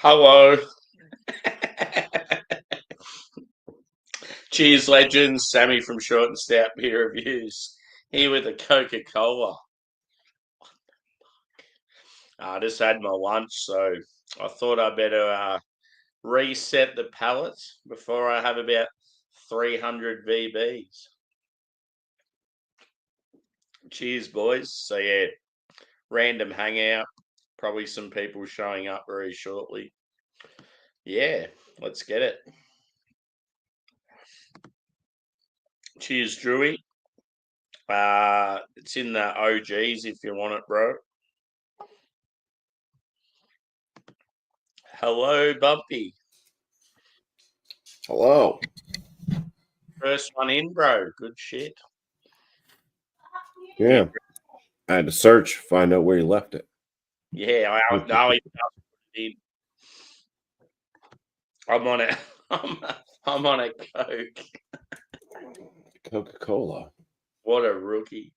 Hello. Cheers, legends. Sammy from Short and Stout Beer Reviews. Here with a Coca-Cola. I just had my lunch, so I thought I better reset the palate before I have about 300 VBs. Cheers, boys. So, yeah, random hangout. Probably some people showing up very shortly. Yeah, let's get it. Cheers, Drewy. It's in the OGs if you want it, bro. Hello, Bumpy. Hello. First one in, bro. Good shit. Yeah. I had to search, find out where you left it. Yeah, I know he did. I'm on it. I'm on a Coke. Coca-Cola. What a rookie.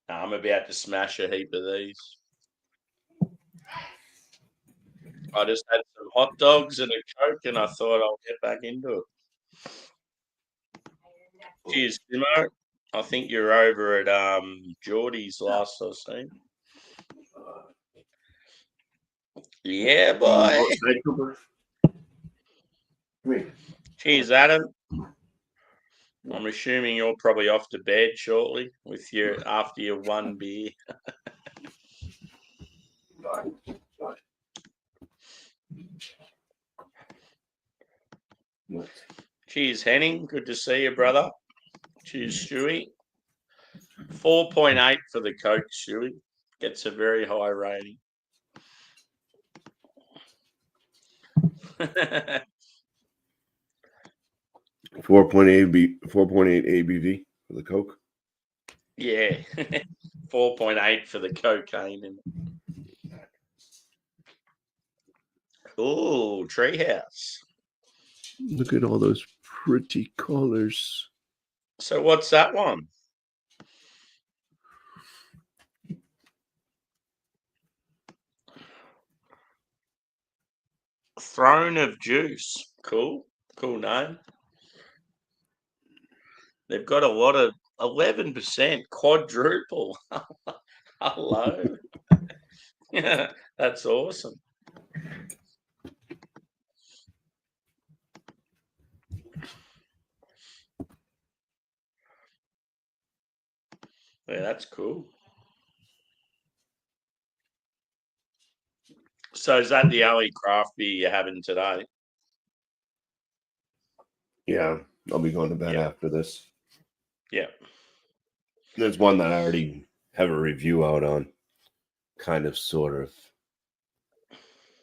I'm about to smash a heap of these. I just had some hot dogs and a Coke, and I thought I'll get back into it. Cheers, Timo. I think you're over at Geordie's last I've seen. Yeah, boy. Cheers, Adam. I'm assuming you're probably off to bed shortly with your after your one beer. Cheers, Henning. Good to see you, brother. Cheers, Stewie. 4.8 for the Coke, Stewie. Gets a very high rating. 4.8 ABV for the Coke. Yeah. 4.8 for the cocaine. Oh, Treehouse. Look at all those pretty colors. So what's that one? Throne of Juice. Cool. Cool name. They've got a lot of 11% quadruple. Hello. Yeah, that's awesome. Yeah, that's cool. So is that the only craft beer you're having today? Yeah, I'll be going to bed after this. Yeah. There's one that I already have a review out on. Kind of, sort of.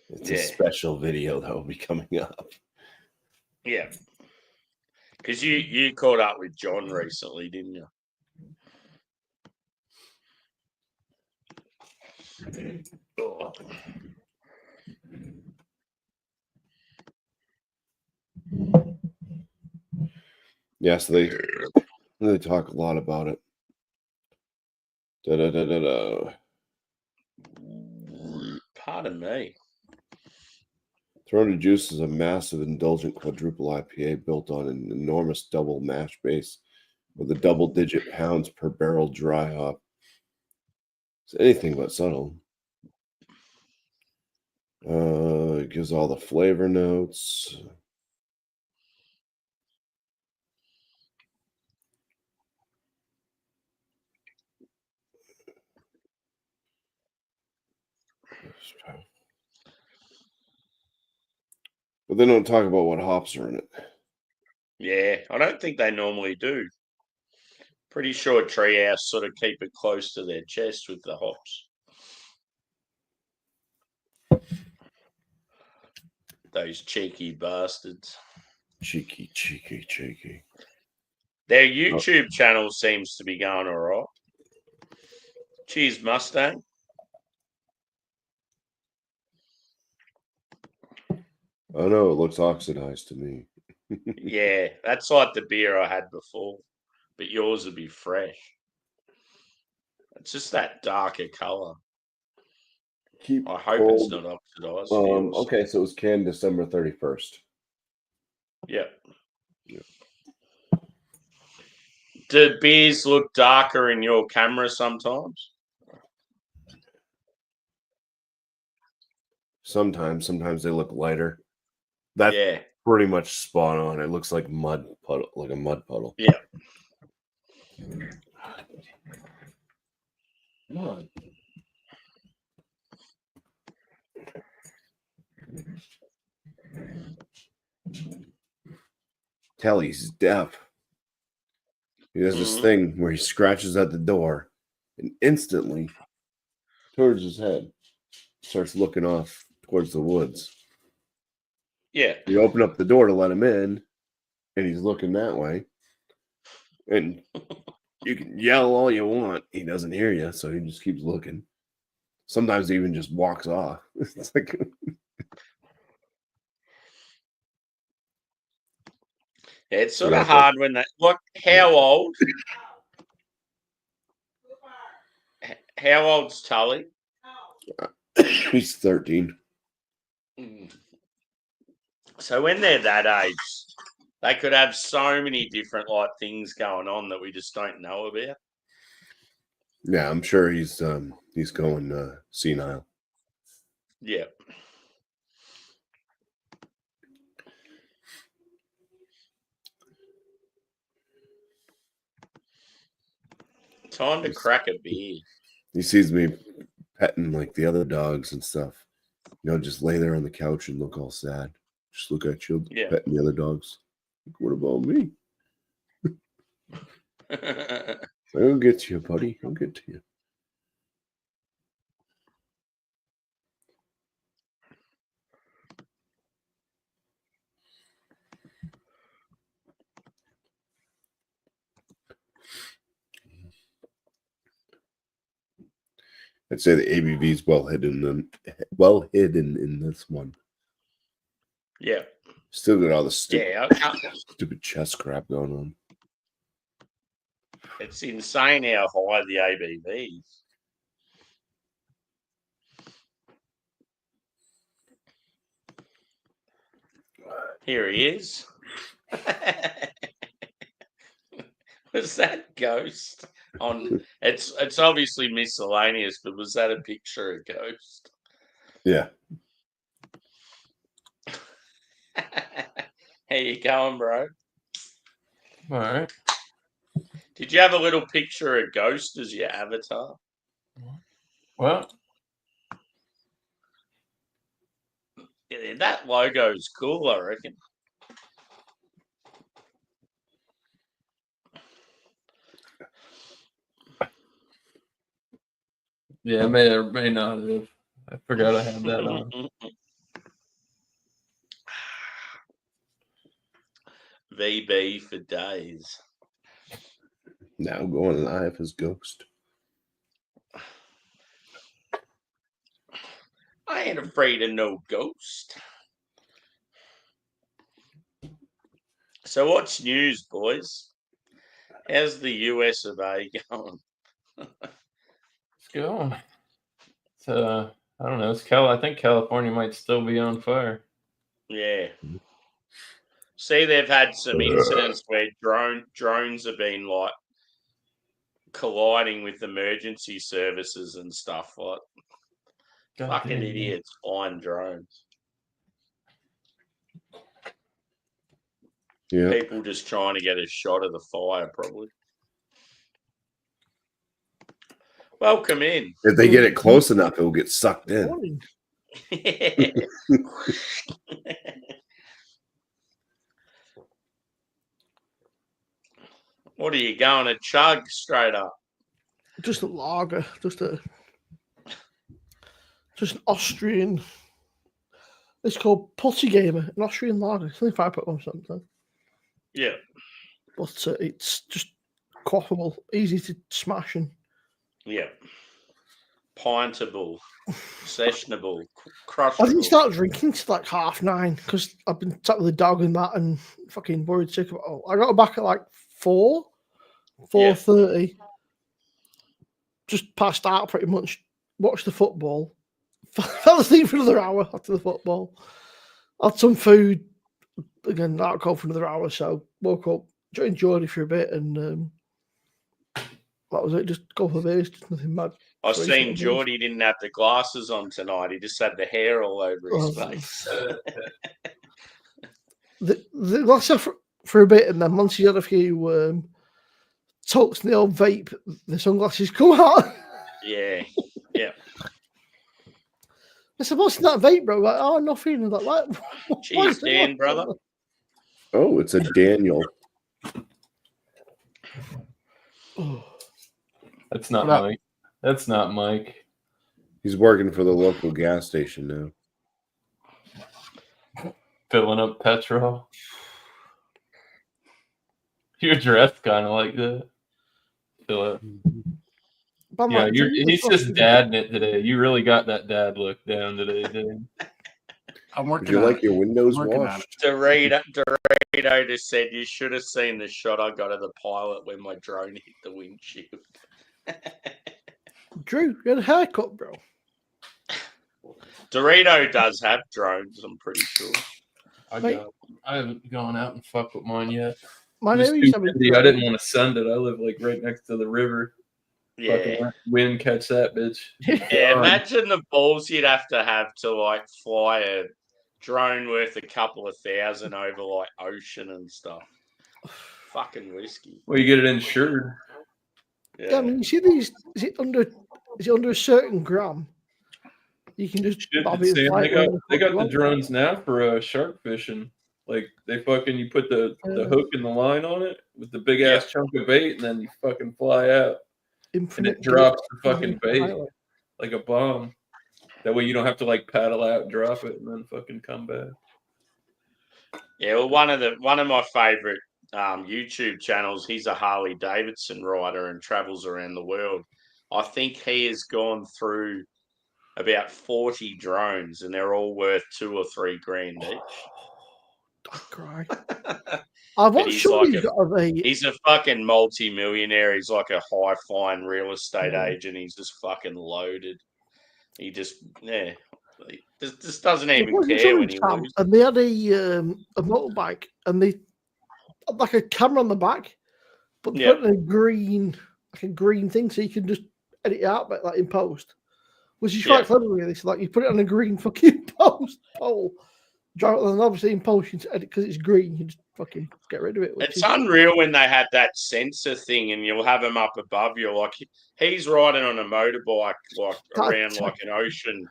It's a special video that will be coming up. Yeah. Because you caught up with John recently, didn't you? Oh. Yeah, so they talk a lot about it. Pardon me. Throne of Juice is a massive, indulgent quadruple IPA built on an enormous double mash base with a double-digit pounds per barrel dry hop. It's anything but subtle. It gives all the flavor notes. But they don't talk about what hops are in it. Yeah, I don't think they normally do. Pretty sure Treehouse sort of keep it close to their chest with the hops. Those cheeky bastards. Cheeky. Their YouTube channel seems to be going all right. Cheers, Mustang. Oh no, it looks oxidized to me. Yeah, that's like the beer I had before, but yours would be fresh. It's just that darker color. Keep I hope it's cold. not oxidized for yours. Okay, so it was canned December 31st. Yeah. Yeah. Do beers look darker in your camera sometimes? Sometimes they look lighter. That's Yeah. pretty much spot on. It looks like mud puddle, like a mud puddle. Yeah. Come on. Telly's deaf. He does this thing where he scratches at the door and instantly turns his head, starts looking off towards the woods. Yeah. You open up the door to let him in, and he's looking that way. And you can yell all you want. He doesn't hear you, so he just keeps looking. Sometimes he even just walks off. It's like Yeah, it's sort of hard when that. Look, how old? How old's Tully? He's 13. So when they're that age, they could have so many different things going on that we just don't know about. Yeah, I'm sure he's going senile. Yeah. Time to crack a beer. He sees me petting like the other dogs and stuff. Just lay there on the couch and look all sad. Just look at you, petting the other dogs. Like, what about me? I'll get to you, buddy. I'll get to you. I'd say the ABV is well hidden in this one. Yeah. Still got all the stupid chest crap going on. It's insane how high the ABV is. Here he is. Was that Ghost on? It's obviously miscellaneous, but was that a picture of Ghost? Yeah. How you going, bro? All right. Did you have a little picture of Ghost as your avatar? Well, yeah, that logo's cool, I reckon. yeah, I may or may not have. I forgot I had that on. VB for days. Now going live as Ghost. I ain't afraid of no ghost. So what's news, boys? How's the US of A going? It's going. It's I don't know. I think California might still be on fire. Yeah. See, they've had some incidents where drones have been colliding with emergency services and stuff. Fucking idiots flying drones. Yeah. People just trying to get a shot of the fire, probably. Welcome in. If they get it close enough, it will get sucked in. What are you going to chug straight up? Just a lager, just an Austrian. It's called Putty Gamer, an Austrian lager. It's only 5.1 something. Yeah, but it's just quaffable, easy to smash and. Yeah, pintable, sessionable, crushable. I didn't start drinking till like 9:30 because I've been sat with the dog and that and fucking worried sick of it. Oh, I got back at like 4:30. Just passed out pretty much. Watched the football. fell asleep for another hour after the football. Had some food, again, alcohol for another hour. So woke up, joined Geordie for a bit, and that was it. Just go for beers, just nothing mad. I Crazy seen things. Geordie didn't have the glasses on tonight. He just had the hair all over his Oh. face. The glasses off for a bit, and then once you had a few talks in the old vape, the sunglasses come out. Yeah. I said, "What's in that vape, bro?" Like, "Oh, nothing." I'm like, what? Cheers, Dan, brother. Oh, it's a Daniel. That's not What up? Mike. That's not Mike. He's working for the local gas station now. Filling up petrol. You're dressed kind of like that. Fill up. But I'm Yeah, like, he's just dadding it today. You really got that dad look down today, Dan. I'm Would working you on like it. your windows I'm working on washed? Dorito just said you should have seen the shot I got of the pilot when my drone hit the windshield. Drew, you had a haircut, bro. Dorito does have drones, I'm pretty sure. Mate. I haven't gone out and fucked with mine yet. My It was neighbor too used to have a windy. I drone. didn't want to send it. I live like right next to the river. Yeah. Fucking let wind catch that bitch. Yeah, imagine the balls you'd have to like fly a drone worth a couple of thousand over like ocean and stuff. Fucking whiskey. Well, you get it insured. Yeah, I mean, you see these? Is it under a certain gram? You can just Shit, bob it and Sam, fly they it wherever got fuck you the want. drones now for shark fishing. Like they fucking you put the hook and the line on it with the big ass chunk of bait, and then you fucking fly out, and it drops the fucking bait like a bomb. That way you don't have to like paddle out, drop it, and then fucking come back. Yeah, well, one of my favorite YouTube channels. He's a Harley Davidson rider and travels around the world. I think he has gone through about 40 drones, and they're all worth $2 or $3 grand each. I cry. I've But watched somebody's got a he's a fucking multi-millionaire. He's like a high-flying real estate Yeah. agent. He's just fucking loaded. He just he just doesn't I've even watched care when somebody's he camp, loses. and they had a motorbike, and they had like a camera on the back, but they put in a green thing, so you can just edit it out, but like in post, which is quite clever, really. So like you put it on a green fucking post pole, drive it, and obviously in post you can edit because it's green. You just fucking get rid of it. It's unreal when they had that sensor thing, and you'll have him up above you, like he's riding on a motorbike, like around like an ocean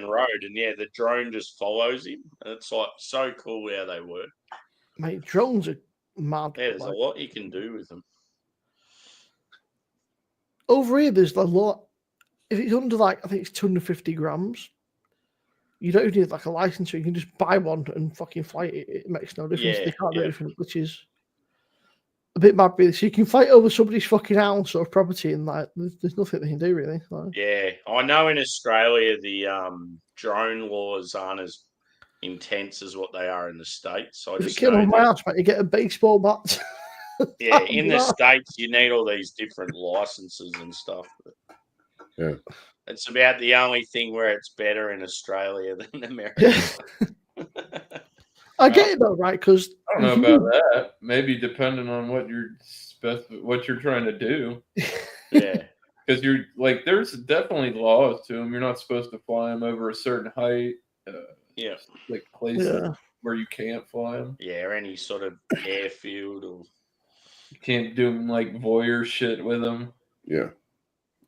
road, and the drone just follows him. And it's like so cool how they work. Mate, drones are mad. Yeah, there's a lot you can do with them. Over here, there's a lot. If it's under like, I think it's 250 grams, you don't even need like a license. You can just buy one and fucking fly it. It makes no difference. They can't do anything, which is a bit mad, really. So you can fight over somebody's fucking house or property, and like, there's nothing they can do, really. Like, yeah, I know in Australia the drone laws aren't as intense as what they are in the States. So I if just it came know on my house, mate, you get a baseball bat. yeah, in the States you need all these different licenses and stuff. But yeah, it's about the only thing where it's better in Australia than America. Yeah. I get it though, right? Because I don't know about that. Maybe depending on what you're trying to do. Yeah. Because you're like, there's definitely laws to them. You're not supposed to fly them over a certain height. Like places where you can't fly them. Yeah, or any sort of airfield, or you can't do them like voyeur shit with them. Yeah.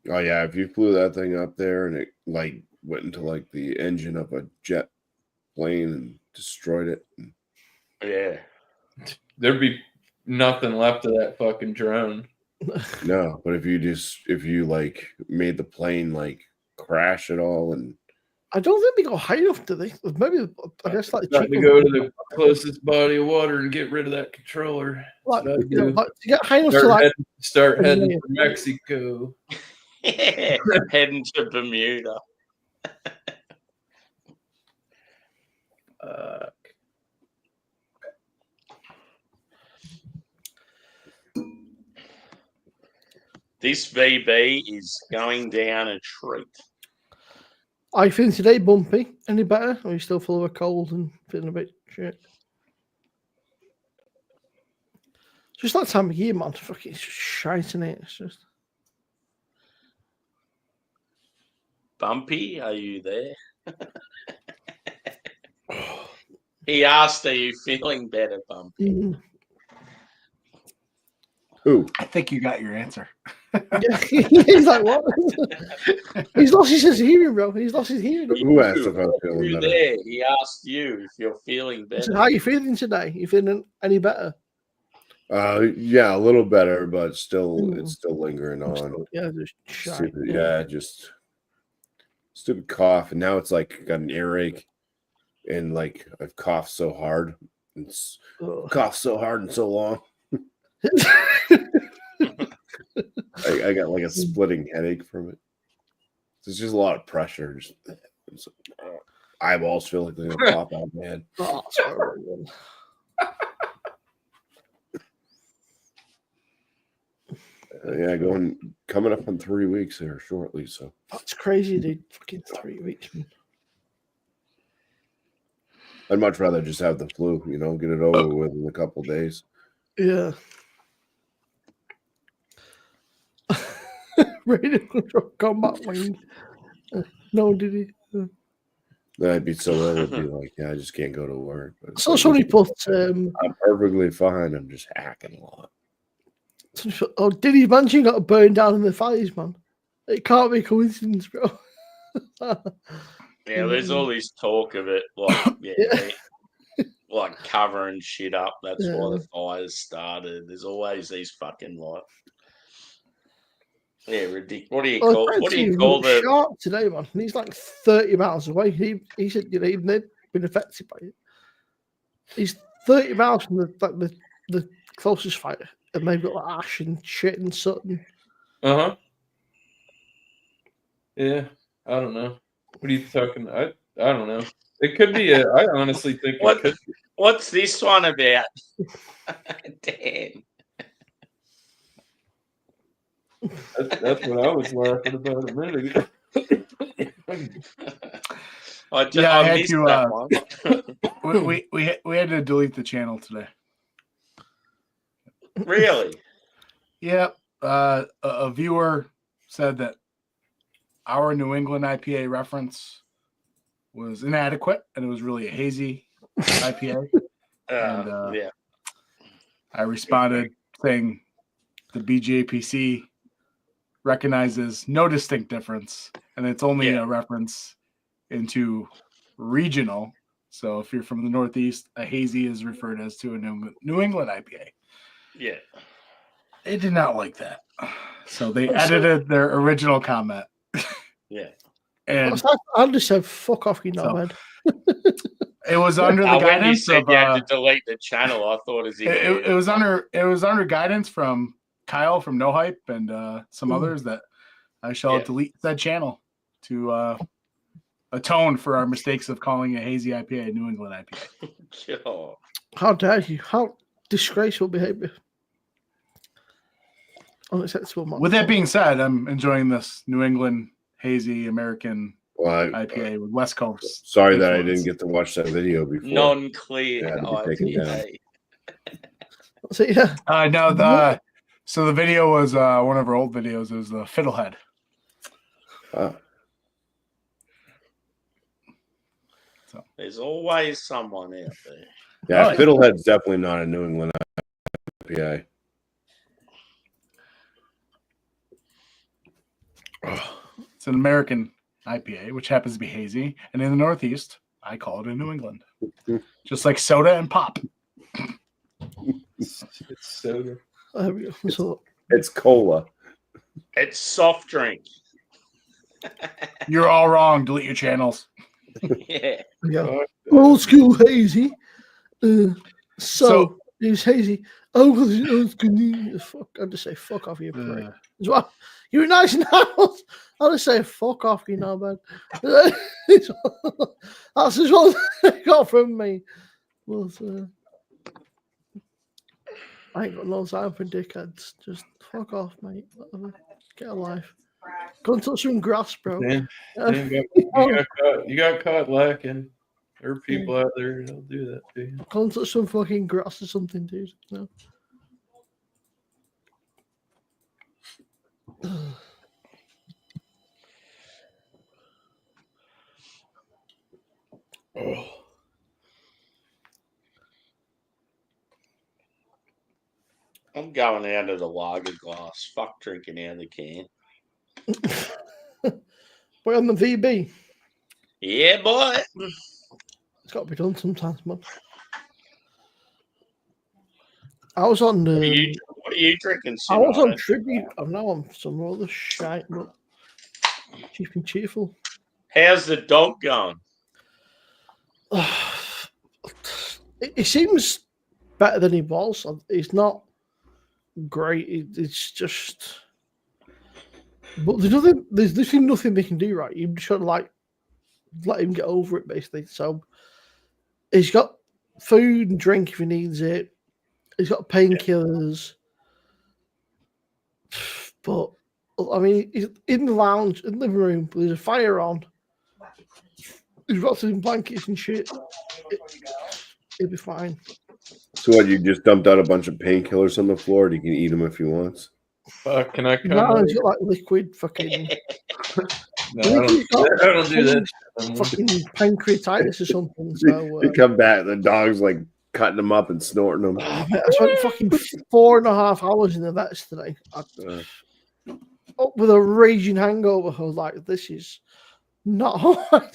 Oh yeah, if you flew that thing up there and it like went into like the engine of a jet plane and destroyed it. Yeah. There'd be nothing left of that fucking drone. No, but if you like made the plane like crash at all, and I don't think they go high enough, do they? Maybe I guess like to go to the closest body of water and get rid of that controller. Like, like to get high enough start heading for Mexico. Yeah, heading to Bermuda. This VB is going down a treat. Are you feeling today, Bumpy? Any better? Or are you still full of a cold and feeling a bit shit? Just that time of year, man. Fucking shite in it. It's just. Bumpy, are you there? He asked, "Are you feeling better, Bumpy?" Who? I think you got your answer. He's like, what? He's lost his hearing, bro. He's lost his hearing. Who asked if I was feeling You better? there? He asked you if you're feeling He better. said, how are you feeling today? You feeling any better? Yeah, a little better, but still, it's still lingering on. Yeah, just shite. Stupid, yeah, just stupid cough, and now it's like got an earache, and like I've coughed so hard, coughed so hard and so long. I got like a splitting headache from it. There's just a lot of pressure. Just eyeballs feel like they're gonna pop out, man. Oh, sorry. Yeah, coming up on 3 weeks here shortly. So That's crazy, dude. Fucking 3 weeks, man. I'd much rather just have the flu, get it over with in a couple days. Yeah. Radio control combat wing. No, did he? I'd be so ill, it'd be like, yeah, I just can't go to work. But So somebody put. I'm perfectly fine. I'm just hacking a lot. Oh, Diddy's mansion got burned down in the fires, man. It can't be a coincidence, bro. Yeah, there's all this talk of it, like like covering shit up. That's why the fires started. There's always these fucking ridiculous. What do you call the shark today, man? He's like 30 miles away. He said he'd been affected by it. He's 30 miles from the closest fire, and they've got like ash and shit and something. Yeah, I don't know. What are you talking? I don't know. It could be I honestly think it could be. What's this one about? Damn. That's what I was laughing about a minute ago. I had to. We had to delete the channel today. Really? Yeah. A viewer said that our New England IPA reference was inadequate, and it was really a hazy IPA. I responded saying the BJPC recognizes no distinct difference, and it's only a reference into regional. So if you're from the Northeast, a hazy is referred as to a New England IPA. Yeah. They did not like that. So they edited their original comment. Yeah. And I'll just say, fuck off, you know, man. It was under the guidance of you had to delete the channel. I thought it was under guidance from Kyle from No Hype and some others that I shall delete that channel to atone for our mistakes of calling a hazy IPA a New England IPA. How dare you? How disgraceful behavior. Unacceptable. With that being said, I'm enjoying this New England hazy American IPA with West Coast. Sorry that I didn't get to watch that video before. Non-clear IPA. So So the video was one of our old videos. It was the Fiddlehead. So there's always someone out there. Yeah, Fiddlehead's definitely not a New England IPA. It's an American IPA, which happens to be hazy. And in the Northeast, I call it a New England. Just like soda and pop. It's soda. It's cola. It's soft drink. You're all wrong. Delete your channels. Yeah. Old school hazy. So it was hazy. Fuck! I just say fuck off, you prick. Well, you're nice in the house. I'll just say fuck off, you know, man. That's just what they got from me. Well, I ain't got no time for dickheads. Just fuck off, mate. Whatever. Get a life. Go and touch some grass, bro. Dan, you got caught lacking. There are people out there that'll do that to you. Go and touch some fucking grass or something, dude. No. I'm going out of the lager glass. Fuck drinking out of the can. We're on the VB. Yeah, boy. It's got to be done sometimes, man. I was on. What are you drinking? I was on tribute. I'm now on some other shite, but cheap and cheerful. How's the dog going? It seems better than he was. He's not great. It's just, but there's literally nothing they can do right. You just gotta like let him get over it, basically. So he's got food and drink if he needs it. He's got painkillers, but I mean, he's in the lounge, in the living room. There's a fire on. He's got some blankets and shit. He'll be fine. So what? You just dumped out a bunch of painkillers on the floor. And he can eat them if he wants. Can I come? No, he's got like liquid fucking. No, I don't do that. Fucking pancreatitis or something. So you come back, the dog's like cutting them up and snorting them. I spent fucking 4.5 hours in the vets today. Up with a raging hangover. I was like, this is not how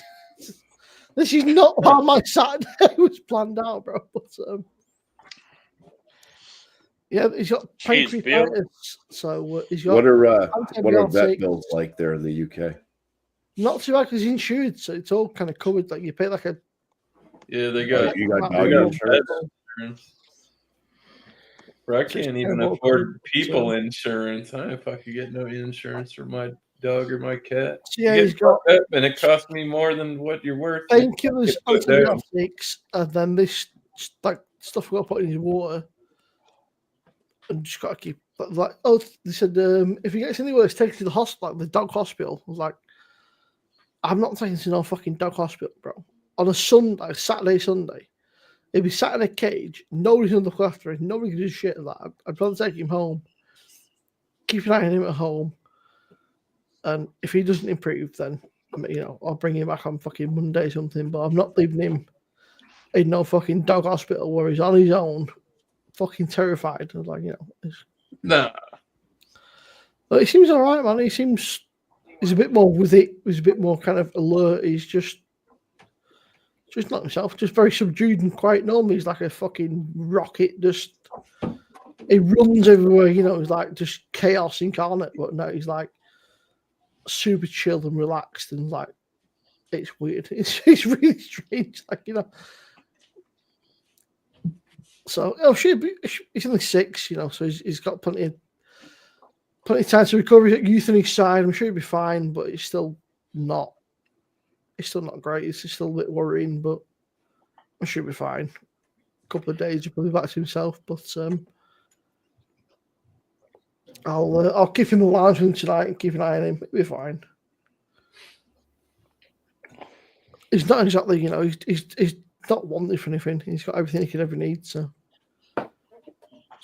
this is not how my Saturday was planned out, bro. But yeah, he's got pancreatitis. So he's got. What are vet bills like there in the UK? Not too bad because he's insured, so it's all kind of covered. Like you pay like a. Yeah, they got dog insurance. Bro, I can't even afford people so. insurance. If I could get no insurance for my dog or my cat. Yeah, he's got. And it costs me more than what you're worth. Painkillers, antibiotics, and then this like stuff we got to put in his water. And just got to keep like. Oh, they said if he gets any worse, take him to the hospital, like the dog hospital. I was like, I'm not taking him to no fucking dog hospital, bro. On a Sunday, Saturday, Sunday, he'd be sat in a cage. Nobody's gonna look after him. Nobody can do shit like that. I'd rather take him home. Keep an eye on him at home. And if he doesn't improve, then I'll bring him back on fucking Monday or something. But I'm not leaving him in no fucking dog hospital where he's on his own, fucking terrified. I was like, nah. But he seems all right, man. He's a bit more with it. He's a bit more kind of alert. He's just not himself. Just very subdued and quiet. Normally, he's like a fucking rocket. Just he runs everywhere. He's like just chaos incarnate. But no, he's like super chilled and relaxed, and like it's weird. It's really strange. So he's only 6. So he's got plenty of time to recover. He's at youth on his side. I'm sure he'll be fine, but it's still not great. It's still a bit worrying, but I'm sure he'll be fine. A couple of days, he'll probably back to himself. But I'll keep him in the lounge with him tonight and keep an eye on him. He'll be fine. He's not exactly, he's not wanted for anything. He's got everything he could ever need. So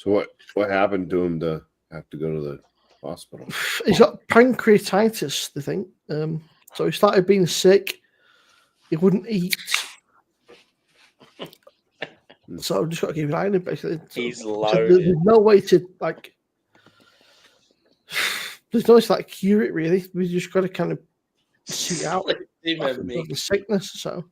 what happened to him to have to go to the hospital? He's got pancreatitis, they think. So he started being sick. He wouldn't eat. So I've just got to keep an eye on him, basically. He's loaded. So there's no way to, there's no way to, cure it, really. We just got to kind of see out the sickness. So.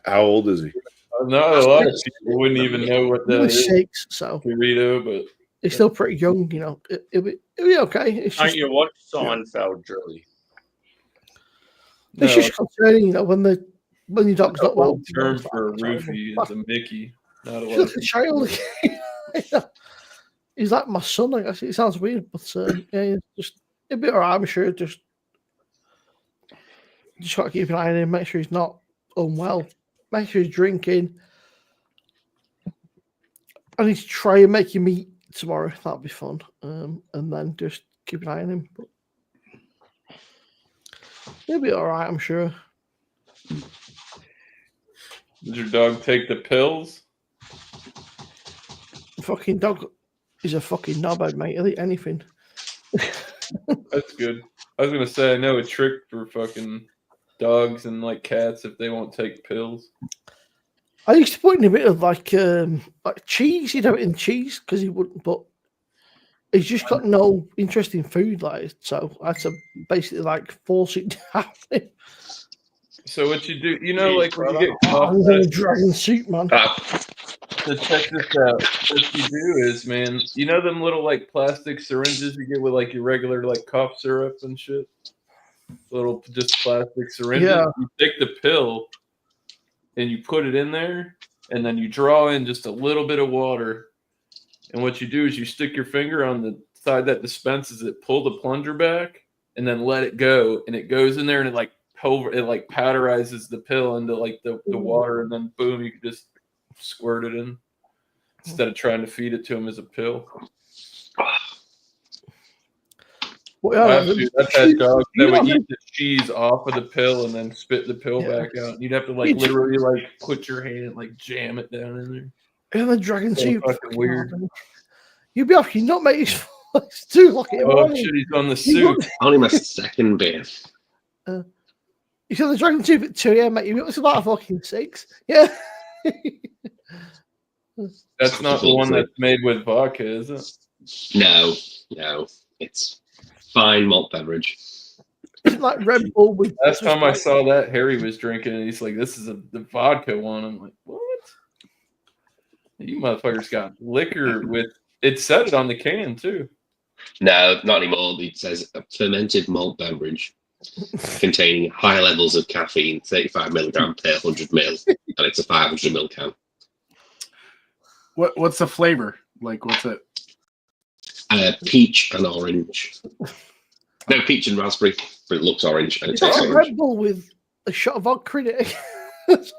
How old is he? Not a lot of people wouldn't even know what that is. 6, so. Burrito, but. He's still pretty young, It'll be okay. It's Don't you watch Seinfeld, Drew? It's just concerning, when your dog's not well. Term for a roofie is a Mickey, not a lot of child. He's like my son, I guess. It sounds weird, but it'll be all right. I'm sure. Just got to keep an eye on him. Make sure he's not unwell. Make sure he's drinking. I need to try and make him eat tomorrow. That'll be fun. And then just keep an eye on him. But He'll be all right, I'm sure. Did your dog take the pills? Fucking dog is a fucking knobhead, mate. He'll eat anything. That's good. I was gonna say I know a trick for fucking dogs and like cats if they won't take pills. I used to put in a bit of like cheese. He'd have it in cheese because he wouldn't. But he's just got no interest in food, like so. I had to basically like force it down. So what you do, you know, like when you get I'm cough gonna dragon soup, man. So check this out. What you do is, man, you know them little like plastic syringes you get with like your regular like cough syrup and shit? Little just plastic syringes. Yeah. You take the pill and you put it in there, and then you draw in just a little bit of water. And what you do is you stick your finger on the side that dispenses it, pull the plunger back, and then let it go. And it goes in there and it like powderizes the pill into like the water, and then boom, you can just squirt it in instead of trying to feed it to him as a pill. Well, I've had dogs that would eat the cheese off of the pill and then spit the pill back out. You'd have to like literally like put your hand like jam it down in there. And the dragon soup. Fucking weird. You'd be off your nut, mate. It's 2 o'clock in the morning. Shit, he's on the soup. Only my second beer. You said the dragon soup at 2 a.m., mate. It's about fucking 6. Yeah. That's not the one that's made with vodka, is it? No. It's fine malt beverage. It's like Red Bull with. Last time I saw that, Harry was drinking, and he's like, "This is the vodka one." I'm like, "What? You motherfuckers got liquor with?" It said it on the can too. No, not anymore. It says a fermented malt beverage containing high levels of caffeine, 35 milligram per 100 ml, and it's a 500 ml can. What's the flavor? Like, what's it? Peach and orange. No, peach and raspberry, but it looks orange and it It's tastes like orange. Red Bull with a shot of vodka in it. There's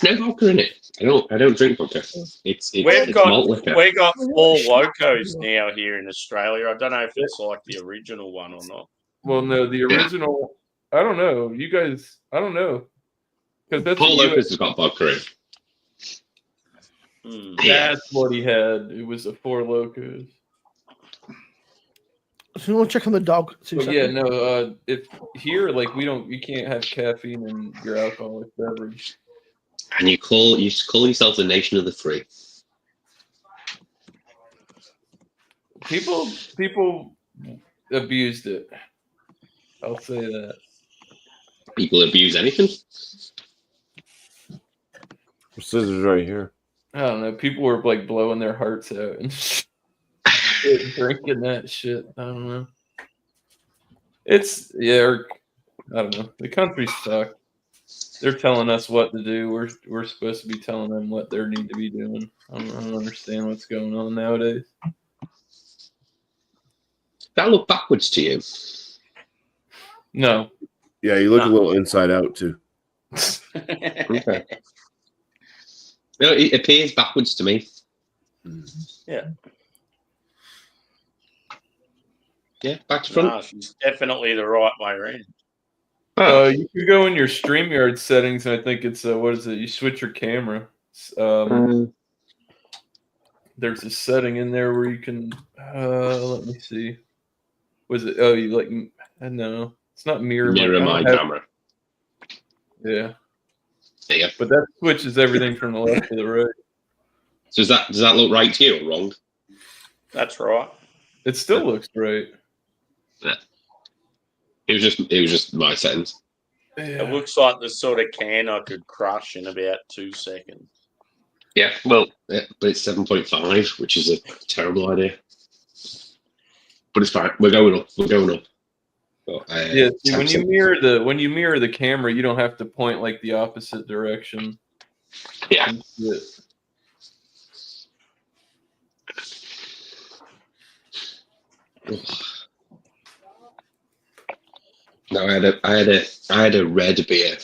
no vodka in it. I don't drink vodka. It's malt liquor. We got 4 locos now here in Australia. I don't know if it's like the original one or not. Well, no, the original. I don't know. You guys, I don't know. Because that's Paul Locos has got vodka in. That's what he had. It was a 4 Locos. So we'll check on the dog. But yeah, no. If here, like, you can't have caffeine in your alcoholic beverage. And you call yourself the nation of the free. People abused it. I'll say that. People abuse anything. Scissors right here. I don't know. People were like blowing their hearts out and drinking that shit. I don't know. I don't know. The country sucks. They're telling us what to do. We're supposed to be telling them what they need to be doing. I don't understand what's going on nowadays. That look backwards to you? No. Yeah, you look a little inside out too. Okay. No, it appears backwards to me. Yeah. Yeah, back to front. No, she's definitely the right way around. You can go in your StreamYard settings, and I think it's what is it? You switch your camera. There's a setting in there where you can. Let me see. Was it? Oh, you like? No, it's not mirror my camera. Yeah. Yeah. But that switches everything from the left to the right. So does that look right to you or wrong? That's right. It still looks right. Yeah. It was just my settings. Yeah. It looks like the sort of can I could crush in about 2 seconds. Yeah, well, but it's 7.5, which is a terrible idea. But it's fine. We're going up. Well, yeah, see, when you mirror the camera, you don't have to point like the opposite direction. Yeah. No, I had a red beer.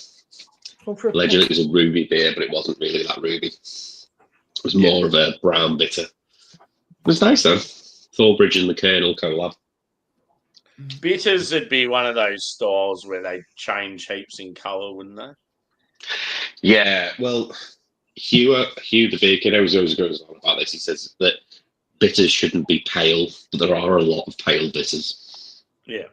Allegedly it was a ruby beer, but it wasn't really that ruby. It was more of a brown bitter. It was nice though. Thorbridge and the Colonel collab. Bitters would be one of those styles where they change heaps in colour, wouldn't they? Yeah, well, Hugh the baker, always goes on about this. He says that bitters shouldn't be pale, but there are a lot of pale bitters. Yeah.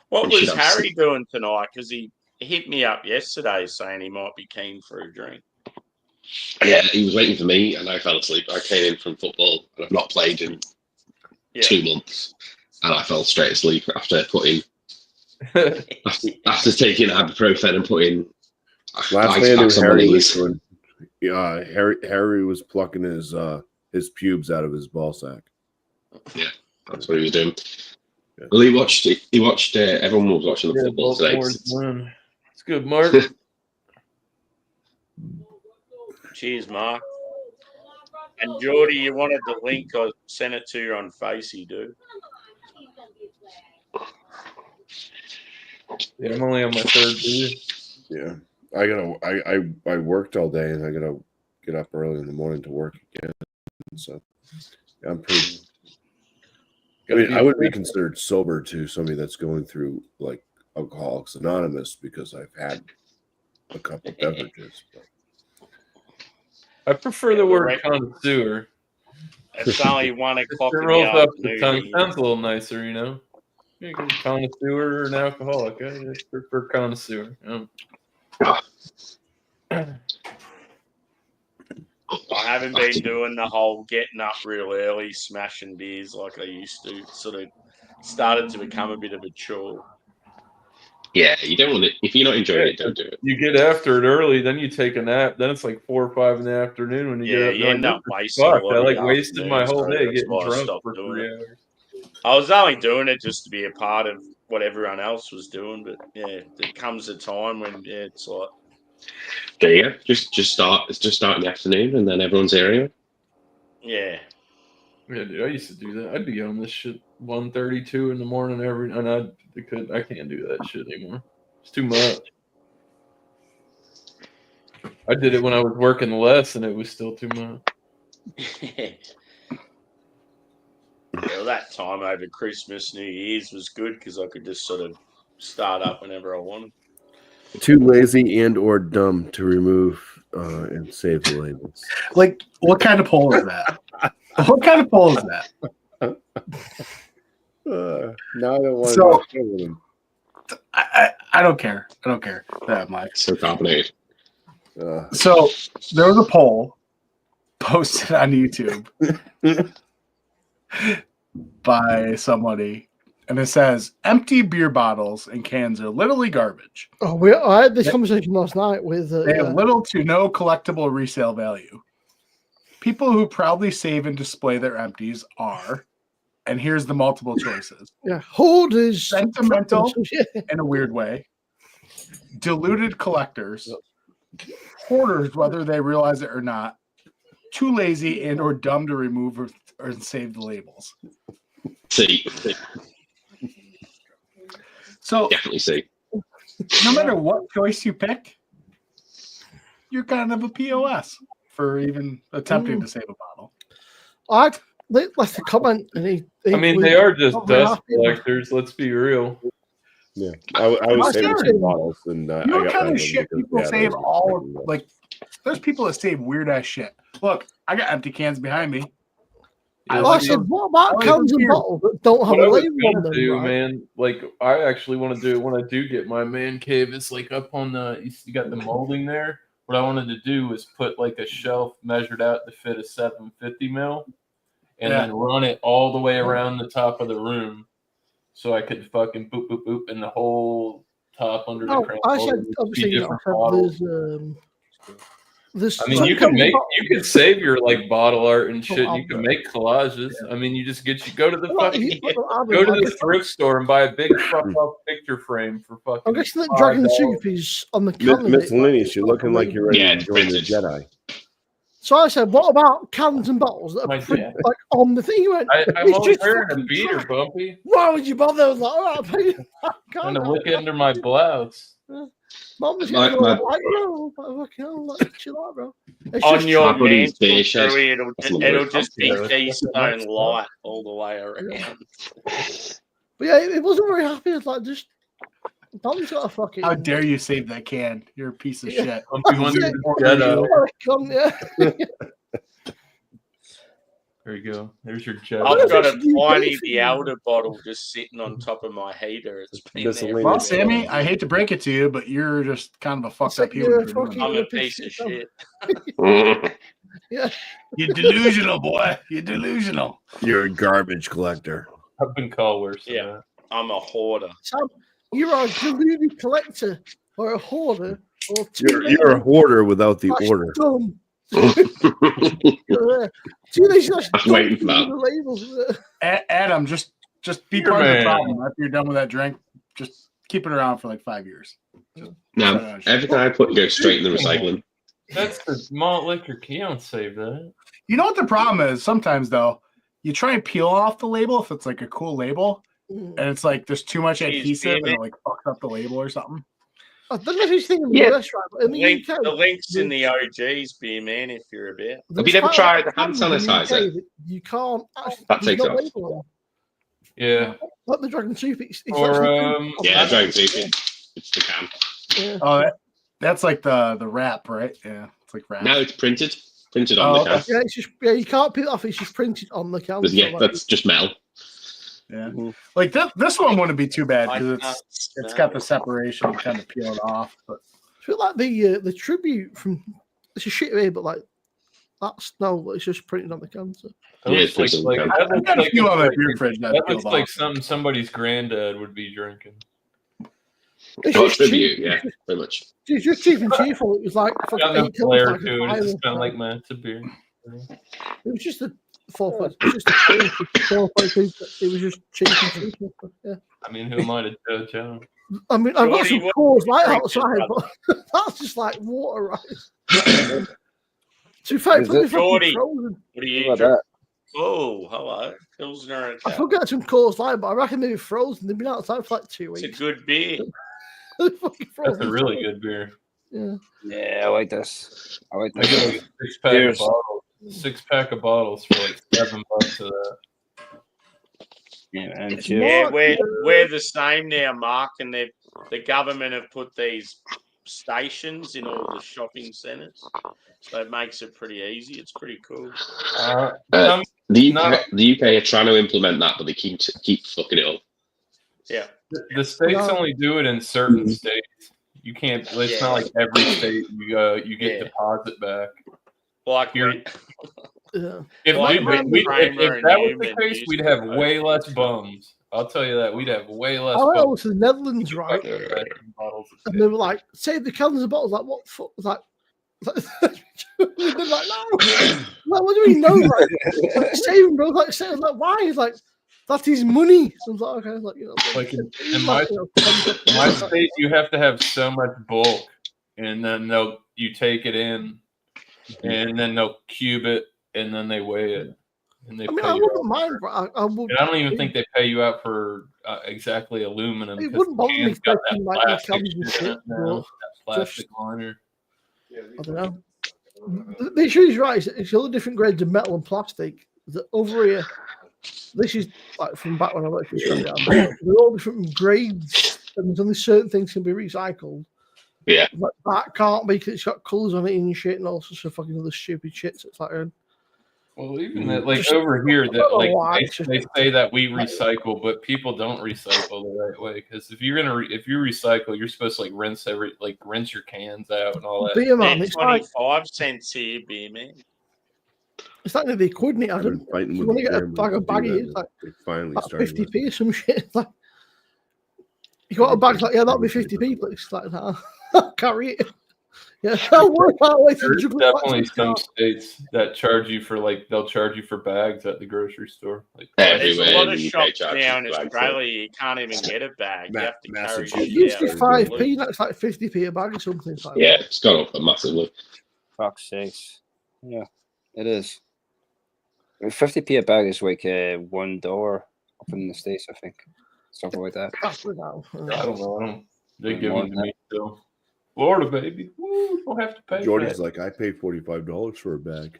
What was Harry doing tonight? Because he hit me up yesterday saying he might be keen for a drink. Yeah, he was waiting for me, and I fell asleep. I came in from football, and I've not played in 2 months, and I fell straight asleep after putting after taking ibuprofen and putting last man knew Harry was doing. Yeah, Harry was plucking his pubes out of his ball sack. Yeah, that's what he was doing. Yeah. Well, he watched. Everyone was watching the football today. It's good, Mark. Cheers, Mark. And Geordie, you wanted the link? I sent it to you on Facey, dude. Yeah, I'm only on my 3rd beer. Yeah, I worked all day, and I gotta get up early in the morning to work again. So yeah, I'm pretty. I mean, I would be considered sober to somebody that's going through like Alcoholics Anonymous because I've had a couple beverages. But. I prefer the word connoisseur. It's only 1 o'clock. It rolls up the tongue. Sounds a little nicer, you know. You can connoisseur or an alcoholic. I prefer connoisseur. I haven't been doing the whole getting up real early, smashing beers like I used to. It's sort of started to become a bit of a chore. Yeah, you don't want it. If you're not enjoying it, don't do it. You get after it early, then you take a nap. Then it's like 4 or 5 in the afternoon when you get up. You end up wasting. I wasted my whole day getting drunk for 3 hours. I was only doing it just to be a part of what everyone else was doing, but yeah, there comes a time when it's like. There you go. Just start. It's just start in the afternoon, and then everyone's area. Yeah. Yeah, dude, I used to do that. I'd be on this shit 1:32 in the morning I can't do that shit anymore. It's too much. I did it when I was working less, and it was still too much. Well, that time over Christmas, New Year's was good because I could just sort of start up whenever I wanted. Too lazy and or dumb to remove and save the labels. Like, what kind of poll is that? What kind of poll is that? Now I don't want to with him. I don't care. I don't care that much. So complicated. So there was a poll posted on YouTube by somebody, and it says empty beer bottles and cans are literally garbage. Oh, I had this conversation last night with. They have little to no collectible resale value. People who proudly save and display their empties are, and here's the multiple choices. Yeah, hoarders, sentimental in a weird way, deluded collectors, hoarders, whether they realize it or not, too lazy and or dumb to remove or save the labels. See. So definitely see. No matter what choice you pick, you're kind of a POS for even attempting to save a bottle. I left a comment, and they are just dust collectors. Let's be real. Yeah, I was saving some bottles, and you know what kind of shit people save all like. There's people that save weird ass shit. Look, I got empty cans behind me. I said, what about cans and bottles that don't have a label on them? Right? Man, like I actually want to do it when I do get my man cave. It's like up on you got the molding there. What I wanted to do is put like a shelf measured out to fit a 750 mil, and then run it all the way around the top of the room, so I could fucking boop boop boop in the whole top under the crank. I said obviously I mean, you can save your like bottle art and shit. You can make collages. I mean, you just go to the thrift store and buy a big fuck picture frame for fucking. I'm guessing that Dragon Soup is on the calendar. Miscellaneous. You're looking like you're ready to join the Jedi. So I said, what about cans and bottles that are like on the thing? He went, I'm only wearing a beater, Bumpy. Why would you bother? I was like, all right, trying to look under my blouse. Mom's My- getting my- all like, no, fucking hell, like, chill out, bro. It's On just your My buddy's mantle, beer shed. Drewy, That's what it'll we're just be Yeah, Keystone Light all the way around. But yeah, it wasn't very happy. It's like just Tom's got a fucking. How dare you save that can? You're a piece of shit. There you go. There's your jet. I've got a Do you Pliny pay for the it? Elder bottle just sitting on top of my heater. It's been there. Miscellaneous. Well, for- Sammy, I hate to break it to you, but you're just kind of a fucked It's like up human. you're for doing fucking- that. I'm a piece of shit. Yeah, You're delusional, boy. You're delusional. You're a garbage collector. I've been called worse than Yeah. that. I'm a hoarder. Sam, you're a deluded collector or a hoarder or You're a hoarder without the order. Dumb. Too lazy. I'm waiting for that. The labels. Adam, just be You're part of the man. problem. After you're done with that drink, just keep it around for like 5 years. No, everything I put goes straight in the recycling. That's the malt liquor key. Don't save that. You know what the problem is? Sometimes though, you try and peel off the label if it's like a cool label, and it's like there's too much adhesive and it like fucks up the label or something. I don't know if you've seen in the Yeah. US, right? But in the UK, The link's in the OGs, beer man, if you're a bit. Have you never there's tried quite the hand a lot of cans in the sanitizer? UK that You can't actually. That there's takes no off. label on them. Yeah. Like the Dragon Soup, it's Or actually Yeah, Dragon Soup. It's the can. Yeah. Oh, that's like the wrap, right? Yeah, it's like wrap. No, it's printed on Oh, the can. Yeah, it's just you can't peel it off. It's just printed on the can. Yeah, that's just metal. Yeah, like this one wouldn't be too bad I because can't it's smell got the it. separation, you kind of peel it off. But I feel like the tribute from it's a shit way, but like that's no, it's just printed on the can. So. That Yeah, looks it's printed like, on the that I looks got a like few on my like- beer fridge that that peeled looks like off. something somebody's granddad would be drinking. It's Oh, just tribute, cheap. yeah, pretty much. It's just cheap and cheerful. It was like Got fucking no 8 kills, flair like a to it. It's pile just of- kind of like man, it's a beer. It was just a 4 It's just a 4.2. It was just cheap and cheerful. Yeah. I mean, who am I to judge? I mean, I've got Jordy, some what Coors Light drink outside, is but that's just like water, right? To be fair, Is it's probably it? Jordy. fucking frozen. What do you What drink? about Oh, hello. Pilsner and I Coke. could get some Coors Light, but I reckon they'd be frozen. They've been outside for like 2 It's a weeks. good beer. They're fucking That's frozen. a really good beer. Yeah. Yeah, I like this. I like I get this. like a 6-pack Cheers. of bottles. 6-pack of bottles for like $7 of that. Yeah, man. It's Cheers. Yeah, Mark, we're the same now, Mark, and the government have put these stations in all the shopping centres, so it makes it pretty easy. It's pretty cool. Some- The No. UK are trying to implement that, but they keep fucking it up. Yeah, the states No. only do it in certain states. You can't. It's not like every state you get Yeah. deposit back. like You're- Yeah. If, Like if Rand if Kramer that and was the Newman case, used we'd to have vote. way less bums. I'll tell you that. We'd have way less I went bums. over to the Netherlands, right? Bottles of And they were like, save the cans and bottles. Like, what the fuck? Like, they're like, no. Like, what do we know? Like, save him, bro. Like, save him. Like, why? He's like, that's his money. I was like, okay. I was like, you know, Like in like, my state, you have to have so much bulk, and then you take it in, and then they'll cube it, and then they weigh it, and they I mean, pay I you wouldn't out. mind, but I would. And I don't even think they pay you out for exactly aluminum. It 'cause wouldn't the bother me can's got that taking, like, the plastic cans and shit in shit, it now, but that plastic liner. I don't know. The issue is right. It's all the different grades of metal and plastic. That over here, this is like from back when I worked in Australia. They're all different grades, and there's only certain things can be recycled. Yeah. Like that can't be 'cause it's got colours on it and shit, and all sorts of fucking other stupid shit. So it's like, Well, even that, like Just- over here, that don't know like why, it's just- they say that we recycle, but people don't recycle the right way. Because if you're gonna if you recycle, you're supposed to rinse your cans out and all that. beer man, it's like 25 cents here, beer man. it's like the equivalent, I've been Adam. fighting If with you want to the get a Germans bag of to do baggies, that, it's like they finally that's started 50p or some shit. It's like you got a bag like, yeah, that'll be 50p, but it's like, nah, I'll carry it. Yeah, I'll work that way to There's juggle back to definitely the some car. states that charge you for they'll charge you for bags at the grocery store. Like There's a Everywhere lot in of the UK shops charges now in flags, Australia you can't even get a bag. You have to carry Massachusetts. It it used to be out. 5p, now it's like 50p a bag or something. It's like, Yeah, it's gone up massively. Fuck's sakes. Yeah, it is. 50p a bag is like $1 up in the States, I think. Something like that. that's the now. I don't know. They give More them to than me still. Florida, baby. Woo, don't have to pay. Jordy's like, I pay $45 for a bag.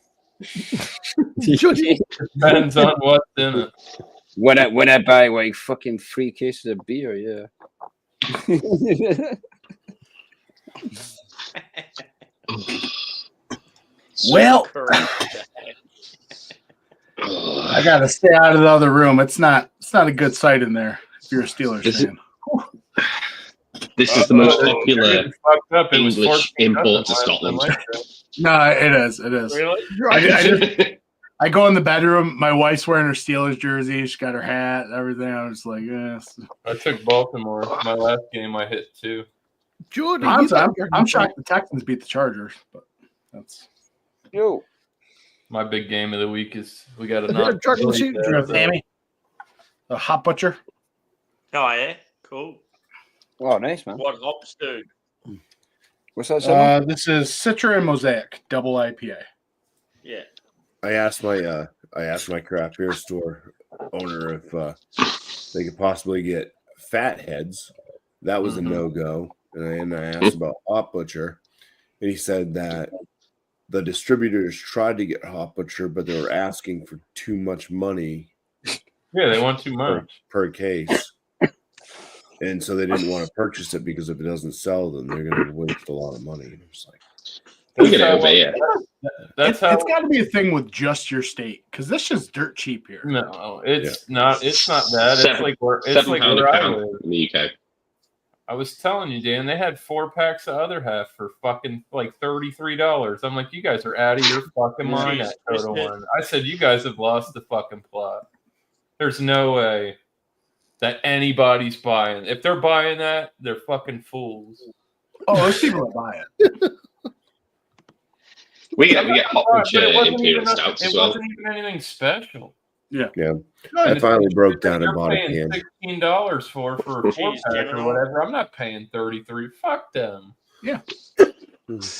Depends on what's in it. When I buy like fucking 3 cases of beer, yeah. Well, I gotta stay out of the other room. It's not a good sight in there if you're a Steelers fan. This is the most popular Up. English import to Scotland. No, it is. It is. Really? I go in the bedroom. My wife's wearing her Steelers jersey. She got her hat, everything. I was like, yes. I took Baltimore. My last game, I hit 2. Jordy, I'm shocked the Texans beat the Chargers, but that's my big game of the week is we got a dragon suit. Sammy, the hot butcher. Oh yeah, cool. Oh, nice, man. What hops do? What's that? This is Citra and Mosaic double IPA. Yeah. I asked my craft beer store owner if they could possibly get Fatheads. That was a no-go. And I asked about Hot Butcher, and he said that the distributors tried to get Hot Butcher, but they were asking for too much money. Yeah, they want too much per case. And so they didn't want to purchase it because if it doesn't sell, then they're going to waste a lot of money. And it's like, we get it over here. It's got to be a thing with just your state because this is dirt cheap here. No, it's not. It's not that. It's like where I live in the UK. I was telling you, Dan, they had 4 packs of other half for fucking like $33. I'm like, you guys are out of your fucking mind at Total One. I said, you guys have lost the fucking plot. There's no way that anybody's buying. If they're buying that, they're fucking fools. Oh, there's people that buy it. we get Hot Butcher Imperial Stouts as well. It wasn't even anything special. Yeah. I finally broke down and bought a can. $16 for a 4-pack or whatever. I'm not paying $33. Fuck them. Yeah.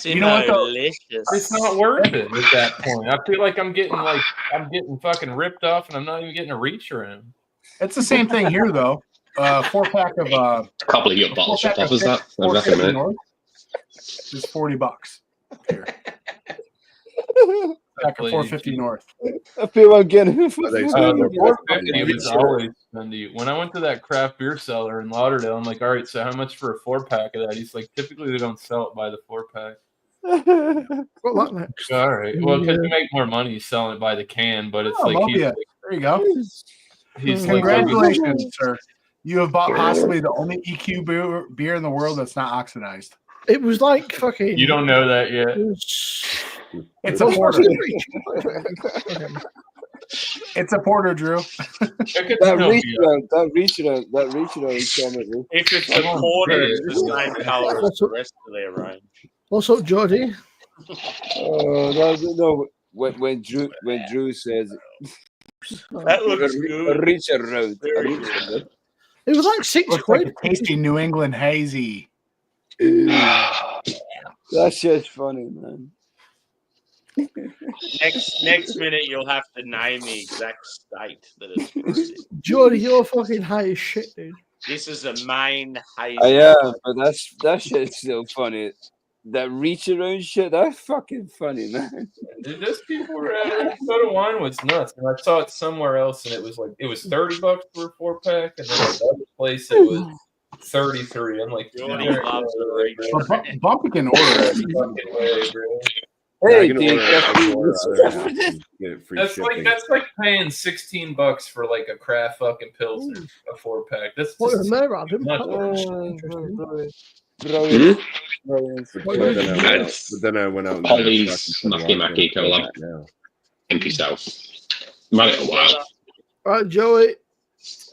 You know what though? It's not worth it at that point. I feel like I'm getting fucking ripped off, and I'm not even getting a reach around. It's the same thing here though. 4-pack of I can't believe your bottle shop offers that. It's $40 here. Back at 450 North. I feel I'm getting the 450 was always spendy. When I went to that craft beer seller in Lauderdale, I'm like, all right, so how much for a 4-pack of that? He's like, typically they don't sell it by the 4-pack. Well, next. All right. Well, because you make more money selling it by the can, but it's there you go. Congratulations, sir. You have bought possibly the only EQ beer in the world that's not oxidized. It was like fucking. You don't know that yet. It's a porter. It's a porter, Drew. That reach around is coming. If it's a porter, it's the same color as the rest of their range. What's up, Jordy? No. When Drew says that looks good. Reach around. It was like £6. Like a tasty New England hazy. That's just funny, man. Next minute, you'll have to name the exact state that it's from. Jordy, you're fucking high as shit, dude. This is a main hazy. Yeah, but that shit's still funny. That reach around shit, that's fucking funny, man. Dude, those people were at Soda Wine was nuts, and I saw it somewhere else, and it was $30 for a 4-pack, and then another place it was $33. I'm like, Jordy loves the reach. Bumpy can order it. Hey, that's like paying $16 for like a craft fucking pilsner, a 4-pack. That's What just But then I went out and Polly's Mackie collab. Empty South. Might have a while. All right, Joey.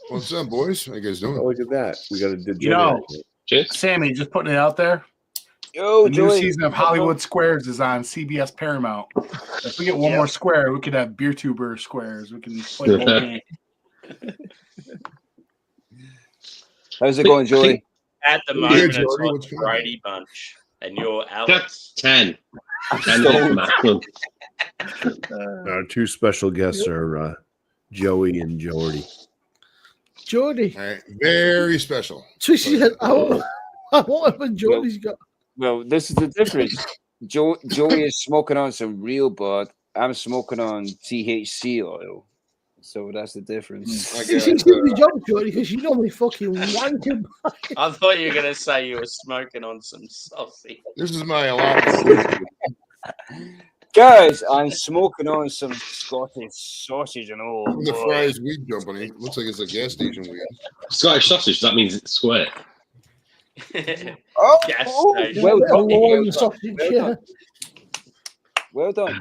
What's up, boys? How you guys doing? Oh, look at that. We got a Cheers. Sammy, just putting it out there. Yo, the new season of Hollywood Squares is on CBS Paramount. If we get one more square, we could have beer tuber squares. We can play the whole game. How's it going, Joey? At the moment, it's like the Brady Bunch, and you're Alex. That's 10. 10 is maximum. Our two special guests are Joey and Jordy. Jordy. All right. Very special. So she said, I want what Jordy's got. Well, this is the difference. Joey is smoking on some real bud. I'm smoking on THC oil. So that's the difference. It's the job, Joey, because you normally fucking wanking. I thought you were gonna say you were smoking on some sausage. This is my allotment. Guys, I'm smoking on some Scottish sausage and all. From the Fry's Weed Company. Looks like it's a gas station weed. Scottish sausage, that means it's square. Oh, Gas station. well done. Loin sausage, yeah. Well done.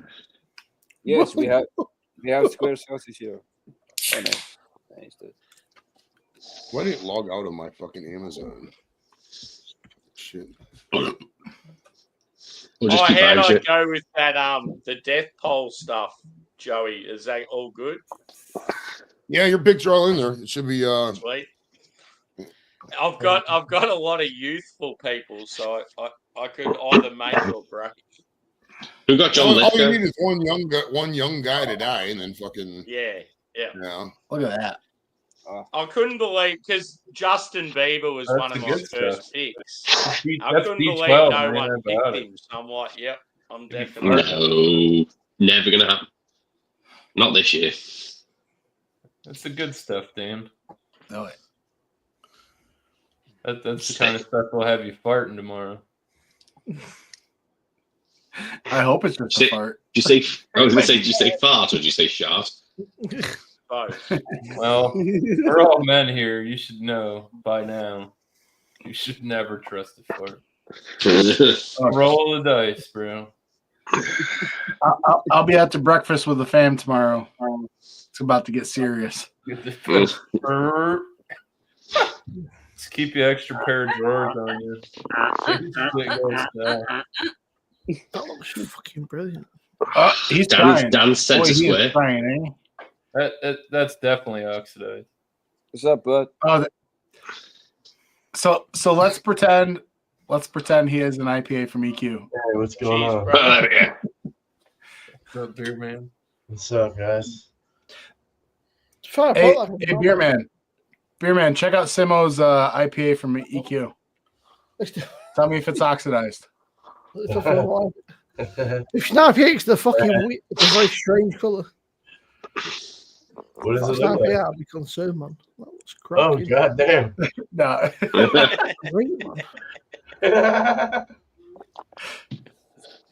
Yes, we have square sausage here. Oh, nice, dude. Why didn't it log out of my fucking Amazon? Shit. We'll just Oh, keep how'd buying I shit. go with that? The death poll stuff, Joey. Is that all good? Yeah, your picture all in there. It should be Sweet. I've got a lot of youthful people, so I could either make or break. Who got John all you Lithgow? need is one young guy to die and then fucking Yeah. Look at that. I couldn't believe because Justin Bieber was That's one of the my good first stuff. picks. That's I couldn't believe B12, no man, one about picked it. him. So I'm like, yep, I'm Be definitely. No, never gonna happen. Not this year. That's the good stuff, Dan. No, That's the kind of stuff we'll have you farting tomorrow. I hope it's just a fart. Did you say? I was gonna say, did you say fart or did you say shart? Both. Well, we're all men here. You should know by now. You should never trust a fart. Roll the dice, bro. I'll be out to breakfast with the fam tomorrow. It's about to get serious. Get the Let's keep you extra pair of drawers on you. That looks fucking brilliant. Oh, he's trying. Dan's Boy, sense he square. is trying, eh? That's definitely oxidized. What's up, bud? Oh, so let's pretend he is an IPA from EQ. Hey, what's going Jeez, on? bro. Oh, there we go. What's up, beer man? What's up, guys? Try to Hey, put that hey, beer man, check out Simo's IPA from EQ. Tell me if it's oxidized. If Snap it's the fucking wheat, it's a very strange colour. What does it Snap look like? I'd be concerned, man. That looks Oh, cracking. goddamn. No. Great, man.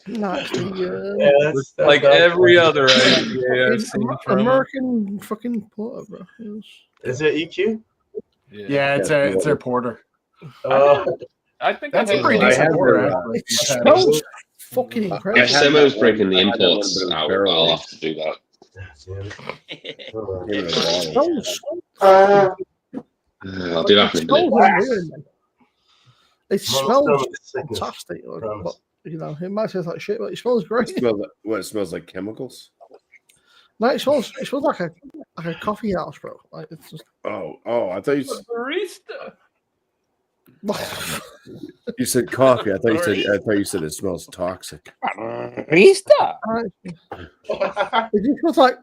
Nice. Yeah, that's Like every other IPA I've seen from American fucking porter, bro. Yes. Is it EQ? Yeah, it's their porter. I think That's it a pretty has decent like- porter, actually. It smells fucking incredible. If Semo's breaking the imports out, I'll have to do that. It smells, I'll do that in a it minute. smells unreal, man. It smells Sickness. fantastic. Like, Promise. but, you know, it might taste like shit, but it smells great. It smells like chemicals? No, it smells like a coffee house, bro. Like it's just Oh, I thought Barista. you said coffee. I thought you said it smells toxic. Barista. it just smells like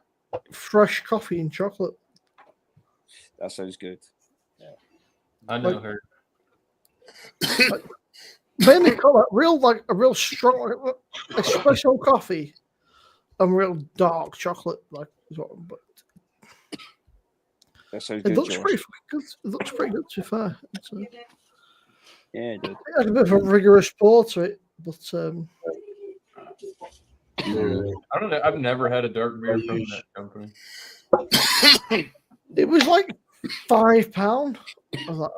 fresh coffee and chocolate. That sounds good. I know Like- her. Mainly colour, a real strong espresso coffee and real dark chocolate. Like, is what, but That sounds it good. looks Josh. pretty fucking good. It looks pretty good to be fair. It's, Yeah, it did. it has a bit of a rigorous pour to it, but I don't know. I've never had a dark beer from that company. it was like £5. I was like,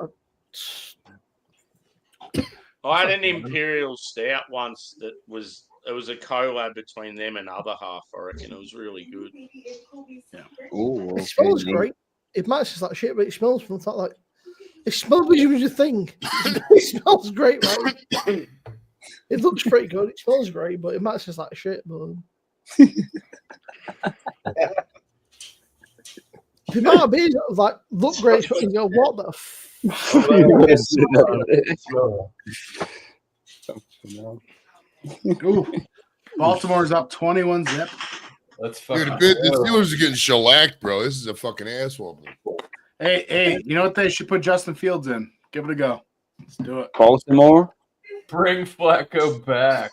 I had an Imperial Stout once that was a collab between them and Other Half. I reckon it was really good. Oh, it smells great. It matches that shit, but it smells from that like it smells as you would think. It smells great, right? It looks pretty good. It smells great, but it matches that shit. But the amount of beers that like look great, but you go, what the Ooh, Baltimore's up 21 zip. That's Dude, fucking. the Steelers are getting shellacked, bro. This is a fucking asshole. Hey, you know what they should put Justin Fields in? Give it a go. Let's do it. Baltimore. Bring Flacco back.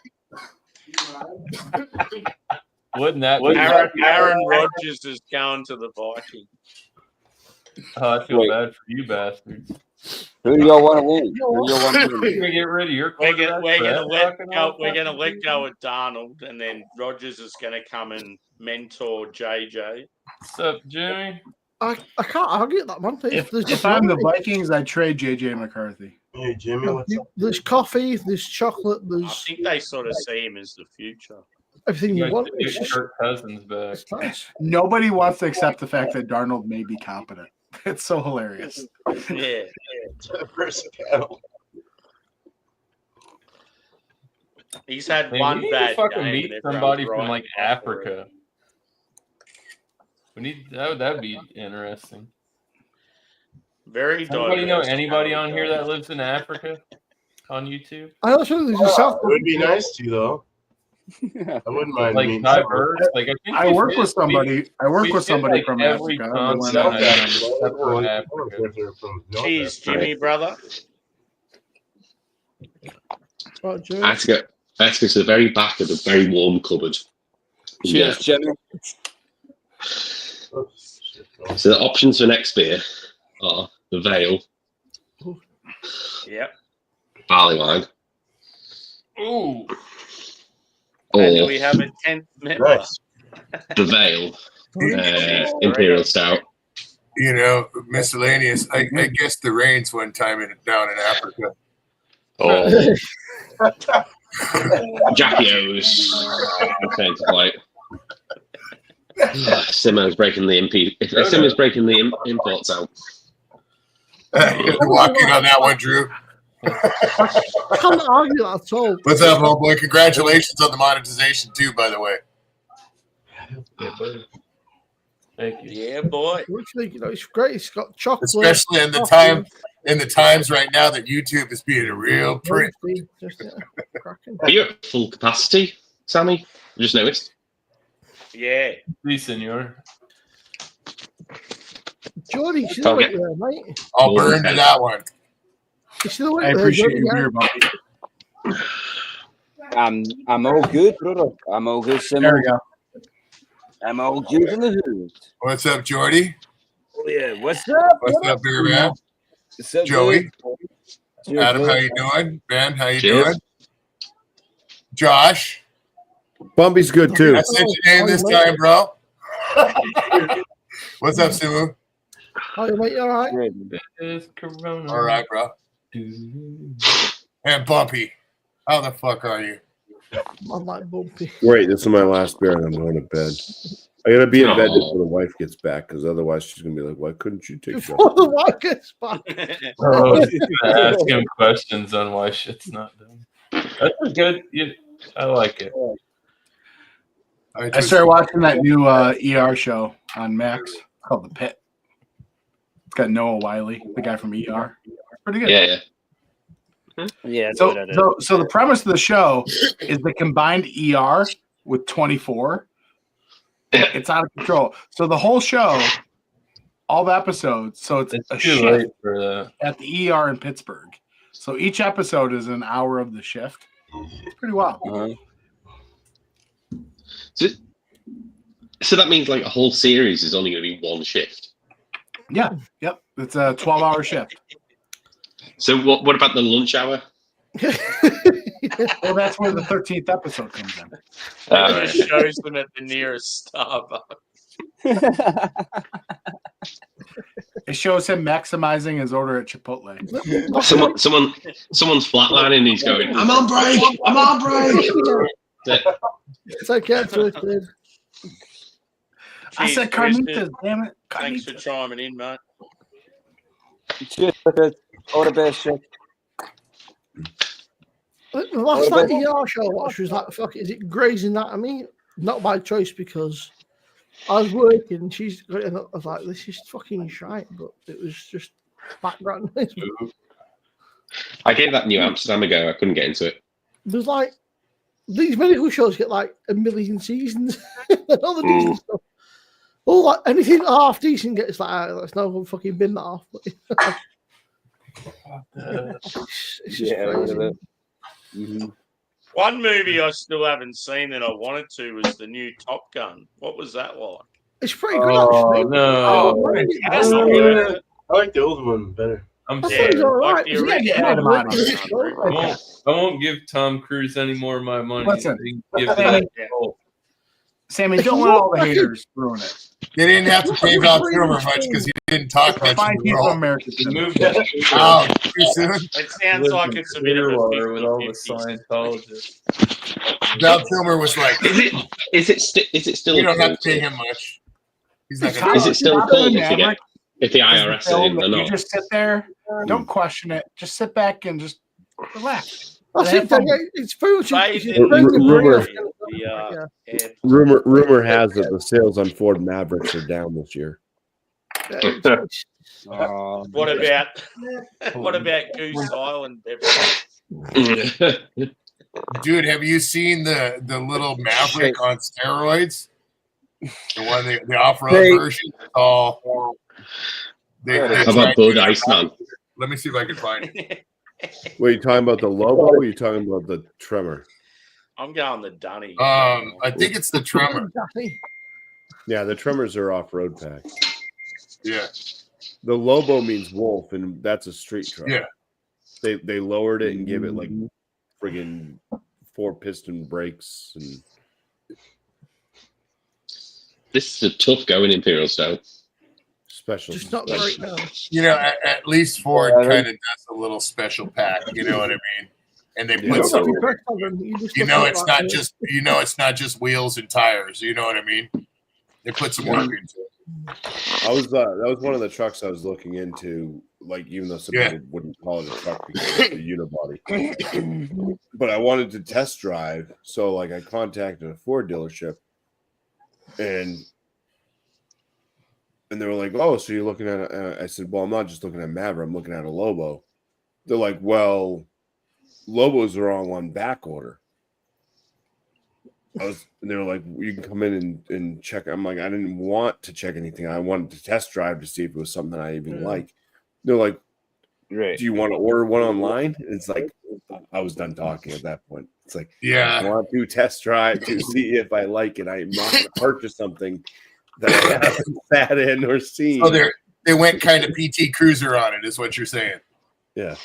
Wouldn't that be? Aaron Rodgers is going to the Vikings. Oh, I feel bad for you bastards. Who do y'all want to win? You're gonna get rid of your quarterback. We're gonna let go of Darnold, and then Rodgers is gonna come and mentor JJ. What's up, Jimmy? I can't argue that, man. If I'm the Vikings, I'd trade JJ McCarthy. Hey, Jimmy, what's up? There's coffee, there's chocolate, I there's think they sort of see him as the future. everything you want. Get Kirk Cousins back. It's nice. Nobody wants to accept the fact that Darnold may be competent. It's so hilarious. Yeah. He's had Man, one we need bad to fucking game. meet and somebody everyone's from like right. Africa. We need that'd be interesting. Very Anybody know diverse anybody on talent, here though. that lives in Africa on YouTube? I also there's a South. It would be nice to, though. I wouldn't mind Like meeting diverse. Like I think I we work should- with somebody. I work we with should, somebody like, from every Africa. continent South Africa. Africa. Separate Africa. If they're from North Cheers, Africa. Jimmy, brother. Oh, Jimmy. I have to go to the very back of the very warm cupboard. Cheers, Jimmy. Oops, shit, no. So the options for next beer are the Vale, Yep. barley wine, Ooh. And do or we have a 10th member? Nice. the Vale Imperial Stout. You know, miscellaneous. I guess the rains one time down in Africa. Or Jackie O's. Like, Simo's breaking the imports out. Walking on that one, Drew. Can't argue that at all. What's up, homeboy? Congratulations on the monetization too, by the way. Thank you. Yeah, boy. Literally, you know, it's great. It's got chocolate, Especially in the times right now that YouTube is being a real prick. Cracking. Are you at full capacity, Sammy? I just noticed. Yeah. Oui, senor. Jordy, you should have Okay. went there, mate. I'll burn to that one. You should have went I there, appreciate Jordy, your yeah. beer, buddy. I'm all good, brother. I'm all good, Simon. There we go. I'm all good in the hood. What's up, Jordy? Oh yeah, what's up? What's up, beer man? What's up, Joey? dude? Adam, how you doing? Ben, how you Cheers. doing? Josh? Bumpy's good too. I said your name this time, bro. What's up, Simu? Oh, you mate, you all right? It's Corona. All right, bro. And Bumpy, how the fuck are you? I'm like bumpy. Wait, this is my last beer and I'm going to bed. I gotta be in bed Aw. before the wife gets back because otherwise she's gonna be like, "Why couldn't you take that?" Before the wife gets back. Oh, ask him questions on why shit's not done. That's a good. I like it. I started watching that new ER show on Max called The Pit. It's got Noah Wiley, the guy from ER. It's pretty good. Yeah. Yeah. So the premise of the show is the combined ER with 24. It's out of control. So the whole show, all the episodes, so it's a Too shift late for that. at the ER in Pittsburgh. So each episode is an hour of the shift. It's pretty wild. So that means like a whole series is only going to be one shift. Yeah. Yep. It's a 12-hour shift. So what about the lunch hour? Well, that's where the 13th episode comes in. It shows them at the nearest Starbucks. It shows him maximizing his order at Chipotle. Someone's flatlining and he's going, I'm on break! I'm on break! It's okay, twisted. I Cheers, said Twisted. carnitas, damn it. Thanks for Carnitas. chiming in, mate. Cheers, all the best, shit. The last night ER show I watched was like, fuck, is it Grey's Anatomy? Not by choice because I was working and she's and I was like, this is fucking shite, but it was just background noise. I gave that New Amsterdam a go. I couldn't get into it. There's like these medical shows get like a million seasons. All the decent stuff. All like anything half decent gets like, that's no fucking bin that half. It's just crazy. Mm-hmm. One movie I still haven't seen that I wanted to was the new Top Gun. What was that like? It's pretty good, actually. No. I like the old one better. I'm That sorry. sounds all Like right. the Yeah, original. Adam one. out of here. I won't give Tom Cruise any more of my money. Listen, Give Sammy, that Sammy, don't let all the haters ruin it. They didn't have to pay Val Kilmer much because he didn't talk much. Fine in the people in role. America. He moved that Oh, too soon. It sounds like it's a bit of a Clearwater with all the 50-50. Scientologists. Val Kilmer was like, Is it still? "You don't have cool to pay to- him much. He's not going Is to." it still Top cool Gun if you get Maverick if the is the IRS is film in that or you not? just sit there, don't question it. Just sit back and just relax. I think it's food. Rumor has it the sales on Ford Mavericks are down this year. What about Goose Island? Dude, have you seen the little Maverick on steroids? The one, the off-road version. Oh, How about Bud Iceman? Let me see if I can find it. Wait, you talking about the Lobo? Or are you talking about the Tremor? I'm going the Dunny. I think it's the Tremor. Yeah, the Tremors are off-road pack. Yeah. The Lobo means wolf, and that's a street truck. Yeah. They lowered it and gave it like friggin' 4-piston brakes and. This is a tough going Imperial Stout. Special. Just not right now. You know, at least Ford kind of does a little special pack. You know what I mean? And they put some. It's not just wheels and tires. You know what I mean? They put some work into it. That was one of the trucks I was looking into. Like, even though some people wouldn't call it a truck because it's a unibody, but I wanted to test drive, so like I contacted a Ford dealership, and they were like, "Oh, so you're looking at?" I said, "Well, I'm not just looking at Maverick. I'm looking at a Lobo." They're like, "Well, Lobos are all on back order." And they were like, "You can come in and check." I'm like, "I didn't want to check anything. I wanted to test drive to see if it was something I even like." They're like, "Do you want to order one online?" And it's like, I was done talking at that point. It's like, I want to test drive to see if I like it. I'm not going to purchase something that I haven't sat in or seen. Oh, they went kind of PT Cruiser on it, is what you're saying. Yeah.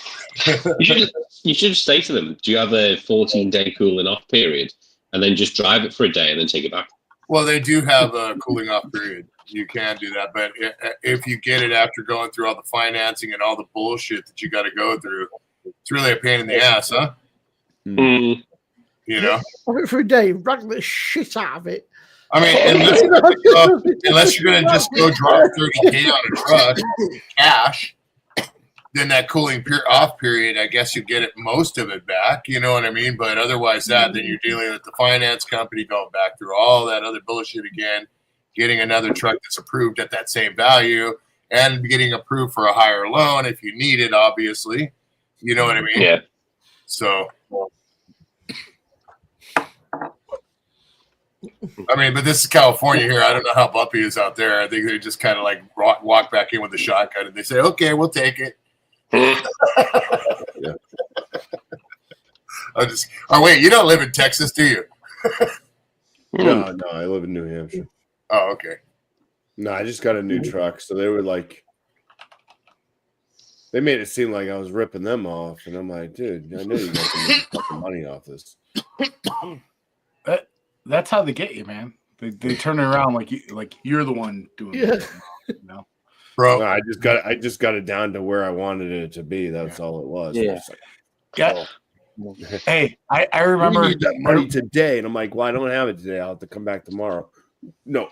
You should just say to them, "Do you have a 14-day cooling off period?" And then just drive it for a day and then take it back. Well, they do have a cooling off period. You can do that, but if you get it after going through all the financing and all the bullshit that you got to go through, it's really a pain in the ass, huh? Mm. You know, for a day, rag the shit out of it. I mean, unless you're gonna just go drop 30K on a truck cash, then that cooling off period, I guess you get it most of it back. You know what I mean? But otherwise, then you're dealing with the finance company going back through all that other bullshit again, getting another truck that's approved at that same value, and getting approved for a higher loan if you need it. Obviously, you know what I mean? Yeah. So. I mean, but this is California here. I don't know how bumpy it is out there. I think they just kind of like walk back in with the shotgun and they say, "Okay, we'll take it." Yeah. Oh wait, you don't live in Texas, do you? No, I live in New Hampshire. Oh, okay. No, I just got a new truck, so they were like, they made it seem like I was ripping them off, and I'm like, dude, I know you guys can make fucking money off this. That's how they get you, man. They turn it around like you're the one doing it. You know? Bro, no, I just got it down to where I wanted it to be. That's all it was. Yeah. Like, Hey, I remember we need that money today, and I'm like, well, I don't have it today. I'll have to come back tomorrow. No,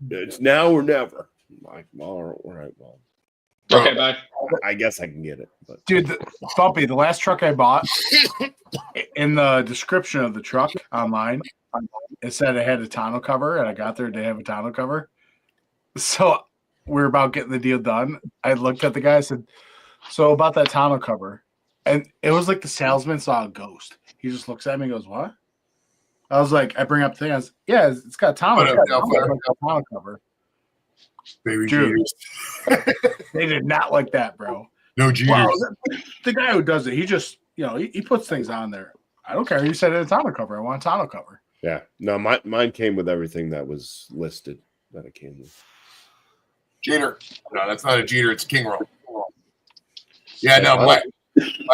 it's now or never. I'm like, all right, well, okay, bye. I guess I can get it, but dude, Bumpy, the last truck I bought, in the description of the truck online, it said it had a tonneau cover, and I got there, they have a tonneau cover. So we were about getting the deal done. I looked at the guy and said, "So about that tonneau cover," and it was like the salesman saw a ghost. He just looks at me and goes, "What?" I was like, I bring up the thing. I was, yeah, it's got a tonneau cover. Baby Jesus. They did not like that, bro. No Jesus. Wow, the guy who does it, he just, he puts things on there. I don't care. You said a tonneau cover. I want a tonneau cover. Yeah. No, mine came with everything that was listed that it came with. Jeter. No, that's not a Jeter. It's a king roll. Yeah, no, my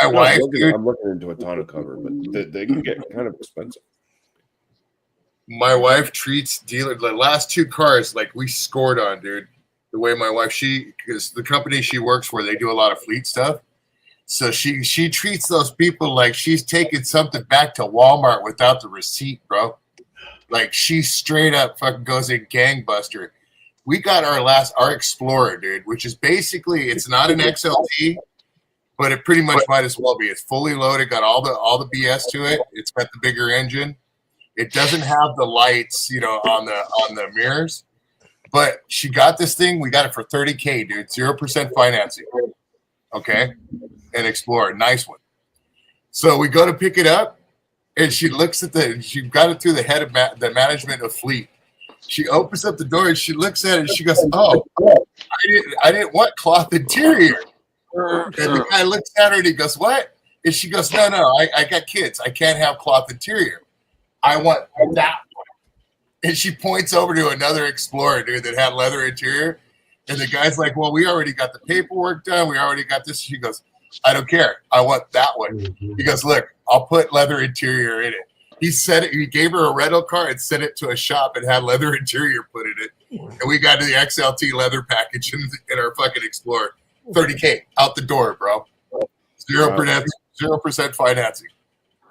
wife. I'm looking into a tonneau cover, but they can get kind of expensive. My wife treats dealers. The last 2 cars, like we scored on, dude. The way my wife, because the company she works for, they do a lot of fleet stuff. So she treats those people like she's taking something back to Walmart without the receipt, bro. Like she straight up fucking goes in gangbuster. We got our Explorer, dude, which is basically, it's not an XLT, but it pretty much might as well be. It's fully loaded, got all the BS to it. It's got the bigger engine. It doesn't have the lights, on the mirrors. But she got this thing. We got it for $30K, dude. 0% financing. Okay, an Explorer, nice one. So we go to pick it up, and she looks at she got it through the head of the management of fleet. She opens up the door and she looks at it and she goes, "Oh, I didn't want cloth interior." And the guy looks at her and he goes, "What?" And she goes, "No, I got kids. I can't have cloth interior. I want that one." And she points over to another Explorer, dude, that had leather interior. And the guy's like, "Well, we already got the paperwork done. We already got this." She goes, "I don't care. I want that one." He goes, "Look, I'll put leather interior in it." He said it. He gave her a rental car and sent it to a shop and had leather interior put in it. And we got to the XLT leather package in our fucking Explorer. $30K out the door, bro. 0% financing.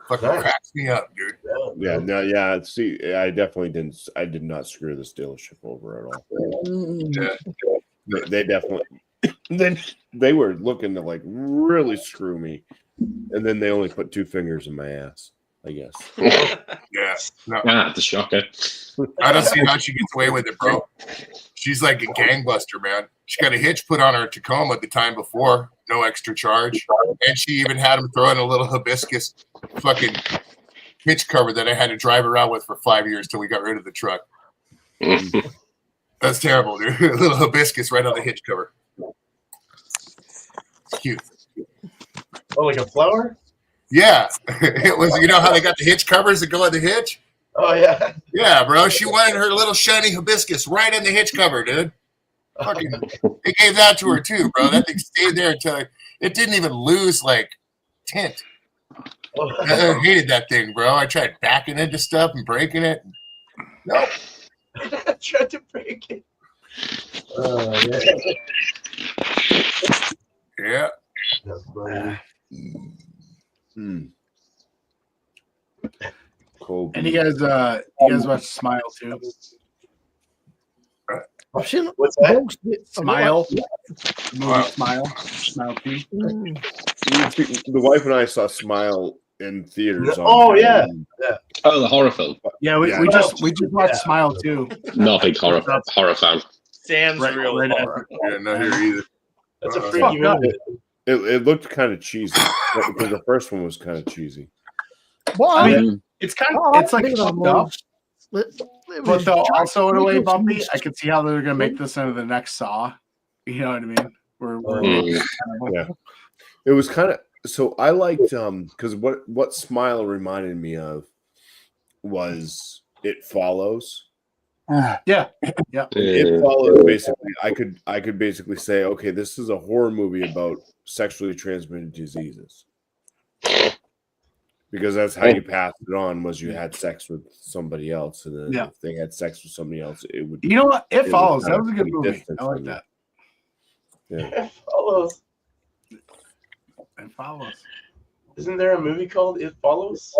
Fucking cracks me up, dude. Yeah, no, yeah. See, I definitely didn't. I did not screw this dealership over at all. Yeah. They definitely. Then they were looking to like really screw me, and then they only put 2 fingers in my ass, I guess. Yeah. No. The shocker. I don't see how she gets away with it, bro. She's like a gangbuster, man. She got a hitch put on her Tacoma the time before, no extra charge. And she even had him throw in a little hibiscus fucking hitch cover that I had to drive around with for 5 years till we got rid of the truck. That's terrible, dude. A little hibiscus right on the hitch cover. It's cute. Oh, like a flower? Yeah. It was, you know how they got the hitch covers that go on the hitch? Oh, yeah. Yeah, bro. She wanted her little shiny hibiscus right in the hitch cover, dude. Fucking, they gave that to her too, bro. That thing stayed there until it didn't even lose like tint. I hated that thing, bro. I tried backing into stuff and breaking it. Nope. I tried to break it. Yeah. That's funny. Cool. And you guys watch Smile too? I've seen What's that? Smile. Smile 2. The wife and I saw Smile in theaters. Oh yeah. Oh, the horror film. Yeah, we just watched Smile 2. Not a big horror fan. Sam's real horror. Yeah, not here either. That's a freaky movie. It looked kind of cheesy because the first one was kind of cheesy. Well, I mean, it's kind of it's like fucked up. But though also in a way bumpy, I could see how they're gonna make this into the next Saw. You know what I mean? Yeah. It was kind of so I liked because what Smile reminded me of was It Follows. Yeah. It Follows basically. I could basically say, okay, this is a horror movie about sexually transmitted diseases. Because that's how you passed it on was you had sex with somebody else, and then if they had sex with somebody else, it would. You know what? It Follows. That was a good movie. I like that. Yeah. It Follows. It Follows. Isn't there a movie called It Follows?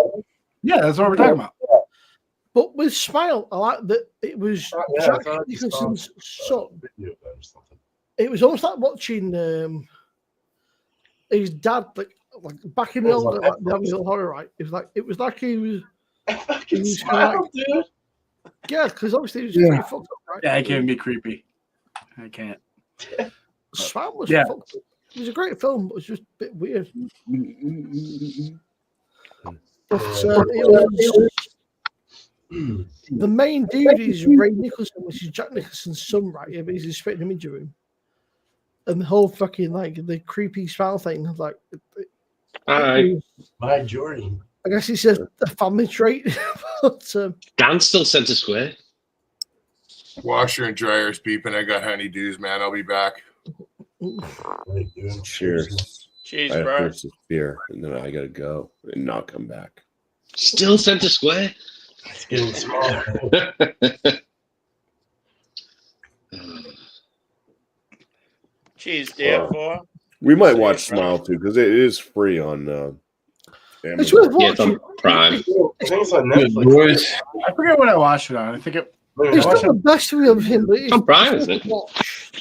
Yeah, that's what we're talking about. But with Smile, I like that it was Jack Nicholson's son. It was almost like watching his dad, like back in the old the horror, right? It was like he was. Fucking Smile, dude. Yeah, because obviously he was pretty fucked up, right? Yeah, it can be creepy. I can't. Smile was fucked up. It was a great film, but it was just a bit weird. But the main dude is Ray Nicholson, which is Jack Nicholson's son, right? Yeah, but he's a spitting image of him. And the whole fucking like the creepy Smile thing, like Hi. My Jordan. I guess it's a family trait. But, Dan's still centre square. Washer and dryer's beeping. I got honeydews, man. I'll be back. Cheers. Cheers, I bro. have this beer, and then I gotta go and not come back. Still centre square. It's getting smaller. Cheers, therefore. We might See watch you, bro. Smile too because it is free on it's Amazon. worth Yeah, it's on watching. Prime. I think it's on Good Netflix. boys. I forget what I watched it on. I think it. It's not the best of him, but it's on Prime, it's isn't it? worth a watch.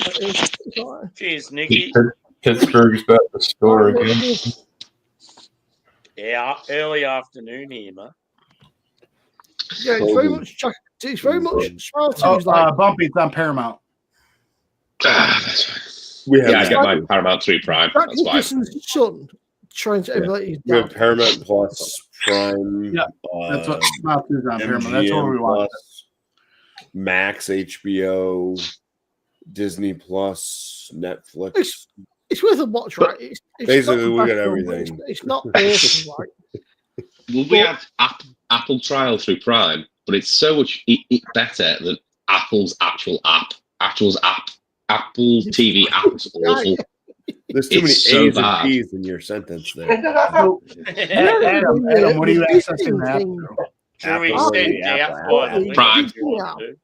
It's all right. Cheers, Nicky. Pittsburgh's about to score again. Yeah, early afternoon here, man. Yeah, it's very much. It's very much. Smile Oh, Two's like Bumpy, it's on Paramount. That's right. We have, Yeah, I get my Paramount 3 Prime. Jack That's why. Nicholson's son trying to emulate his we have dad. Paramount Plus, Prime. Yeah, That's what Smile 2 is on Paramount. That's what we MGM watch. Plus, Max, HBO, Disney Plus, Netflix. It's worth a watch, right? It's Basically, not the we best got film, everything. It's not awesome, right? Well, we have Apple trial through Prime, but it's so much better than Apple's actual app. Apple TV app is awful. There's too many It's so A's bad. and P's in your sentence there. Adam, what are you accessing that through? Drewy Apple, said Apple, doubtful. Apple. Prime.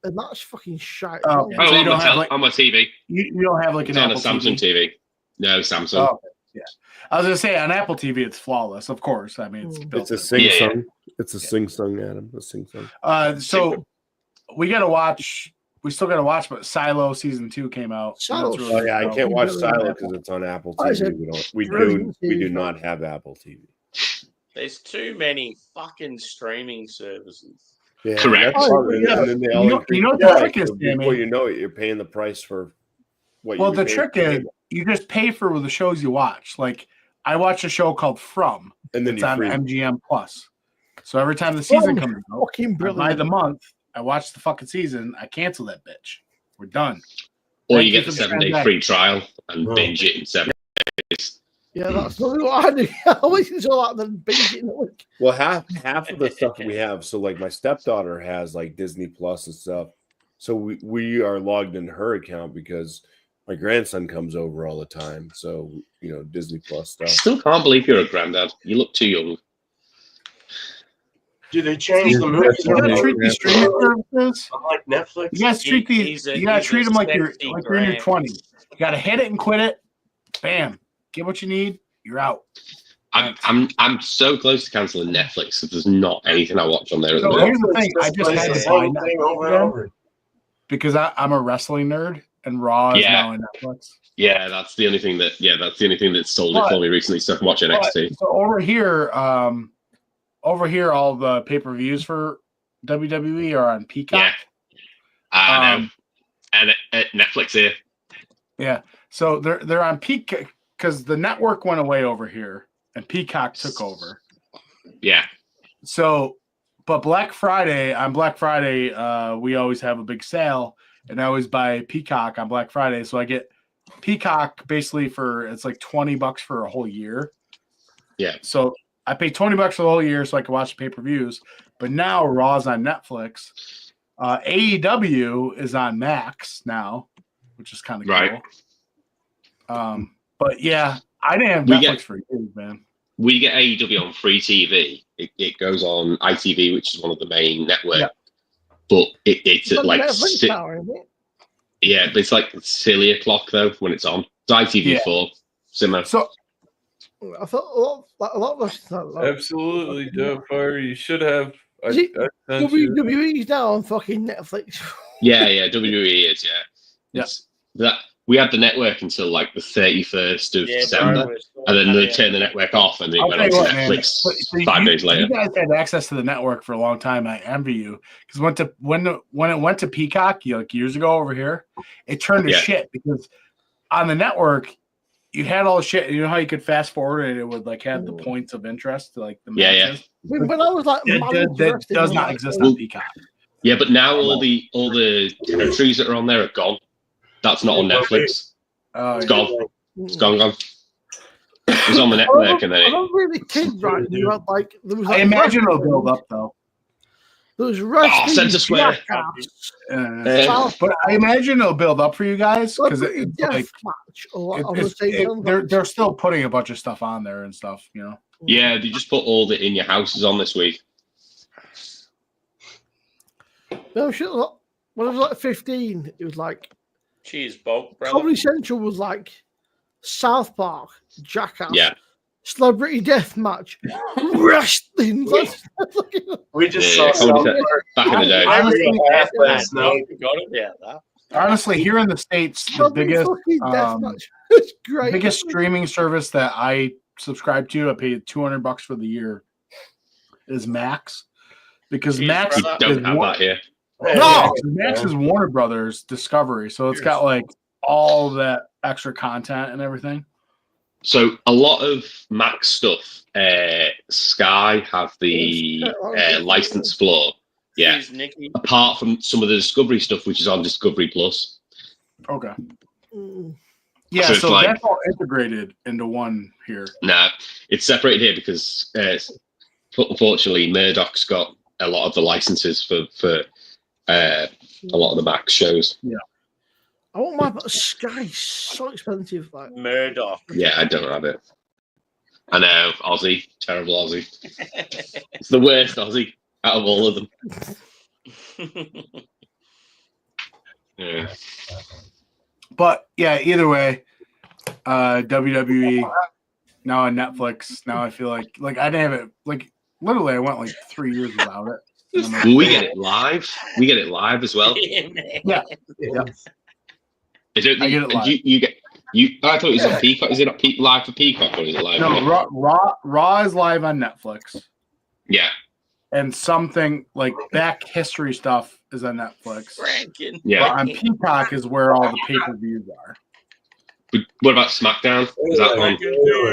And that's fucking shite. Oh, Oh, So you on, don't my have, like- on my TV. You don't have like It's an on a Apple Samsung TV. No, Samsung. Oh, yeah. I was gonna say on Apple TV it's flawless, of course. I mean, it's built It's a in. sing Yeah, song. It's a sing song, Adam. A sing song. So we gotta watch. We still gotta watch, but Silo season 2 came out. So that's Silo. really Oh yeah, I dope. can't watch Really Silo bad. because it's on Apple I said TV. We brilliant do TV. not have Apple TV. There's too many fucking streaming services. Yeah, Correct. that's Oh, part of it. yeah. And then they You all know- increase you know what the the price, trick is, so before Sammy? you know it, you're paying the price for what Well, you the would pay trick for is cable. you just pay for the shows you watch. Like I watch a show called From. And then It's you on free. MGM Plus. So every time the season From. comes out, Fucking I buy brilliant. the month. I watch the fucking season. I cancel that bitch. We're done. Or Thank you you get the for the 7-day transaction. free trial and Oh. binge it in 7 days. Yeah, that's not what I do. I always saw that then binge it in a week. Well, half of the stuff we have. So like my stepdaughter has like Disney Plus and stuff. So we are logged into her account because my grandson comes over all the time. So Disney Plus I stuff. still can't believe you're a granddad. You look too young. Do they change the movies? You gotta treat these streaming services. Like Netflix. You guys treat these. He's a- You gotta he's treat a them like you're sexy in your grand. 20s. You gotta hit it and quit it. Bam. Get what you need. You're out. I'm so close to cancelling Netflix because there's not anything I watch on there at the So minute. here's the thing. I just had to It's the buy same thing over and Netflix over. because I'm a wrestling nerd and Raw is Yeah. now in Netflix. Yeah, that's the only thing that sold it But- for me recently. So I can watch NXT. So over here, all the pay-per-views for WWE are on Peacock. Yeah, I know. Um, And Netflix here. Yeah. So they're on Peacock because the network went away over here and Peacock took over. Yeah, So, but Black Friday, we always have a big sale, and I always buy Peacock on Black Friday. So I get Peacock basically it's like $20 for a whole year. Yeah. So I pay $20 for the whole year so I can watch the pay-per-views. But now Raw's on Netflix. AEW is on Max now, which is kind of Right. cool. But yeah, I didn't have We Netflix get- for years, man. we get AEW on free TV. It goes on ITV, which is one of the main networks. Yeah. But it's at like Netflix power, isn't it? yeah, but it's like silly o'clock though when it's on. It's ITV4 similar. So I thought a lot of us. Absolutely, Doubtfire. You should have. I Is it sent you. WWE's now on fucking Netflix. Yeah, WWE is Yeah. It's that we had the network until like the 31st of Yeah, December, bro, and then they turned the network off, and it I'll went tell on you to what, man. Netflix So 5 days later. You guys had access to the network for a long time. I envy you because when it went to Peacock, like years ago over here, it turned to Yeah. shit because on the network you had all the shit. You know how you could fast forward and it would like have the points of interest, like the Yeah, yeah. matches? When I was like, That does not exist on Peacock. Yeah, but now all the territories that are on there are gone. That's not on Netflix. Oh, It's yeah. gone. It's gone. It was on the network, and then I don't really kid right. You had like there was. Like, I imagine it'll build up though. There was wrestling. Centre Square. But I imagine it'll build up for you guys because it's like match or they're still putting a bunch of stuff on there and stuff, you know. Yeah, they just put all the In Your Houses on this week. No shit. When I was like 15, it was like cheese bulk. Comedy Central was like South Park, Jackass. Yeah. Celebrity Deathmatch, wrestling. We just saw back in the day. Honestly, here in the States, the biggest streaming service that I subscribe to, I paid $200 for the year, is Max, because Max don't have that here. No, Max is Warner Brothers Discovery, so it's got like all that extra content and everything. So a lot of Max stuff, Sky have the license floor. Yeah. Apart from some of the Discovery stuff, which is on Discovery Plus. Okay. Yeah, so like, that's all integrated into one here. Nah, it's separated here because unfortunately Murdoch's got a lot of the licenses for a lot of the Max shows. Yeah. I want my Sky. So expensive, like Murdoch. Yeah, I don't have it. I know, Aussie, terrible Aussie. It's the worst Aussie out of all of them. Yeah. But yeah, either way, WWE now on Netflix. Now I feel like I didn't have it. Like literally, I went like 3 years without it. Like, we get it live. We get it live as well. Yeah. I get it live. I thought it was on Peacock. Is it not live for Peacock or is it live? No, Raw is live on Netflix. Yeah. And something like back history stuff is on Netflix. Yeah. But on Peacock is where all the pay-per-views are. But what about SmackDown? Is that on?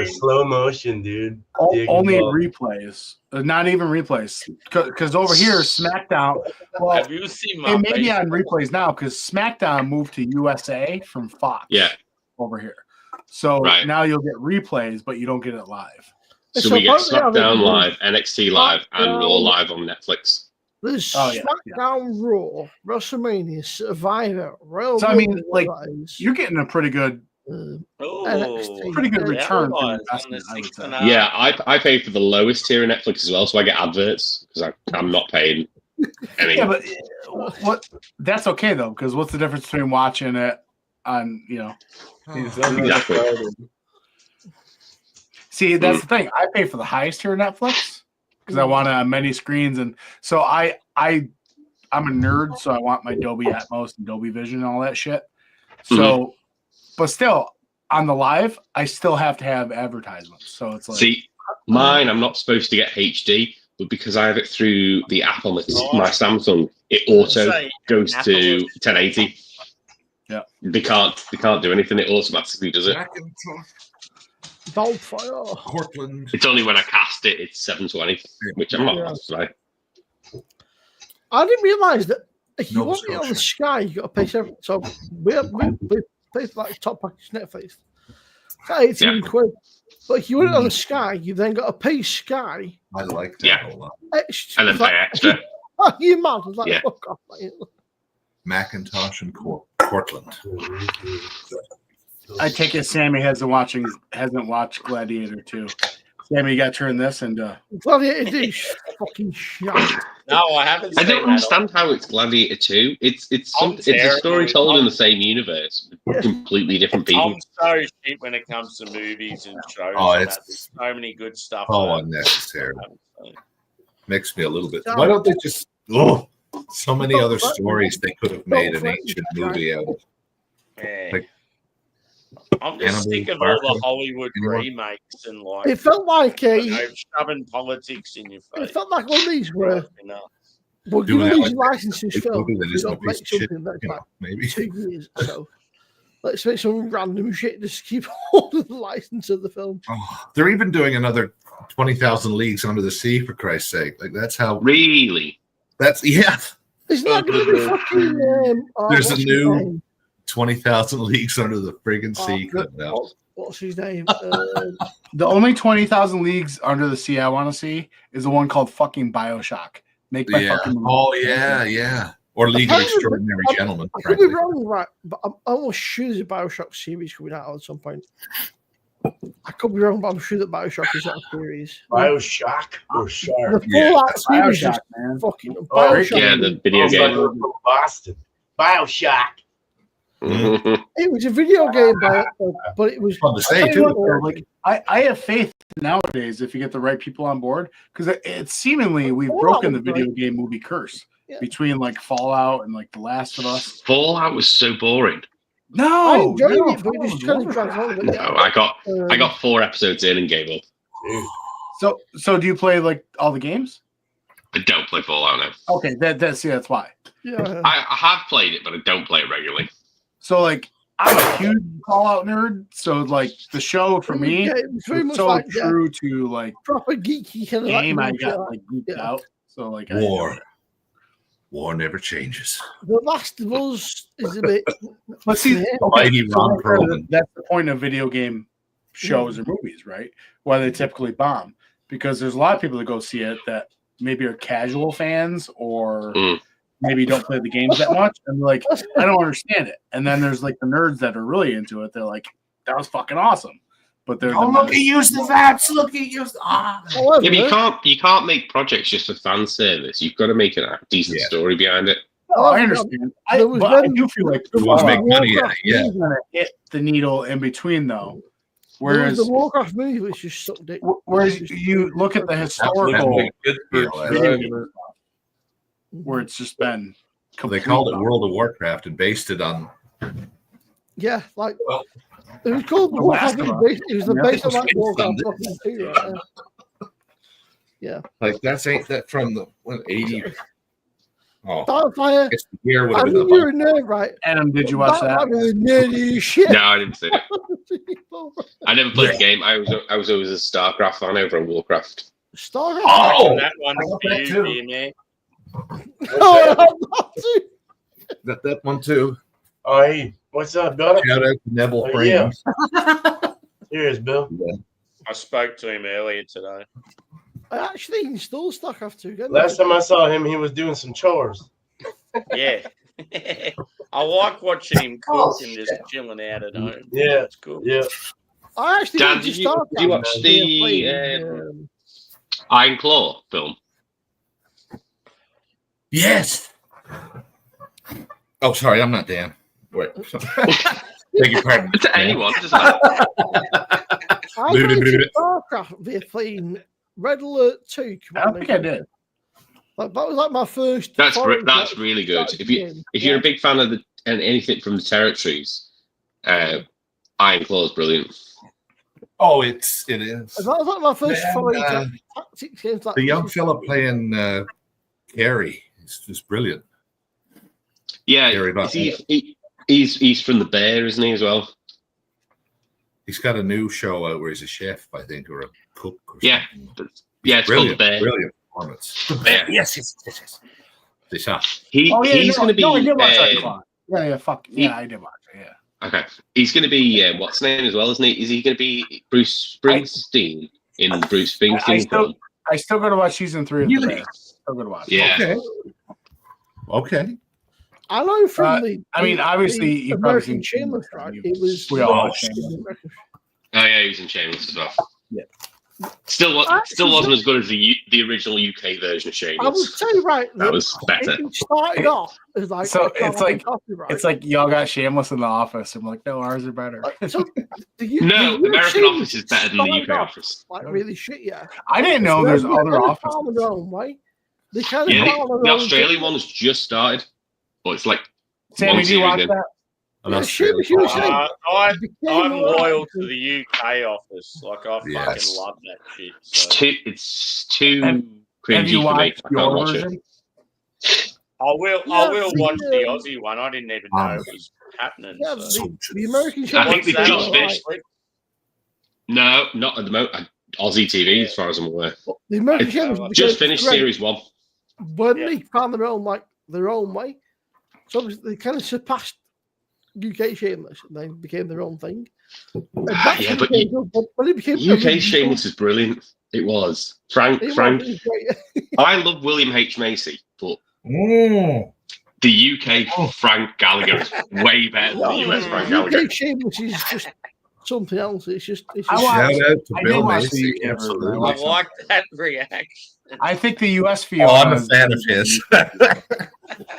Slow motion, dude. Only replays. Not even replays. Because over here, SmackDown. Well, have you seen my it may be on replays now because SmackDown moved to USA from Fox. Yeah. Over here. So now you'll get replays, but you don't get it live. So we get SmackDown live, NXT live, and Raw live on Netflix. There's SmackDown, Raw, WrestleMania, Survivor, Royal. So I mean, like you're getting a pretty good, pretty good return for investment. I would say. Yeah, I pay for the lowest tier of Netflix as well, so I get adverts because I'm not paying any. Yeah, but what? That's okay though, because what's the difference between watching it on Exactly. See, that's the thing. I pay for the highest tier of Netflix because I want many screens, and so I'm a nerd, so I want my Dolby Atmos and Dolby Vision and all that shit. So, but still, on the live, I still have to have advertisements. So it's like, see, mine, I'm not supposed to get HD, but because I have it through the app on my Samsung, it auto goes to 1080. Yeah, they can't do anything. It automatically does it. Portland. It's only when I cast it, it's 720, which I'm not like. I didn't realize that if you want it on the Sky, you got to pay separate. So we pay for like top package Netflix. It's 18 quid. But if you want it on the Sky, you then got to pay Sky. I like that a lot. And then pay extra. You mad? It's like, fuck off, mate. Macintosh and Portland. I take it Sammy hasn't watched Gladiator 2. Sammy, you got to turn this into Gladiator 2. Fucking shit. No, I haven't. I don't understand how it's Gladiator 2. It's a story told in the same universe, with completely different people. I'm so shit when it comes to movies and shows. There's so many good stuff. Unnecessary. Makes me a little bit. Why don't they just? So many other stories they could have made an ancient movie out of. Yeah. Like, I'm just sick of all the Hollywood remakes and like. It felt like shoving politics in your face. It felt like one of these were. We'll give these licenses film. Maybe 2 years. So let's make some random shit just keep hold of the license of the film. They're even doing another 20,000 Leagues Under the Sea, for Christ's sake. Like that's how. Really? That's Isn't that going to be fucking? There's a new 20,000 Leagues Under the Friggin' Sea. What's his name? The only 20,000 Leagues Under the Sea I want to see is the one called fucking BioShock. Make my fucking movie. Oh, yeah. Or League of Extraordinary Gentlemen. I could be wrong, right? But I'm almost sure there's a BioShock series coming out at some point. I could be wrong, but I'm sure that BioShock is that series. BioShock or Shark? The Fallout series BioShock, is man. Fucking Oh, BioShock. Yeah, the video game. From Boston. BioShock. It was a video game, but it was Fun to say, too. Like, I have faith nowadays if you get the right people on board, because it's seemingly we've broken the video game movie curse between like Fallout and like The Last of Us. Fallout was so boring. No, I enjoyed it, but it just kind of dragged on. No, I got 4 episodes in and gave up. So do you play like all the games? I don't play Fallout now. Okay, that's why. Yeah, I have played it, but I don't play it regularly. So like I'm a huge Fallout nerd, so like the show for me it's very much so like true to like proper geeky kind of game. I like, got like geeked out. So like War never changes. The Last of Us is a bit. Let's see. Mighty Ron Perlman. That's the point of video game shows or movies, right? Why they typically bomb, because there's a lot of people that go see it that maybe are casual fans or maybe don't play the games that much, and like I don't understand it. And then there's like the nerds that are really into it. They're like, that was fucking awesome. But they're look at use the vaps. Look at use. Yeah, but you can't make projects just for fan service. You've got to make a decent story behind it. Oh, I understand. I do feel like you want to make money at it. Yeah, gonna hit the needle in between though. Whereas the Warcraft movie was just sucked it. Whereas you look at the historical where it's just been. They called it World of Warcraft and based it on. Yeah, like it was called Warcraft. It was the base of like Warcraft fucking 2, right? Yeah. Like ain't that from the 80? Oh, Starfire. It's the year would have been you're a nerd, right? Adam, did you watch that? Nerdy shit. No, I didn't see it. I never played the game. I was always a StarCraft fan over on Warcraft. StarCraft. Oh, that one's for you, man. That one too. Oh, hey, what's up, brother? Shout out to Neville Frames. Cheers, Bill. Yeah. I spoke to him earlier today. I actually installed StarCraft 2. Last time I saw him, he was doing some chores. Yeah. I like watching him cook and just chilling out at home. Yeah. It's cool. Yeah. I actually Dan, did you watch the Iron Claw film? Yes. Oh, sorry, I'm not Dan. Wait. Beg your pardon. To anyone, doesn't matter. I played StarCraft via playing Red Alert 2. I don't think I did. Like, that was like my first. That's really good. If you're a big fan of anything from the territories, Iron Claw is brilliant. Oh, it is. That was like my first tactics games. Like the young fella playing Carrie is just brilliant. Yeah, he's from the Bear, isn't he, as well? He's got a new show out where he's a chef, I think, or a cook. Or something. It's called The Bear. Brilliant performance. The Bear. Yes. He's going to be. I did watch that. Yeah, I did watch it. Yeah. Okay, he's going to be what's his name as well, isn't he? Is he going to be Bruce Springsteen in Bruce Springsteen? I still got to watch season 3 of The Bear. Still got to watch. Yeah. Okay. I know from obviously, you probably seen Shameless, right? It was. We all watched Shameless. Oh yeah, he was in Shameless as well. Yeah. Still wasn't as good as the original UK version of Shameless. I would say that was better. It started off as like it's like y'all got Shameless in the Office. I'm like, no, ours are better. No, American Office is better than the UK Office. Like really shit, yeah. I didn't know there's other offices. The Australian one has just started, but it's like. Sammy, do you watch that? I'm loyal to the UK office. Like I fucking love that shit. So. It's too cringy for me. I can't watch it. I will watch the Aussie one. I didn't even know it was happening. Yeah, so. the American show. I think they just finished. No, not at the moment. Aussie TV, as far as I'm aware. The American show just finished series 1. When they found their own way, so they kind of surpassed UK Shameless, and they became their own thing. Yeah, but when it became UK Shameless is brilliant. It was. Frank. I love William H. Macy, but the UK Frank Gallagher is way better than the US Frank Gallagher. UK Shameless is just something else. It's just shout out to Bill Macy. I like that reaction. I think the US Fiona. Oh, I'm a fan of his.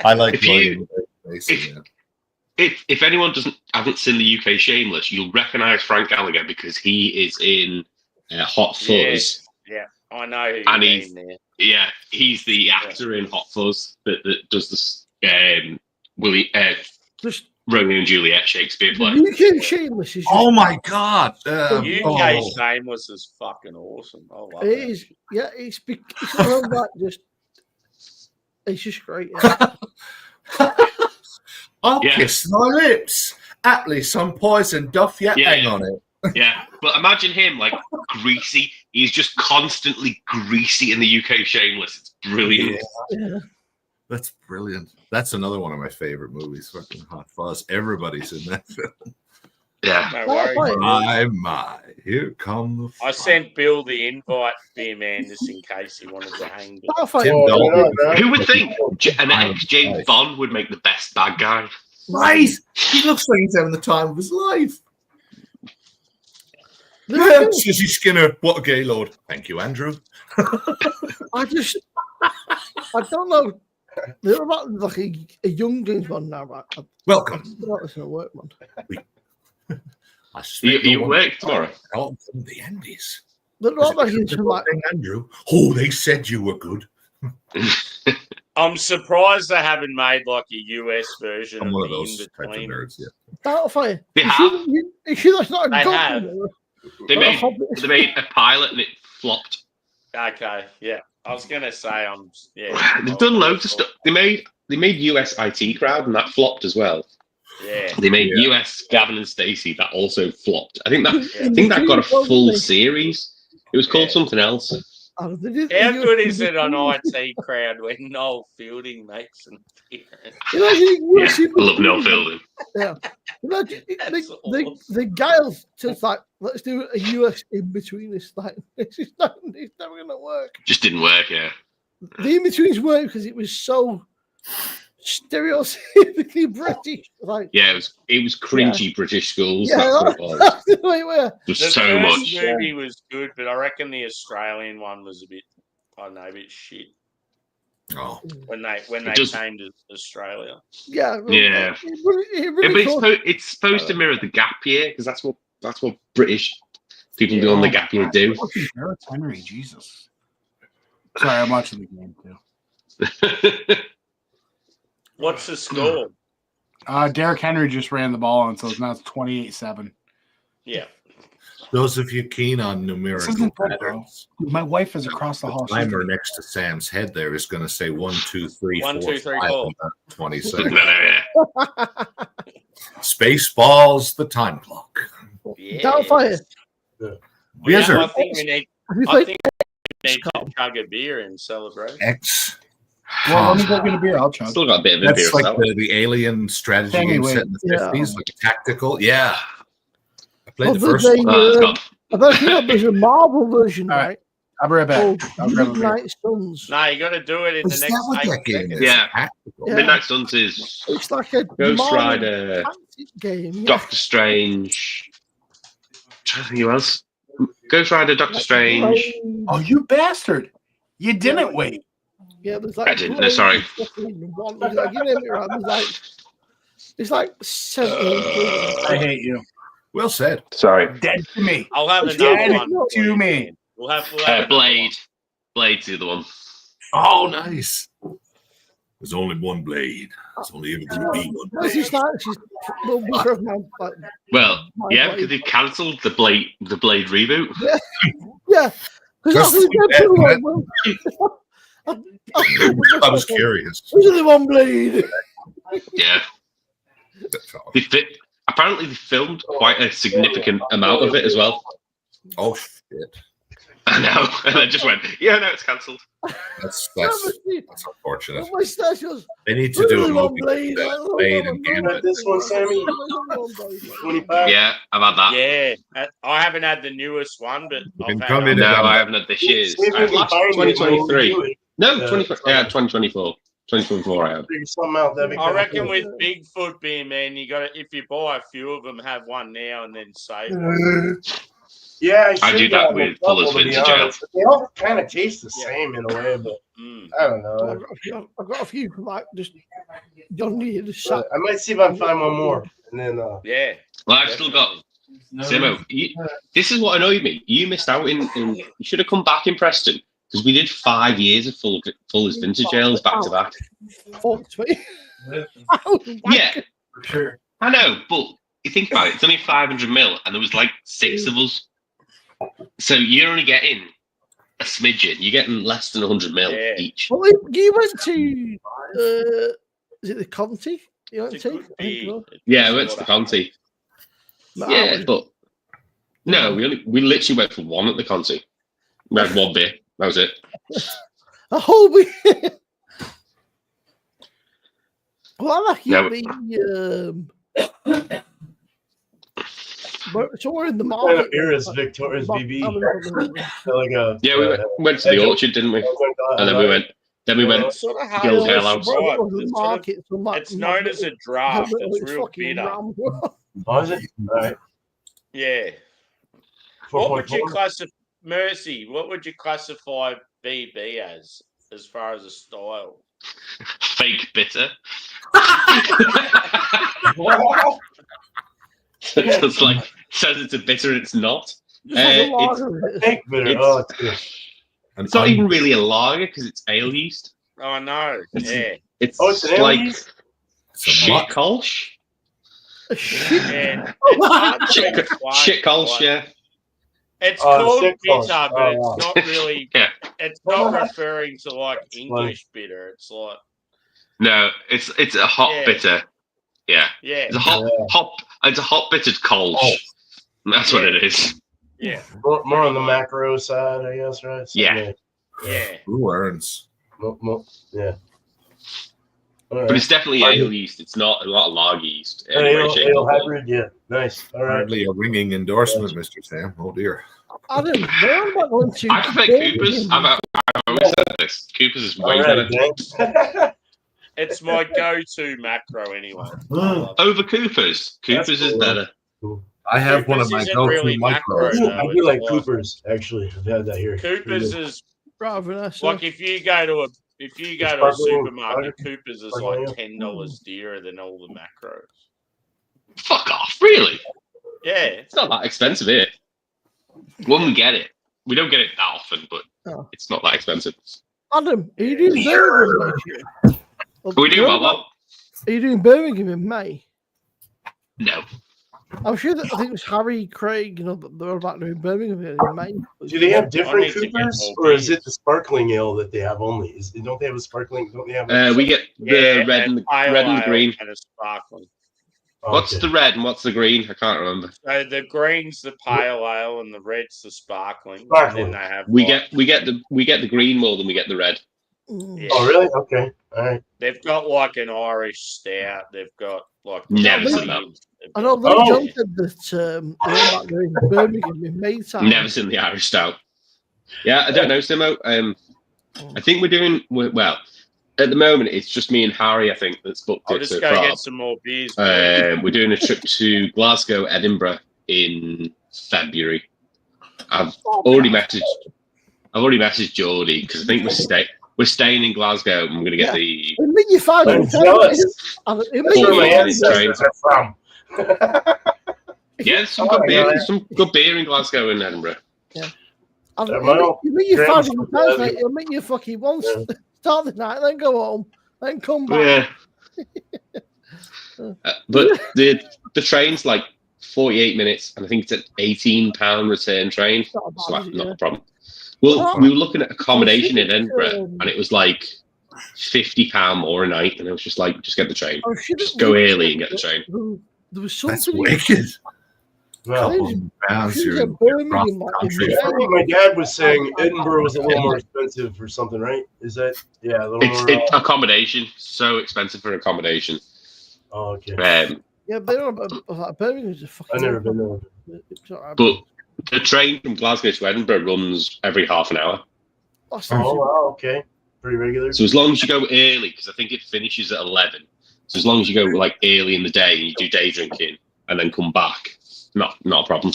I like William Macy. If anyone haven't seen the UK Shameless, you'll recognise Frank Gallagher because he is in Hot Fuzz. Yeah, I know who and you mean there. Yeah, he's the actor in Hot Fuzz that does this Romeo and Juliet Shakespeare play. UK Shameless is. Oh my God! UK Shameless is fucking awesome. I love it. Is. Yeah, it's all that. It's just great. Yeah. I'll kiss my lips. Aptly, some poison doth yet hang on it. Yeah, but imagine him like greasy. He's just constantly greasy in the UK Shameless. It's brilliant. Yeah. That's brilliant. That's another one of my favorite movies. Fucking Hot Fuzz. Everybody's in that film. Yeah. No worries. My. Here come the fire. I sent Bill the invite, Beer Man, just in case he wanted to hang. Who would think an ex-James Bond would make the best bad guy? Right. He looks like he's having the time of his life. Sissy Skinner, what a gay lord. Thank you, Andrew. I don't know. They're about like a young James Bond now, right? Welcome. It's gonna work, man. You work tomorrow? From the Andes. They're not like into like Andrew. Oh, they said you were good. I'm surprised they haven't made like a US version I'm of one of the those In type of Between. nerds, yeah. that'll fire. They have. You sure that's not a They good have. one? They made a pilot and it flopped. Okay, yeah. I was gonna say They've done loads of stuff. They made US IT Crowd and that flopped as well. Yeah. They made US Gavin and Stacey, that also flopped. I think that got a full series. It was called something else. How good is it on IT Crowd when Noel Fielding makes an appearance? I love Noel Fielding. Yeah. The guys just like, let's do a US in between this. Like, it's never gonna work. Just didn't work, yeah. The in betweens worked because it was so stereotypically British. Like, yeah, it was cringy British schools. Yeah, that's what it was. the way where There's so much. The movie was good, but I reckon the Australian one was a bit shit. Oh, when they came to Australia. Yeah, yeah. It's supposed to mirror the gap year because that's what British people do on the gap year do. Derek Henry, Jesus. Sorry, I'm watching the game too. What's the score? Derek Henry just ran the ball on, so now it's 28-7. Yeah. Those of you keen on numerical patterns, my wife is across the hall. The timer next to Sam's head there is going to say 1, 2, 3, 4, 5, 20 seconds. Spaceballs, the time clock. Yeah. Downfire. Yes, sir. I think we need to chug a beer in celebration. Well, let me go get a beer. I'll chug. Still got a bit of a That's beer. like the alien strategy game set in the 50s, like a tactical. Yeah. I played the first one. I think there's a Marvel version, right? I'll be right back. Midnight Suns. No, you got to do it in the next 8 seconds. Yeah. Midnight Suns is it's like a Ghost Rider game. Yeah. Doctor Strange. I'm trying to think who else. Ghost Rider, Doctor Strange. Oh, you bastard! You didn't wait. Yeah, there's like I didn't. No, sorry. It's like 7. I hate you. Well said. Sorry. Dead to me. I'll have another one. To me. We'll have Blade. Blade's the other one. Oh, nice. There's only one Blade. There's only ever going to be one Blade. Well, yeah, because they cancelled the Blade reboot. Yeah. I was curious. There's only one Blade. Yeah. Apparently, they filmed quite a significant amount of it as well. Oh, shit. I know. And I just went, yeah, no, it's cancelled. That's unfortunate. My stash was. They need to do a movie Blade and Gambit. This one, Sammy. 25. Yeah, I've had that. Yeah, I haven't had the newest one, but I haven't had this year's. I had last 2023. No, 2024. 2024 I have. I reckon with Bigfoot being, man, you got to, if you buy a few of them, have one now and then save one. Yeah, I do that with Fuller's Vintage Ale. They all kind of taste the same in a way, but I don't know. I've got a few from like just John Deere. I might see if I can find one more, and then yeah. Well, I've still got Simo. This is what annoyed me. You missed out in you should have come back in Preston because we did 5 years of Fuller's Vintage Ales back to back. Fuck me. Yeah, for sure. I know, but you think about it. It's only 500ml, and there was like 6 of us. So you're only getting a smidgen. You're getting less than 100ml each. Well, you went to is it the Conti? You went to? Yeah, I went to the Conti. Yeah, but no, we literally went for one at the Conti. We had one beer. That was it. A whole beer. Well, I like but so we're in the market. Here is Victoria's BB. Yeah, we went to the Orchard, didn't we? And then we went. Guild Ale House. It's known as a draft. It's real bitter. Was it? Right. Yeah. What would you classify, Mercy? What would you classify BB as far as a style? Fake bitter. It's like says it's a bitter, it's not. It's fake bitter. It's not even really a lager because it's ale yeast. Oh no! Yeah. It's an ale like yeast? shit Kolsch. Yeah. Shit Kolsch, yeah. It's called bitter, but it's not really. Yeah. It's not referring to like English bitter. It's like. No, it's a hot bitter. Yeah. Yeah. It's a hop. It's a hot bittered Kolsch. That's what it is. Yeah. More on the macro side, I guess, right? So, yeah. Yeah. Who earns? Yeah. But it's definitely ale yeast. It's not a lot of lager yeast. Ale hybrid, yeah. Nice. All right. Hardly a ringing endorsement, Mr. Sam. Oh dear. I prefer Cooper's. I've always said this. Cooper's is way better. It's my go-to macro anyway. Over Cooper's. Cooper's is better. I have one of my go-to really micros. I do like Cooper's, actually. I've had that here. Cooper's is nice. like if you go to a supermarket, Cooper's is like $10 dearer than all the macros. Fuck off, really? Yeah. It's not that expensive here. When we get it. We don't get it that often, but it's not that expensive. Adam, are you doing Birmingham next year? We do what? Are you doing Birmingham in May? No. I'm sure that I think it was Harry, Craig, but they're about doing Birmingham in May. Do they have different Coopers, or is it the sparkling ale that they have only? Don't they have a sparkling? Don't they have? We get the red and the green. And a sparkling. What's the red and what's the green? I can't remember. So the green's the pale ale and the red's the sparkling. And then they have we get the green more than we get the red. Yeah. Oh really? Okay. All right. They've got like an Irish stout. They've got like never seen that. I know John said that Birmingham in May time. Never seen the Irish stout. Yeah, I don't know, Simo. I think we're doing well. At the moment, it's just me and Harry, I think, that's booked I'll it. just So go far. get some more beers. We're doing a trip to Glasgow, Edinburgh in February. I've already messaged Geordie because I think we're staying in Glasgow and we're going to get the. Yeah, some good beer. Some good beer in Glasgow and Edinburgh. Yeah. You meet your family, mate. You'll meet your fucking once. Start the night, then go home, then come back. Yeah. But the train's like 48 minutes, and I think it's an £18 return train. So that's not a problem. Well, we were looking at accommodation in Edinburgh, and it was like £50 more a night, and it was just like, just get the train. Just go early and get the train. There was something. That's wicked. couple of pounds here. My dad was saying Edinburgh was a little more expensive or something, right? Is that a little more? It's accommodation. So expensive for accommodation. Oh, okay. Yeah, Birmingham's a fucking. I've never been there. But the train from Glasgow to Edinburgh runs every half an hour. Oh wow, okay, pretty regular. So as long as you go early, because I think it finishes at 11. So as long as you go like early in the day and you do day drinking and then come back, not a problem.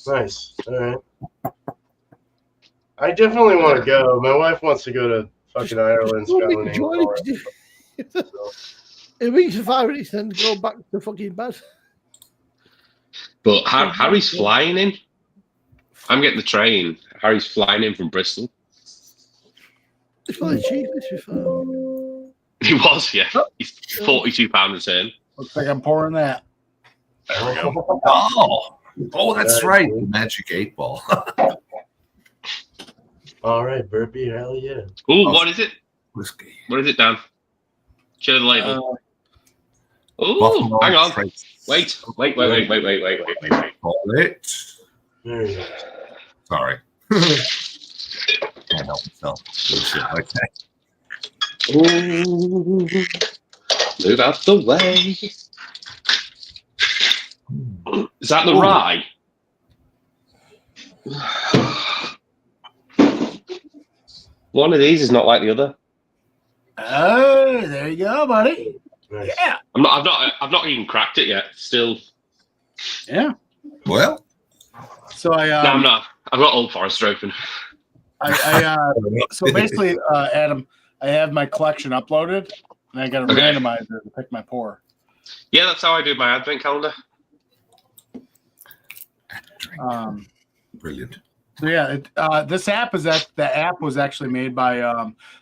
Nice. All right. I definitely want to go. My wife wants to go to fucking Ireland, Scotland, England. It makes 5 minutes then to go back to fucking bed. But Harry's flying in. I'm getting the train. Harry's flying in from Bristol. It's probably cheapest before. He was, yeah. He's £42 return. Looks like I'm pouring that. There we go. Oh, that's right. The magic 8 ball. All right, burpee, hell yeah. Ooh, what is it? Whiskey. What is it, Dan? Show the label. Buffalo Hang on. Trace. Wait. Hold it. There you go. Sorry. Can't help myself. Okay. Ooh, move out the way. Is that the rye? One of these is not like the other. Oh, there you go, buddy. Nice. Yeah. I've not even cracked it yet. Still. Yeah. Well. So No, I'm not. I've got Old Forester open. So basically, Adam, I have my collection uploaded, and I got a randomizer to pick my pour. Yeah, that's how I do my advent calendar. Brilliant. So yeah, this app is that the app was actually made by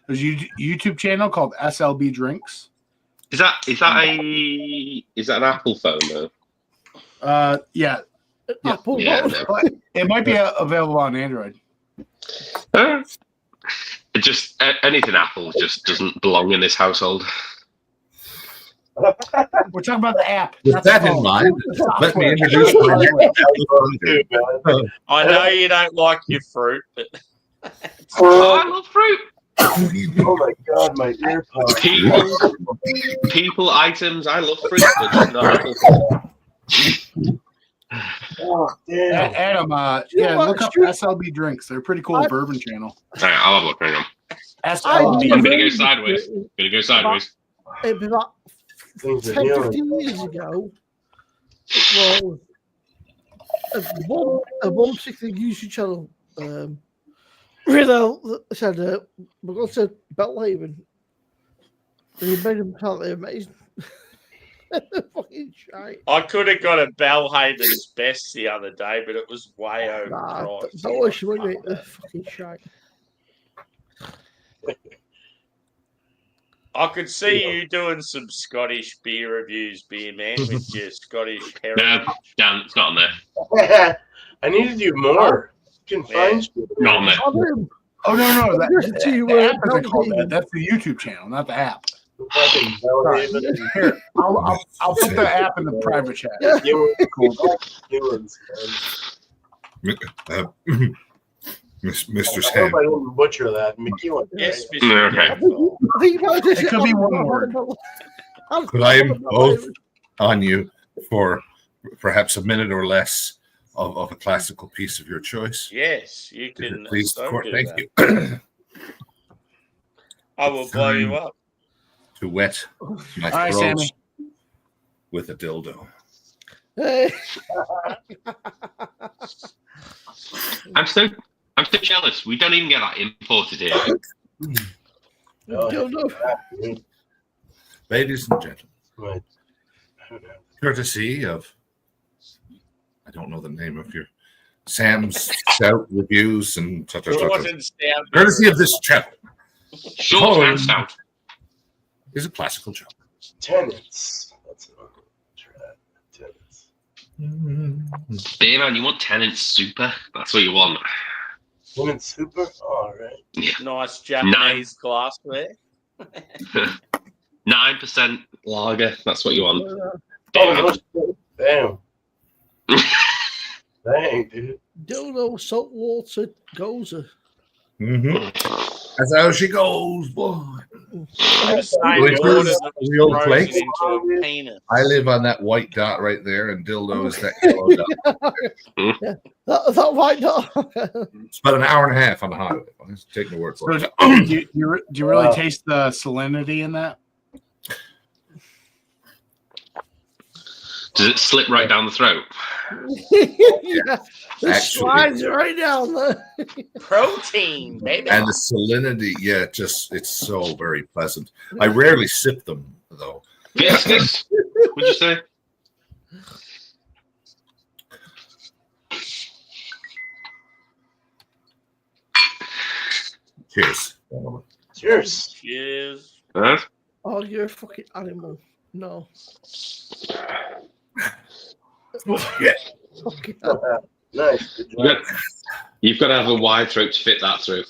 there's a YouTube channel called SLB Drinks. Is that an Apple phone though? Yeah. Apple. Yeah, it might be available on Android. It just anything Apple just doesn't belong in this household. We're talking about the app. With that in mind, let me introduce my I know you don't like your fruit, but I love fruit. Oh my god, my ear pops. People, items. I love fruit, but just not Apple. Oh, damn. Adam, look up SLB Drinks. They're a pretty cool bourbon channel. All right, I'll have a look right now. SLB. I'm gonna go sideways. It'd be about 10, 15 years ago. Well, a one particular YouTube channel said, we're going to Belhaven. And he made them totally amazing. Fucking shite. I could have got a Belhaven's best the other day, but it was way overpriced. Don't wish you wouldn't eat the fucking shite. I could see you doing some Scottish beer reviews, beer man, with your Scottish heritage. No, Dan, it's not on there. I need to do more. You can find not on there. Oh no, the app isn't called that. That's the YouTube channel, not the app. Here, I'll put the app in the private chat. Mr. I hope I didn't butcher that. Yes, Okay. It could be one word. Could I impose on you for perhaps a minute or less of a classical piece of your choice? Yes, you can. Please, so thank that. you. I will blow you up. To wet my right, throat Sammy. with a dildo. I'm so jealous. We don't even get that imported here. Ladies and gentlemen, Right. courtesy of, I don't know the name of your Sam's Stout reviews and courtesy of this channel. Short and stout. Is a classical joke. Tenants. That's what I'm try. Tenants. Beer man, you want Tenant Super? That's what you want. Tenant Super? All right. Yeah. Nice Japanese glassware. 9% lager. That's what you want. Oh, no, damn. saying, dude. Dildo saltwater gozer. That's how she goes, boy. Real place. Into a penis. I live on that white dot right there, and dildo is that yellow dot. Yeah, that white dot. It's about an hour and a half on the highway. I'm just taking the word for it. Do you really taste the salinity in that? Does it slip right down the throat? Yeah, it slides right down there. Protein, baby. And the salinity, yeah, it's so very pleasant. I rarely sip them, though. Yes. What'd you say? Cheers. Cheers. Cheers. Huh? Oh, you're a fucking animal. No. Yeah. Fucking Nice. Good job. You've got to have a wide throat to fit that through.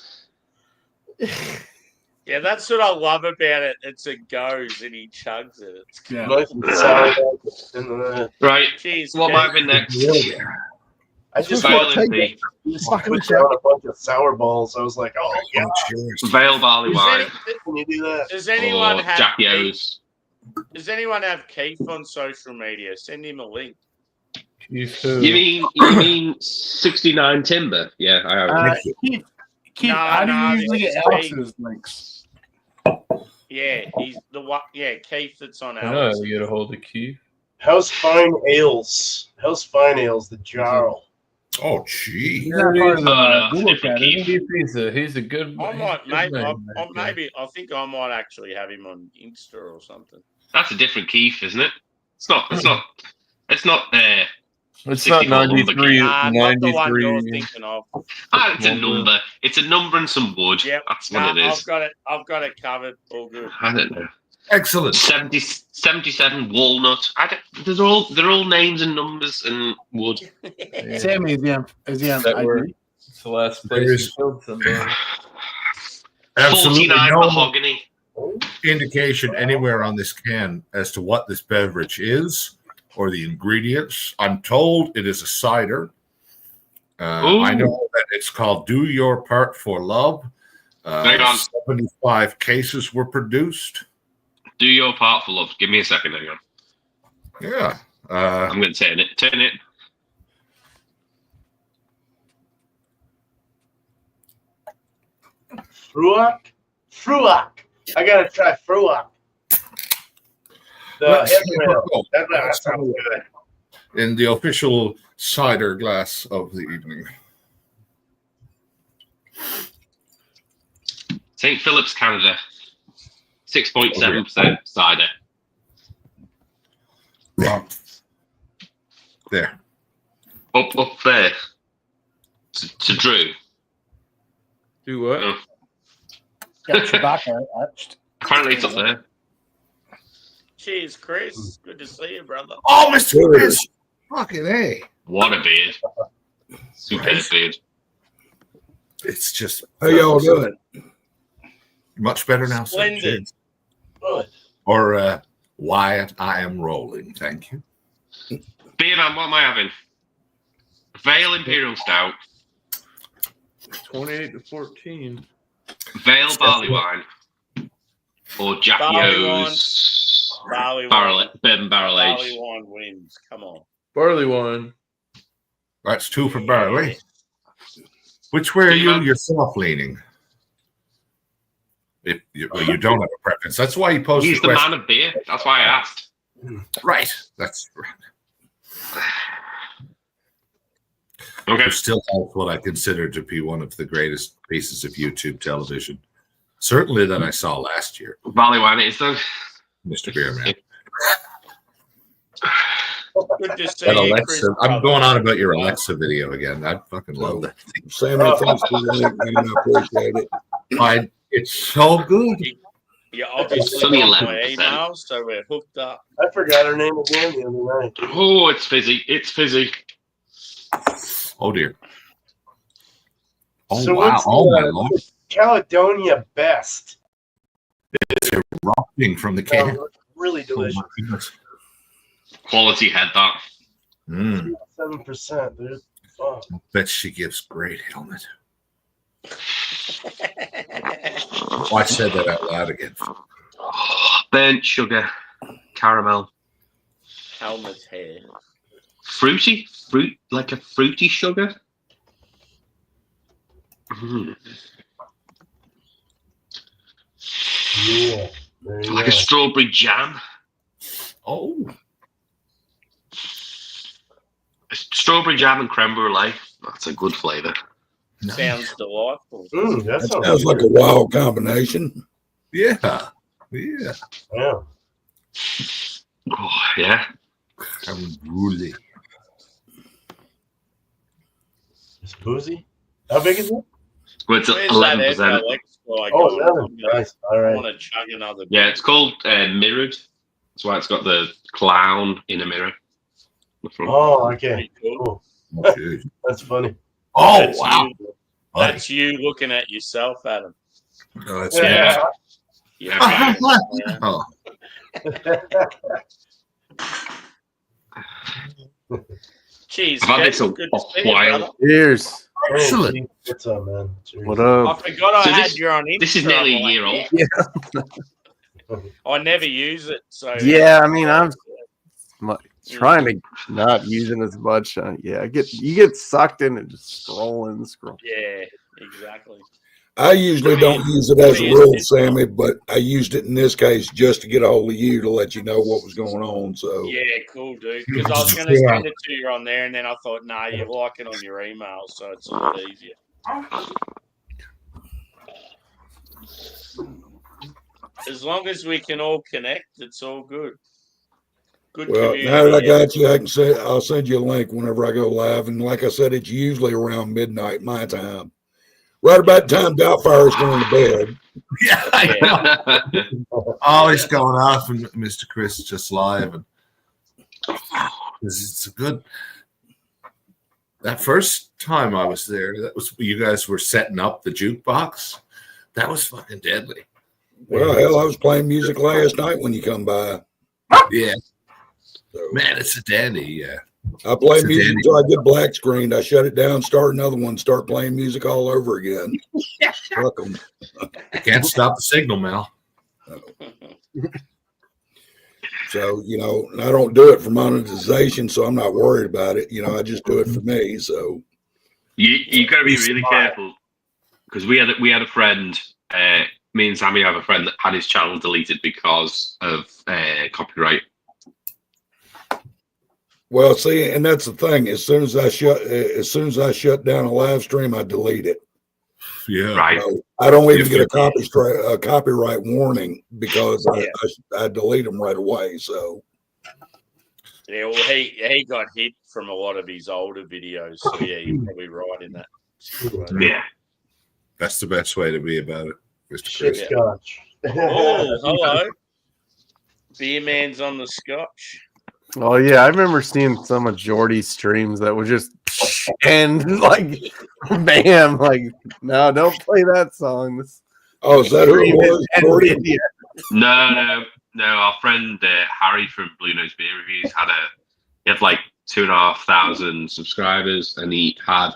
Yeah, that's what I love about it. It's a goes and he chugs it. It's Yeah. Nice and sour. Right. Cheers. What might be next? I just Violently. put down a bunch of sour balls. I was like, oh, yeah. Veil barley wine. Can you do that? Does anyone Or have Jackie Keith? O's. Does anyone have Keith on social media? Send him a link. You mean 69 Timber? Yeah, I have. Keith, how do you usually get Alex's links? Yeah, he's the one. Yeah, Keith that's on I know how Alex. to get a hold of Keith. How's Fine Ales? How's Fine Ales, the Jarl? Oh, gee. He's not part of the Google chat, is he? He's a good. I might, good maybe, I think I might actually have him on Insta or something. That's a different Keith, isn't it? It's not. It's not 64 93. Not the one you're 93. thinking of. It's a number. It's a number and some wood. Yep. That's what it is. I've got it covered. All good. I don't know. Excellent. 77 Walnut. They're all names and numbers and wood. Sammy, is he on ID? It's the last place he killed somebody. Absolutely 49 no mahogany. indication anywhere on this can as to what this beverage is or the ingredients. I'm told it is a cider. I know that it's called Do Your Part for Love. Hang on. 75 cases were produced. Do your part for love. Give me a second. Hang on. Yeah. I'm going to turn it. Turn it. Fruak. I gotta try Fruak. That sounds good. In the official cider glass of the evening. St. Philip's, Canada. 6.7% cider. There. Up there. To Drew. Do what? Oh. Got Chewbacca etched. Apparently it's up there. Cheers, Chris. Good to see you, brother. Oh, Mr. Chris. Fucking A. What a beard. Superb beard. It's just. How y'all doing? Much better now. Splendid. Or Wyatt, I am rolling. Thank you. Beer man, what am I having? Vale Imperial Stout. 28 to 14. Vale Barley Wine. Or Jackie O's Barley Barrel Age. Barley wine wins. Come on. Barley wine. That's 2 for barley. Which way are you yourself leaning? If you don't have a preference. That's why you posed He's the man of beer. That's why I asked. Right. That's right. Okay. Still have what I consider to be one of the greatest pieces of YouTube television. Certainly that I saw last year. Barley wine it is though. Mr. Beerman. Good to see That you, Alexa, Chris. I'm going on about your Alexa video again. I fucking love that thing. Sammy, thanks for that. I appreciate it. It's so good. You obviously Sunny got my 11%. email, so we're hooked up. I forgot her name again the other night. Oh, it's fizzy. It's fizzy. Oh dear. Oh So wow. what's Oh my the- lord. Caledonia Best. It's erupting from the can. Really Oh delicious. my goodness. Quality head that. 7%, dude. fuck. Bet she gives great helmet. Oh, I said that out loud again. Burnt sugar, caramel, Helmet hair. fruity, like a fruity sugar. Mm. Yeah. Like a strawberry jam. Oh. Strawberry jam and creme brulee. That's a good flavour. Nice. Sounds delightful. That sounds like a wild combination. Yeah. Yeah. Yeah. Oh, yeah. Creme brulee. It's boozy. How big is it? Well, it's Where's 11%. that like Oh, 11. Nice. All right. I want to chug another. Yeah, it's called mirrored. That's why it's got the clown in a mirror. Oh, okay. Cool. That's funny. Oh, That's wow. That's you looking at yourself, Adam. No, that's Yeah. Yeah. Oh. Cheers. I've had this a good to see you, while. brother. Cheers. Excellent. What's up, man? Cheers. What up? I forgot I So had this- you on This is Instagram, nearly a like, year old. Yeah. I never use it, so Yeah, I mean, I'm trying to not using as much. Yeah, you get sucked in and just scroll. Yeah, exactly. I usually don't use it as a rule, Sammy, but I used it in this case just to get a hold of you to let you know what was going on. So Yeah, cool, dude. Because I was going to send it to you on there, and then I thought, nah, you like it on your email, so it's a lot easier. As long as we can all connect, it's all good. Good well, community. now that I got you, I'll send you a link whenever I go live. And like I said, it's usually around midnight my time. Right about the time Doubtfire's going to bed. Yeah, I know. Always going off, and Mr. Chris just live, and it's a good. That first time I was there, that was you guys were setting up the jukebox. That was fucking deadly. Well, hell, I was playing music last night when you come by. Yeah, So, man, it's a dandy. Yeah, I play it's a music dandy. until I get black screened. I shut it down, start another one, start playing music all over again. Fuck 'em. Can't stop the signal, Mel. So, I don't do it for monetization, so I'm not worried about it. I just do it for me. So You got to be really careful because we had a friend. Me and Sammy have a friend that had his channel deleted because of copyright. well, see, and that's the thing. As soon as I shut down a live stream, I delete it. Yeah, Right. I don't even get a copyright warning because I delete them right away. So Yeah, well, he got hit from a lot of his older videos, so yeah, you're probably right in that. Yeah. that's the best way to be about it, Mr. Shit Chris. scotch. Oh, hello. Beer man's on the scotch. Oh yeah, I remember seeing some of Jordy's streams that would just end like, bam, like no, don't play that song. Oh, is that who it was? Jordy? Yeah. No. Our friend Harry from Blue Nose Beer Reviews had like 2,500 subscribers, and he had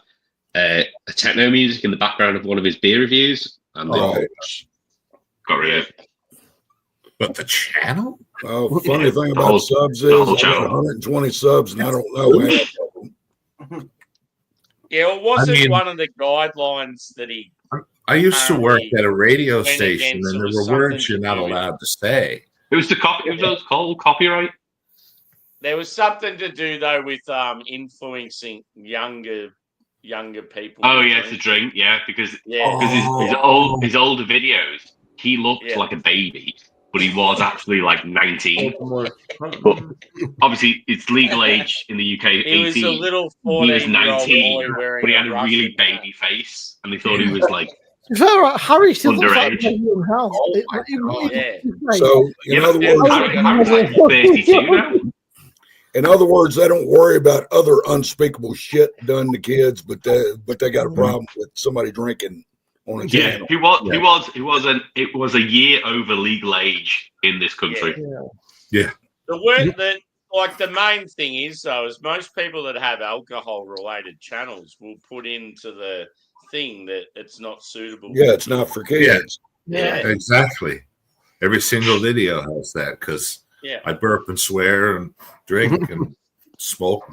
a techno music in the background of one of his beer reviews, and they got rid of it. But the channel? Oh, funny thing about subs is I got 120 subs, and I don't know half of them. Yeah, well, wasn't one of the guidelines that he? I used to work at a radio went station, against, and it there was were words something you're to not do with- allowed to say. It was called copyright. There was something to do though with influencing younger people. Oh to yeah, drink. to drink, yeah, because Oh. his older videos, he looked like a baby, but he was actually like 19. But obviously, it's legal age in the UK. 18. He was a little He was 14-year-old 19, boy wearing but he had a a Russian really baby face, and they thought he was like Is that right? Harry still looks like underage. young hell. So, in other words, Harry's like 32 now. in other words, they don't worry about other unspeakable shit done to kids, but they got a problem with somebody drinking on a Yeah, channel. it was a year over legal age in this country. Yeah. The word that Like the main thing is, though, is most people that have alcohol-related channels will put into the thing that it's not suitable. Yeah, it's not for kids. Yeah. Exactly. Every single video has that because I burp and swear and drink and smoke.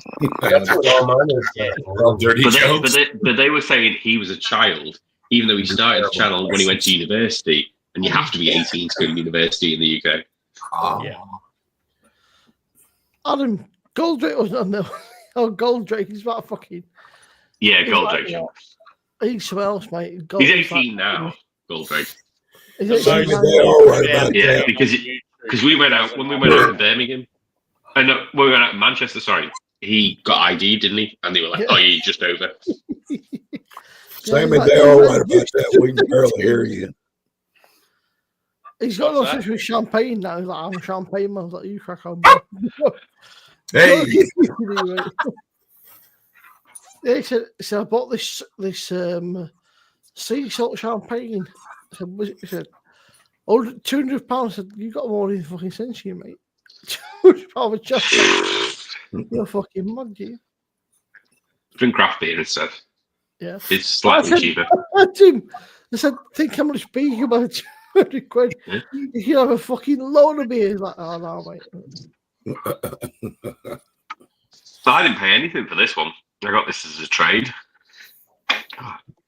That's what all mine is. All dirty jokes. But they were saying he was a child, even though he started the channel when he went to university, and you have to be 18 to go to university in the UK. Yeah. Adam Goldrake was on there. Oh, Goldrake, he's about fucking. Yeah, Goldrake. He's something else, mate. He's 18 now, Goldrake. Yeah, because we went out when we went out to Birmingham, and when we went out to Manchester. Sorry, he got ID, didn't he? And they were like, "Oh, you're just over." Sammy, they're all right about that. We can barely hear you. He's got no sense with champagne now. He's like, I'm a champagne man. I was like, you crack on. Hey. Yeah, he said, I bought this sea salt champagne. He said, oh, £200. I said, you got more than fucking sense here, mate. £200 of chocolate. You're fucking mad, you. Drink craft beer instead. Yeah. It's slightly cheaper. I said, think how much beer you buy. 200 quid. You can have a fucking load of beer. He's like, oh no, mate. So I didn't pay anything for this one. I got this as a trade.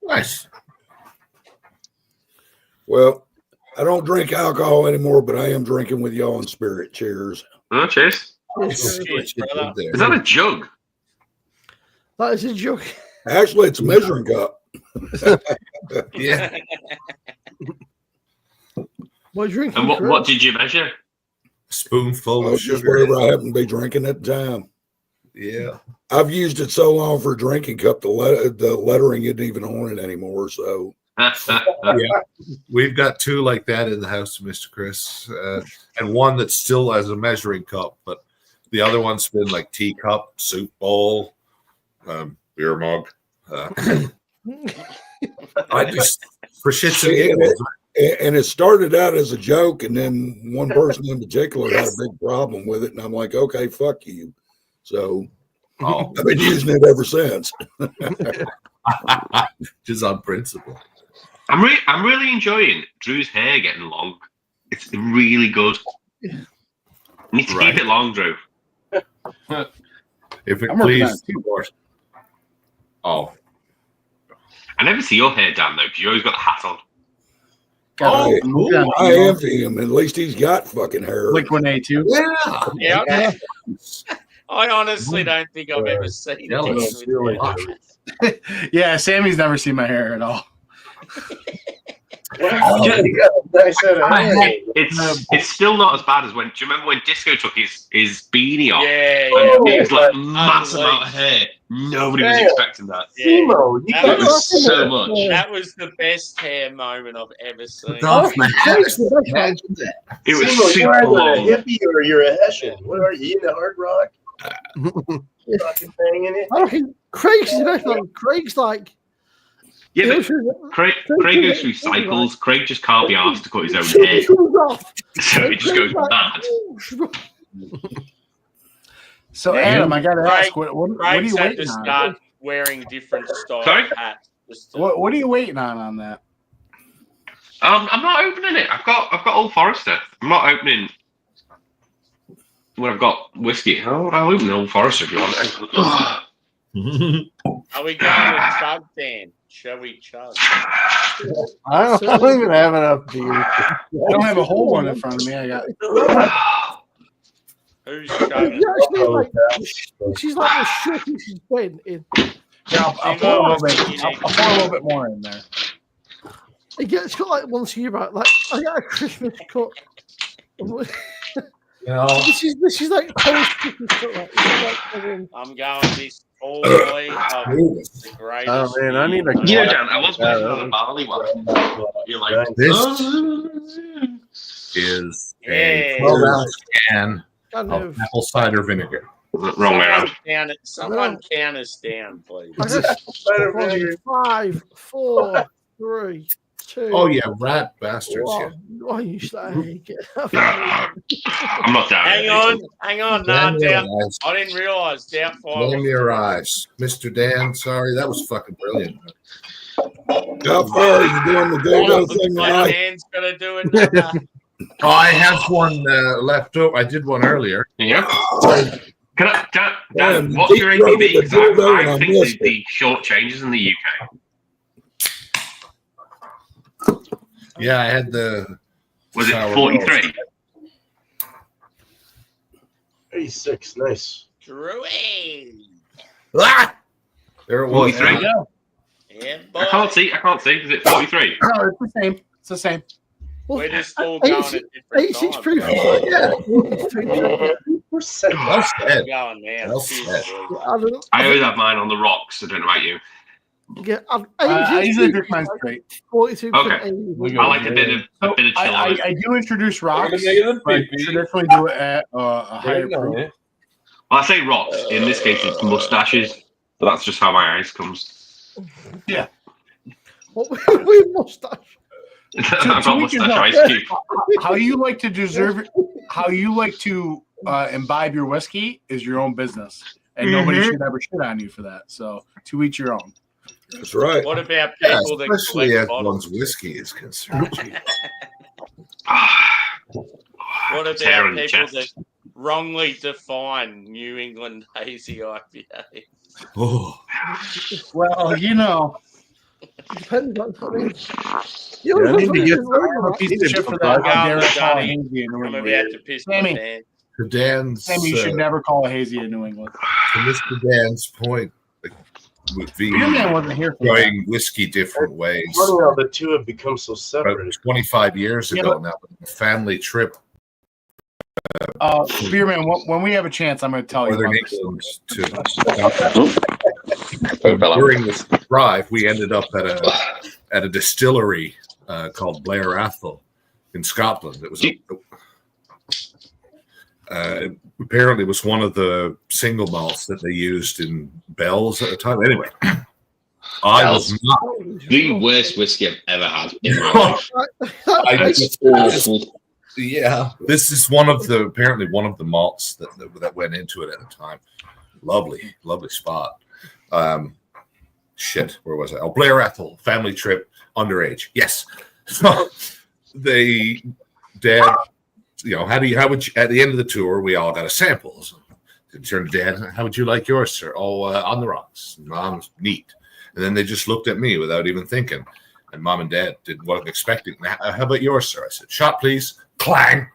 Nice. Well, I don't drink alcohol anymore, but I am drinking with y'all in spirit. Cheers. Oh, cheers. Cheers, brother. Is that a jug? That is a jug. Actually, it's a measuring cup. Yeah. What drinking? And what did you measure? Spoonful of Just sugar. whatever I happen to be drinking at the time. Yeah. I've used it so long for a drinking cup, the lettering isn't even on it anymore. So Yeah. We've got two like that in the house, Mr. Chris, and one that still has a measuring cup, but the other one's been like teacup, soup bowl, beer mug. I just for shits and giggles. And it started out as a joke, and then one person in particular had a big problem with it, and I'm like, okay, fuck you. So I've been using it ever since. Just on principle. I'm really enjoying Drew's hair getting long. It's really good. You need to keep it long, Drew. If it please. Oh. I never see your hair, Dan, though, because you always got the hat on. I envy him. At least he's got fucking hair. Blink-182. Yeah. I honestly don't think I've ever seen it. Yeah, Sammy's never seen my hair at all. It's still not as bad as when. Do you remember when Disco took his beanie off? Yeah, and it was like massive amount of hair. Nobody was expecting that. Yeah. That was so much. That was the best hair moment I've ever seen. It was super long. You're a hippie or you're a Hessian. What are you, into hard rock? Fucking thing in it. I reckon Craig's the best one. Craig's like. Yeah, but Craig goes through cycles. Craig just can't be asked to cut his own hair. So it just goes mad. So, Adam, I got to ask, what are you waiting to on? start wearing different style hats. What are you waiting on that? I'm not opening it. I've got Old Forester. I'm not opening when I've got whiskey. I'll open Old Forester if you want. Are we going to chug, Dan? Shall we chug? I don't even have enough beer. I don't have a whole one in front of me. I got. Who's chugging? She's like the shit she's been in. Yeah, I'll pour a little bit. I'll pour a little bit more in there. It gets got like once a year, like I got a Christmas cup. This is like post Christmas cup. I'm going this all the way up. The greatest. Oh man, I need a. Yeah, Dan, I was waiting on the barley one. You're like, this is a 12-ounce can of apple cider vinegar. Wrong way around. Someone count us down, please. 5, 4, 3, Oh yeah, rat bastards. Wow. Yeah. Why you say? I'm not down. Hang on. Damn your Down. eyes. I didn't realise Doubtfire. Damn your eyes, Mr. Dan. Sorry, that was fucking brilliant. How far are you doing the go-go thing right? Dan's gonna do another. Oh, I have one left over. I did one earlier. Yeah. Can I, Dan, Man, what's your deep throat ABV? with the dildo and I I think missed the short changes in the UK. Yeah, I had the. Was it 43? 86. Nice. Drewy. Ah! There it was. 43. Yeah, boy. I can't see. Is it 43? No, it's the same. It's the same. We're just all going at different 86 times. proof. Yeah. We're set. Well said. Going now. Well said. I always have mine on the rocks. I don't know about you. Yeah, I usually drink mine straight. 42%. Okay. I like a bit of chill on it. I do introduce rocks, but traditionally do it at a higher proof. Well, I say rocks. In this case, it's mustaches. But that's just how my eyes comes. Yeah. What we mustache? I've got mustache ice cube. How you like to deserve it? How you like to imbibe your whiskey is your own business, and nobody should ever shit on you for that. So to each your own. That's right. What about people that especially collect as bottles? one's whiskey is concerned. What about Tearing the people chest. that wrongly define New England hazy IPA? Oh, Well, you know, Depends on something. I need to get a piece of shit for that. Go on, How dare I call it Johnny. hazy in New I'm England? about to piss my Sammy. pants. to Dan's, Sammy, you should never call it hazy in New England. to Mr. Dan's point, with Beer Man wasn't here for that. enjoying whiskey different ways. Funny how the two have become so About separate. 25 years Yeah, ago but- now, a family trip Beer Man, when we have a chance, I'm going to tell you Northern about this. England to during this drive, we ended up at a distillery called Blair Athol in Scotland. It was apparently it was one of the single malts that they used in Bell's at the time. Anyway, I was not The worst whiskey I've ever had in my life. It's awful. Yeah, this is one of the malts that went into it at the time. Lovely spot. Shit, where was I? Oh, Blair Athol, family trip, underage. Yes. So Dad, how would you, at the end of the tour, we all got a sample. So, turned to Dad, how would you like yours, sir? Oh, on the rocks. Mom's neat. And then they just looked at me without even thinking. And Mom and Dad wasn't expecting. How about yours, sir? I said, shot, please. Clang.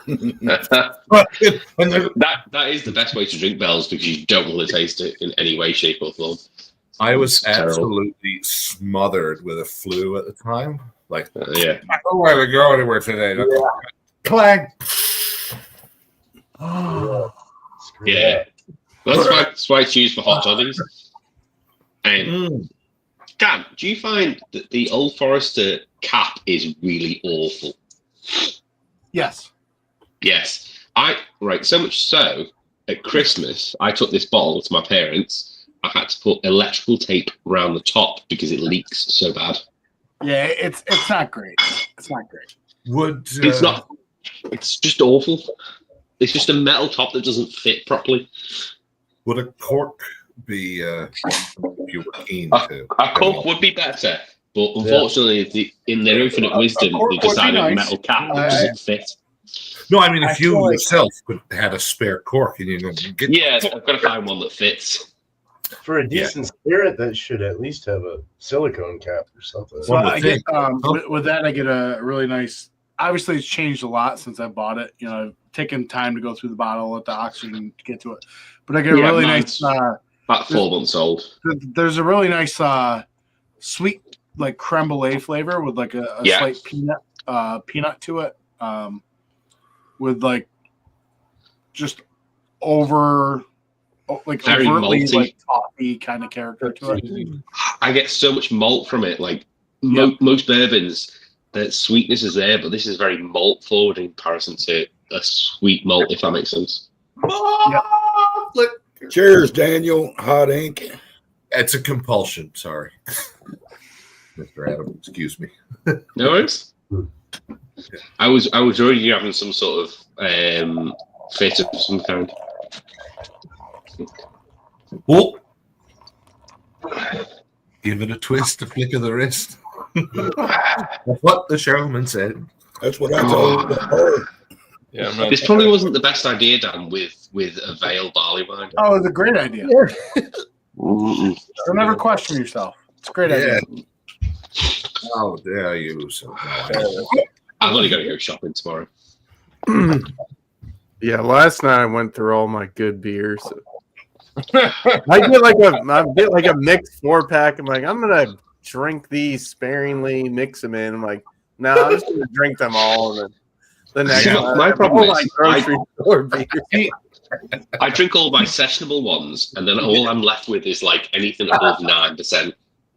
That is the best way to drink Bells because you don't want to taste it in any way, shape, or form. I was Terrible. absolutely smothered with a flu at the time. Like, Yeah. I don't want to go anywhere today. Clang. Yeah. That's why I choose for hot toddies. And Dan, do you find that the Old Forester cap is really awful? Yes. Yes. So much so, at Christmas, I took this bottle to my parents. I had to put electrical tape around the top because it leaks so bad. Yeah, it's not great. It's not great. It's not. It's just awful. It's just a metal top that doesn't fit properly. Would a cork be if you were keen to? A cork would be better, but unfortunately, in their infinite wisdom, they decided a metal cap doesn't fit. No, I mean if you yourself could had a spare cork and you know get I've got to find one that fits. For a decent spirit, that should at least have a silicone cap or something. So I get with that, I get a really nice. Obviously, it's changed a lot since I bought it. You know, taking time to go through the bottle, let the oxygen get to it. But I get a really nice. About 4 months old. There's a really nice sweet like creme brulee flavor with like a slight peanut to it. With like just very overtly malty, like toffee kind of character to it. I get so much malt from it. Like most bourbons, the sweetness is there, but this is very malt forward in comparison to a sweet malt, if that makes sense. Cheers, Daniel. Hot ink. It's a compulsion. Sorry. Mr. Adam. Excuse me. No worries. I was already having some sort of fit of some kind. Oh, give it a twist, a flick of the wrist. That's what the showman said. That's what I told her. Yeah, this probably wasn't the best idea, Dan, with a veil barley wine. Oh, it's a great idea. Yeah. Don't ever question yourself. It's a great idea. How dare you? So I've only got to go shopping tomorrow. Yeah, last night I went through all my good beers. I get like a mixed 4-pack. I'm like, I'm gonna drink these sparingly, mix them in. I'm like, no, I'm just gonna drink them all. And then the next my problem is grocery store beers. I drink all my sessionable ones, and then all I'm left with is like anything above 9%.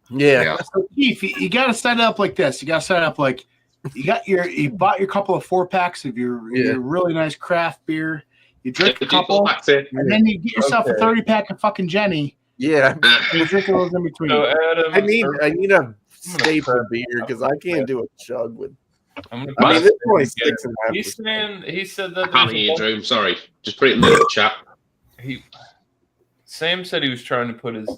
Yeah. So Keith, you got to set it up like this. You got to set it up like you bought your couple of 4-packs of your really nice craft beer. You drink a couple, and then you get yourself a 30-pack of fucking Jenny. Yeah. And you drink those in between. So Adam, I need a staple beer because I can't do a chug with. I'm gonna I mean, this is only He's 6.5%. saying he said that I can't hear you, Drew. Sorry. Just put it in the chat. Sam said he was trying to put his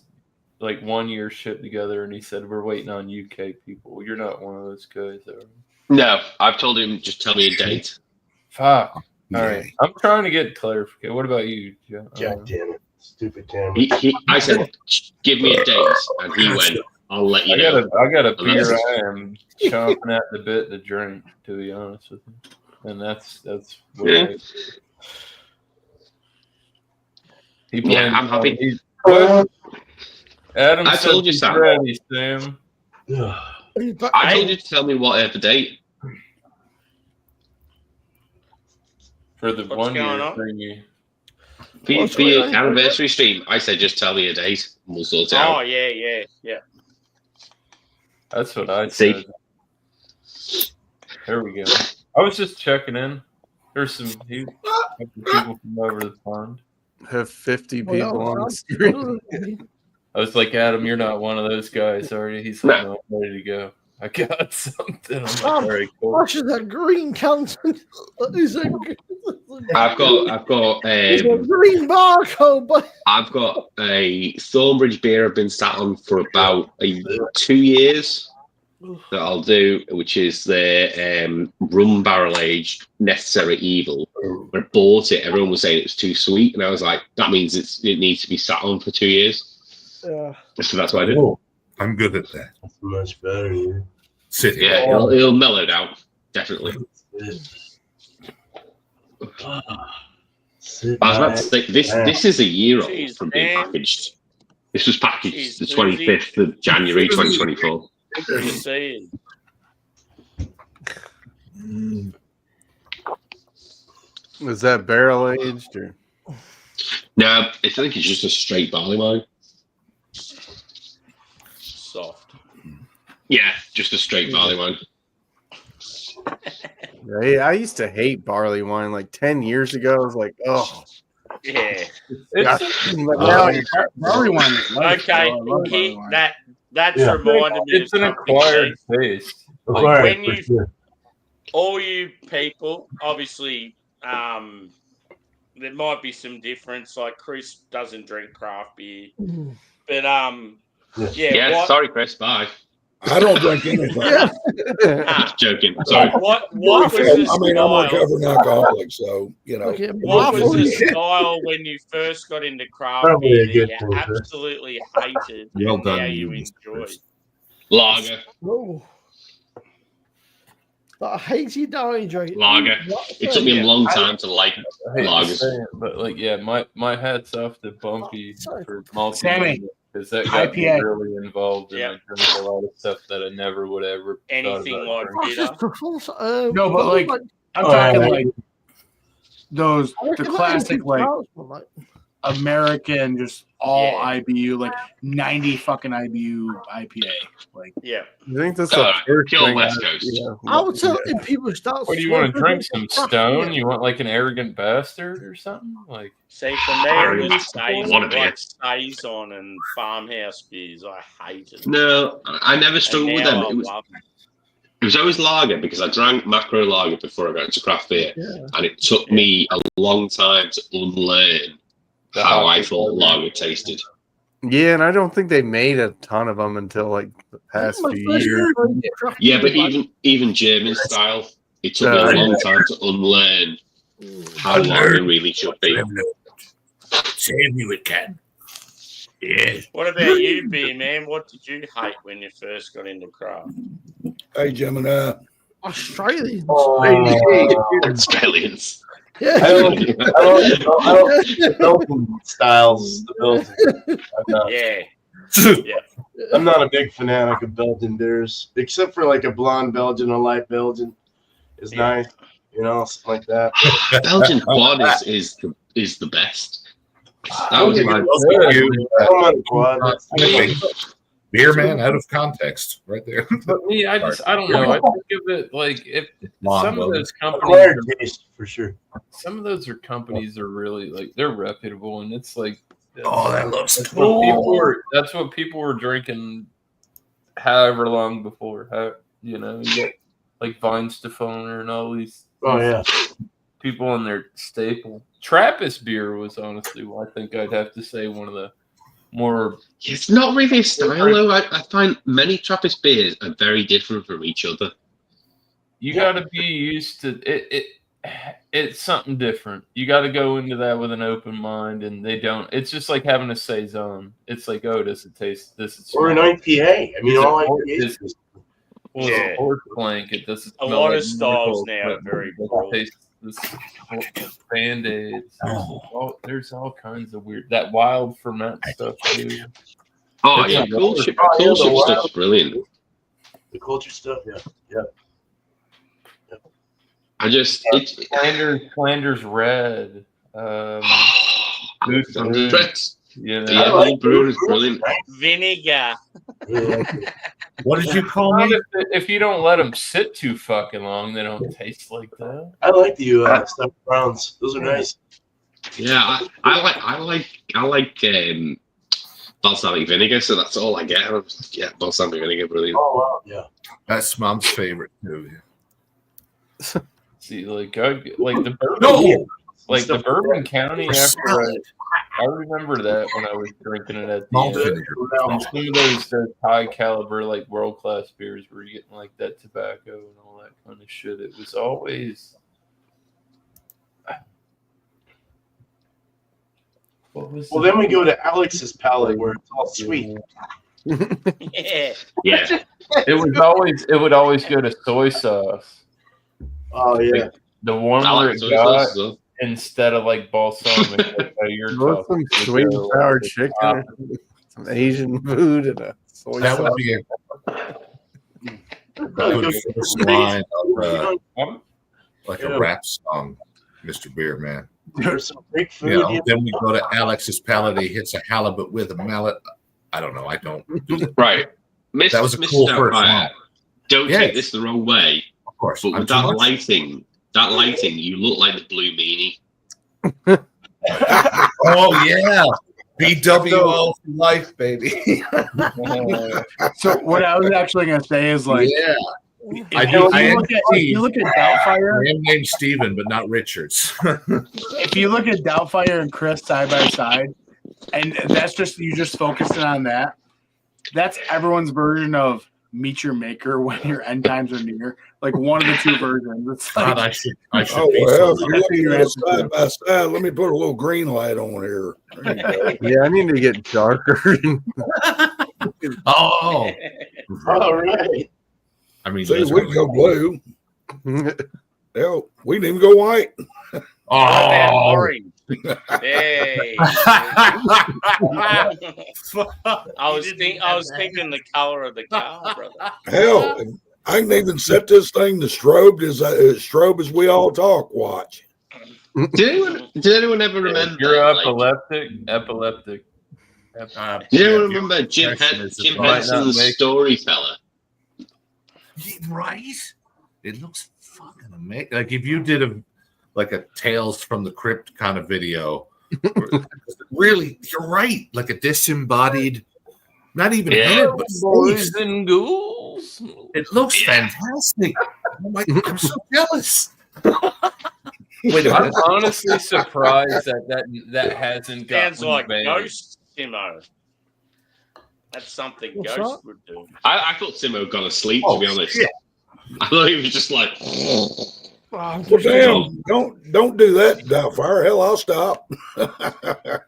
1 year shit together, and he said we're waiting on UK people. You're not one of those guys, though. No, I've told him just tell me a date. Fuck. All right. I'm trying to get clarification. What about you, Joe? God damn it. Stupid camera. I said, give me a date, and he went, I'll let you know. I got a beer I am chomping at the bit to drink, to be honest with you. And that's what I'm happy. Adam, I told you, Sam. Ready, Sam. I told you to tell me whatever date. For the What's 1 year going on? thingy. For your anniversary stream, I said just tell me a date and we'll sort it out. Oh, yeah. That's what I said. There we go. I was just checking in. There's some people from over the pond. Have 50 people on the screen. I was like, Adam, you're not one of those guys, are you? He's like, no, I'm ready to go. I got something. I'm like, all right, cool. Gosh, is that green counting? I've got a green barcode, but I've got a Thornbridge beer I've been sat on for about 2 years that I'll do, which is the rum barrel aged Necessary Evil. When I bought it, everyone was saying it was too sweet, and I was like, that means it needs to be sat on for 2 years. So that's what I did. I'm good at that. That's much better. Yeah. Sitting. Yeah, it'll mellow down, definitely. I was about to say, this is a year old from being packaged. This was packaged the 25th of January 2024. Was that barrel aged or? No, I think it's just a straight barley wine. Soft. Yeah, just a straight barley wine. I used to hate barley wine like 10 years ago. I was like, oh. Yeah. Barley wine. Okay, that's reminded me. It's an acquired taste. Like when all you people, obviously, there might be some difference. Like Chris doesn't drink craft beer, but yeah. Sorry, Chris. Bye. I don't drink anything. Just joking. Sorry. What was the style? I mean, I'm a recovering alcoholic, so What was the style when you first got into craft beer that you absolutely hated? Well and done, now you you enjoyed? Lager. Oh. But I hate you, don't enjoy it. Lager. It took me a long time to like lagers. But my hat's off to Bumpy for multi. Sammy. Because that got me IPA. really involved and I drink a lot of stuff that I never would ever Anything like bitter. No, but like I'm talking like those the classic like American, just all IBU, like 90 fucking IBU IPA. Like, yeah. I think that's the first pure thing West Coast. I would tell in people start. What do you want to drink? Some Stone? You want like an Arrogant Bastard or something? Like, see, for me, it was Saison and Farmhouse beers. I hated them. No, I never struggled with them. It was always lager because I drank macro lager before I got into craft beer, and it took me a long time to unlearn how I thought lager tasted. Yeah, and I don't think they made a ton of them until like the past few years. Yeah, but even German style, it took me a long time to unlearn how lager really should be. Save me with Ken. Yeah. What about you, B man? What did you hate when you first got into craft? Hey, Gemini. Australians. Australians. Yeah. I don't the Belgian styles. The Belgian. I'm not a big fanatic of Belgian beers, except for like a blonde Belgian, a light Belgian is nice, something like that. Belgian quad is the best. That was my beer man out of context, right there. But me, I don't know. I think of it like if some of those companies taste for sure. Some of those companies are really like they're reputable, and it's like that looks that's what people were drinking however long before. You get like Weihenstephaner and all these people in their staple. Trappist beer was honestly, I think I'd have to say one of the more. It's not really a style though. I find many Trappist beers are very different from each other. You got to be used to it. It's something different. You got to go into that with an open mind, and they don't. It's just like having a saison. It's like, oh, does it taste? Or an IPA. I mean, all IPAs. Well, a horse plank. It doesn't. A lot of styles now are very broad. This Band-Aids. There's all kinds of weird. That wild ferment stuff too. Oh yeah, culture stuff's brilliant. The culture stuff, yeah. I just Flanders Red. Brewer is brilliant. Vinegar. What did you call me? If you don't let them sit too fucking long, they don't taste like that. I like the stuffed browns. Those are nice. Yeah, I like balsamic vinegar, so that's all I get. I was like, yeah, balsamic vinegar, brilliant. Oh wow, yeah. That's Mom's favorite too. See, like the bourbon, the Bourbon County. After I remember that when I was drinking it at the end. And some of those high caliber, like world class beers, where you're getting like that tobacco and all that kind of shit. It was always. Well, then we go to Alex's palate where it's all sweet. Yeah. It would always go to soy sauce. Oh yeah. Like, the warmer it got, instead of like balsamic. Some sweet and sour chicken, some Asian food, and a soy sauce. Would be line of, like a rap song, Mr. Beer Man. There's some great food. Then we go to Alex's palate. He hits a halibut with a mallet. I don't know. I don't do that. Right. That was a cool first one. Don't take this the wrong way. Of course. But with that lighting, you look like the Blue Meanie. Oh yeah. BWO for life, baby. So what I was actually going to say is like, if you look at Doubtfire, I am named Steven, but not Richards. If you look at Doubtfire and Chris side by side, and that's just you just focusing on that, that's everyone's version of meet your maker when your end times are near. Like one of the two versions. It's like, God, I should if you're looking at side by side, let me put a little green light on here. Yeah, I need to get darker. Oh, all right. I mean, see, we can go blue. Hell, we didn't even go white. Orange. Hey. I was thinking the color of the car, brother. Hell, I can even set this thing to strobe as we all talk. Watch. Did anyone ever remember? You're epileptic. Did anyone remember Jim Henson's Storyteller? Right? It looks fucking amazing. Like if you did a Tales from the Crypt kind of video, really, you're right. Like a disembodied, not even head, but boys and ghouls. It looks fantastic. Oh my, I'm so jealous. Wait, I'm honestly surprised that hasn't gotten Sounds like banned. Ghost Simo. That's something Ghost would do. I thought Simo had gone asleep, to be honest. Shit. I thought he was just like... Well, damn, don't do that, Doubtfire. Hell, I'll stop. The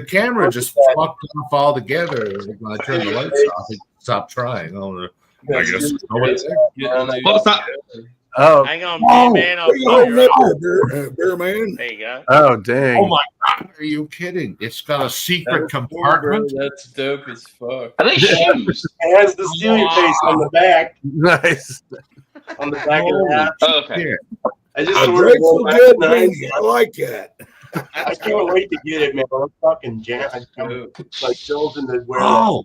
camera just fucked off altogether. When I turned the lights off, it stopped trying. I guess what's that? Oh, hang on, man. Beer man. There you go. Oh, dang. Oh my God, are you kidding? It's got a secret compartment. That's dope as fuck. Are they shoes? It has the steely face on the back. Nice. On the back of the hat. Oh, okay. I just A Grateful Dead baby. I like that. I can't wait to get it, man. I'm fucking jam. I'm like chosen to wear that.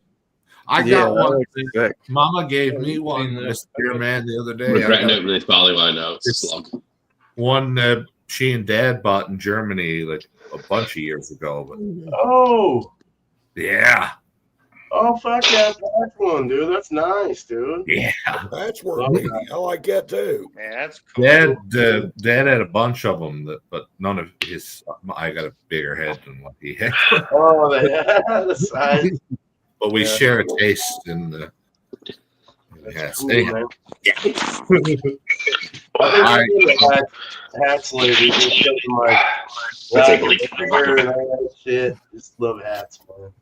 I got one. Sick. Mama gave me one, Mr. Beer Man, the other day. Regretting it really probably why now. It's long. One she and Dad bought in Germany like a bunch of years ago. But yeah. Oh fuck yeah, that's one, dude. That's nice, dude. Yeah, that's worth. I like that too. Yeah, that's cool. Dad had a bunch of them, but none of his. I got a bigger head than what he had. Oh, the size. But we share a taste in the. Cool, hats lately. Shit. Just love hats, man.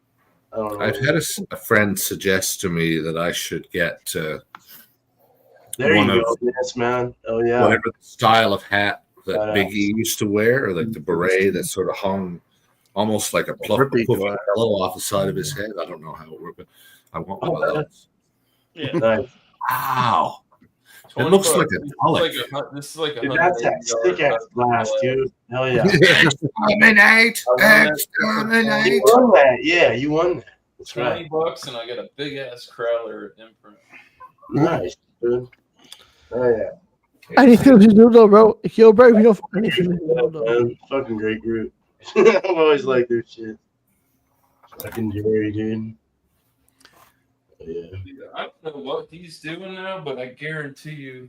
I've had a friend suggest to me that I should get there you go. Yes, man. Oh yeah. Whatever the style of hat that Biggie used to wear, or like the beret that sort of hung almost like a pillow off the side of his head. I don't know how it worked, but I want one of those. Yeah. Nice. Wow. It looks like a tulip. This is like a. Dude, that's that stick ass glass, dude. Hell yeah. Exterminate! Exterminate! You won that. Yeah, you won that. That's $20 and I got a big ass Crowler imprint. Nice, dude. Oh yeah. Anything to do though, bro. If you're brave enough, anything to do though. Fucking great group. I've always liked their shit. Fucking Jerry, dude. Yeah. I don't know what he's doing now, but I guarantee you,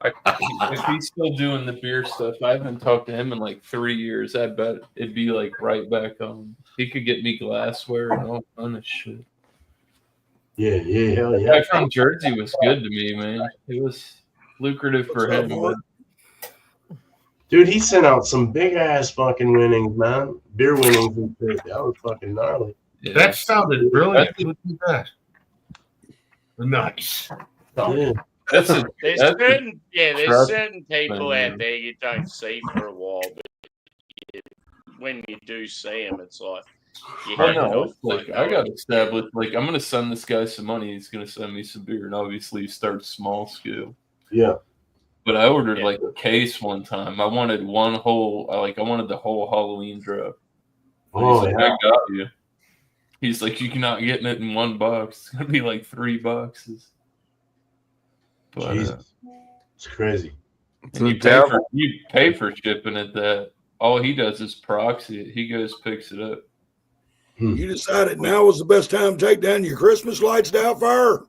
if he's still doing the beer stuff, I haven't talked to him in like 3 years. I bet it'd be like right back on. He could get me glassware and all kind of shit. Yeah, hell The yeah. guy from Jersey was good to me, man. It was lucrative for him. But dude, he sent out some big ass fucking winnings, man. Beer winnings and shit. That was fucking gnarly. yeah. That sounded brilliant. Look at that. Nice. Yeah. There's certain trust people man. out there you don't see for a while, but when you do see them, it's like you I hit it know. off. It's like I got established. Like I'm gonna send this guy some money. He's gonna send me some beer, and obviously he starts small scale. Yeah. But I ordered like a case one time. I wanted I wanted the whole Halloween drop. Oh, He's like, yeah. I got you. He's like, you're not getting it in one box. It's gonna be like 3 boxes. But, Jesus. It's crazy. and you pay for shipping it. That all he does is proxy it. He goes picks it up. You decided now was the best time to take down your Christmas lights, Doubtfire?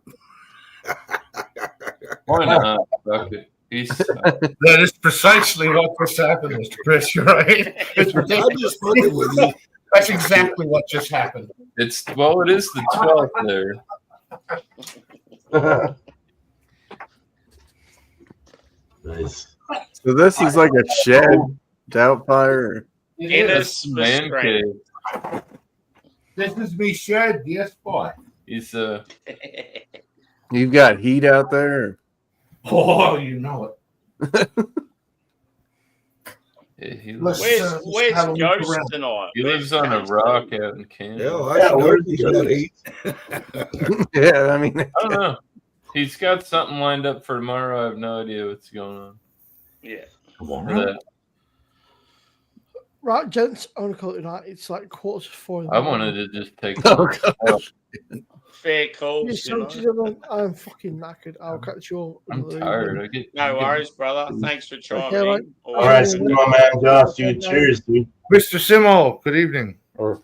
Why not? Fuck it. That is precisely what just happened, Mr. Chris. You're right. It's ridiculous. I'm just fucking with you. That's exactly what just happened. It is the 12th there. Nice. So this is like a shed, Doubtfire. Guinness man Straight. cave. This is me shed, yes, boy. He's You've got heat out there. Oh, you know it. Where's Ghost tonight? He lives on a rock out in Canada. Yeah, I know he's got heat. Yeah, I mean, I don't know. He's got something lined up for tomorrow. I have no idea what's going on. Yeah. Tomorrow? Right, gents, I want to call it tonight. It's like 4:45. I wanted to just take. Fair calls. I'm fucking knackered. I'll catch you all. I'm tired. No worries, brother. Thanks for chiming in. All right, see my man Josh, dude. Cheers, dude. Mr. Simo, good evening or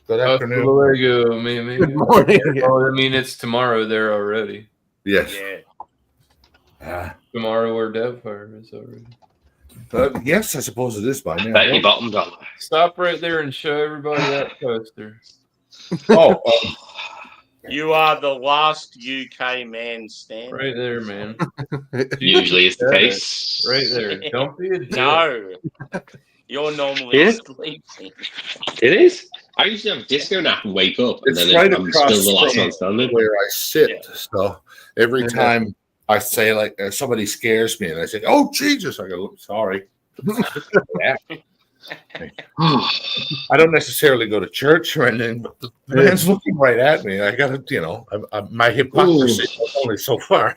good afternoon. Good morning. Oh, I mean, it's tomorrow there already. Yes. Yeah. Tomorrow where Devfire is already. Yes, I suppose it is by now. Bet your bottom dollar. Stop right there and show everybody that poster. Oh, you are the last UK man standing. Right there, man. Usually it's the case. Right there. Don't be a dick. No. You're normally sleeping. It is. I usually have a disco nap and wake up, and it's then right I'm across still the last one standing. where I sit. So every time I say like somebody scares me, and I say, "Oh Jesus," I go, "Sorry." I don't necessarily go to church or anything, but the man's looking right at me. I got to, my hypocrisy is only so far.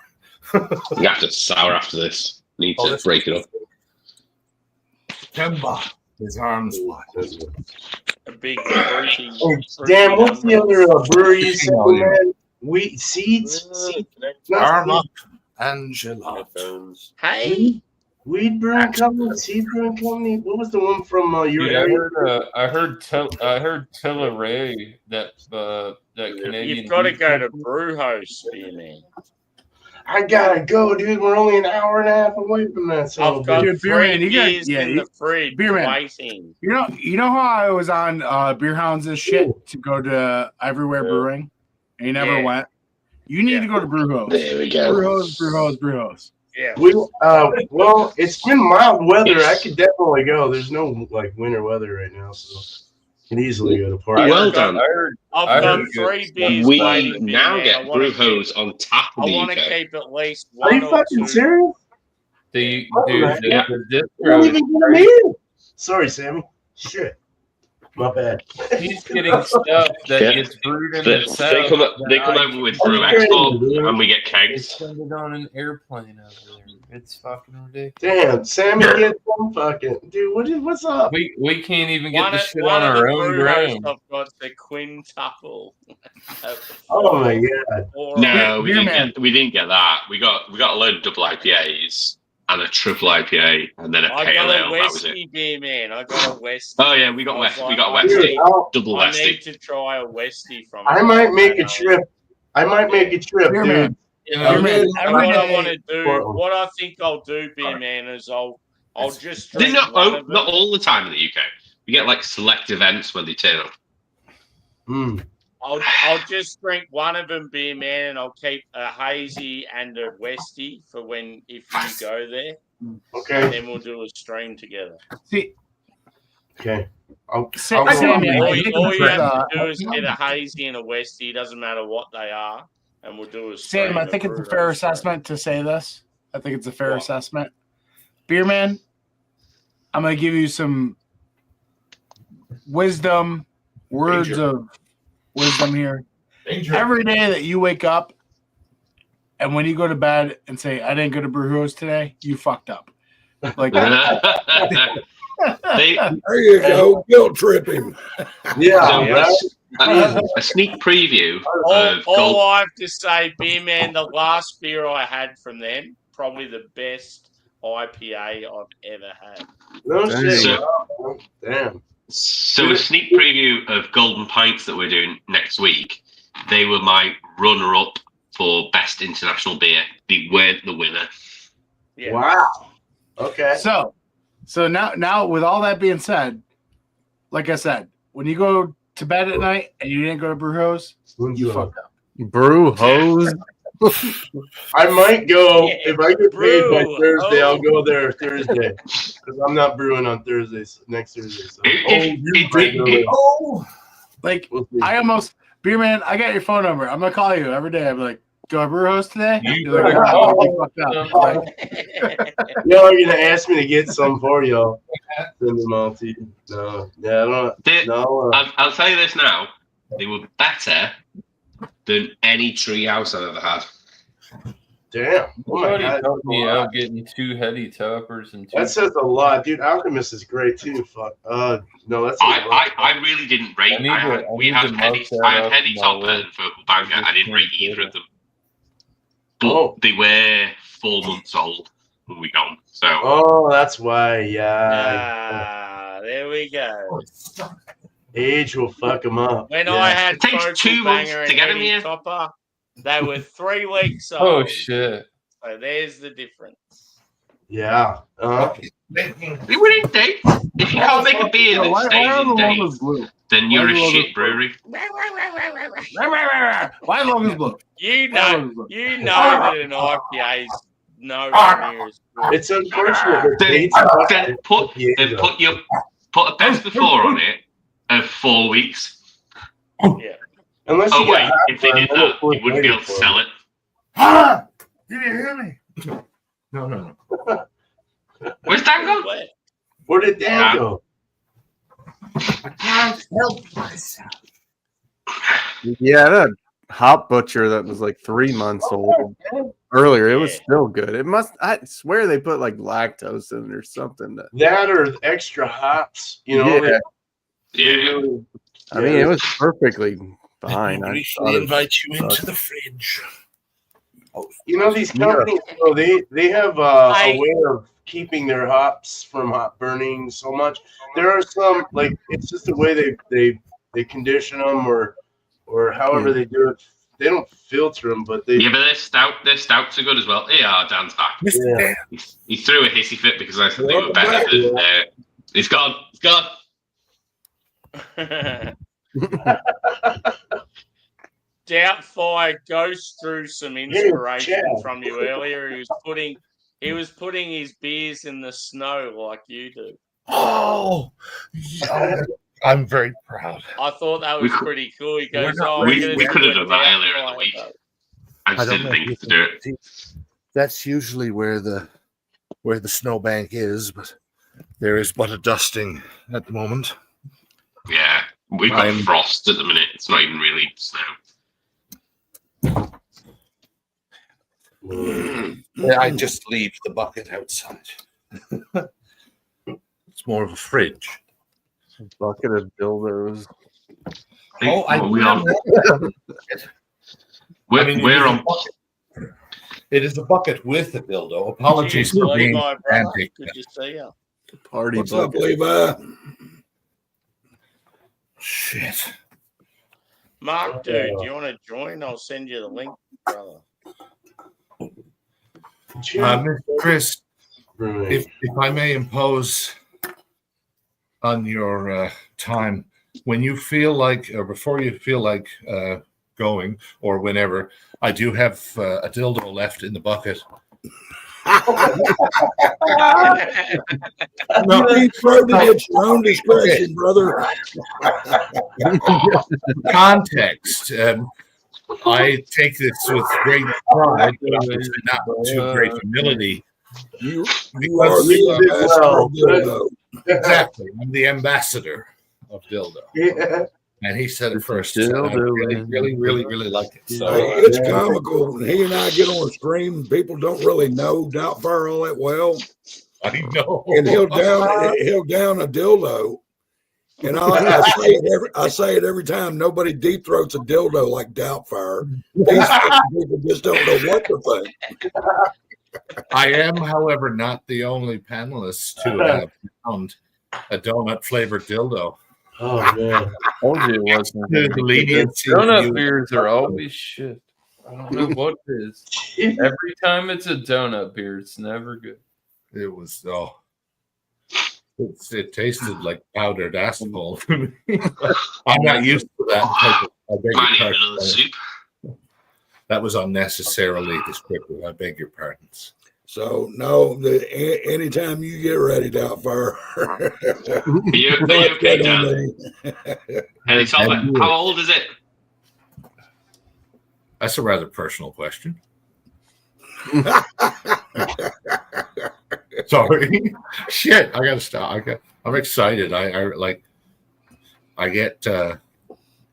You have to sour after this. Need to break it up. Kemba, his arms wide. A big fruity. Dan, what's the other brewery you said, man? Wheat seeds? Arma and gelato. Hey. Weed Brewing Company, Seed Brewing Company. What was the one from your area? I heard Tilleray, that Canadian. You've got to go to Brewhouse, man. I gotta go, dude. We're only an hour and a half away from that. So I've got three beers in the fridge waiting. You know how I was on Beer Hounds and shit to go to Everywhere Brewing, and you never went. You need to go to Brewhouse. There we go. Brewhouse. Yeah. Well, it's been mild weather. I could definitely go. There's no winter weather right now, so I can easily go to party. Well done. I've got 3 beers we waiting. now get Brewhouse on tap. I want to keep at least one. Are you fucking serious? Dude, I don't even get them in. Sorry, Sammy. Shit. My bad. He's getting stuff that gets brewed in the south. They come over with Brew Expo, and we get kegs. They send it on an airplane over there. It's fucking ridiculous. Damn, Sammy gets some fucking dude. What's up? We can't even get the shit on our own ground. I've got the quintuple. Oh my god! No, we didn't get that. We got a load of double IPAs. And a triple IPA, and then a pale ale. That was it. Beer, man. I got a Westie. Oh yeah, we got Westie. Double Westie. I need to try a Westie from. I might make a trip. Beer dude. Man. What I want to do, what I think I'll do, Beer Man, is I'll just drink not all the time in the UK. We get like select events when they turn up. I'll just drink one of them, Beer Man, and I'll keep a hazy and a Westie for if you go there. Okay. And then we'll do a stream together. See. Okay. All you have to do is get a hazy and a Westie. It doesn't matter what they are, and we'll do a stream. Sam, I think it's a fair assessment to say this. I think it's a fair assessment. Beer Man, I'm going to give you some words of wisdom here. Every day that you wake up and when you go to bed and say, I didn't go to Brewhouse today, you fucked up. Like there you go. Guilt trip him. Yeah. A sneak preview. All I have to say, Beer Man, the last beer I had from them, probably the best IPA I've ever had. No shit. Damn. So a sneak preview of Golden Pints that we're doing next week. They were my runner-up for best international beer. They weren't the winner. Yeah. Wow. Okay. So now with all that being said, like I said, when you go to bed at night and you didn't go to Brewhouse, you fucked up. Brewhouse. I might go if I get paid by Thursday. I'll go there Thursday because I'm not brewing on Thursdays next Thursday. So. I almost Beer Man. I got your phone number. I'm gonna call you every day. I'm like, go to Brewhouse today. You're like, fucked up. Y'all are gonna ask me to get some for y'all. Send them all to you. I'll tell you this now. They were better than any treehouse I've ever had. Damn. Oh my Nobody God. helped me out getting 2 heady toppers and 2. That says a lot, dude. Alchemist is great too. Fuck. No, that's. I really didn't rate. We had Heady Topper and Vocal Banger. I didn't rate either of them. But they were 4 months old when we got them. So. Oh, that's why. Yeah. There we go. Age will fuck them up. When I had it takes 2 months to get them here. Topper, they were 3 weeks old. Oh shit! So there's the difference. Yeah. They were in date. If you can't make a beer that stays in date, then you're a shit brewery. Why long is blue? You know that an IPA is nowhere near as good. It's unfortunate. Then put a best before on it of 4 weeks. Yeah. Unless oh wait, if they did that, you wouldn't be able to sell it. Ah! Did you hear me? No. Where's Dan go? Where did Dan go? I can't help myself. Yeah, that hop butcher that was like 3 months old earlier. It was still good. It must. I swear they put like lactose in it or something. That or extra hops. You know. Yeah. I mean, it was perfectly fine. I invite you into the fridge. You know, these companies, they have a way of keeping their hops from hop burning so much. There are some, like, it's just the way they condition them or however they do it. They don't filter them, but they... Yeah, but their stouts are good as well. Yeah, Dan's back. Yeah. He threw a hissy fit because I said they were better than... He's gone. He's gone. Doubtfire goes through some inspiration from you earlier. He was putting his beers in the snow like you do. Oh, I'm very proud. I thought that was pretty cool. He goes, we could have done that earlier in the week. I just didn't think to do it. That's usually where the snowbank is, but there is but a dusting at the moment. Yeah, we've got frost at the minute. It's not even really snow. I just leave the bucket outside. It's more of a fridge. A bucket of dildos. Oh, we're on. It is a bucket with a dildo. Apologies for being frantic. Good to see you. Party What's bucket. up, Levi? Shit. Mark, dude, do you want to join? I'll send you the link, brother. Chris, if I may impose on your time, when you feel like, or before you feel like going, or whenever, I do have a dildo left in the bucket. No, it's your own discretion, brother. Context. I take this with great pride, but not too great humility. You are the Exactly. I'm the ambassador of dildo. Yeah. And he said it first. I really like it. So it's comical. He and I get on a stream, and people don't really know Doubtfire all that well. I know. And he'll down a dildo. And I say it every time. Nobody deep throats a dildo like Doubtfire. These people just don't know what to think. I am, however, not the only panelist to have found a donut flavored dildo. Oh man! I told you it wasn't. Donut beers are always shit. I don't know what it is. Every time it's a donut beer, it's never good. It was It tasted like powdered asphalt. I'm not used to that type of. That was unnecessarily descriptive. I beg your pardons. So no, anytime you get ready, Doubtfire. You okay, Dan? Hey, how old is it? That's a rather personal question. Sorry. Shit, I gotta stop. I'm excited. I get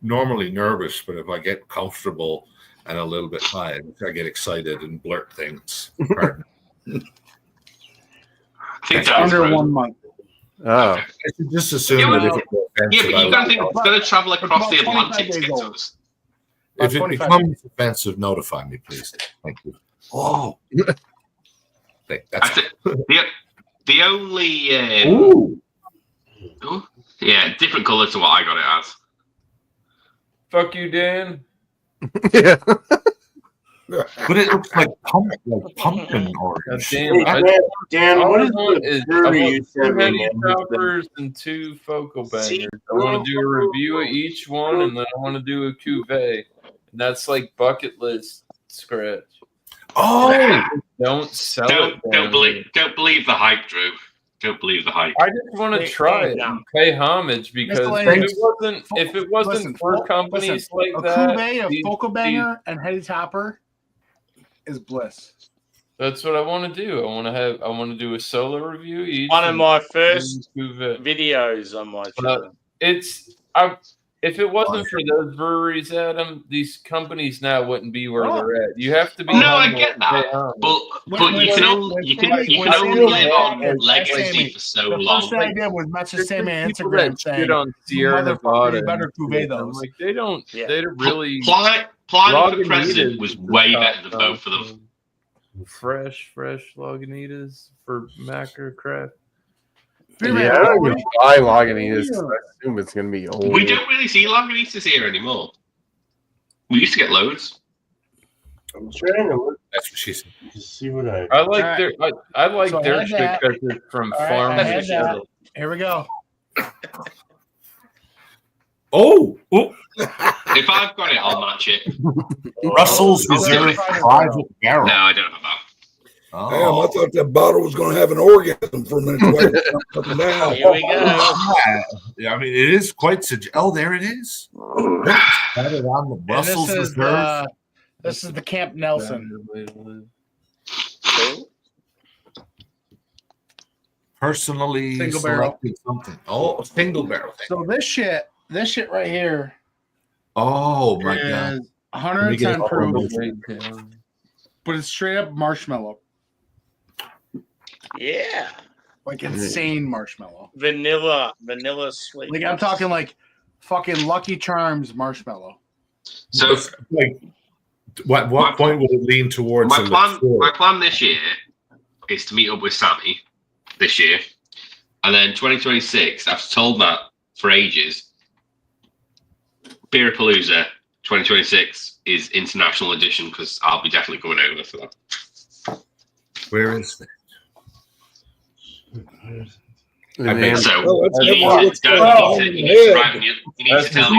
normally nervous, but if I get comfortable and a little bit high. I get excited and blurt things. Pardon. I think it's under 1 month. Oh, I should just assume that if it's offensive, but you got to think it's going to travel across the Atlantic to get to us. If it becomes offensive, notify me, please. Thank you. Oh, that's it. The only different color to what I got it as. Fuck you, Dan. Yeah. But it looks like pumpkin orange. Dan, what is the brewery you sent me? Toppers and 2 focal bangers. I want to do a review of each one, and then I want to do a cuvee. And that's like bucket list scratch. Oh, don't sell it. Don't believe the hype, Drew. Don't believe the hype. I just want to try it and pay homage because if it wasn't for companies like that, cuvee, a focal banger, and heady topper is bliss. That's what I want to do. I want to do a solo review each. One of my first videos on my channel. If it wasn't for those breweries, Adam, these companies now wouldn't be where they're at. You have to be. No, I get that, but you can only live on legacy for so long. The first thing I did was message Sammy on Instagram saying, on Sierra Nevada, better cuvee those. Like they don't really. Pliny for president was way better than both of them. Fresh Lagunitas for Macro Craft. Yeah, I don't even buy Lagunitas. I assume it's going to be old. We don't really see Lagunitas here anymore. We used to get loads. I'm trying to look. That's what she said. To see what I like their shit because it's from farm to shuttle. Here we go. Oh. If I've got it, I'll match it. Russell's Reserve Private Barrel. No, I don't have that. Oh. Damn, I thought that bottle was going to have an orgasm for a minute. Here we go. Yeah, I mean, it is quite. Oh, there it is. That is on the Brussels Reserve. This is the Camp Nelson. Personally single barrel. Something. Oh, single barrel. So this shit right here. Oh my god. 110 proof. But it's straight up marshmallow. Yeah. Like insane marshmallow. Vanilla sweet. Like I'm talking like fucking Lucky Charms marshmallow. So like what point would it lean towards? My plan this year is to meet up with Sammy this year. And then 2026, I've told Matt for ages, Beerapalooza 2026 is international edition because I'll be definitely going over for that. Where is that? You need to tell me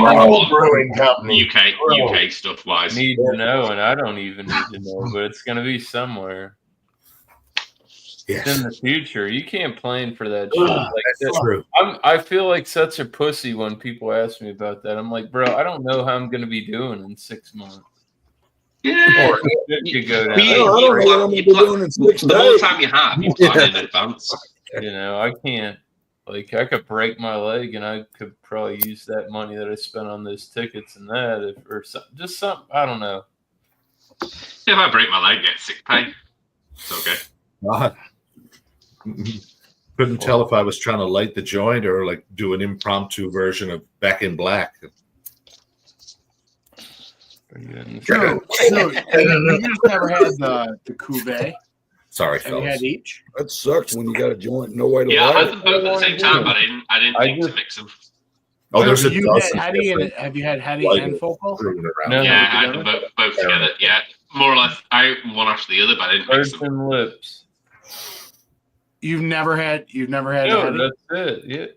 brewing company. UK stuff wise. Need to know, and I don't even need to know, but it's going to be somewhere. Yes. It's in the future. You can't plan for that shit. That's true. I feel like such a pussy when people ask me about that. I'm like, bro, I don't know how I'm going to be doing in 6 months. Yeah. Or you go down. I don't know what I'm going to be doing in 6 days. The more time you have, you plan in advance. You know, I can't. Like, I could break my leg, and I could probably use that money that I spent on those tickets and that, or just something. I don't know. If I break my leg, get sick pay. It's okay. Couldn't tell if I was trying to light the joint or like do an impromptu version of Back in Black. So you just never had the cuvee. Sorry, fellas. You had each. That sucks when you got a joint, no way to light it. I had them both at the same time, but I didn't think to mix them. Oh, there's have you had Hattie and Focal? No, yeah, I had them both together. Yeah, more or less. I one after the other, but I didn't mix them. And lips. You've never had. No, that's it. Yeah,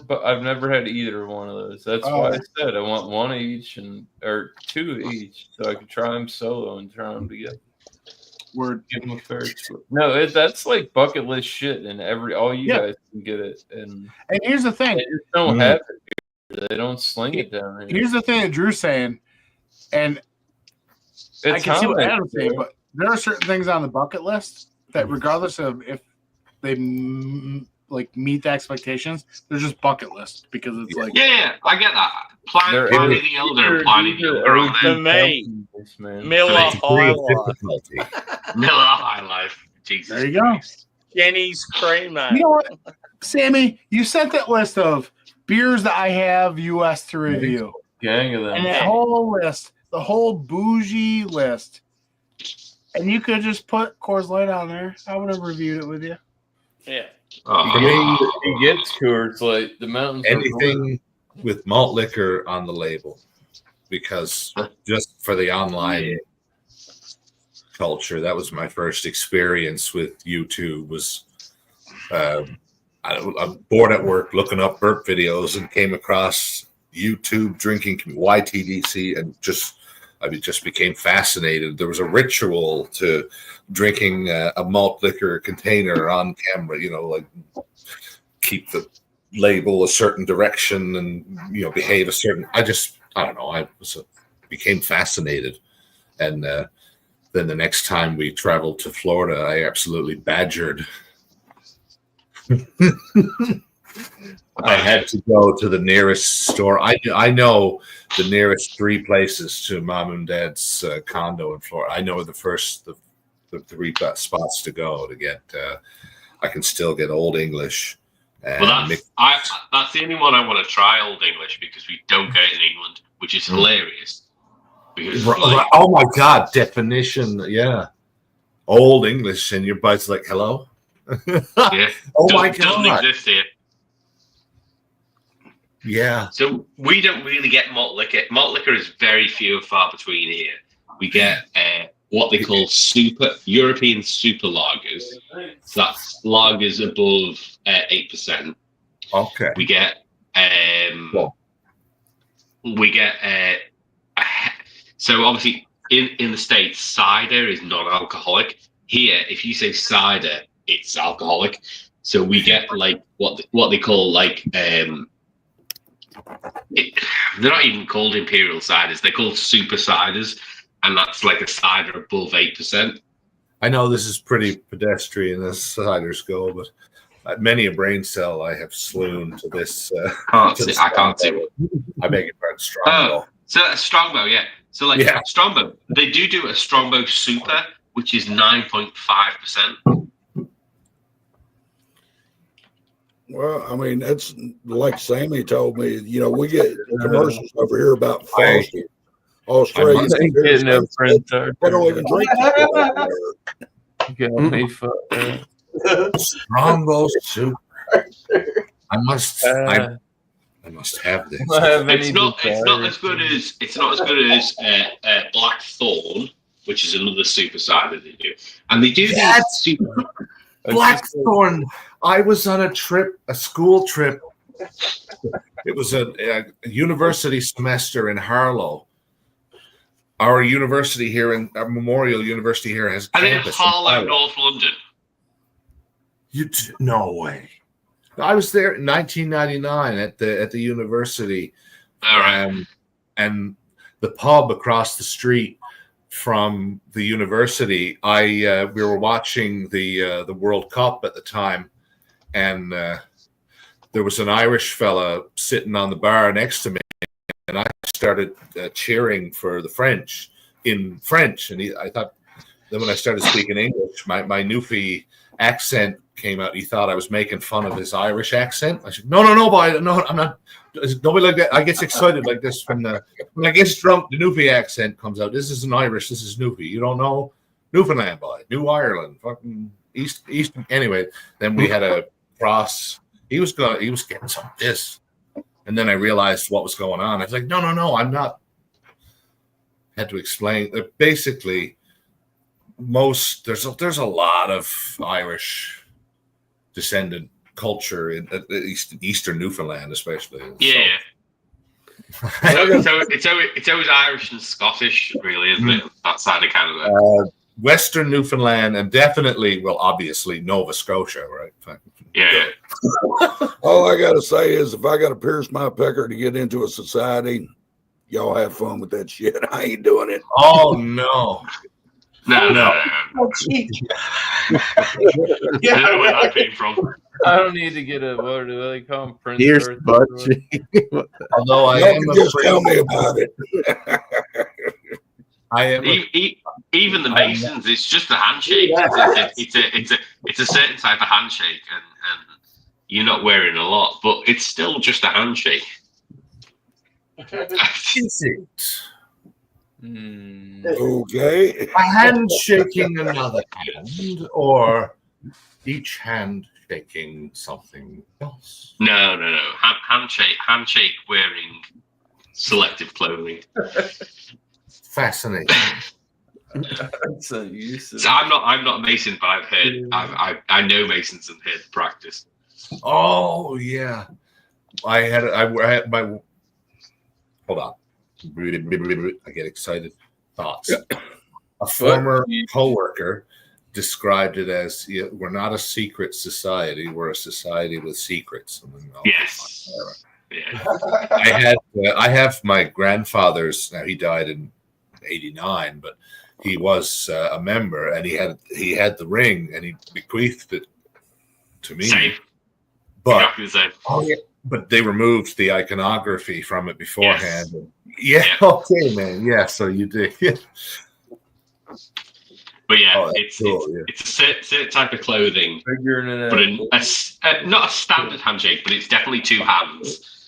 but I've never had either one of those. That's why I said I want one each or two each, so I could try them solo and try them together. Word, give them a fair split. No, that's like bucket list shit, and all you guys can get it. And here's the thing: they just don't have it. They don't sling it down there. Here's the thing that Drew's saying, and I can see what Adam's saying, but there are certain things on the bucket list that, regardless of if they like meet the expectations, they're just bucket list because it's like I get that. Pliny the Elder and Pliny the Elder on there. For me, man. Miller High Life. Miller High Life. Jesus There you Christ. go. Jenny's Creamer. You know what, Sammy? You sent that list of beers that I have U.S. to review. Gang of them. And that whole list, the whole bougie list. And you could just put Coors Light on there. I would have reviewed it with you. Yeah. I mean, he gets Coors Light. The mountains. Anything with malt liquor on the label, because just for the online culture, that was my first experience with YouTube. Was I'm bored at work looking up burp videos and came across YouTube drinking YTDC and I just became fascinated. There was a ritual to drinking a malt liquor container on camera, like keep the label a certain direction and, behave a certain, I don't know. Became fascinated. And then the next time we traveled to Florida, I absolutely badgered. I had to go to the nearest store. I know the nearest 3 places to Mom and Dad's condo in Florida. I know the 3 spots to go to get. I can still get Old English. Well, that's the only one I want to try, Old English, because we don't get it in England, which is hilarious. Because, oh my God! Definition, yeah. Old English, and your bud's like, "Hello." Yeah. Oh my God! Doesn't exist here. Yeah. So we don't really get malt liquor. Malt liquor is very few and far between here. We get what they call European super lagers. So that's lagers above 8%. Okay. We get so obviously in the States, cider is non-alcoholic. Here, if you say cider, it's alcoholic. So we get like what they call like they're not even called imperial ciders. They're called super ciders, and that's like a cider above 8%. I know this is pretty pedestrian as ciders go, but many a brain cell I have slewn to this. I can't see. I beg your pardon, Strongbow. So a Strongbow, yeah. So like Strongbow, they do a Strongbow Super, which is 9.5%. Well, I mean, that's like Sammy told me. We get commercials over here about Foster, Australia. They don't even drink. Get me Strongbow Super. I must have this. It's not as good as Blackthorn, which is another super cider they do, and they do super. Blackthorn. I was on a school trip. It was a university semester in Harlow. Our university here our Memorial University here has I think campus it's Harlow, North London. No way. I was there in 1999 at the university. All right. And the pub across the street from the university, we were watching the World Cup at the time, and there was an Irish fella sitting on the bar next to me, and I started cheering for the French in French, and I thought. Then when I started speaking English, my Newfie accent came out. He thought I was making fun of his Irish accent. I said, no, boy, no, I'm not. Nobody like that. I get excited like this when I get drunk. The Newfie accent comes out. This isn't Irish. This is Newfie. You don't know Newfoundland, boy, New Ireland, fucking East. Anyway, then we had a cross. He was getting some of this, and then I realized what was going on. I was like, no, I'm not. Had to explain that basically. There's a lot of Irish descendant culture in eastern Newfoundland, especially. Yeah. So it's always Irish and Scottish, really, isn't it? That side of Canada. Western Newfoundland, and definitely, obviously Nova Scotia, right? Yeah. All I gotta say is, if I gotta pierce my pecker to get into a society, y'all have fun with that shit. I ain't doing it. Oh no. No. Oh, geez. I don't know where that came from. I don't need to get what do they call them? Prince Here's butt. Although I am just tell me about it. Even the Masons, it's just a handshake. It's a certain type of handshake, and you're not wearing a lot, but it's still just a handshake. Is it? Okay. A hand shaking another hand, or each hand shaking something else? No. Handshake wearing selective clothing. Fascinating. So I'm not a Mason, but I've heard I know Masons and heard the practice. Oh yeah, I had my. Hold on, I get excited. Thoughts. A former coworker described it as, we're not a secret society, we're a society with secrets. Yes. Yeah. I have my grandfather's. Now he died in '89, but he was a member, and he had the ring, and he bequeathed it to me. Same. But exactly the same. Oh yeah, but they removed the iconography from it beforehand. Yes. Yeah. Okay, man. Yeah. So you did. But yeah, it's a certain type of clothing, but not a standard handshake, but it's definitely two hands.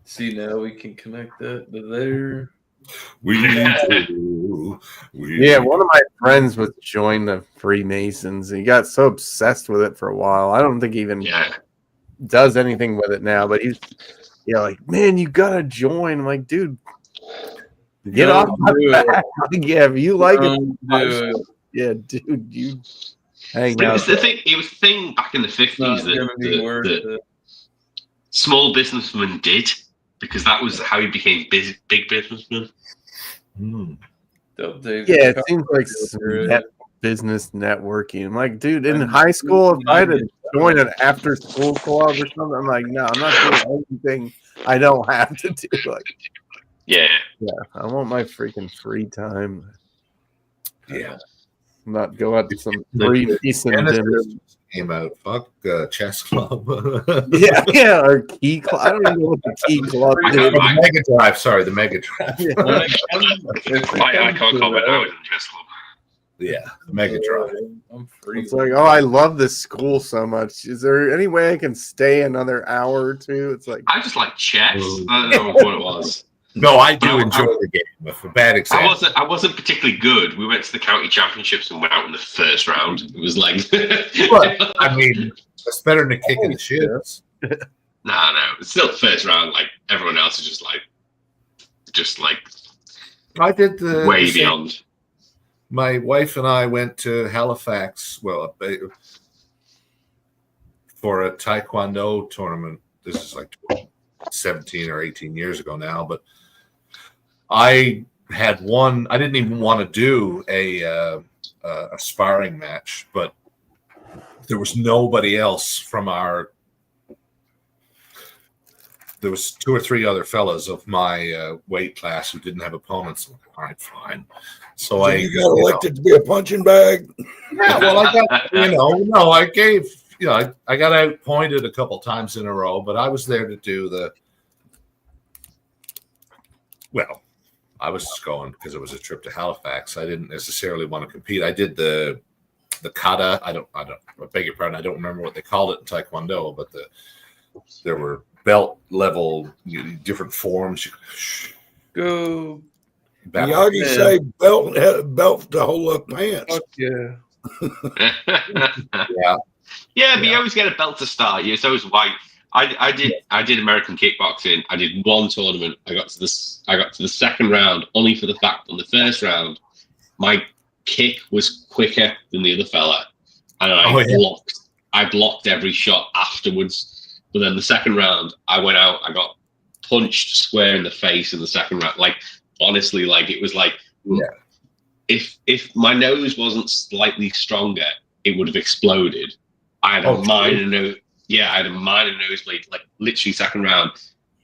See, now we can connect that to there. Yeah, one of my friends was joined the Freemasons. He got so obsessed with it for a while. I don't think he even does anything with it now, but he's like, man, you gotta join. I'm like, dude, get off my back. Yeah, if you like it, yeah, dude, you hang out. It was the thing back in the 50s that small businessmen did, because that was how you became big businessmen. Yeah, it seems like some business networking. I'm like, dude, in high school, if I had to join an after-school club or something, I'm like, no, I'm not doing anything I don't have to do. Like, yeah, I want my freaking free time. Yeah, not go out to some Freemason dinner. Came out, fuck chess club. yeah, or key club. I don't even know what the key club is. The Mega Drive. Sorry, the Mega Drive. I can't comment. I was in chess club. Yeah, the Mega Drive. It's like, oh, I love this school so much. Is there any way I can stay another hour or two? It's like, I just like chess. I don't know what it was. No, I do enjoy the game. With a bad example, I wasn't particularly good. We went to the county championships and went out in the first round. It was like, but, I mean, it's better than kicking the shits. No, it's still the first round. Like everyone else is just like. I did the way beyond. My wife and I went to Halifax. Well, for a Taekwondo tournament. This is like 17 or 18 years ago now, but I had one. I didn't even want to do a sparring match, but there was nobody else from our. There was 2 or 3 other fellas of my weight class who didn't have opponents. All right, fine. So you got elected to be a punching bag. Yeah, well, I got I gave. I got outpointed a couple times in a row, but I was there to do the. Well, I was just going because it was a trip to Halifax. I didn't necessarily want to compete. I did the kata. I beg your pardon. I don't remember what they called it in Taekwondo, but there were belt level, different forms. Go. Miyagi say belt to hold up pants. Fuck yeah. Yeah, but you always get a belt to start. It's always white. I did American kickboxing. I did one tournament. I got to the second round only for the fact on the first round my kick was quicker than the other fella, and I blocked every shot afterwards. But then the second round, I went out. I got punched square in the face in the second round. Like honestly, like it was like if my nose wasn't slightly stronger, it would have exploded. I had a minor nosebleed, like literally second round.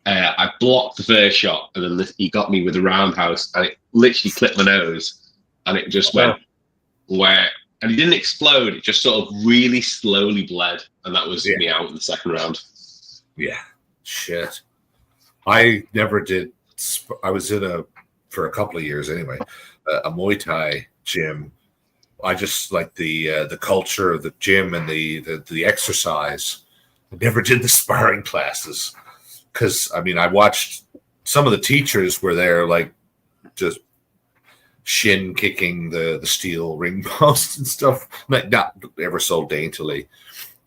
I blocked the first shot, and then he got me with a roundhouse, and it literally clipped my nose, and it just went where, and it didn't explode. It just sort of really slowly bled, and that was me out in the second round. Yeah, shit. I never did. I was in a for a couple of years anyway, a Muay Thai gym. I just like the culture of the gym and the exercise. I never did the sparring classes because I mean I watched some of the teachers were there like just shin kicking the steel ring post and stuff, like not ever so daintily.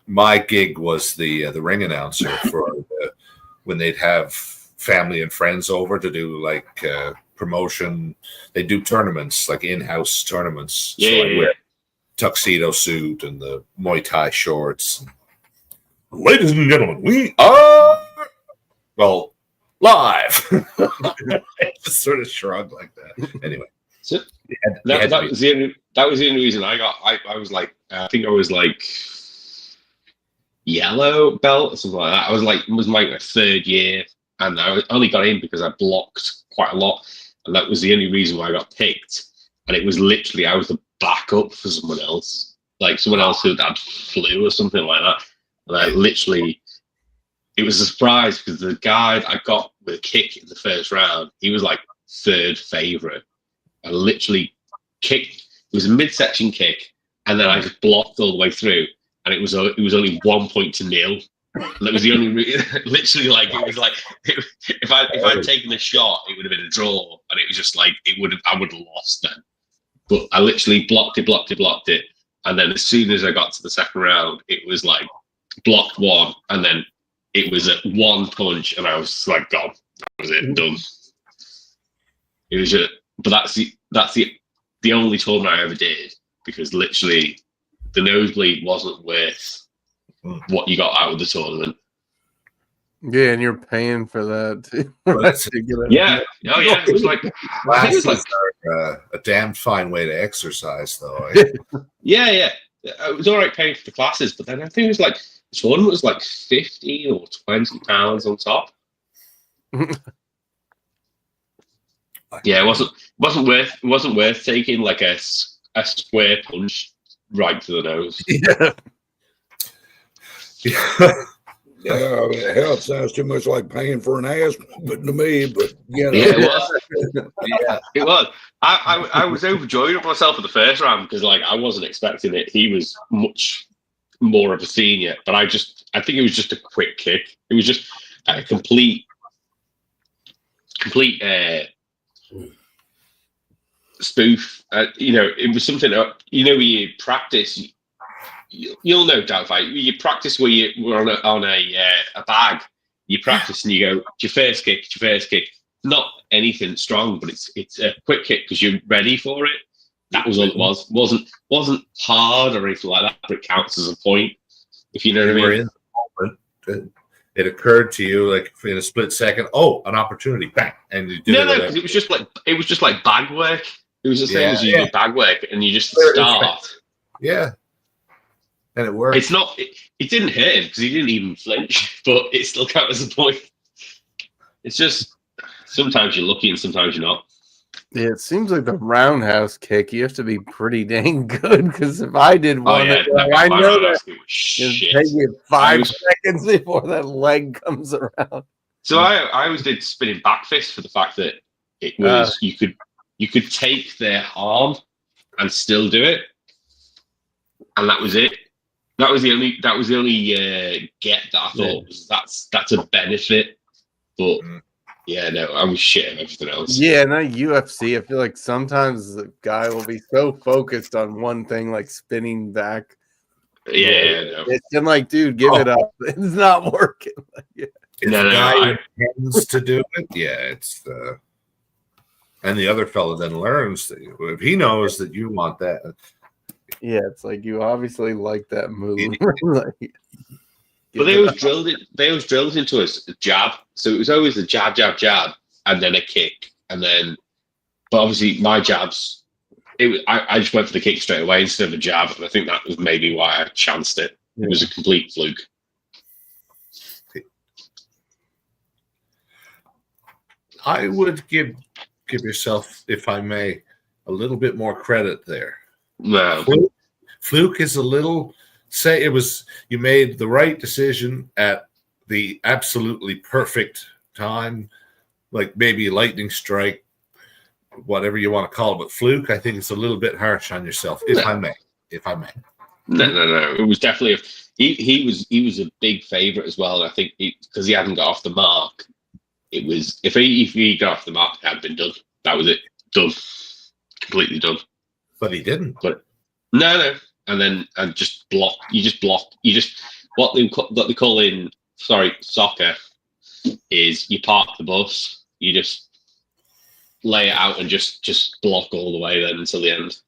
My gig was the ring announcer for when they'd have family and friends over to do like promotion. They do tournaments, like in-house tournaments. Yeah, so yeah, I yeah. wear tuxedo suit and the Muay Thai shorts. Ladies and gentlemen, we are live. Just sort of shrug like that. Anyway, so that was the only reason I got. I was like, I think I was like yellow belt or something like that. It was my third year, and I only got in because I blocked quite a lot, and that was the only reason why I got picked. And it was literally I was the backup for someone else, like someone else who had flu or something like that. And I literally, it was a surprise because the guy I got with a kick in the first round, he was like third favorite. I literally kicked. It was a midsection kick, and then I just blocked all the way through, and it was only 1 point to nil. And that was the only literally like it was like if I'd taken a shot, it would have been a draw, and it was just like I would have lost then. But I literally blocked it, and then as soon as I got to the second round, it was like blocked one, and then it was at one punch, and I was like, God, that was it, done. It was just, but that's the only tournament I ever did, because literally the nosebleed wasn't worth what you got out of the tournament. Yeah, and you're paying for that too. Yeah. Oh yeah. It was like, classes are a damn fine way to exercise, though. Yeah. It was all right paying for the classes, but then I think it was like the tournament was like £15 or £20 on top. Yeah, it wasn't worth taking like a square punch right to the nose. Yeah, I mean, hell, it sounds too much like paying for an ass, but to me, but you know. Yeah, it was. It was. I was overjoyed with myself at the first round because like I wasn't expecting it. He was much more of a senior, but I think it was just a quick kick. It was just a complete spoof. It was something where you practice. You'll know, Doubtfight. You practice where you were on a bag. You practice and you go, it's your first kick. Not anything strong, but it's a quick kick because you're ready for it. That was all it was. Wasn't hard or anything like that, but it counts as a point. If you know what I mean. It occurred to you like in a split second. Oh, an opportunity! Bang! And you did no, because it was just like bag work. It was the same as you do bag work, and you just start. Yeah. And it worked. It's not. It didn't hurt him because he didn't even flinch, but it still counts as a point. It's just sometimes you're lucky and sometimes you're not. Yeah, it seems like the roundhouse kick. You have to be pretty dang good because if I did one, I know that it'll take you 5 seconds before that leg comes around. So I always did spinning back fist for the fact that it was you could take their arm and still do it, and that was it. That was the only get that I thought was that's a benefit, but yeah, no, I was shit at everything else. Yeah, and that UFC, I feel like sometimes the guy will be so focused on one thing, like spinning back. Yeah, no. It's been like, dude, give it up. It's not working. If the guy intends to do it, it's and the other fellow then learns that if he knows that you want that. Yeah, it's like you obviously like that move. But they always drilled into us a jab. So it was always a jab, and then a kick, and then. But obviously, my jabs, I just went for the kick straight away instead of a jab, and I think that was maybe why I chanced it. It was a complete fluke. I would give yourself, if I may, a little bit more credit there. No. Fluke is a little. Say it was you made the right decision at the absolutely perfect time, like maybe lightning strike, whatever you want to call it, but fluke, I think it's a little bit harsh on yourself, if I may. No. It was definitely he was a big favorite as well. And I think because he hadn't got off the mark, it was if he got off the mark, it had been done. That was it, done, completely done. But he didn't. But no, and then just block. You just what they call in soccer is you park the bus, you just lay it out and just block all the way then until the end.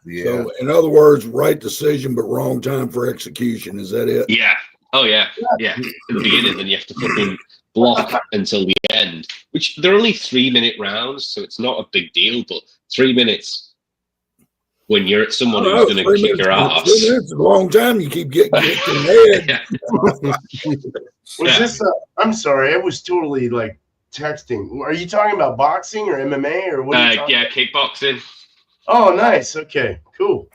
Yeah. So, in other words, right decision, but wrong time for execution. Is that it? Yeah. Oh, yeah. Yeah. At the beginning, then you have to fucking block until the end, which they're only 3-minute rounds, so it's not a big deal, but 3 minutes when you're at someone who's going to kick your ass. 3 minutes is a long time. You keep getting hit in the head. This? I'm sorry. I was totally like texting. Are you talking about boxing or MMA or what? Yeah, kickboxing. Oh, nice. Okay, cool.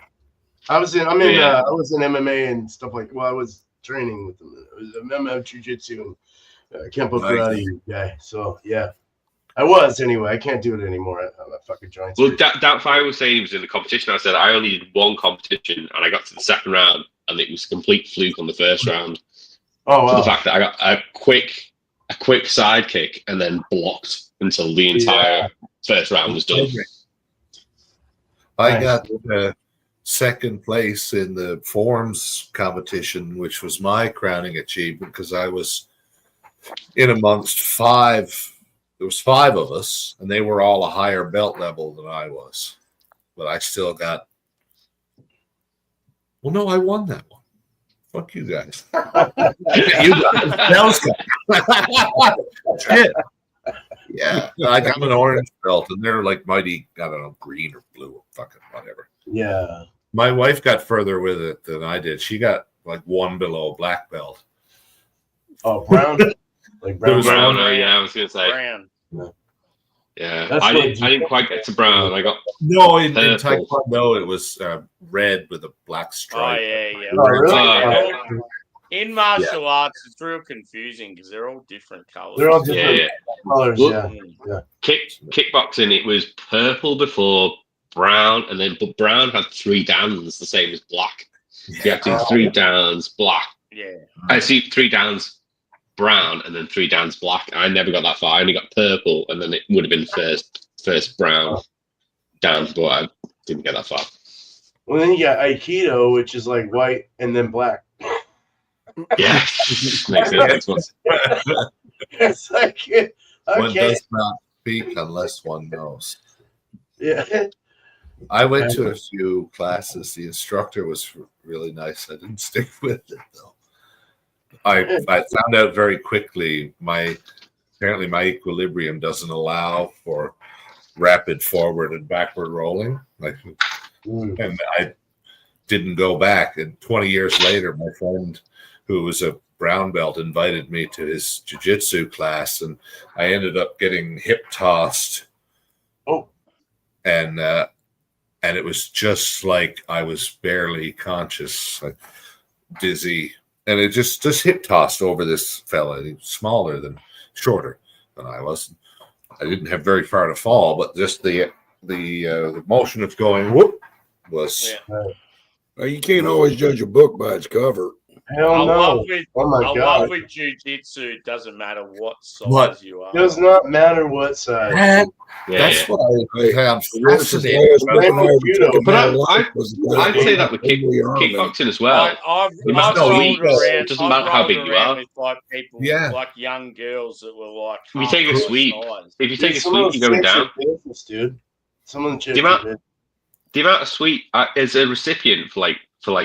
I was in MMA and stuff like. Well, I was training with them. It was a MMA jiu-jitsu and Kempo karate guy. So yeah, I was anyway. I can't do it anymore. I'm a fucking joint. Well, Doubtfire was saying he was in the competition. I said I only did one competition and I got to the second round and it was a complete fluke on the first round. Oh wow! For the fact that I got a quick side kick and then blocked until the entire first round was done. I got second place in the forms competition, which was my crowning achievement because I was in amongst 5. There was 5 of us, and they were all a higher belt level than I was. But I still got. Well, no, I won that one. Fuck you guys. You guys. Shit. Yeah, I got an orange belt, and they're like mighty, I don't know, green or blue or fucking whatever. Yeah. My wife got further with it than I did. She got like 1 below black belt. Oh, brown? Like brown? Yeah, I was going to say. Brown. Yeah. I didn't quite get to brown. I got in Taekwondo, it was red with a black stripe. Oh, yeah. Oh, really? In martial arts, it's real confusing because they're all different colors. They're all different colors, yeah. Kickboxing, it was purple before brown, and then but brown had 3 downs, the same as black. You have to do 3 downs, black. Yeah. I see 3 downs, brown, and then 3 downs, black. I never got that far. I only got purple, and then it would have been first brown down, but I didn't get that far. Well, then you got Aikido, which is like white and then black. Yeah, makes sense. It's like okay. One does not speak unless one knows. Yeah. I went to a few classes. The instructor was really nice. I didn't stick with it though. I found out very quickly apparently my equilibrium doesn't allow for rapid forward and backward rolling. And I didn't go back. And 20 years later, my friend, who was a brown belt, invited me to his jiu-jitsu class, and I ended up getting hip tossed. Oh, and it was just like I was barely conscious, like dizzy, and it just hip tossed over this fella. He was shorter than I was. I didn't have very far to fall, but just the motion of going whoop was. Yeah. Well, you can't always judge a book by its cover. Hell no. I love with jiu-jitsu, it doesn't matter what size you are. It does not matter what size. That's what I'm fascinated. But I'd say that with kickboxing as well. I've rolled around. It doesn't matter how big you are. With like people, like young girls that were like. If you take a sweep, you're going down. Dude. The amount of sweep as a recipient for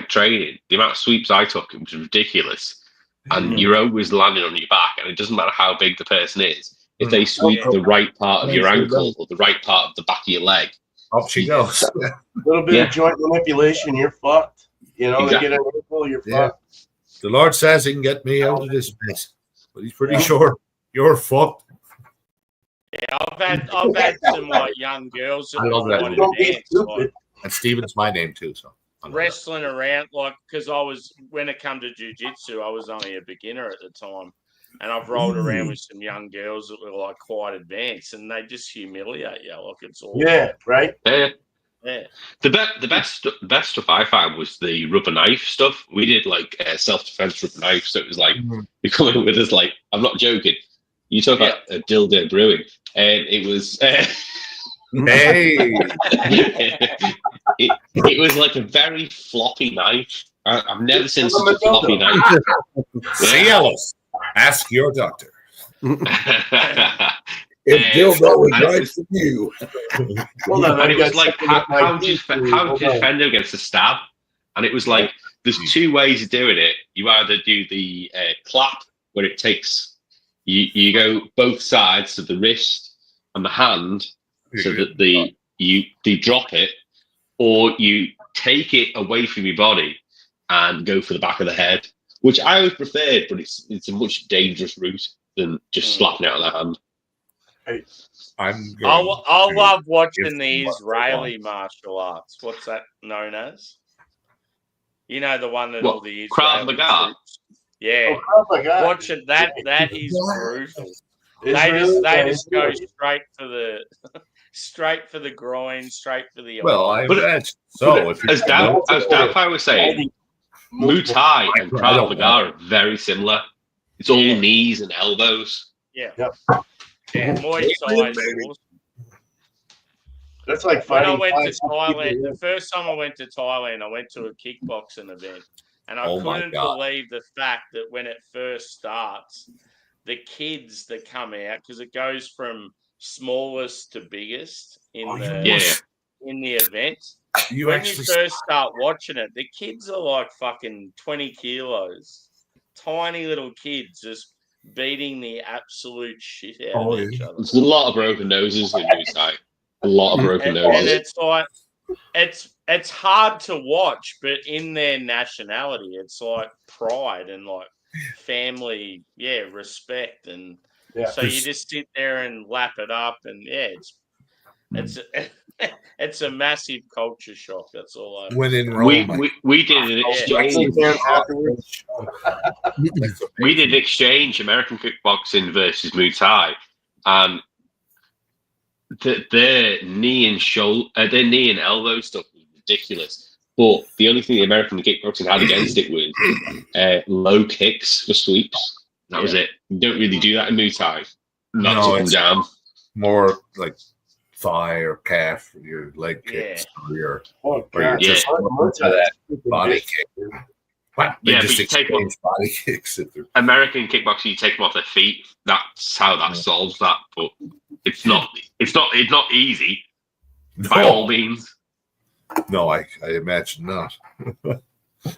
training, the amount of sweeps I took, it was ridiculous. And you're always landing on your back, and it doesn't matter how big the person is. If they sweep the right part of your ankle or the right part of the back of your leg, off she goes. A little bit of joint manipulation, you're fucked. You know, they get an ankle, you're fucked. The Lord says he can get me out of this mess, but he's pretty sure you're fucked. Yeah, I've had some like young girls that wanted to dance. And Steven's my name too, so. Wrestling around, because when it come to jiu-jitsu, I was only a beginner at the time. And I've rolled around with some young girls that were like quite advanced, and they just humiliate you. Like it's all right. Yeah. The best stuff I found was the rubber knife stuff. We did like self-defense rubber knife, so it was like you're coming with us. Like I'm not joking. You talk about a dildo brewing, and it was. It was like a very floppy knife. I've never seen such a floppy knife. See, Ellis, ask your doctor. If dildo was right for you. And it was like, how do you defend against a stab? And it was like, there's two ways of doing it. You either do the clap, where it takes, you go both sides of the wrist and the hand, so that they drop it, or you take it away from your body and go for the back of the head, which I always preferred, but it's a much dangerous route than just slapping it out of the hand. Hey, I love watching the Israeli martial arts. What's that known as? You know, the one that all the Israeli troops. Yeah, watching that is brutal. They just go straight for the groin, straight for the. Well, I imagine so. As Doubtfire was saying, Muay Thai and Krav Maga are very similar. It's all knees and elbows. Yeah. Yeah, Muay Thai is awesome. That's like when I went to Thailand. The first time I went to Thailand, I went to a kickboxing event, and I couldn't believe the fact that when it first starts, the kids that come out, because it goes from smallest to biggest in the event. When you first start watching it, the kids are like fucking 20 kilos, tiny little kids just beating the absolute shit out of each other. There's a lot of broken noses in Muay Thai. A lot of broken noses. And it's like it's hard to watch, but in their nationality, it's like pride and like family, respect, and so you just sit there and lap it up, and it's a massive culture shock. That's all. When in Rome, we did an exchange. We did an exchange, American kickboxing versus Muay Thai, and their knee and elbow stuff was ridiculous. But the only thing the American kickboxing had against it was low kicks for sweeps. That was it. You don't really do that in Muay Thai. No, it's down. More like thigh or calf, or your leg kicks, or your just body kick. But you take body kicks. American kickboxing, you take them off their feet. That's how that solves that. But it's not easy by all means. No, I imagine not.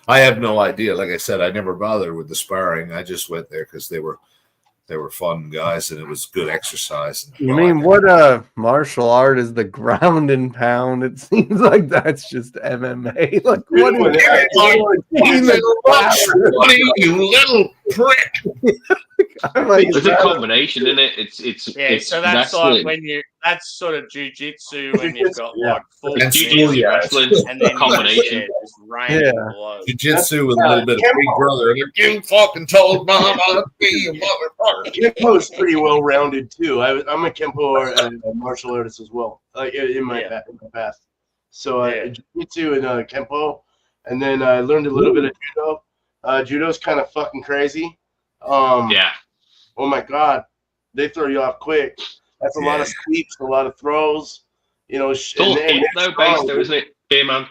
I have no idea. Like I said, I never bothered with the sparring. I just went there because they were fun guys and it was good exercise. You mean what martial art is the ground and pound? It seems like that's just MMA. Like what is you little prick? It's a combination, isn't it? It's so that's wrestling. Like that's sort of jiu-jitsu when you've got like full jiu-jitsu wrestling and then combination. Jiu-jitsu with a little bit of big brother. You fucking told mama to be a motherfucker. Kempo is pretty well rounded too. I'm a Kempo martial artist as well. In my past. So jiu-jitsu and Kempo, and then I learned a little bit of judo. Judo's kind of fucking crazy. Oh my god, they throw you off quick. That's a lot of sweeps, a lot of throws. You know, it's all hip though, based though, isn't it? Beer man.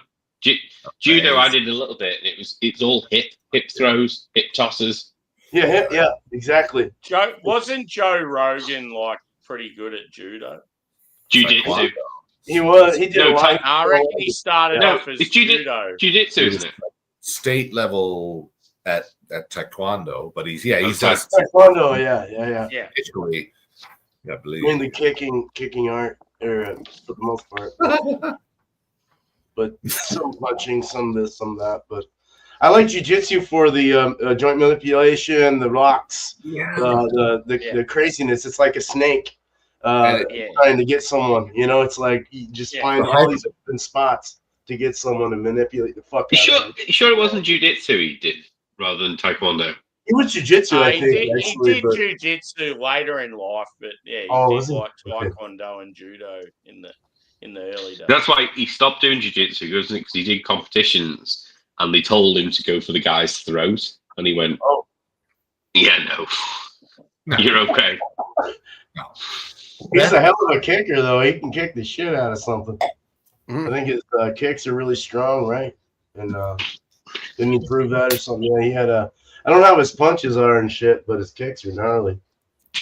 Judo, I did a little bit. It's all hip throws, hip tosses. Yeah, exactly. Wasn't Joe Rogan like pretty good at judo? Jiu-jitsu. He was. He did. I reckon he started off as judo. Jiu-jitsu, isn't it? State level at taekwondo, but he's does taekwondo. Yeah. Basically, I believe mainly kicking art, for the most part. But some punching, some this, some that. But I like jiu-jitsu for the joint manipulation, the rocks, the craziness. It's like a snake trying to get someone. You know, it's like you just find all these different spots to get someone to manipulate the fuck out of them. You sure it wasn't jiu-jitsu he did rather than taekwondo? He was jiu-jitsu, I think. He did jiu-jitsu later in life, but yeah, he did like taekwondo and judo in the early days. That's why he stopped doing jiu-jitsu, because he did competitions, and they told him to go for the guy's throat, and he went, "Oh, yeah, no. You're okay." No. He's a hell of a kicker, though. He can kick the shit out of something. I think his kicks are really strong, right? And didn't he prove that or something? Yeah, he had a. I don't know how his punches are and shit, but his kicks are gnarly.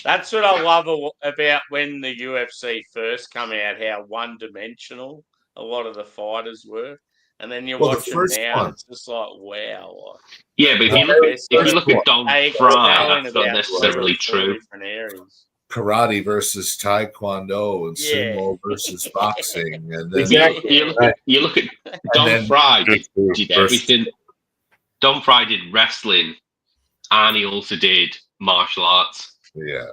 That's what I love about when the UFC first come out, how one-dimensional a lot of the fighters were. And then you watch them now, and it's just like, wow. Yeah, but if you look at Don Fry, that's not necessarily true. Different areas. Karate versus Taekwondo and sumo versus boxing, and then you look at Don Fry did everything. Don Fry did wrestling, and he also did martial arts. Yeah,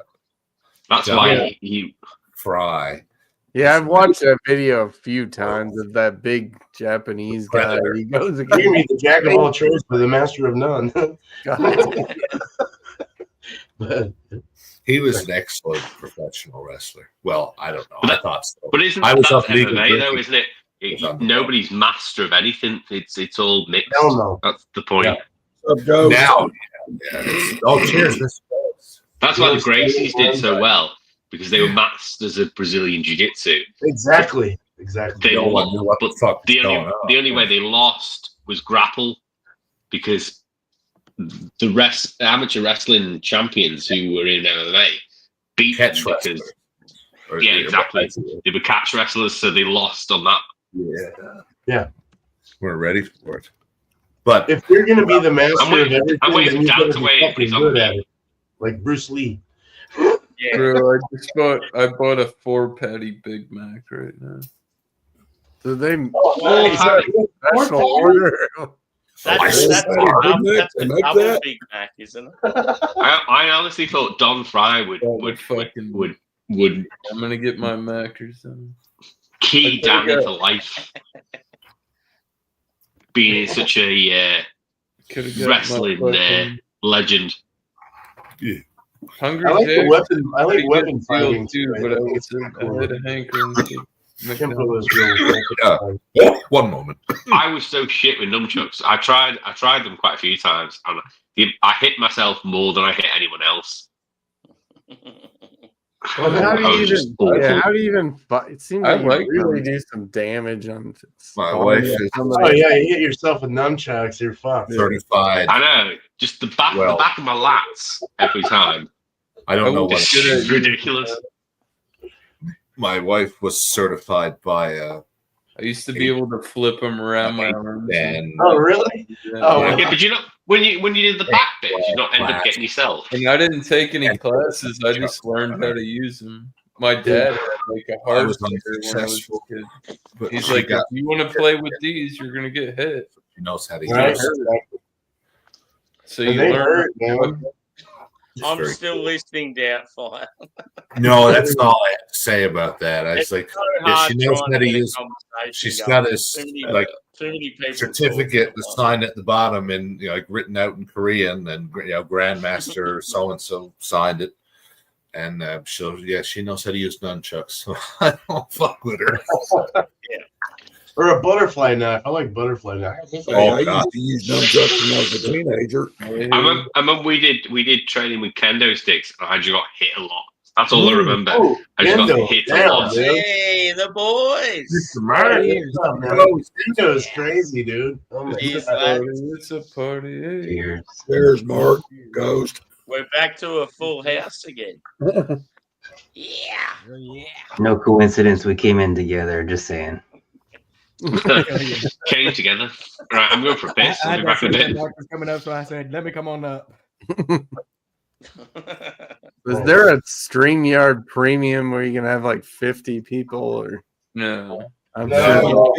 that's why he Fry. Yeah, I've watched that video a few times of that big Japanese guy. He goes against the jack of all trades, but the master of none. But he was an excellent professional wrestler. Well, I don't know. I thought so. But isn't that MMA though? Isn't it? Nobody's master of anything. It's all mixed. No. That's the point. Yeah. Now, oh, cheers! That's why the Gracies did so well, because they were masters of Brazilian Jiu-Jitsu. Exactly. The only way they lost was grapple, because the amateur wrestling champions who were in MMA beat them because exactly. They were catch wrestlers, so they lost on that. Yeah. We're ready for it. But if you're going to be the master of everything, I'm waiting then you better to be wait if fucking he's on good at it, like Bruce Lee. Yeah. Bro, I bought a 4-patty Big Mac right now. Do they special order? That's a double Big Mac, isn't it? I honestly thought Don Fry would. I'm gonna get my Mac or something. Key down into life, being such a wrestling legend. Yeah. Hungry I like Jack, the weapon. I like weapon fighting too, but I had a hankering. One moment. I was so shit with nunchucks. I tried them quite a few times, and I hit myself more than I hit anyone else. Well, how do you even fight? It seems like you really do some damage on my wife is. Oh yeah, you hit yourself with nunchucks, you're fucked. Certified. I know, just the back of my lats every time. I don't know what it's ridiculous. My wife was certified by. I used to be able to flip them around my arms. Oh really? Yeah. Oh, yeah, but you know when you did the back bit, you not end up getting yourself. And I didn't take any classes. I just learned how to use them. My dad had like a hard when I was a kid. He's like, if you want to play with these, you're gonna get hit. She knows how to use it. So you learn. I'm still listening, Doubtfire. No, that's all I have to say about that. I was like, she knows how to use. She's got this certificate signed at the bottom and like written out in Korean, and Grandmaster so and so signed it, and she knows how to use nunchucks. So I don't fuck with her. Yeah. Or a butterfly knife. I like butterfly knives. I used to use nunchucks when I was a teenager. I remember we did training with kendo sticks, and I just got hit a lot. That's all I remember. I just got hit a lot. Hey, the boys! Kendo is crazy, dude. Oh it's a party. There's Mark, Ghost. We're back to a full house again. Yeah. No coincidence we came in together, just saying. Came together. Right, I'm going for a piss. I'll be back in a bit. Mark was coming up, so I said, "Let me come on up." Is there a StreamYard Premium where you can have like 50 people? Or no? I'm sure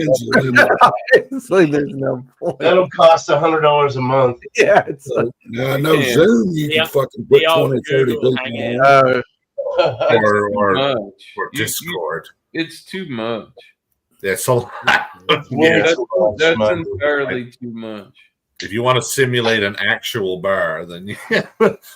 it's like there's no point. That'll cost $100 a month. Yeah, it's like no Zoom. You can fucking put 20, 30 people on. Or Discord. It's too much. That's a lot. That's entirely too much. If you want to simulate an actual bar, then Hey, I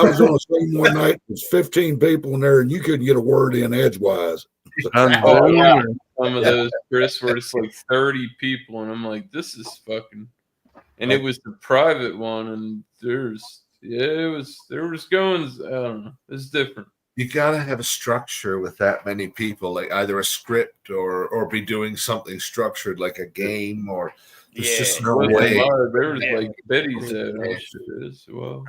was on a scene one night. There's 15 people in there, and you couldn't get a word in edgewise. Oh, yeah. Some of those, Chris, where it's like 30 people, and I'm like, this is fucking. And it was the private one, and there was goings. I don't know. It's different. You gotta have a structure with that many people, like either a script or be doing something structured like a game, or there's just no way. There was like biddies as well.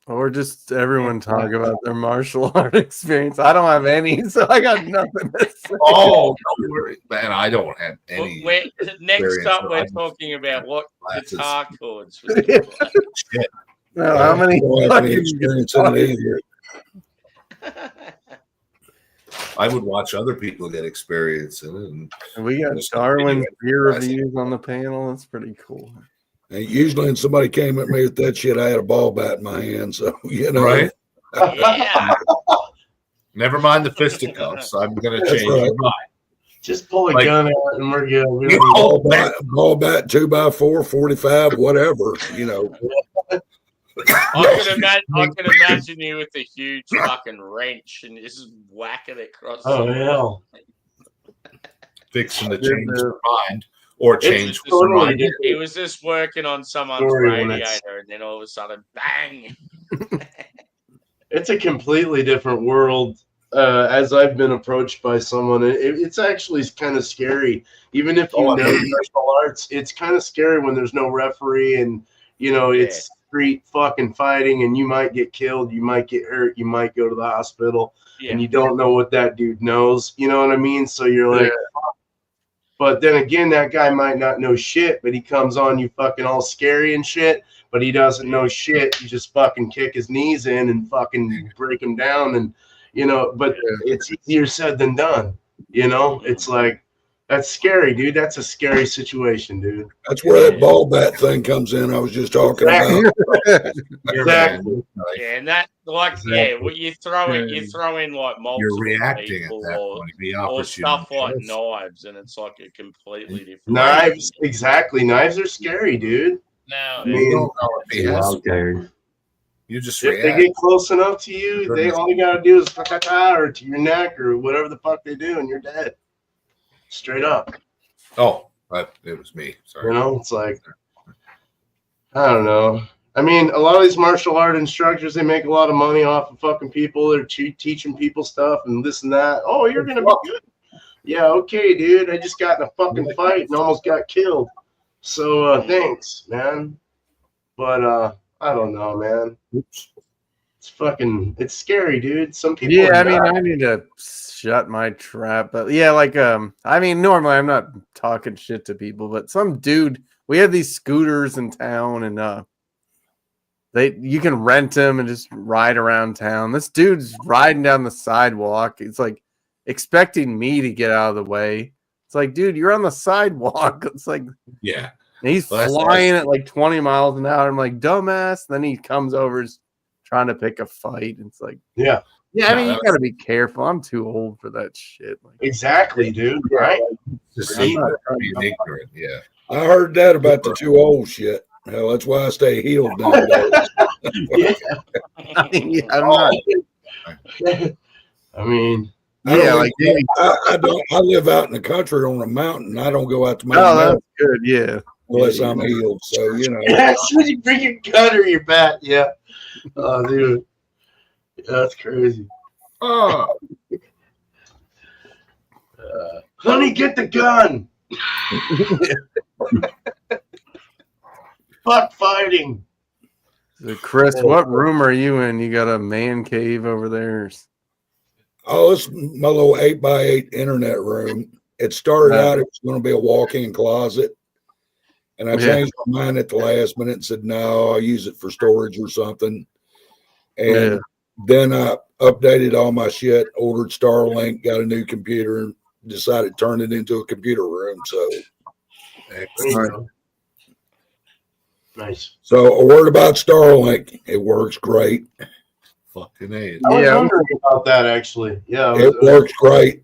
Or just everyone talk about their martial art experience. I don't have any, so I got nothing to say. Oh, don't worry, man. I don't have any. Next up, we're talking about what guitar chords. No, how many? I would watch other people get experience in it. And we got Darwin's beer reviews on the panel. That's pretty cool. And usually when somebody came at me with that shit, I had a ball bat in my hand. So, you know. Right? Never mind the fisticuffs. I'm going to change your mind. Just pull a gun out and we're good. Ball bat, 2x4, 45, whatever, you know. I can imagine you with a huge fucking wrench and just whacking it across. Oh, hell. Fixing to change their mind or change their mind. He was just working on someone's radiator and then all of a sudden, bang. It's a completely different world. As I've been approached by someone, it's actually kind of scary. Even if you know martial arts, it's kind of scary when there's no referee and, you know, it's street fucking fighting and you might get killed, you might get hurt, you might go to the hospital and you don't know what that dude knows. You know what I mean? So you're like, but then again, that guy might not know shit, but he comes on you fucking all scary and shit, but he doesn't know shit. You just fucking kick his knees in and fucking break him down and, you know, but it's easier said than done. You know, it's like, that's scary, dude. That's a scary situation, dude. That's where that ball bat thing comes in. I was just talking about. Exactly. Yeah, and that, like, well, you throw in like multiple You're reacting people at that point. or stuff like knives, and it's like a completely different. Knives, exactly. Knives are scary, dude. No, You just if they get close enough to you, all you gotta do is or to your neck or whatever the fuck they do, and you're dead. Straight up. Oh, it was me. Sorry. You know, it's like, I don't know. I mean, a lot of these martial art instructors, they make a lot of money off of fucking people. They're teaching people stuff and this and that. Oh, you're gonna be good. Yeah, okay, dude. I just got in a fucking fight and almost got killed. So thanks, man. But I don't know, man. It's scary, dude. Some people. Yeah, I mean, I need to shut my trap, but yeah, like I mean, normally I'm not talking shit to people, but some dude, we have these scooters in town, and you can rent them and just ride around town. This dude's riding down the sidewalk. It's like expecting me to get out of the way. It's like, dude, you're on the sidewalk. It's like, yeah. And he's flying at like 20 miles an hour. I'm like, dumbass. And then he comes over, is trying to pick a fight. It's like, yeah. I mean, you gotta be careful. I'm too old for that shit. Like, exactly, dude. Right? Just being ignorant. Yeah. I heard that about the too old shit. Hell, that's why I stay healed nowadays. I'm not. I mean, I live out in the country on a mountain. I don't go out to my mountain. That's good. Yeah. Unless I'm healed. So, you know. That's when you bring your gun or your bat. Yeah. Oh, dude. That's crazy. Oh. Honey, get the gun. Fuck fighting. So Chris, what room are you in? You got a man cave over there? Oh, it's my little 8x8 internet room. It started out, it was going to be a walk-in closet. And I changed my mind at the last minute and said, no, I'll use it for storage or something. And then I updated all my shit, ordered Starlink, got a new computer, and decided to turn it into a computer room. So, excellent. Nice. So, a word about Starlink. It works great. Fucking A. I was wondering about that, actually. Yeah. It works great.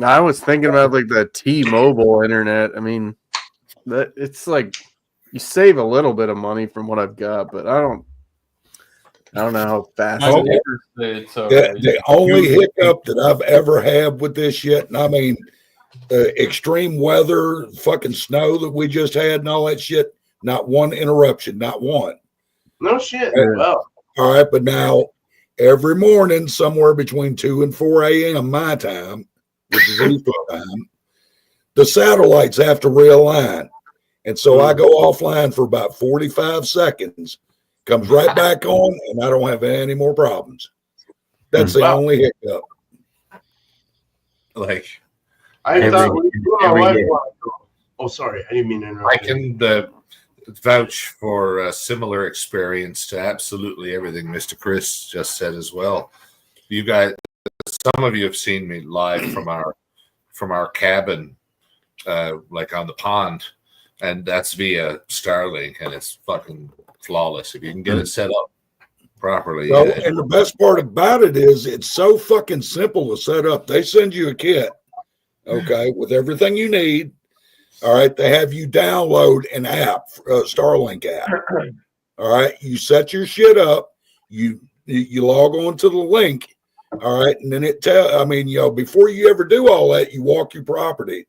I was thinking about like the T-Mobile internet. I mean, that it's like you save a little bit of money from what I've got, but I don't know how fast. The only hiccup that I've ever had with this shit, and I mean, extreme weather, fucking snow that we just had, and all that shit. Not one interruption, not one. No shit. Wow. All right, but now every morning, somewhere between 2 and 4 a.m. my time, which is Eastern time, the satellites have to realign. And so I go offline for about 45 seconds, comes right back on, and I don't have any more problems. That's the only hiccup. Like, I thought my wife wanted to go. Oh, sorry. I didn't mean to interrupt. I can vouch for a similar experience to absolutely everything Mr. Chris just said as well. You guys, some of you have seen me live from our cabin, like on the pond, and that's via Starlink, and it's fucking flawless if you can get it set up properly. So, and the best part about it is it's so fucking simple to set up. They send you a kit, okay, with everything you need. All right, they have you download an app, Starlink app. All right, you set your shit up. You log on to the link. All right, and then before you ever do all that, you walk your property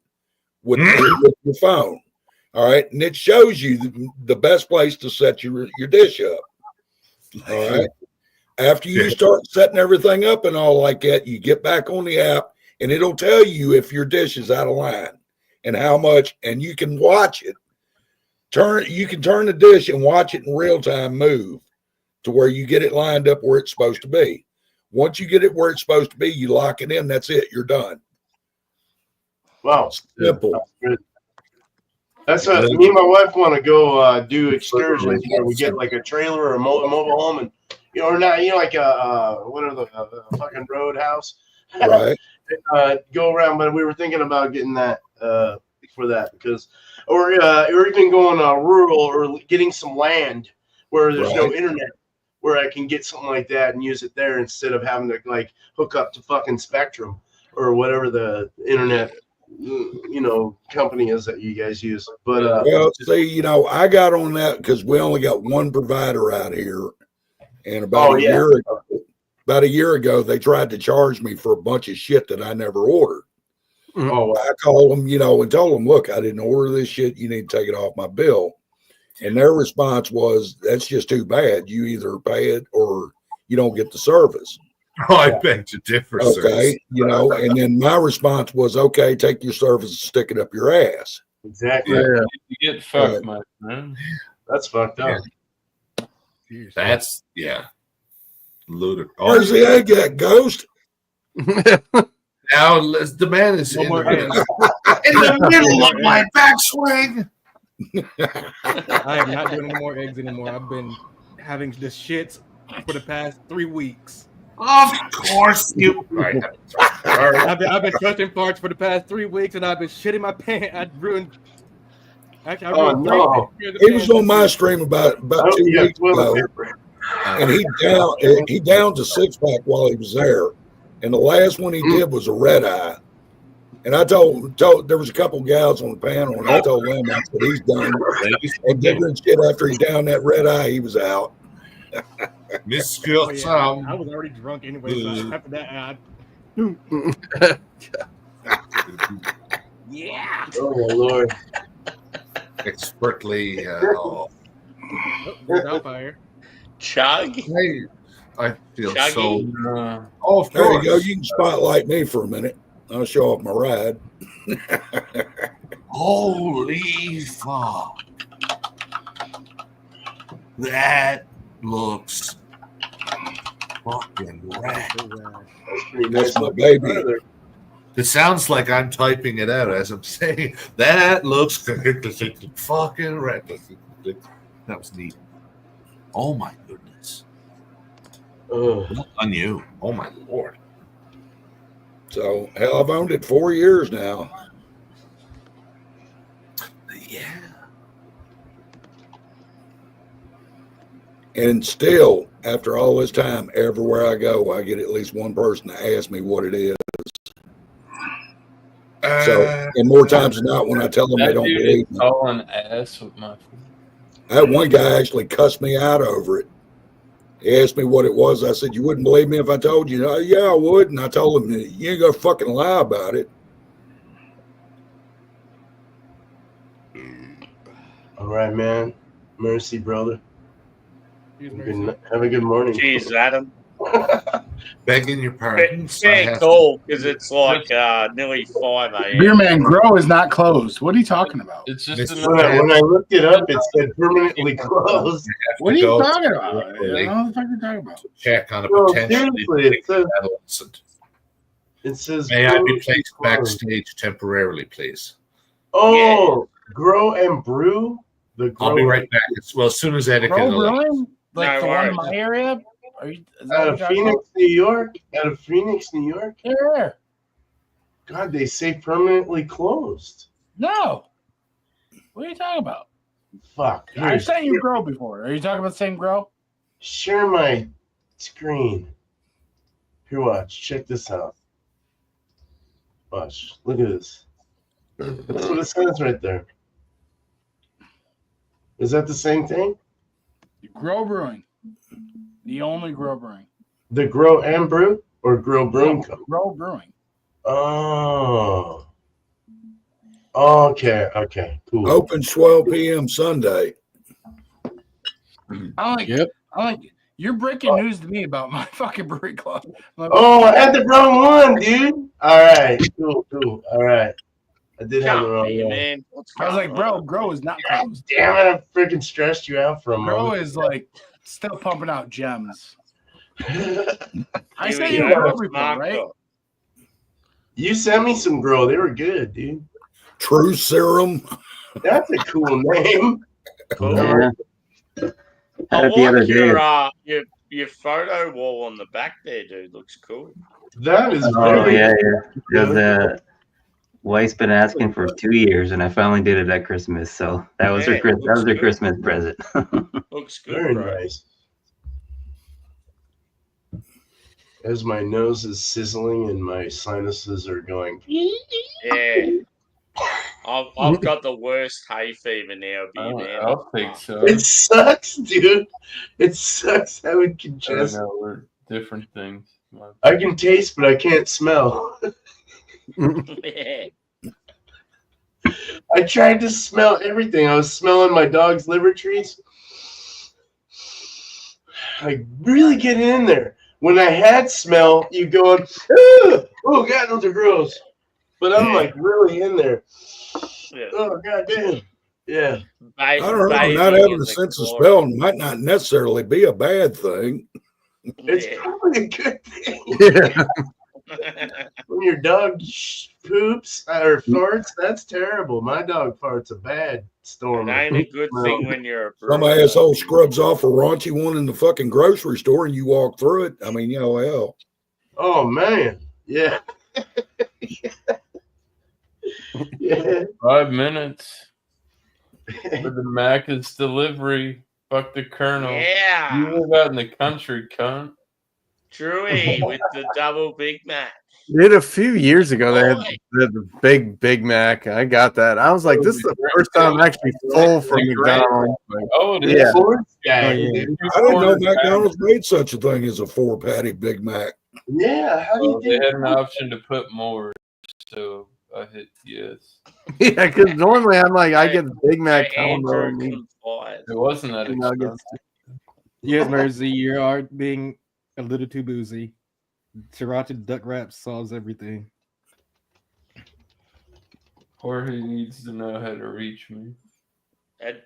with your phone. All right, and it shows you the best place to set your dish up. All right, after you start setting everything up and all like that, you get back on the app, and it'll tell you if your dish is out of line and how much, and you can watch it. You can turn the dish and watch it in real time move to where you get it lined up where it's supposed to be. Once you get it where it's supposed to be, you lock it in. That's it. You're done. Wow, simple. That's good. That's me and my wife want to go do excursions where we get like a trailer or a mobile home, and or not, like what are the fucking roadhouse, right? Go around, but we were thinking about getting that for that because, or even going rural or getting some land where there's no internet, where I can get something like that and use it there instead of having to like hook up to fucking Spectrum or whatever the internet company is that you guys use. But well, see, I got on that because we only got one provider out here, and about a year ago they tried to charge me for a bunch of shit that I never ordered. Oh, I called them, and told them, look, I didn't order this shit. You need to take it off my bill. And their response was, that's just too bad. You either pay it or you don't get the service. Oh, I beg to differ. Okay, and then my response was, okay, take your service and stick it up your ass. Exactly. Yeah. You get fucked, my man. That's fucked up. That's ludicrous. Where's the egg at, Ghost? Now the man is in the middle of my backswing. I am not doing any more eggs anymore. I've been having the shits for the past 3 weeks. Of course you. I've been trusting farts for the past 3 weeks, and I've been shitting my pants. I ruined. Actually, I ruined He was on my stream about 2 weeks ago, and he downed a 6-pack while he was there, and the last one he did was a red eye. And I told there was a couple gals on the panel, and I told them that he's done. And different shit after he downed that red eye, he was out. Miss I was already drunk anyway. So after that, yeah. Oh my Lord. Expertly. Fire. Chug. I feel Chuggy. so. Of There course. you go. You can spotlight me for a minute. I'll show off my ride. Holy fuck. That looks fucking rad. That's my baby. It sounds like I'm typing it out as I'm saying. That looks fucking rad. That was neat. Oh my goodness. Well on you. Oh my Lord. So, hell, I've owned it 4 years now. Yeah. And still, after all this time, everywhere I go, I get at least one person to ask me what it is. So And more times than not, when I tell them, they don't believe me. Calling ass with my. That one guy actually cussed me out over it. He asked me what it was. I said, "You wouldn't believe me if I told you." Yeah, I would. And I told him, "You ain't gonna fucking lie about it." All right, man. Mercy, brother. Have a good morning. Cheers, Adam. Begging your pardon. Fair call, because it's like nearly 5 a.m. Beer Man Grow is not closed. What are you talking about? It's just when I looked it up, it said permanently closed. What are you talking about? I don't know what the fuck you're talking about. Check on a No, potentially seriously, adolescent. It says. May I be placed backstage temporarily, please? Oh, Grow and Brew. I'll be right back. As soon as etiquette Grow allows. Brewing? Like the one in my area? Out of Phoenix, New York. Yeah. God, they say permanently closed. No. What are you talking about? Fuck. I've seen you grow before. Are you talking about the same grow? Share my screen. Here, watch. Check this out. Watch. Look at this. That's what it says right there. Is that the same thing? Grow Brewing. The only Grow Brewing. The Grow and Brew or Grow Brewing Company? Grow Brewing. Oh. Okay. Cool. Open 12 p.m. Sunday. I like you're breaking news to me about my fucking brewery club. Oh, I had the wrong one, dude. All right. Cool. All right. I did have the wrong one. Man. I was like, bro, Grow is not closed. Damn it, I freaking stressed you out for a moment. Grow is like still pumping out gems. I Here said we you go. Grow before, right? You sent me some Grow. They were good, dude. True Serum. That's a cool name. Cool. Yeah. I The other like day. your photo wall on the back there, dude. Looks cool. That is Oh yeah. Because wife's been asking for 2 years, and I finally did it at Christmas. So that was her Christmas present. Looks good. Very bro. nice. As my nose is sizzling and my sinuses are going. Yeah. I've got the worst hay fever now, man. I'll think so. It sucks, dude. It sucks having I don't congestion. know, we're different things. I can taste, but I can't smell. Yeah. I tried to smell everything. I was smelling my dog's liver trees. I really get in there. When I had smell, you going, oh God, those are gross. But I'm like really in there. Yeah. Oh God damn. Yeah. I don't know. Not having a sense of smell might not necessarily be a bad thing. It's probably a good thing. Yeah. When your dog poops or farts, that's terrible. My dog farts a bad storm. It ain't a good thing when you're a Some asshole scrubs off a raunchy one in the fucking grocery store and you walk through it. I mean, hell. Oh man. Yeah. Yeah. 5 minutes for the Macca's delivery. Fuck the Colonel. Yeah. You live out in the country, cunt. Drewy with the double Big Mac. Did a few years ago they had the Big Mac. I got that. I was like, this is the first time I'm actually full from McDonald's. Like, oh, it is. Yeah. I didn't know McDonald's made such a thing as a 4-patty Big Mac. Yeah, how do you They had an option to put more, so I hit yes. Yeah, because normally I'm like, I get the Big Mac combo. It wasn't that expensive. Yes, Mersey, you are being a little too boozy. Sriracha duck wrap solves everything. Jorge needs to know how to reach me. A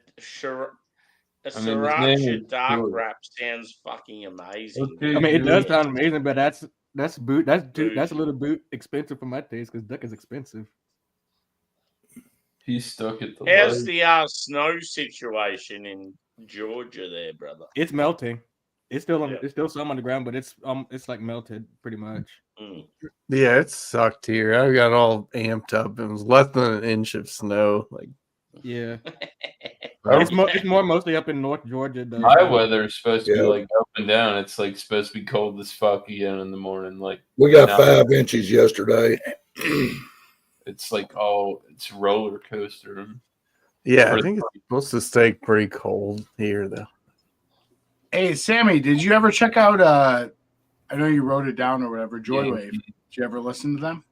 his name sriracha is dark George. wrap sounds fucking amazing. I mean, it does sound amazing, but that's a little bit expensive for my taste because duck is expensive. He's stuck at the How's leg. the snow situation in Georgia there, brother? It's melting. It's still some on the ground, but it's like melted pretty much. Yeah, it sucked here. I got all amped up. It was less than an inch of snow. Like, yeah, it's more mostly up in North Georgia. Though. My weather is supposed to be like up and down. It's like supposed to be cold as fuck again in the morning. Like We got 5 inches yesterday. it's like it's roller coaster. Yeah, I think it's supposed to stay pretty cold here, though. Hey, Sammy, did you ever check out? I know you wrote it down or whatever. Joywave. Did you ever listen to them?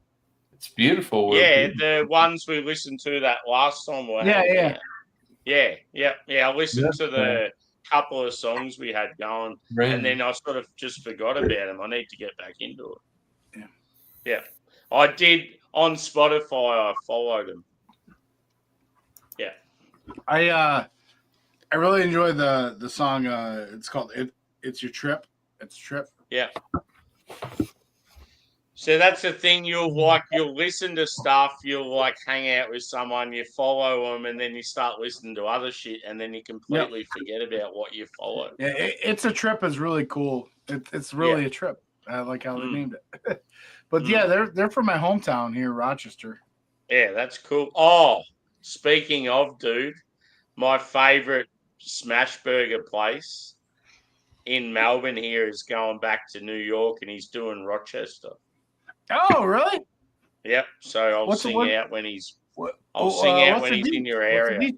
It's beautiful. Yeah, the ones we listened to that last time. Yeah. I listened to the couple of songs we had going, and then I sort of just forgot about them. I need to get back into it. Yeah. I did on Spotify. I followed them. Yeah. I really enjoy the song. It's called "It's Your Trip." It's Trip. Yeah. So that's the thing. You'll listen to stuff. You'll hang out with someone. You follow them, and then you start listening to other shit, and then you completely forget about what you follow. Yeah, "It's a Trip" is really cool. It's really a trip. I like how they named it. But yeah, they're from my hometown here, Rochester. Yeah, that's cool. Oh, speaking of, dude, my favorite smash burger place in Melbourne here is going back to New York, and he's doing Rochester. Oh, really? Yep. So I'll sing out when he's. I'll sing out when he's in your area.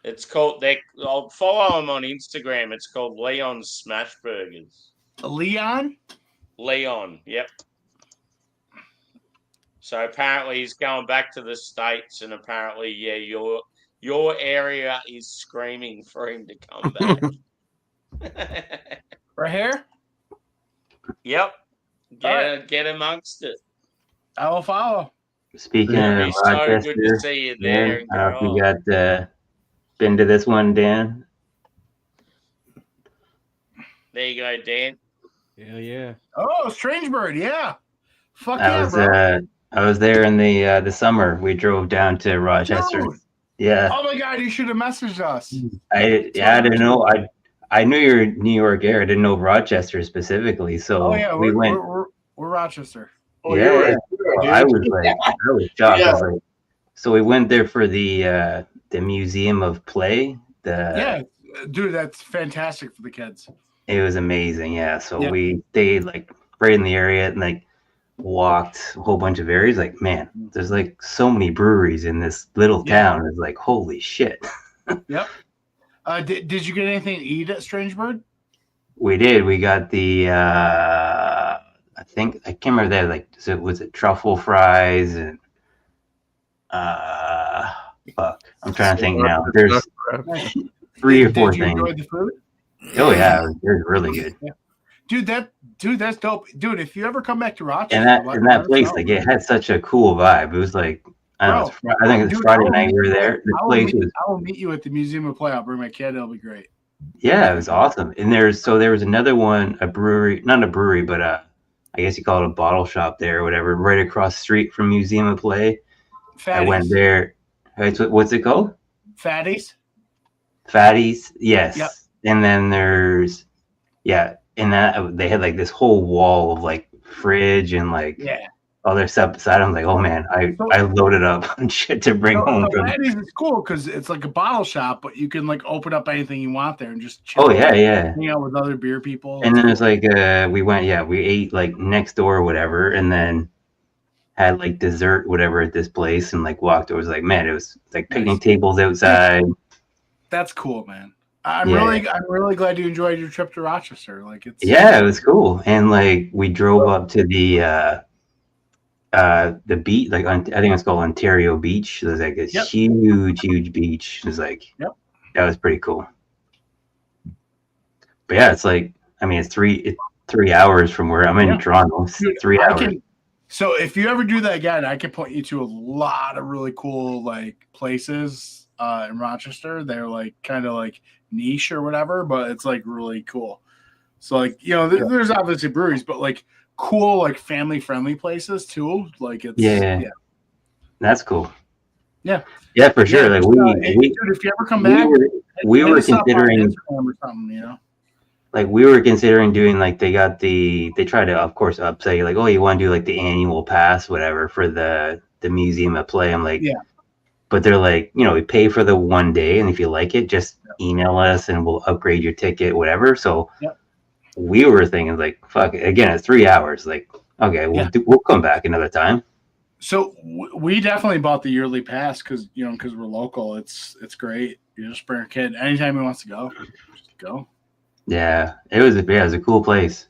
It's called. I'll follow him on Instagram. It's called Leon's Smash Burgers. Leon. Yep. So apparently he's going back to the States, and apparently, your area is screaming for him to come back. Right here? Yep. Get amongst it. I will follow. Speaking of Rochester, so good to see you there. Dan, I don't know if you got been to this one, Dan. There you go, Dan. Hell yeah. Oh, Strange Bird, yeah. Fuck bro. I was there in the summer. We drove down to Rochester. Dude. Yeah. Oh my God, you should have messaged us. I didn't know. I knew you were in New York area. I didn't know Rochester specifically. So we went. We're Rochester. Yeah. I was shocked. Yeah. So we went there for the Museum of Play. Yeah, dude, that's fantastic for the kids. It was amazing. Yeah. So we stayed right in the area and walked a whole bunch of areas. Man, there's so many breweries in this little town. It's holy shit. Yep. Did you get anything to eat at Strange Bird? We did. We got the I can't remember that. Was it truffle fries and fuck. I'm trying to think now. There's 3 or 4 things. Did you enjoy the food? Oh yeah, it was really good. Yeah. Dude, that's dope. Dude, if you ever come back to Rochester, and that place, it had such a cool vibe. It was I think it's Friday night we were there. I will meet you at the Museum of Play. I'll bring my kid. It'll be great. Yeah, it was awesome. And there was another one, a brewery, not a brewery, but I guess you call it a bottle shop there or whatever, right across the street from Museum of Play. Fatties. I went there. What's it called? Fatties, yes. Yep. And then there's, and that they had this whole wall of fridge and other stuff beside. I'm oh man, I loaded up on shit to bring home. Fatties is cool because it's like a bottle shop, but you can open up anything you want there and just chill. Oh yeah. Hang out with other beer people. And then it's we ate next door or whatever, and then had dessert whatever at this place and walked over. It was man, it was picnic tables outside. That's cool, man. I'm really glad you enjoyed your trip to Rochester. It was cool. And we drove up to the beach, I think it's called Ontario Beach. There's this huge beach. It was that was pretty cool. But yeah, it's it's 3 hours from where I'm in Toronto. It's 3 hours. So if you ever do that again, I can point you to a lot of really cool places in Rochester. They're kind of niche or whatever, but it's really cool. So there's obviously breweries, but cool family friendly places too. It's that's cool. Yeah, for sure. Dude, if you ever come back, we were considering or something, we were considering doing they try to of course say oh, you want to do the annual pass whatever for the Museum of Play. I'm but they're we pay for the one day, and if you like it, just email us and we'll upgrade your ticket, whatever. So we were thinking fuck it. Again, it's 3 hours. Okay, we'll come back another time. So we definitely bought the yearly pass because we're local. It's great. You just bring a kid anytime he wants to go. Just go. Yeah, it was a cool place.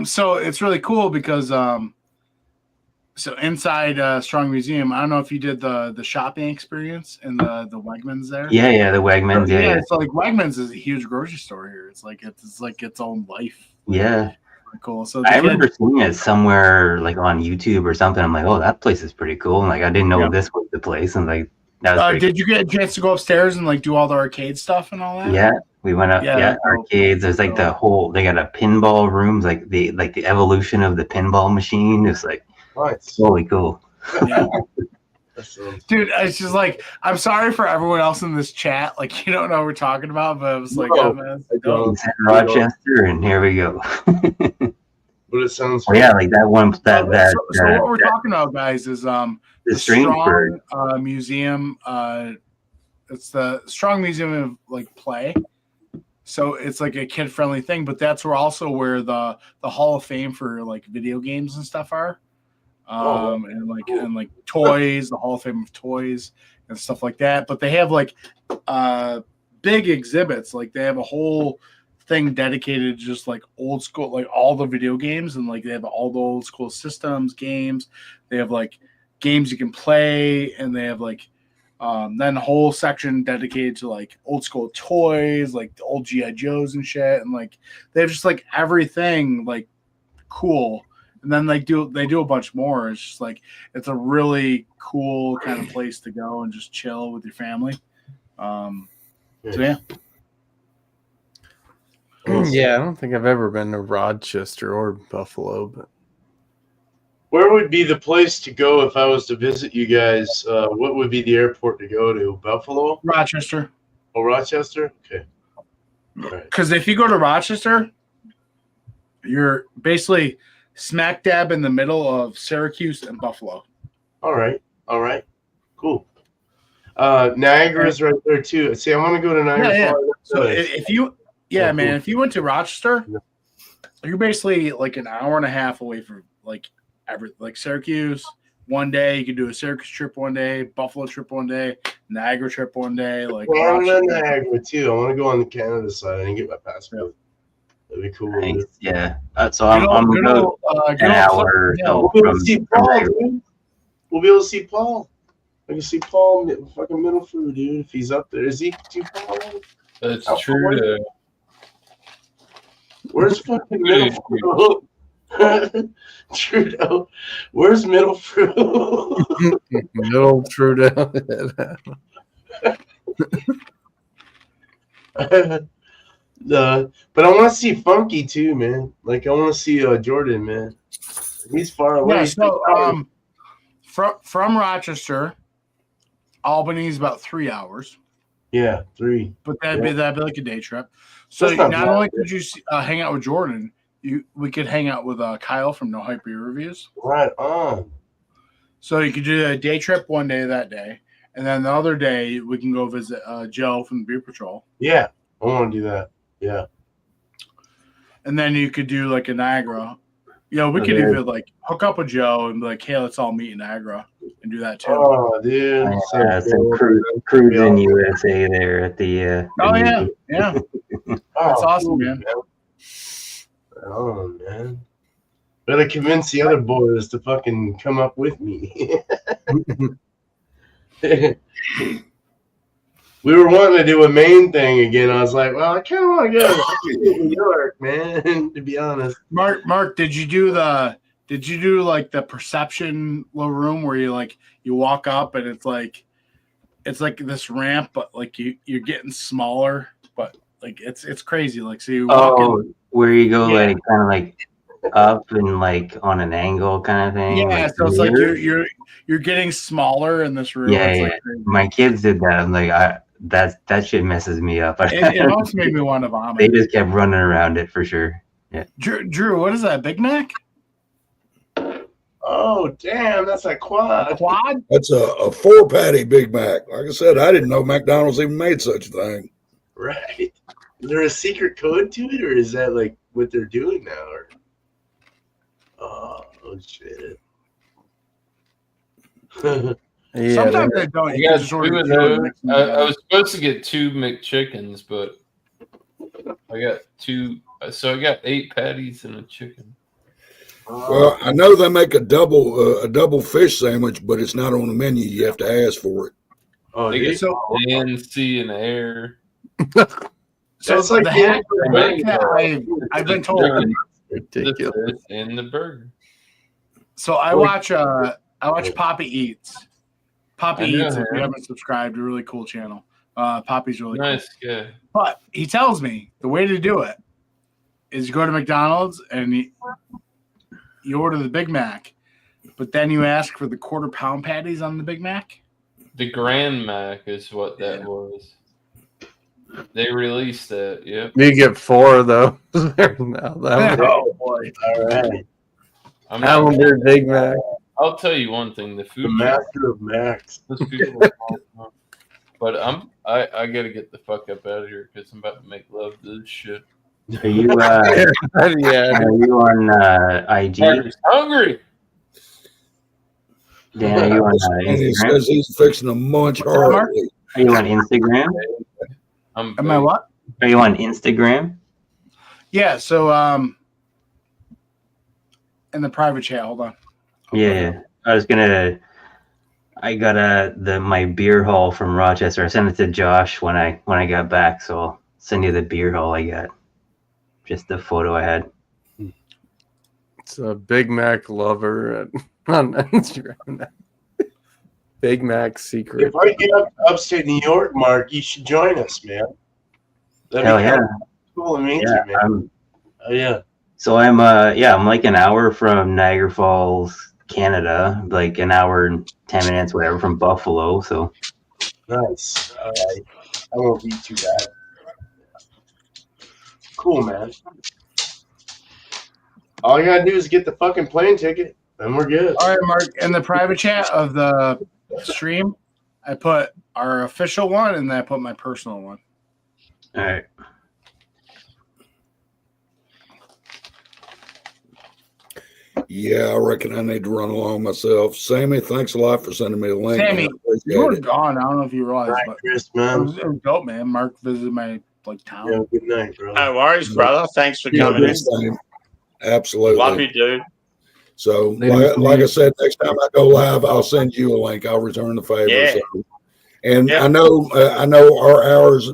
So it's really cool because so inside Strong Museum, I don't know if you did the shopping experience in the Wegmans there. Yeah, the Wegmans. Yeah. So like Wegmans is a huge grocery store here. It's like its own life. Yeah. Cool. So I remember seeing it somewhere like on YouTube or something. I'm like, oh, that place is pretty cool. And like, I didn't know this was the place. And like, that was did you get a chance to go upstairs and like do all the arcade stuff and all that? Yeah, we went up. Yeah, arcades. There's like the whole. They got a pinball rooms, like the evolution of the pinball machine. It's like, it's totally cool. Yeah. Dude, it's just like, I'm sorry for everyone else in this chat. Like, you don't know what we're talking about, but it was like, oh man, Rochester, and here we go. But it sounds. Well, yeah, like that one. So what we're talking about, guys, is the Strong Museum. It's the Strong Museum of like play. So it's like a kid-friendly thing, but that's also where the Hall of Fame for like video games and stuff are. And like toys, the Hall of Fame of toys and stuff like that. But they have like big exhibits. Like they have a whole thing dedicated to just like old school, like all the video games, and like they have all the old school systems, games. They have like games you can play, and they have like then a whole section dedicated to like old school toys, like the old G.I. Joes and shit. And like they have just like everything like cool. And then they do a bunch more. It's just like it's a really cool kind of place to go and just chill with your family. So yeah. Yeah, I don't think I've ever been to Rochester or Buffalo, but where would be the place to go if I was to visit you guys? What would be the airport to go to? Buffalo? Rochester. Oh, Rochester? Okay. Because if you go to Rochester, you're basically smack dab in the middle of Syracuse and Buffalo. All right. Cool. Niagara's right there too. See, I want to go to Niagara. Yeah. So if you went to Rochester, you're basically like an hour and a half away from like Syracuse. One day you could do a Syracuse trip one day, Buffalo trip one day, Niagara trip one day. Like I want to Niagara too. I want to go on the Canada side and get my passport. That'd be cool. Nice. Yeah. So I'm going to an hour. We'll be able to see Paul, dude. We'll be able to see Paul. I can see Paul fucking middle food, dude. If he's up there, is he too Paul? That's true. Where's fucking middle fruit? Trudeau, where's middle fruit? Middle Trudeau. But I want to see Funky too, man. Like I want to see Jordan, man. He's far away. Yeah, so from Rochester, Albany's about 3 hours. Yeah, 3. But that'd be like a day trip. So not only could you hang out with Jordan, we could hang out with Kyle from No Hype Beer Reviews. Right on. So you could do a day trip one day that day, and then the other day we can go visit Joe from the Beer Patrol. Yeah, I want to do that. Yeah. And then you could do like a Niagara. We could even like hook up with Joe and be like, hey, let's all meet in Niagara and do that too. Oh, dude. Some cruising USA there at the. Yeah. That's awesome, man. Oh, man. Gotta convince the other boys to fucking come up with me. We were wanting to do a Maine thing again. I was like, well, I kind of want to go to New York, man, to be honest. Mark, did you do like the perception little room where you walk up and it's like this ramp, but like you're getting smaller, but like it's crazy. Like so you walk in, where you go like kind of like up and like on an angle kind of thing. Yeah, like so it's like you're getting smaller in this room. Yeah, it's yeah. Like My kids did that. I'm like, that shit messes me up. It almost made me want to vomit. They just kept running around it for sure. Yeah. Drew, what is that? Big Mac? Oh damn, that's a quad. A quad? That's a 4-patty Big Mac. Like I said, I didn't know McDonald's even made such a thing. Right. Is there a secret code to it, or is that like what they're doing now? Or oh shit. Yeah, sometimes I don't. I You got just two order of two and those. mix them I together. was supposed to get 2 McChickens, but I got 2. So I got 8 patties and a chicken. Well, I know they make a double fish sandwich, but it's not on the menu. You have to ask for it. Oh, They get so land, sea, and air. So That's like the the hack Right. that I've been told. ridiculous. The fish and the burger. So I watch Poppy Eats. Poppy I know Eats, if you him. haven't subscribed, a really cool channel. Poppy's really cool. Nice guy. But he tells me the way to do it is you go to McDonald's and you order the Big Mac, but then you ask for the quarter-pound patties on the Big Mac. The Grand Mac is what that was. They released that. Yep. You get 4 of those. Now, Oh boy! All right. I'm Calendar Big Mac. I'll tell you one thing: the food. The master of Max. Those people are awesome. But I gotta get the fuck up out of here because I'm about to make love to this shit. Are you Yeah. are you on IG? Marcus hungry. Dan, are you on And he Instagram? says he's fixing to munch hardly. Are you on Instagram? Am I what? Are you on Instagram? Yeah. So in the private chat, hold on. Yeah, I got my beer haul from Rochester. I sent it to Josh when I got back, so I'll send you the beer haul I got. Just the photo I had. It's a Big Mac lover on Instagram. Big Mac secret. If I get up to upstate New York, Mark, you should join us, man. Hell yeah. Cool to meet Yeah, you, man. Oh yeah. So I'm like an hour from Niagara Falls, Canada, like an hour and 10 minutes, whatever, from Buffalo. So Nice. All right. I won't be too bad. Cool, man. All you gotta do is get the fucking plane ticket, and we're good. All right, Mark. In the private chat of the stream, I put our official one and then I put my personal one. all right. Yeah, I reckon I need to run along myself. Sammy, thanks a lot for sending me the link. Sammy, man. I appreciate you were it. gone. I don't know if you realized, All right, but Chris, it man. was dope, man. Mark visited my town. Yeah, good night, bro. No worries, brother. Thanks for Yeah, coming in. this time. Absolutely. Love you, dude. So, like I said, next time I go live, I'll send you a link. I'll return the favor. Yeah. So. And Yeah. I know our hours,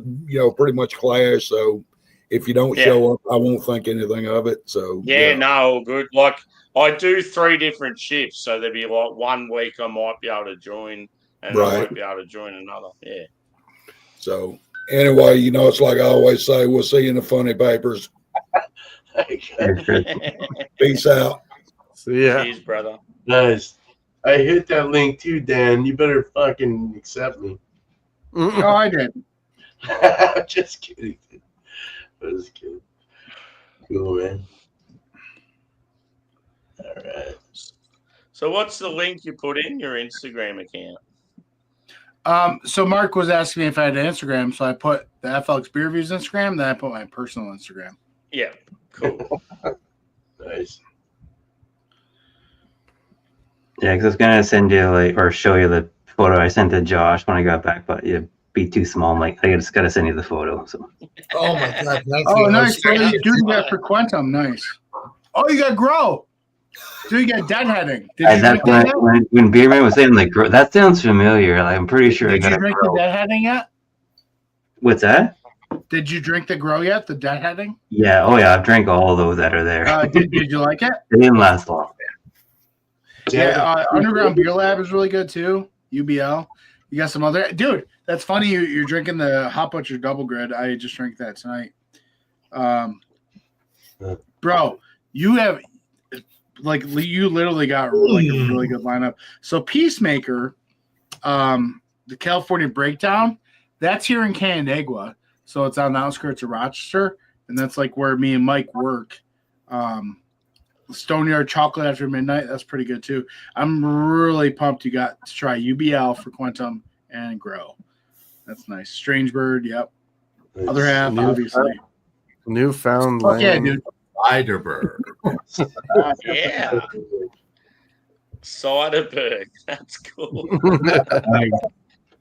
pretty much clash. So if you don't show up, I won't think anything of it. So Yeah, no, all good. Like I do 3 different shifts, so there'd be like 1 week I might be able to join, and I won't be able to join another. Yeah. So anyway, it's like I always say, we'll see you in the funny papers. Peace out. See ya. Cheers, brother. Nice. I hit that link too, Dan. You better fucking accept me. Oh, I did. Just kidding. Just kidding. Cool, man. All right. So what's the link you put in your Instagram account? So Mark was asking me if I had an Instagram, so I put the FLX Beer Reviews Instagram, then I put my personal Instagram. Yeah, cool. Nice. Yeah, because I was gonna send you or show you the photo I sent to Josh when I got back, but it'd be too small. I'm like, I just gotta send you the photo. So. Oh my god! Oh, nice. So you do that for Quantum. Nice. Oh, you got Grow. So you got deadheading. Did you That's drink that? when Beerman was saying that sounds familiar. I'm pretty sure Did I you got drink the deadheading yet? What's that? Did you drink the Grow yet? The deadheading? Yeah. Oh yeah, I've drank all of those that are there. Did you like it? They didn't last long. Yeah, Underground Beer Lab is really good too. UBL. You got some other dude. That's funny. You're drinking the Hot Butcher Double Grid. I just drank that tonight. Bro, you have you literally got like a really good lineup. So Peacemaker, the California Breakdown, that's here in Canandaigua. So it's on the outskirts of Rochester, and that's like where me and Mike work. Stoneyard Chocolate After Midnight, that's pretty good too. I'm really pumped you got to try UBL for Quantum and Grow. That's nice. Strange Bird, yep. Other half, obviously. Newfoundland. Yeah, dude. Spiderbird. Yeah. Ciderberg. That's cool.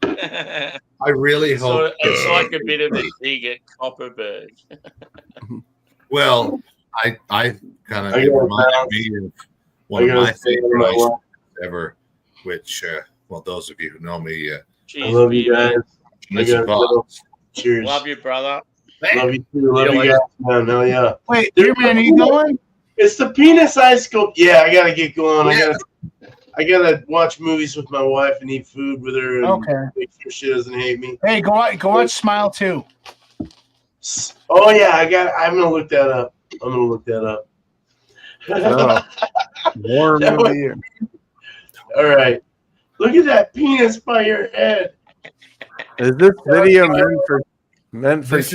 I really hope it's like a bit of a dig at Copperberg. Well, I kind of reminded me of one of my favorite ice ever, which well, those of you who know me, I love you guys. Cheers. Love you, brother. Love you too. Love you guys, man. Hell yeah. Wait, man, are you going? It's the penis ice sculpt. Yeah, I gotta get going. I gotta watch movies with my wife and eat food with her. And make sure she doesn't hate me. Hey, go watch Smile 2. Oh yeah, I'm gonna look that up. War movie. All right. Look at that penis by your head. Is this video meant for kids?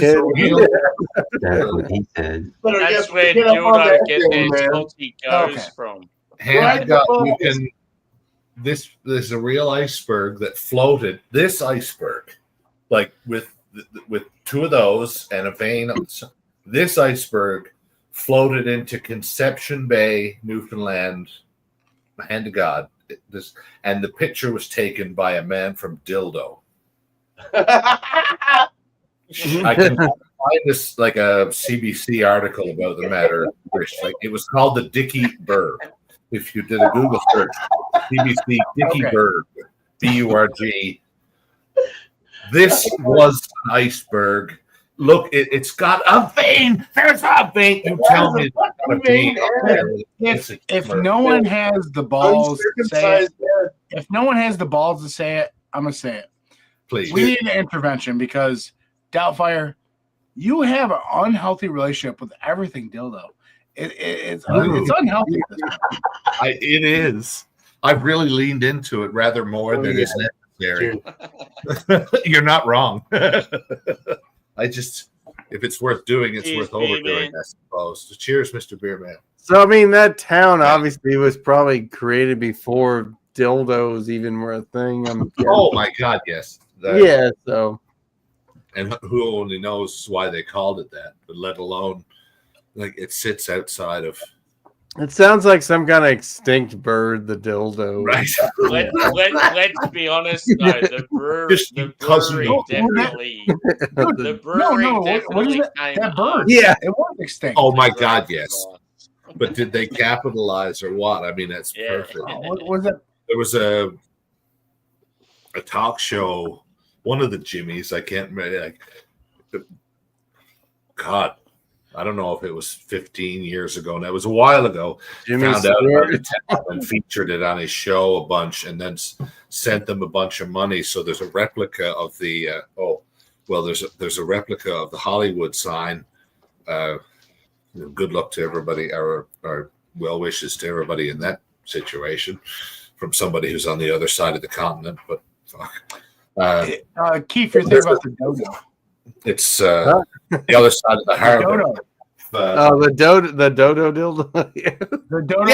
That's what he said. That's where Dildo gets their salty goes from. You can. There's a real iceberg that floated. This iceberg, like with two of those and a vein. This iceberg floated into Conception Bay, Newfoundland. Hand to God. And the picture was taken by a man from Dildo. I can find this like a CBC article about the matter. Like it was called the Dicky Berg. If you did a Google search, CBC Dicky Berg, B-U-R-G. This was an iceberg. Look, it's got a vein. There's a vein. You tell me it's got a vein. If no one has the balls to say it, I'm gonna say it. Please. We need an intervention because Doubtfire, you have an unhealthy relationship with everything dildo. It's unhealthy. It is. I've really leaned into it rather more than is necessary. You're not wrong. If it's worth doing, it's worth overdoing, I suppose. So cheers, Mr. Beerman. So, I mean, that town obviously was probably created before dildos even were a thing. Oh, my God, yes. So. And who only knows why they called it that, but let alone, like, it sits outside of. It sounds like some kind of extinct bird, the dildo. Right. Let's be honest, though. The brewery definitely. The brewery definitely came that bird. Yeah. It was extinct. Oh, my God, yes. But did they capitalize or what? I mean, that's perfect. What was it? There was a talk show, one of the Jimmys, I can't remember. God, I don't know if it was 15 years ago. And it was a while ago. Jimmy found out about the town and featured it on his show a bunch, and then sent them a bunch of money. So there's a replica of the there's a replica of the Hollywood sign. Good luck to everybody. Our well wishes to everybody in that situation, from somebody who's on the other side of the continent. But fuck. Keith, you're thinking about the dodo. It's the other side of the harbor. The dodo dildo. The dodo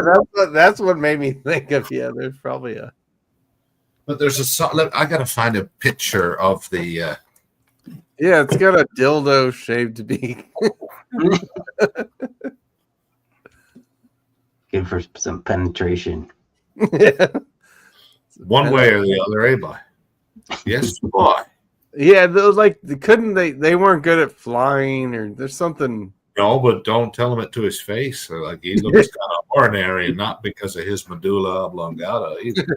bird. That's what made me think of. Yeah, there's probably a. But there's I gotta find a picture of the. Yeah, it's got a dildo shaped beak. Good for some penetration. Yeah. One way or the other, eh, boy? Yes, boy. Yeah, they weren't good at flying, or there's something. No, but don't tell him it to his face. Like, he looks kind of ordinary, and not because of his medulla oblongata either.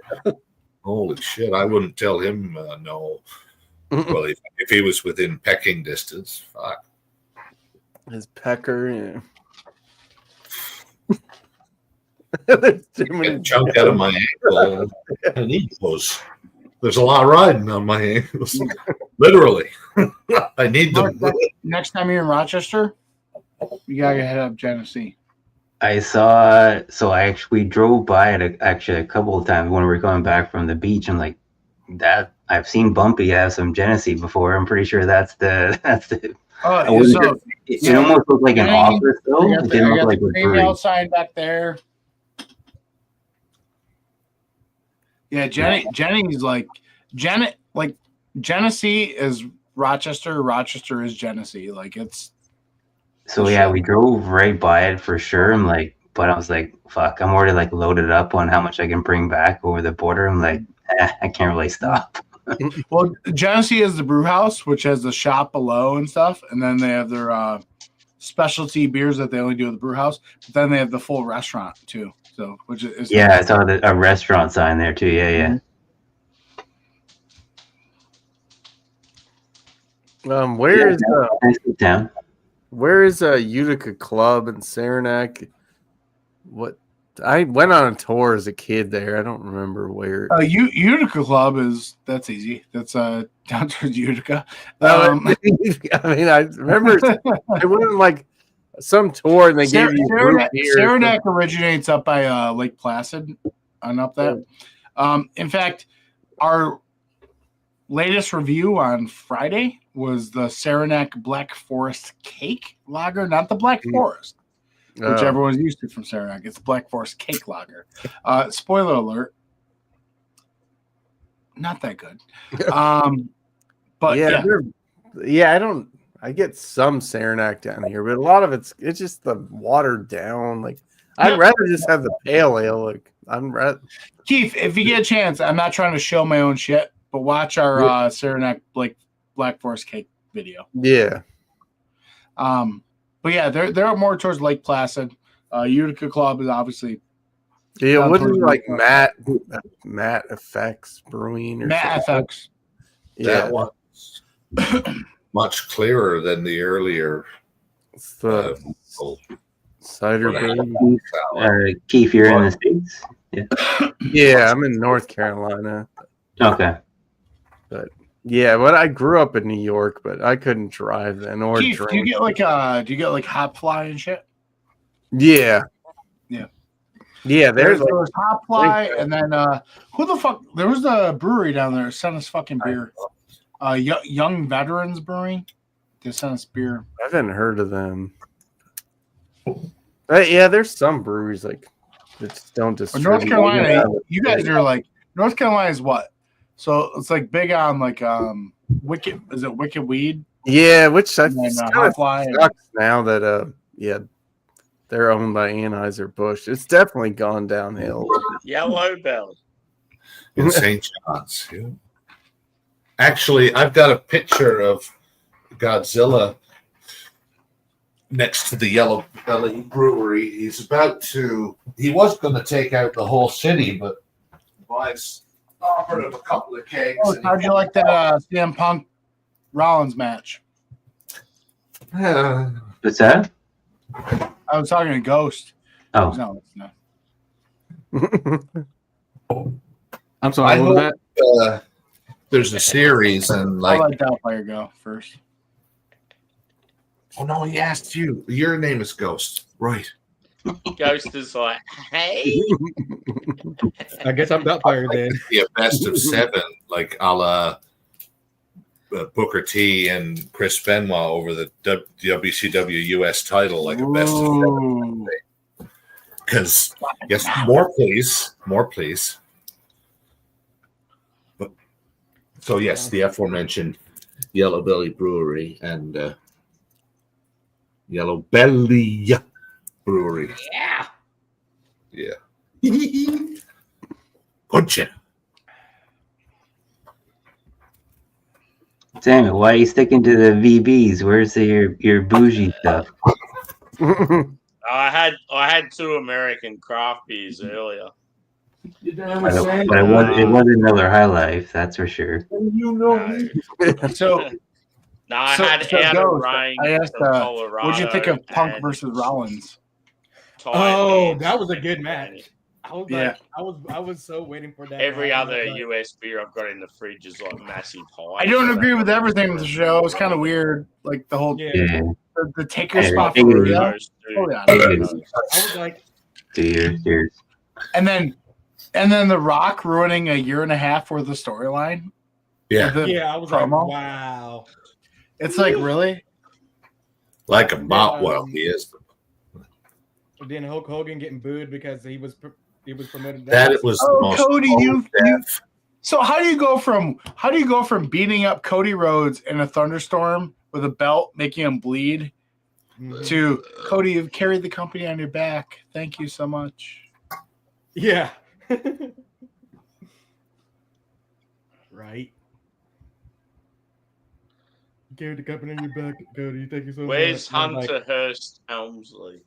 Holy shit! I wouldn't tell him no. Well, if he was within pecking distance, fuck. His pecker, yeah. There's too many chunk out of my ankle. And egos. There's a lot of riding on my ankles. Literally. I need them. Next time you're in Rochester, you gotta head up Genesee. I saw. So I actually drove by it a couple of times when we were going back from the beach. I'm like, that I've seen Bumpy have some Genesee before. I'm pretty sure that's the. It almost looked like an office though. It didn't look like a brewery. Outside back there. Yeah, Jenny's like Genesee is Rochester. Rochester is Genesee. Like it's. So yeah, we drove right by it for sure. I'm like, But I was like, fuck, I'm already like loaded up on how much I can bring back over the border. I'm like, I can't really stop. Well, Genesee is the brew house, which has the shop below and stuff, and then they have their specialty beers that they only do at the brew house. But then they have the full restaurant too. So, which is Yeah, nice. I saw a restaurant sign there too. Yeah. Where is town? Where is Utica Club in Saranac? What? I went on a tour as a kid there. I don't remember where. Utica Club that's easy. That's down towards Utica. I mean, I remember I went on like some tour and they gave you Saranac. Saranac originates up by Lake Placid and up that. In fact, our latest review on Friday was the Saranac Black Forest Cake Lager, not the Black Forest, which everyone's used to from Saranac. It's Black Forest Cake Lager. Spoiler alert, not that good. But I get some Saranac down here, but a lot of it's just the watered down. Like I'd rather just have the pale ale. Like Keith, if you get a chance, I'm not trying to show my own shit, but watch our Saranac Black Forest Cake video. Yeah. But yeah, they're more towards Lake Placid. Utica Club is obviously. Yeah, wasn't like Matt Effects Brewing or Matt Effects. That one's much clearer than the earlier. It's the cider brewing. Keith, you're in the States? Yeah. Yeah, I'm in North Carolina. Okay. But yeah, but I grew up in New York, but I couldn't drive then or Keith, drink. do you get like hop fly and shit? Yeah. Yeah, there's hop fly, and then who the fuck? There was a brewery down there that sent us fucking beer. Young Veterans Brewing. They sent us beer. I haven't heard of them. But yeah, there's some breweries like that just don't distribute. North Carolina, you guys are like North Carolina is what? So it's like big on like Wicked. Is it Wicked Weed? Yeah, which I kind of fly sucks now that they're owned by Anheuser-Busch. It's definitely gone downhill. Yellow Bell in St. John's. Yeah. Actually, I've got a picture of Godzilla next to the Yellow Belly Brewery. He was going to take out the whole city, but wives offered him a couple of kegs. How'd you like that CM Punk Rollins match? What's that? I was talking to Ghost. Oh. No, it's not. I'm sorry. I hope there's a series and I'll let Doubtfire go first. Oh no, he asked you. Your name is Ghost, right? Ghost is like, hey. I guess I'm Doubtfire then. Yeah, best of 7, like a la Booker T and Chris Benoit over the WCW US title, like a best of 7. Because yes, more please. But so yes, the aforementioned Yellow Belly Brewery and Yellow Belly Brewery. Yeah. Punch it. Damn it! Why are you sticking to the VBs? Where's your bougie stuff? I had 2 American craft beers earlier. But it wasn't Miller High Life, that's for sure. You know me. So I had Out of Rain. I asked, what'd you think of Punk versus Rollins? That was a good match. I was so waiting for that. Every other US beer I've got in the fridge is like massive high. I don't agree with everything with the show. It's kind of weird, like the whole the taker spot for Rio. I was like, cheers. And then The Rock ruining a year and a half worth of storyline. Yeah, I was promo. Like, wow. It's like really like a Botwell. He is. Then Hulk Hogan getting booed because he was promoted. That it was the most. Cody, you. So how do you go from beating up Cody Rhodes in a thunderstorm with a belt, making him bleed, to Cody, you've carried the company on your back. Thank you so much. Yeah. Right. You carried the company on your back, Cody. Thank you so much. Where's Hunter Hearst Helmsley?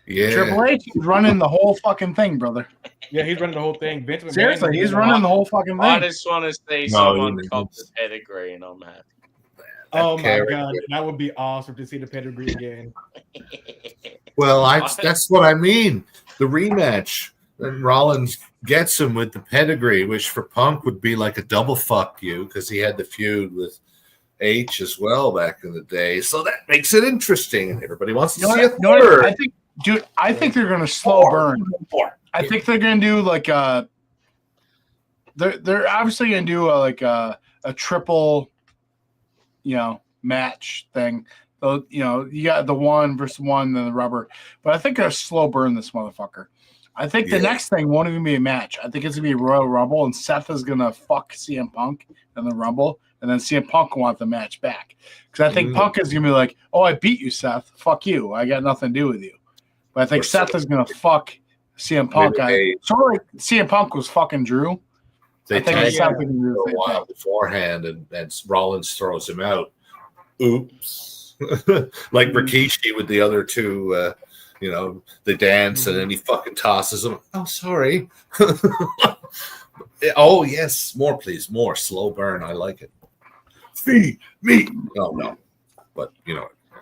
Yeah. Triple H is running the whole fucking thing, brother. Yeah, he's running the whole thing. Vince McMahon, seriously, he's running the whole fucking thing. I just want to see someone cop the pedigree, and I'm happy. Oh my god, that would be awesome to see the pedigree again. Well, that's what I mean. The rematch, and Rollins gets him with the pedigree, which for Punk would be like a double fuck you because he had the feud with H as well back in the day. So that makes it interesting, and everybody wants to see a third. I think they're going to slow burn. I think they're going to do like they're obviously going to do a triple, match thing. So, you got the 1 versus 1, then the rubber. But I think they're slow burn this motherfucker. I think the next thing won't even be a match. I think it's going to be a Royal Rumble, and Seth is going to fuck CM Punk in the Rumble, and then CM Punk will want the match back. Because I think Punk is going to be like, oh, I beat you, Seth. Fuck you. I got nothing to do with you. But I think Seth is going to fuck CM Punk. Sort of like CM Punk was fucking Drew. They tagged him for a while beforehand, and Rollins throws him out. Oops. Like Rikishi with the other two, they dance, and then he fucking tosses them. Oh, sorry. Oh, yes. More, please. More. Slow burn. I like it. Feed me. Oh, no. But,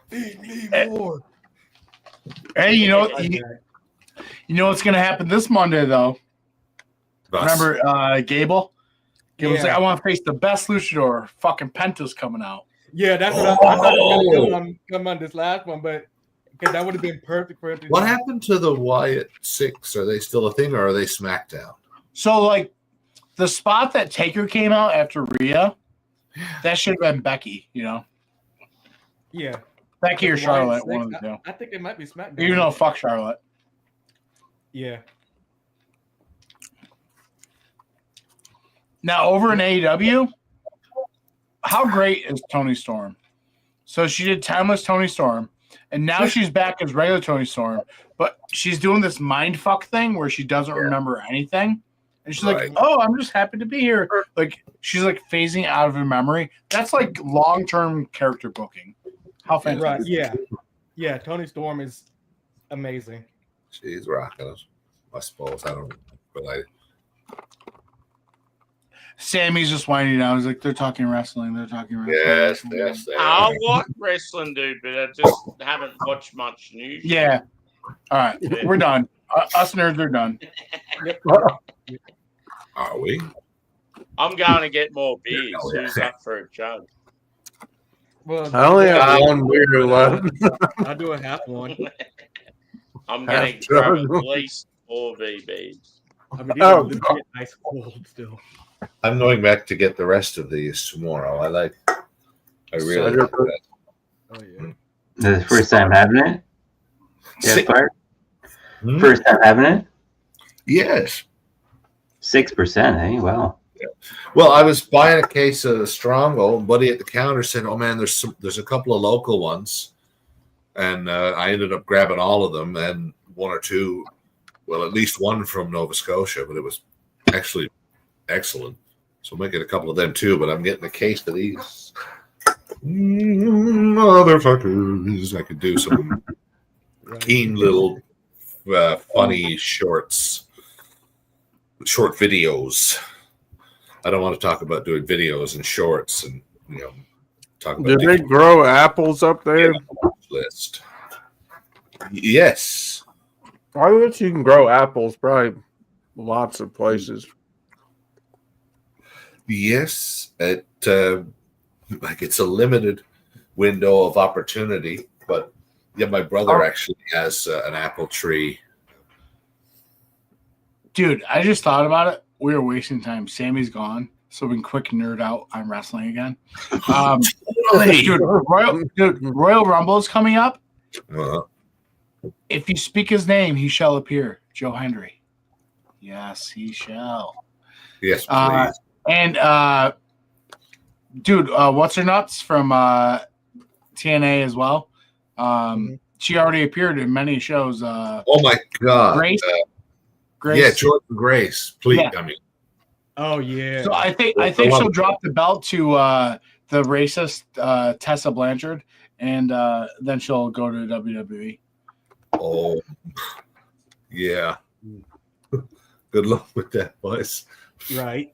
Feed me more. Hey, you know what's going to happen this Monday, though? Remember Gable? Gable's like, I want to face the best luchador. Fucking Penta's coming out. Yeah, that's what I thought was going to come on this last one, but because that would have been perfect for it. What happened to the Wyatt Six? Are they still a thing, or are they SmackDown? So, like, the spot that Taker came out after Rhea, that should have been Becky, Yeah. Becky or Charlotte, one of the two. I think it might be SmackDown. Even though fuck Charlotte. Yeah. Now, over in AEW, how great is Toni Storm? So she did Timeless Toni Storm, and now she's back as regular Toni Storm, but she's doing this mind fuck thing where she doesn't remember anything. And she's like, oh, I'm just happy to be here. Like, she's like phasing out of her memory. That's like long-term character booking. How fantastic. Right, yeah. Yeah, Toni Storm is amazing. She's rocking us, I suppose. I don't know. But Sammy's just winding down. He's like, they're talking wrestling. They're talking wrestling. Yes. I like wrestling, dude, but I just haven't watched much news. Yeah. All right. We're done. Us nerds are done. Are we? I'm going to get more beers. Who's up for a chug? Well, I only have one beer left. I'll do a half one. I'm going to grab at least 4 VBs. I mean, these are legit nice cold still. I'm going back to get the rest of these tomorrow. I really like that. Oh, yeah. This is the first time having it? Yeah, First time having it? Yes. 6%, hey? Wow. Yeah. Well, I was buying a case of Stronghold, and buddy at the counter said, oh, man, there's a couple of local ones. And I ended up grabbing all of them, and one or two, well, at least one from Nova Scotia, but it was actually excellent. So I might get a couple of them too, but I'm getting a case of these. Motherfuckers. I could do some keen little funny short videos. I don't want to talk about doing videos and shorts and talk about. Did they grow apples up there? List. Yes. I bet you can grow apples probably lots of places. Yes, it's a limited window of opportunity, but yeah, my brother actually has an apple tree. Dude, I just thought about it. We were wasting time. Sammy's gone, so we can quick nerd out on wrestling again. Royal Rumble is coming up. If you speak his name, he shall appear. Joe Hendry. Yes, he shall. Yes, please. And what's her nuts from TNA as well? she already appeared in many shows. Oh my God, Grace. Grace. Yeah, Jordan Grace. Please, yeah. I mean. Oh yeah. So I think she'll drop the belt to the racist Tessa Blanchard, and then she'll go to WWE. Oh, yeah. Good luck with that, boys. Right.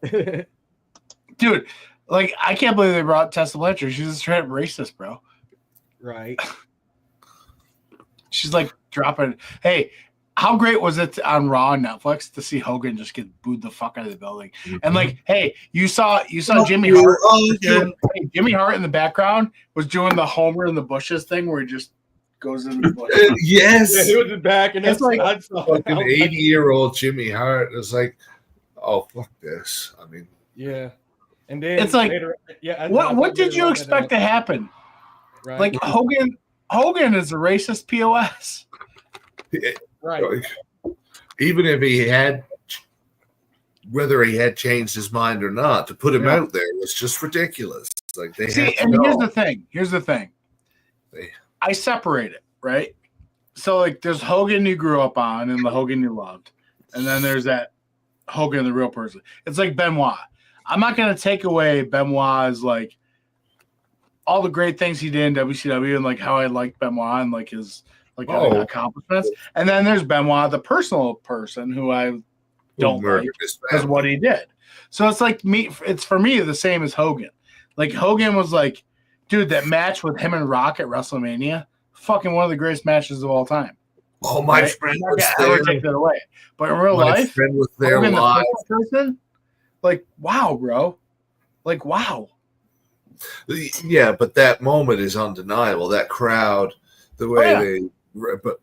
Dude, like, I can't believe they brought Tessa Blanchard. She's a straight racist, bro. Right. She's like dropping. Hey, how great was it on Raw and Netflix to see Hogan just get booed the fuck out of the building? Mm-hmm. And like, hey, you saw Jimmy Hart. Jimmy Hart in the background was doing the Homer in the bushes thing where he just goes in the bushes. Yes. Yeah, he was back, and it's like fucking 80-year-old Jimmy Hart. It's like, oh fuck this. I mean, yeah. And then it's like, later, what did you expect to happen? Right. Like Hogan is a racist POS. Right. Even if he had, whether he had changed his mind or not, to put him out there was just ridiculous. Like they see, and here's the thing. I separate it, right? So like, there's Hogan you grew up on and the Hogan you loved, and then there's that Hogan, the real person. It's like Benoit. I'm not gonna take away Benoit's like all the great things he did in WCW and like how I like Benoit and like his accomplishments. And then there's Benoit, the personal person who I don't like because what he did. So it's like it's for me the same as Hogan. Like Hogan was like, dude, that match with him and Rock at WrestleMania, fucking one of the greatest matches of all time. Oh, my friend was there. Ever take that away. But in real life, friend was there Hogan, live. The person, like, wow, bro. Like, wow. Yeah, but that moment is undeniable. That crowd, the way but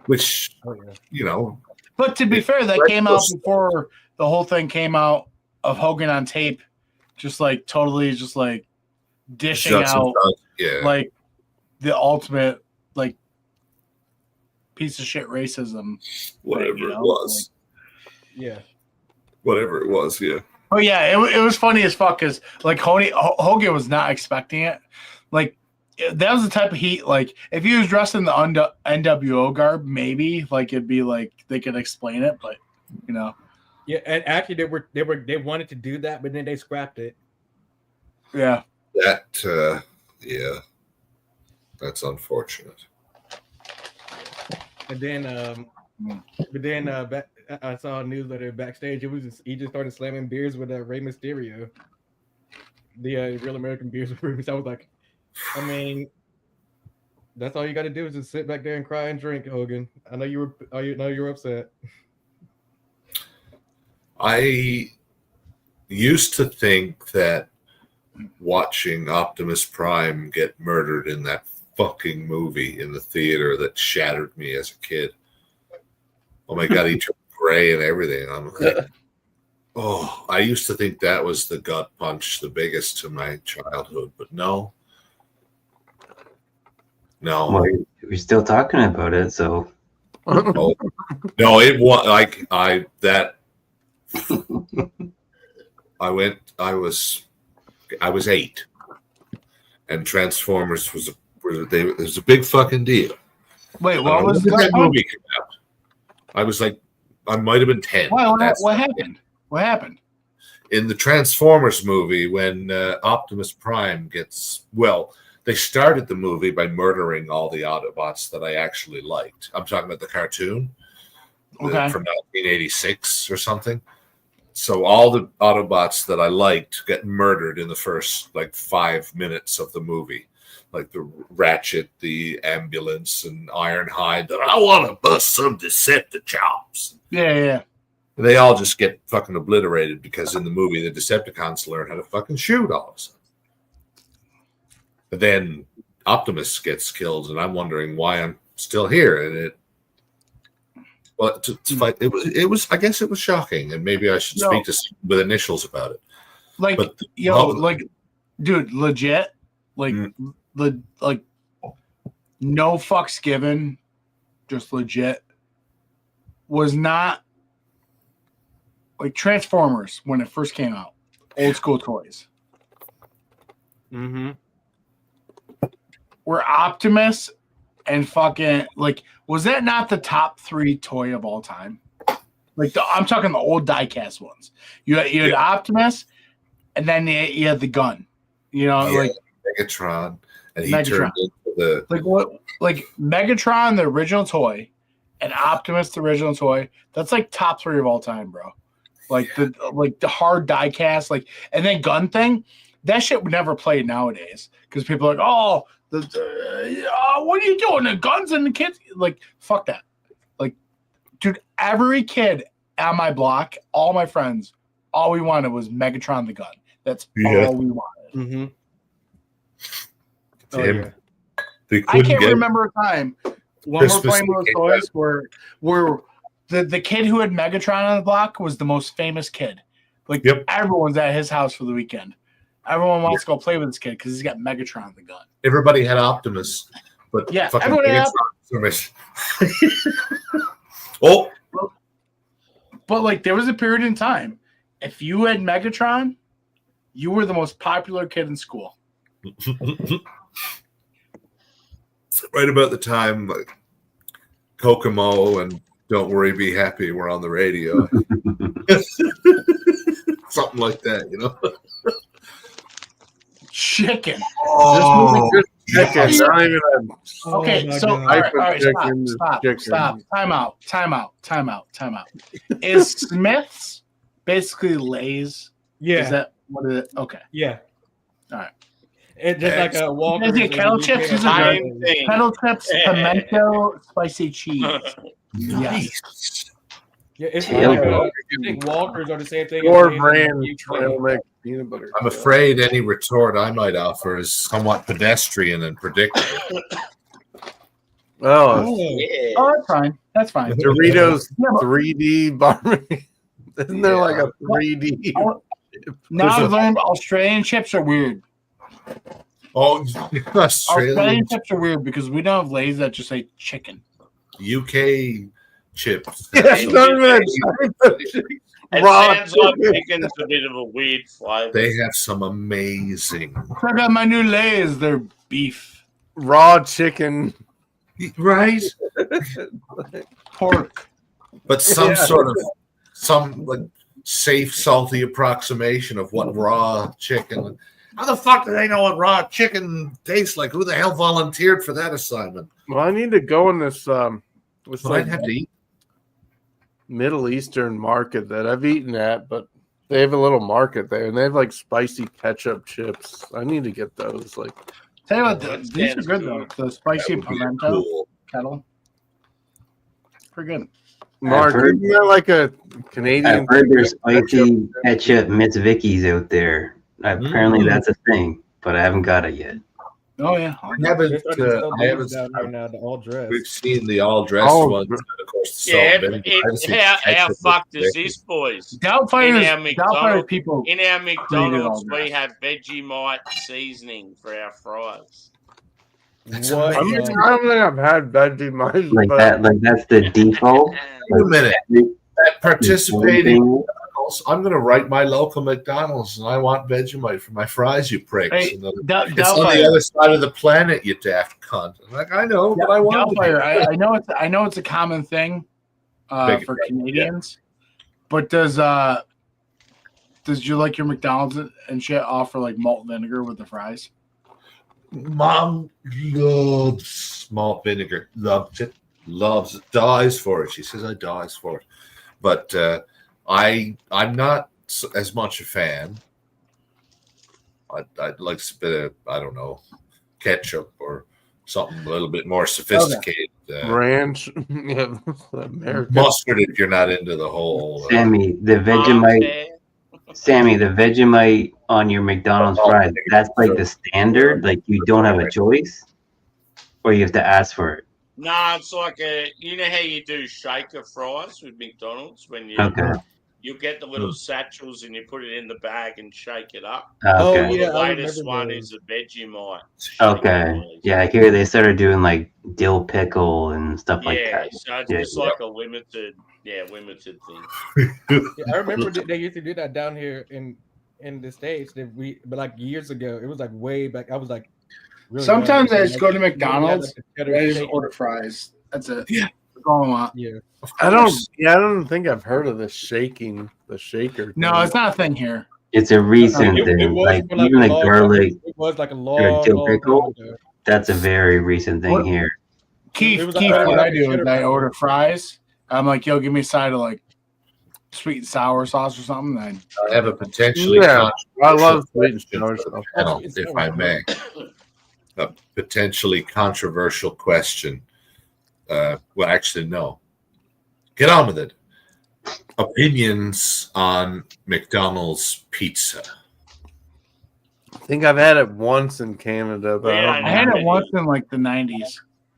which you know. But to be fair, that came out before the whole thing came out of Hogan on tape, just like totally, just like dishing out, like the ultimate like piece of shit racism, whatever it was. Whatever it was, yeah. Oh yeah, it was funny as fuck because like Hogan was not expecting it. Like that was the type of heat. Like if he was dressed in the NWO garb, maybe like it'd be like they could explain it, but you know. Yeah, and actually they wanted to do that, but then they scrapped it. Yeah. That that's unfortunate. And then I saw a newsletter backstage. He just started slamming beers with Rey Mysterio. The Real American Beers with Rey Mysterio. I was like, I mean, that's all you got to do is just sit back there and cry and drink, Hogan. I know you were upset. I used to think that watching Optimus Prime get murdered in that fucking movie in the theater that shattered me as a kid. Oh my God, he turned gray and everything. I'm like, oh, I used to think that was the gut punch, the biggest to my childhood, but no. Well, we're still talking about it, so. Oh, no, it was like I was 8, and Transformers was a big fucking deal. Wait, what was that movie came out? I was like, I might have been 10. What happened? What happened? In the Transformers movie, when Optimus Prime they started the movie by murdering all the Autobots that I actually liked. I'm talking about the cartoon from 1986 or something. So all the Autobots that I liked get murdered in the first 5 minutes of the movie. Like the Ratchet, the ambulance, and Ironhide. That I want to bust some Decepticons. Yeah. They all just get fucking obliterated because in the movie the Decepticons learn how to fucking shoot all of a sudden. But then Optimus gets killed, and I'm wondering why I'm still here. And to fight, it was. I guess it was shocking, and maybe I should speak to with initials about it. Dude, legit, no fucks given, just legit. Was not like Transformers when it first came out, old school toys. Mm-hmm. Where Optimus and fucking like, was that not the top 3 toy of all time? Like I'm talking the old diecast ones. You had Optimus, and then you had the gun. You know, like Megatron, and he Megatron. turned into the like Megatron, the original toy, and Optimus, the original toy. That's like top 3 of all time, bro. Like the hard diecast, like, and then gun thing. That shit would never play nowadays because people are like, oh, what are you doing? The guns and the kids, like, fuck that. Like, dude, every kid at my block, all my friends, all we wanted was Megatron the gun. That's all we wanted. Mm-hmm. Oh, yeah. I can't remember a time when we're playing those toys where the kid who had Megatron on the block was the most famous kid. Like, everyone's at his house for the weekend. Everyone wants to go play with this kid because he's got Megatron the gun. Everybody had Optimus, but everyone had Optimus. Oh, but like there was a period in time, if you had Megatron, you were the most popular kid in school. Right about the time like Kokomo and Don't Worry, Be Happy were on the radio. Something like that, you know. Chicken. Oh, chicken. Not even okay, so all right, stop. Time out. Is Smith's basically Lay's? Yeah. Is that what it is? Okay. Yeah. All right. It's just like a Walker. Kettle chips is a good thing. Kettle chips, pimento, spicy cheese. Nice. Yeah, it's like I think Walkers are the same thing. Your brand trail mix peanut butter. I'm afraid any retort I might offer is somewhat pedestrian and predictable. Oh, that's fine. That's fine. Doritos 3D bar. Isn't there like a 3D? Now I've learned Australian chips are weird. Oh, Australian chips are weird because we don't have Lay's that just say chicken. UK chips. It sounds like chicken's a bit of a weird flavor. They have some amazing. Check out my new Lay's. They're beef. Raw chicken. Right? Pork. But some sort of like safe, salty approximation of what raw chicken. How the fuck do they know what raw chicken tastes like? Who the hell volunteered for that assignment? Well, I need to go in this I'd have to eat. Middle Eastern market that I've eaten at, but they have a little market there, and they have like spicy ketchup chips. I need to get those. Like, tell you what, these are good though. The spicy pimento kettle, pretty good. Mark, isn't that like a Canadian? I've heard there's spicy ketchup Mitz Vickies out there. Apparently, that's a thing, but I haven't got it yet. Oh yeah, We've seen the all dressed ones, and of course. How fucked is this, boys? Doubtfires people. In our McDonald's, we have Vegemite seasoning for our fries. What? I don't think I've had Vegemite like that. Like that's the default. Wait a minute. At participating. I'm going to write my local McDonald's, and I want Vegemite for my fries, you pricks. Hey, it's on the other side of the planet, you daft cunt. I'm like, I know, but I want it. I know it's a common thing for Canadians, but does you like your McDonald's and shit offer like malt vinegar with the fries? Mom loves malt vinegar. Loves it. Dies for it. She says I dies for it. But I'm not as much a fan. I'd like a bit of, I don't know, ketchup or something a little bit more sophisticated. Ranch, mustard if you're not into the whole. Sammy, the Vegemite on your McDonald's fries, that's like the standard? Like you don't have a choice? Or you have to ask for it? No, it's like you know how you do shaker fries with McDonald's when you you get the little satchels and you put it in the bag and shake it up. Okay. Oh yeah, the latest one is a Vegemite. Okay. Yeah, I hear they started doing like dill pickle and stuff like that. So it's just like a limited thing. I remember they used to do that down here in the States. But like years ago, it was like way back. I was like Really Sometimes good. I just go to Like, McDonald's like and I just order fries. That's it. Yeah. That's all I want. Yeah. I don't think I've heard of the shaker. No, thing. it's not a thing here. It's a recent It thing. was Like for like even a the long garlic time. It was like a or dill long pickle. time ago. That's a very recent thing What? here. Keith, It was what I like do is cheddar I pepper. order fries. I'm like, yo, give me a side of like sweet and sour sauce or something. Then I have a potentially Yeah, I love controversial sweet and question sour for the stuff. panel, It's if so I good. may. A potentially controversial question. Well, actually, no. Get on with it. Opinions on McDonald's pizza. I think I've had it once in Canada, but I had it once in like the 90s.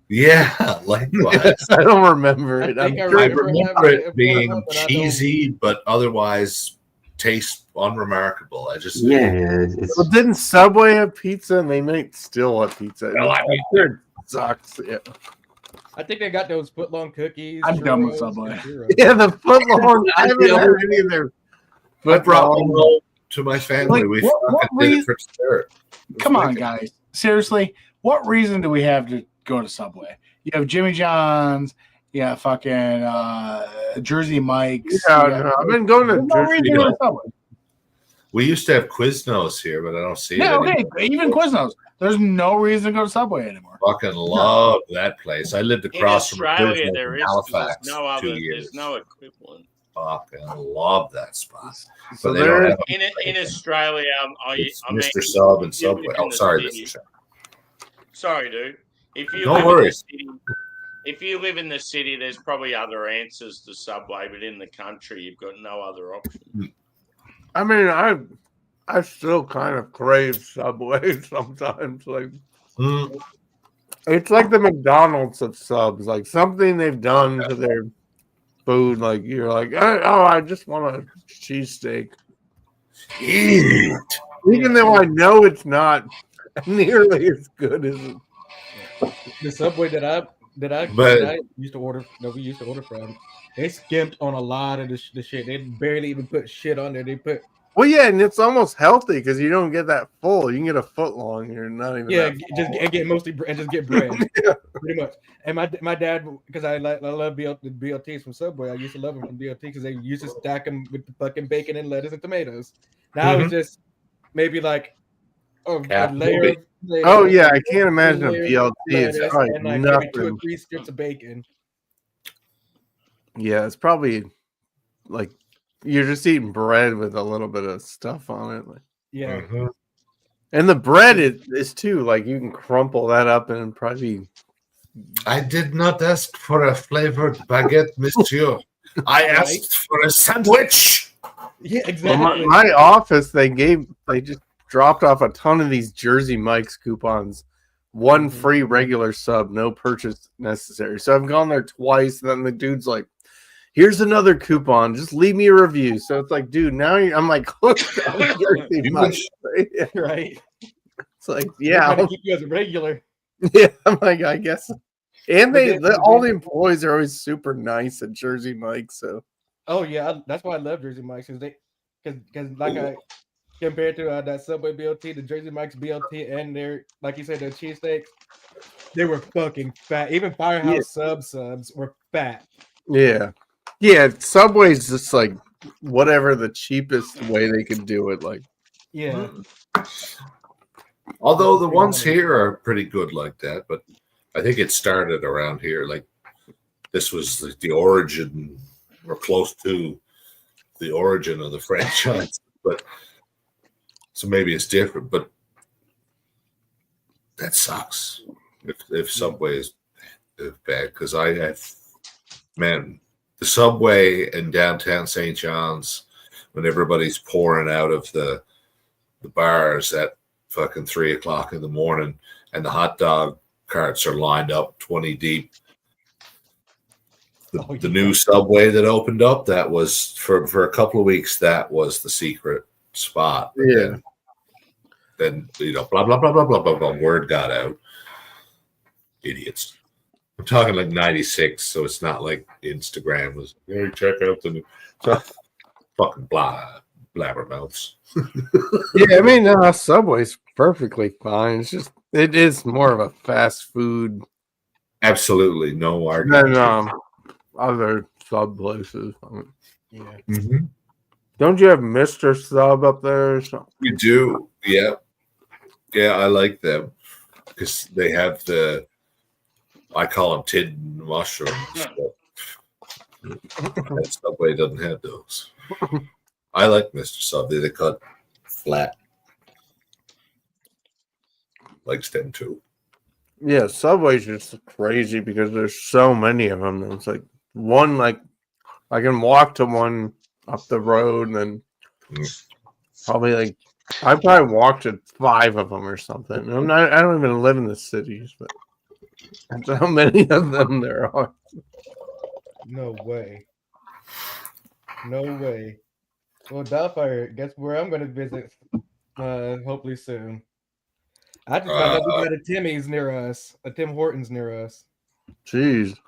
Yeah, likewise. I don't remember it. I remember it being cheesy, but otherwise taste unremarkable. I just Well, didn't Subway have pizza, and they might still have pizza? Well, I'm sure it sucks. Yeah. I think they got those footlong cookies. I'm done with churros, Subway. and churros. Yeah, the footlong. I haven't had any of their. I brought them home to my family. Like, We what fucking did it for dessert. Come on, guys. Seriously, what reason do we have to go to Subway? You have Jimmy John's, yeah, fucking Jersey Mike's. Yeah, you got- no, I've been going to There's no Jersey reason to go to Mike's. Subway. We used to have Quiznos here, but I don't see Yeah, it okay, anymore. even Quiznos. There's no reason to go to Subway anymore. Fucking love that place. I lived In across from Australia, Quiznos there in is 'cause Halifax there's no other. 2 years. There's no equivalent. Fucking love that spot. So But they don't have In Australia, it's I mean, Mr. Sub and if you live Subway. in Oh, the sorry, city- Mr. Sub. Sorry, dude. If you No live worries. in the city, if you live in the city, there's probably other answers to Subway, but in the country, you've got no other option. I mean, I still kind of crave Subway sometimes. Like, it's like the McDonald's of subs. Like something they've done to their food. Like you're like, oh, I just want a cheesesteak. Even though I know it's not nearly as good as it. The Subway that I used to order, we used to order from, they skimped on a lot of the shit. They barely even put shit on there. They put Well, yeah, and it's almost healthy because you don't get that full. You can get a foot long. You're not even. yeah, that just full. and get mostly and just get bread, Yeah. pretty much. And my dad, because I love the BLTs from Subway. I used to love them from BLT because they used to stack them with the fucking bacon and lettuce and tomatoes. Now it's just maybe like a layer. Oh yeah, I can't imagine a BLT. lettuce, It's probably and like maybe 2 or nothing. 3 strips of bacon. Yeah, it's probably like you're just eating bread with a little bit of stuff on it. Like, Yeah. and the bread is too like you can crumple that up and probably. I did not ask for a flavored baguette, monsieur. I asked for a sandwich. Yeah, Well, exactly. my office, they just dropped off a ton of these Jersey Mike's coupons. One free regular sub, no purchase necessary. So I've gone there twice, and then the dude's like, "Here's another coupon. Just leave me a review." So it's like, dude, now I'm like, hooked on Jersey Mike's. Right. It's like, They're yeah, trying to keep you as a regular. yeah. I'm like, I guess. And But all the employees are always super nice at Jersey Mike's. So Oh yeah, that's why I love Jersey Mike's because like I compared to that Subway BLT, the Jersey Mike's BLT, and their like you said their cheesesteaks, they were fucking fat. Even Firehouse subs were fat. yeah, Subway's just like whatever the cheapest way they can do it. Like, Yeah. Although the ones here are pretty good like that, but I think it started around here. Like this was the origin, or close to the origin of the franchise. But so maybe it's different. But that sucks if Subway is bad, because I have, man, the Subway in downtown St. John's when everybody's pouring out of the bars at fucking 3 o'clock in the morning and the hot dog carts are lined up 20 deep. The new Subway that opened up, that was for a couple of weeks, that was the secret spot. But yeah. Then blah blah blah blah blah blah blah. Word got out. Idiots. I'm talking like '96, so it's not like Instagram was. Hey, check out the new. Fucking blabbermouths. Yeah, I mean, Subway's perfectly fine. It's just It is more of a fast food. Absolutely, no argument. Than other sub places. Yeah. Mm-hmm. Don't you have Mr. Sub up there or something? We do, yeah. Yeah, I like them because they have I call them tin mushrooms, but Subway doesn't have those. I like Mr. Sub. They cut flat. Likes them too. Yeah, Subway's just crazy because there's so many of them. It's like one, like I can walk to one up the road, and then probably like I probably walked to 5 of them or something. I don't even live in the cities, but that's how many of them there are. No way. No way. Well, Doubtfire, guess where I'm going to visit hopefully soon. I just found out we got a Timmy's near us, a Tim Hortons near us. Jeez.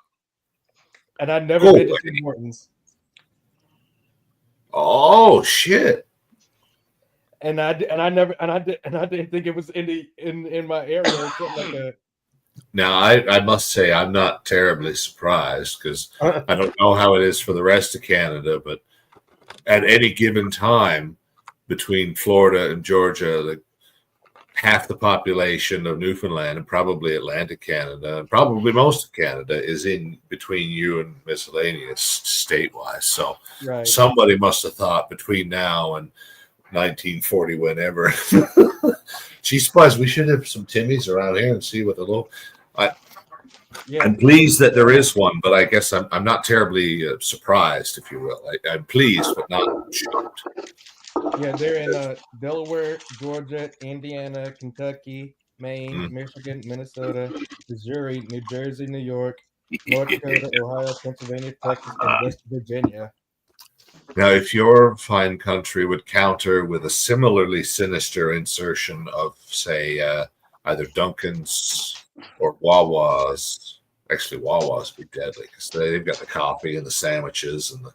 And I've never been to Tim Hortons. Oh shit. And I didn't think it was in my area or something like that. Now, I must say I'm not terribly surprised because I don't know how it is for the rest of Canada, but at any given time between Florida and Georgia, half the population of Newfoundland and probably Atlantic Canada, and probably most of Canada is in between you and miscellaneous state-wise. So somebody must have thought between now and 1940, whenever. Gee, Spies, we should have some Timmy's around here and see what the local. I'm pleased that there is one, but I guess I'm not terribly surprised, if you will. I'm pleased, but not shocked. Yeah, they're in Delaware, Georgia, Indiana, Kentucky, Maine, Michigan, Minnesota, Missouri, New Jersey, New York, North Dakota, Ohio, Pennsylvania, Texas, and West Virginia. Now, if your fine country would counter with a similarly sinister insertion of, say, either Dunkin's or Wawa's, actually Wawa's would be deadly because they've got the coffee and the sandwiches and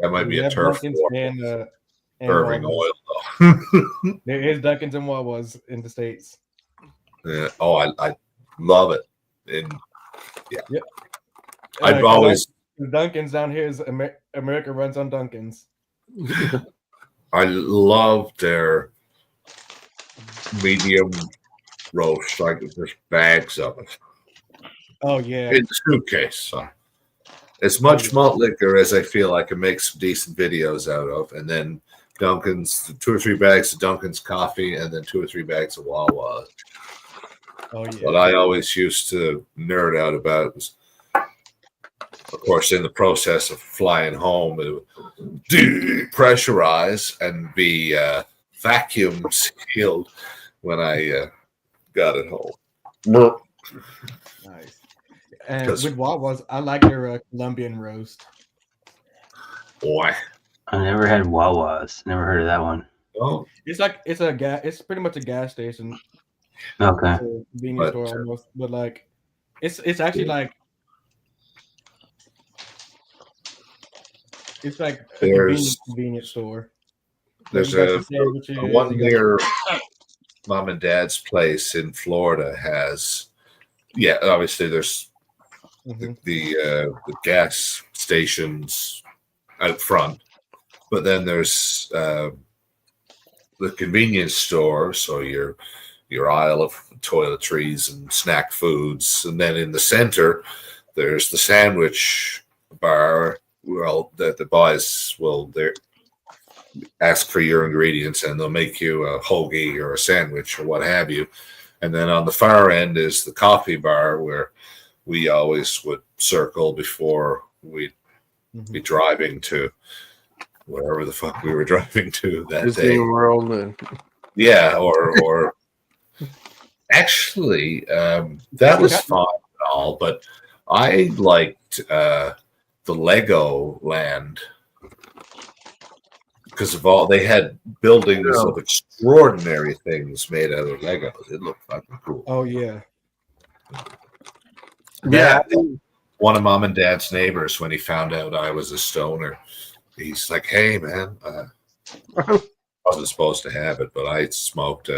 that might be a turf war. And Irving Wawa's. oil, though. There is Dunkin's and Wawa's in the States. Yeah. Oh, I love it. And yeah, yep. I've always. Dunkin's down here is America runs on Dunkin's. I love their medium roast, like there's bags of it. Oh yeah, in the suitcase. So as much malt liquor as I feel I can make some decent videos out of, and then Dunkin's 2 or 3 bags of Dunkin's coffee, and then 2 or 3 bags of Wawa. Oh yeah. What I always used to nerd out about was, of course, in the process of flying home, it would depressurize and be vacuum sealed when I got it home. Nice. And with Wawa's, I like their Colombian roast. Boy, I never had Wawa's. Never heard of that one. Oh, it's pretty much a gas station. Okay. It's a convenience store almost, but like, it's actually like. It's like a convenience store. There's a one near Mom and Dad's place in Florida has, obviously there's the gas stations out front, but then there's the convenience store, so your aisle of toiletries and snack foods, and then in the center there's the sandwich bar. Well, that the boys will ask for your ingredients and they'll make you a hoagie or a sandwich or what have you. And then on the far end is the coffee bar where we always would circle before we'd be driving to wherever the fuck we were driving to that Disney day. World. Yeah, or actually, that was fun and all, but I liked the Lego land because of all they had buildings of extraordinary things made out of Legos. It looked fucking cool. Oh yeah. Yeah. One of Mom and Dad's neighbors, when he found out I was a stoner, he's like, "Hey man, I wasn't supposed to have it, but I smoked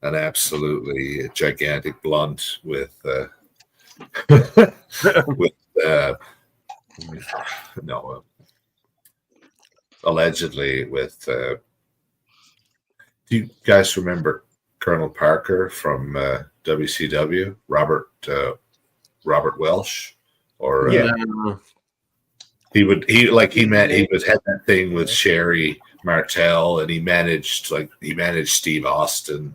an absolutely gigantic blunt with allegedly with. Do you guys remember Colonel Parker from WCW? Robert Welsh, or he had that thing with Sherry Martel, and he managed Steve Austin,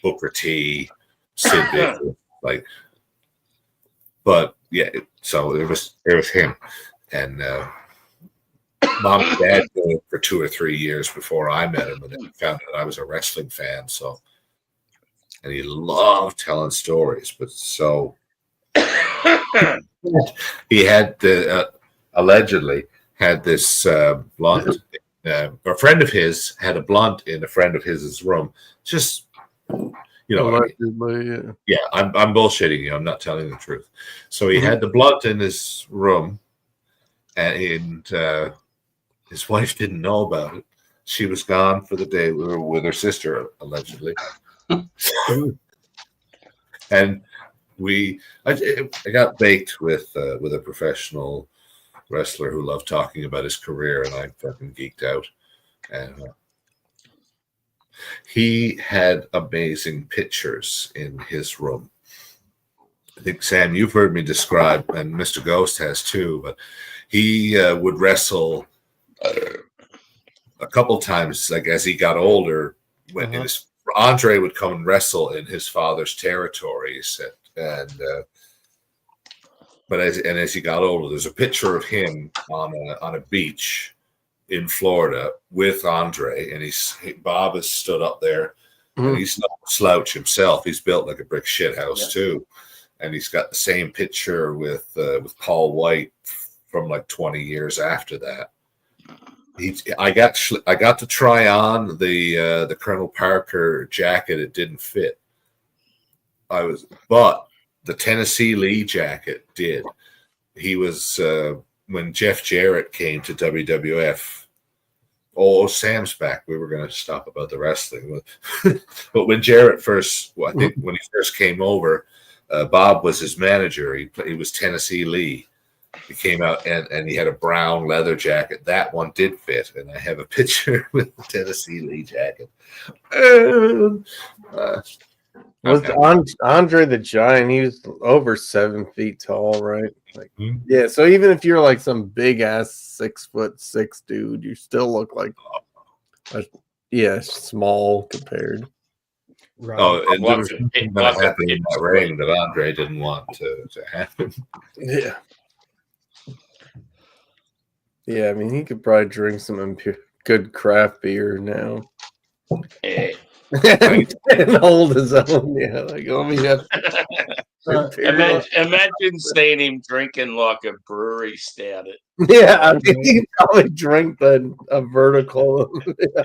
Booker T, Sid Vicious, but yeah, so it was him, and Mom and Dad knew him for 2 or 3 years before I met him, and then found out I was a wrestling fan. So, and he loved telling stories, but so he had allegedly had this blunt. A friend of his had a blunt in a friend of his room. Just yeah, I'm bullshitting you. I'm not telling the truth. So he had the blunt in his room, and his wife didn't know about it. She was gone for the day with her sister, allegedly. And I got baked with a professional wrestler who loved talking about his career, and I fucking geeked out. And he had amazing pictures in his room. I think, Sam, you've heard me describe, and Mr. Ghost has too, but he would wrestle a couple times, like as he got older, when Andre would come and wrestle in his father's territories, but as he got older, there's a picture of him on a beach in Florida with Andre, and Bob has stood up there, and he's not a slouch himself. He's built like a brick shithouse too, and he's got the same picture with Paul White from like 20 years after that. I got to try on the Colonel Parker jacket. It didn't fit. But the Tennessee Lee jacket did. He was when Jeff Jarrett came to WWF. Oh, Sam's back. We were going to stop about the wrestling, but when Jarrett first, I think when he first came over, Bob was his manager. He was Tennessee Lee. He came out and he had a brown leather jacket. That one did fit, and I have a picture with the Tennessee Lee jacket. Was Andre the Giant? He was over 7 feet tall, right? Yeah. So even if you're like some big ass 6'6" dude, you still look like small compared. Right. Oh, and there was something that happened in that ring that Andre didn't want to happen. Yeah. Yeah, I mean, he could probably drink some good craft beer now. And hold his own. Yeah, like, let me have. Imagine seeing him drinking like a brewery stout. Yeah, I mean, he could probably drink a vertical.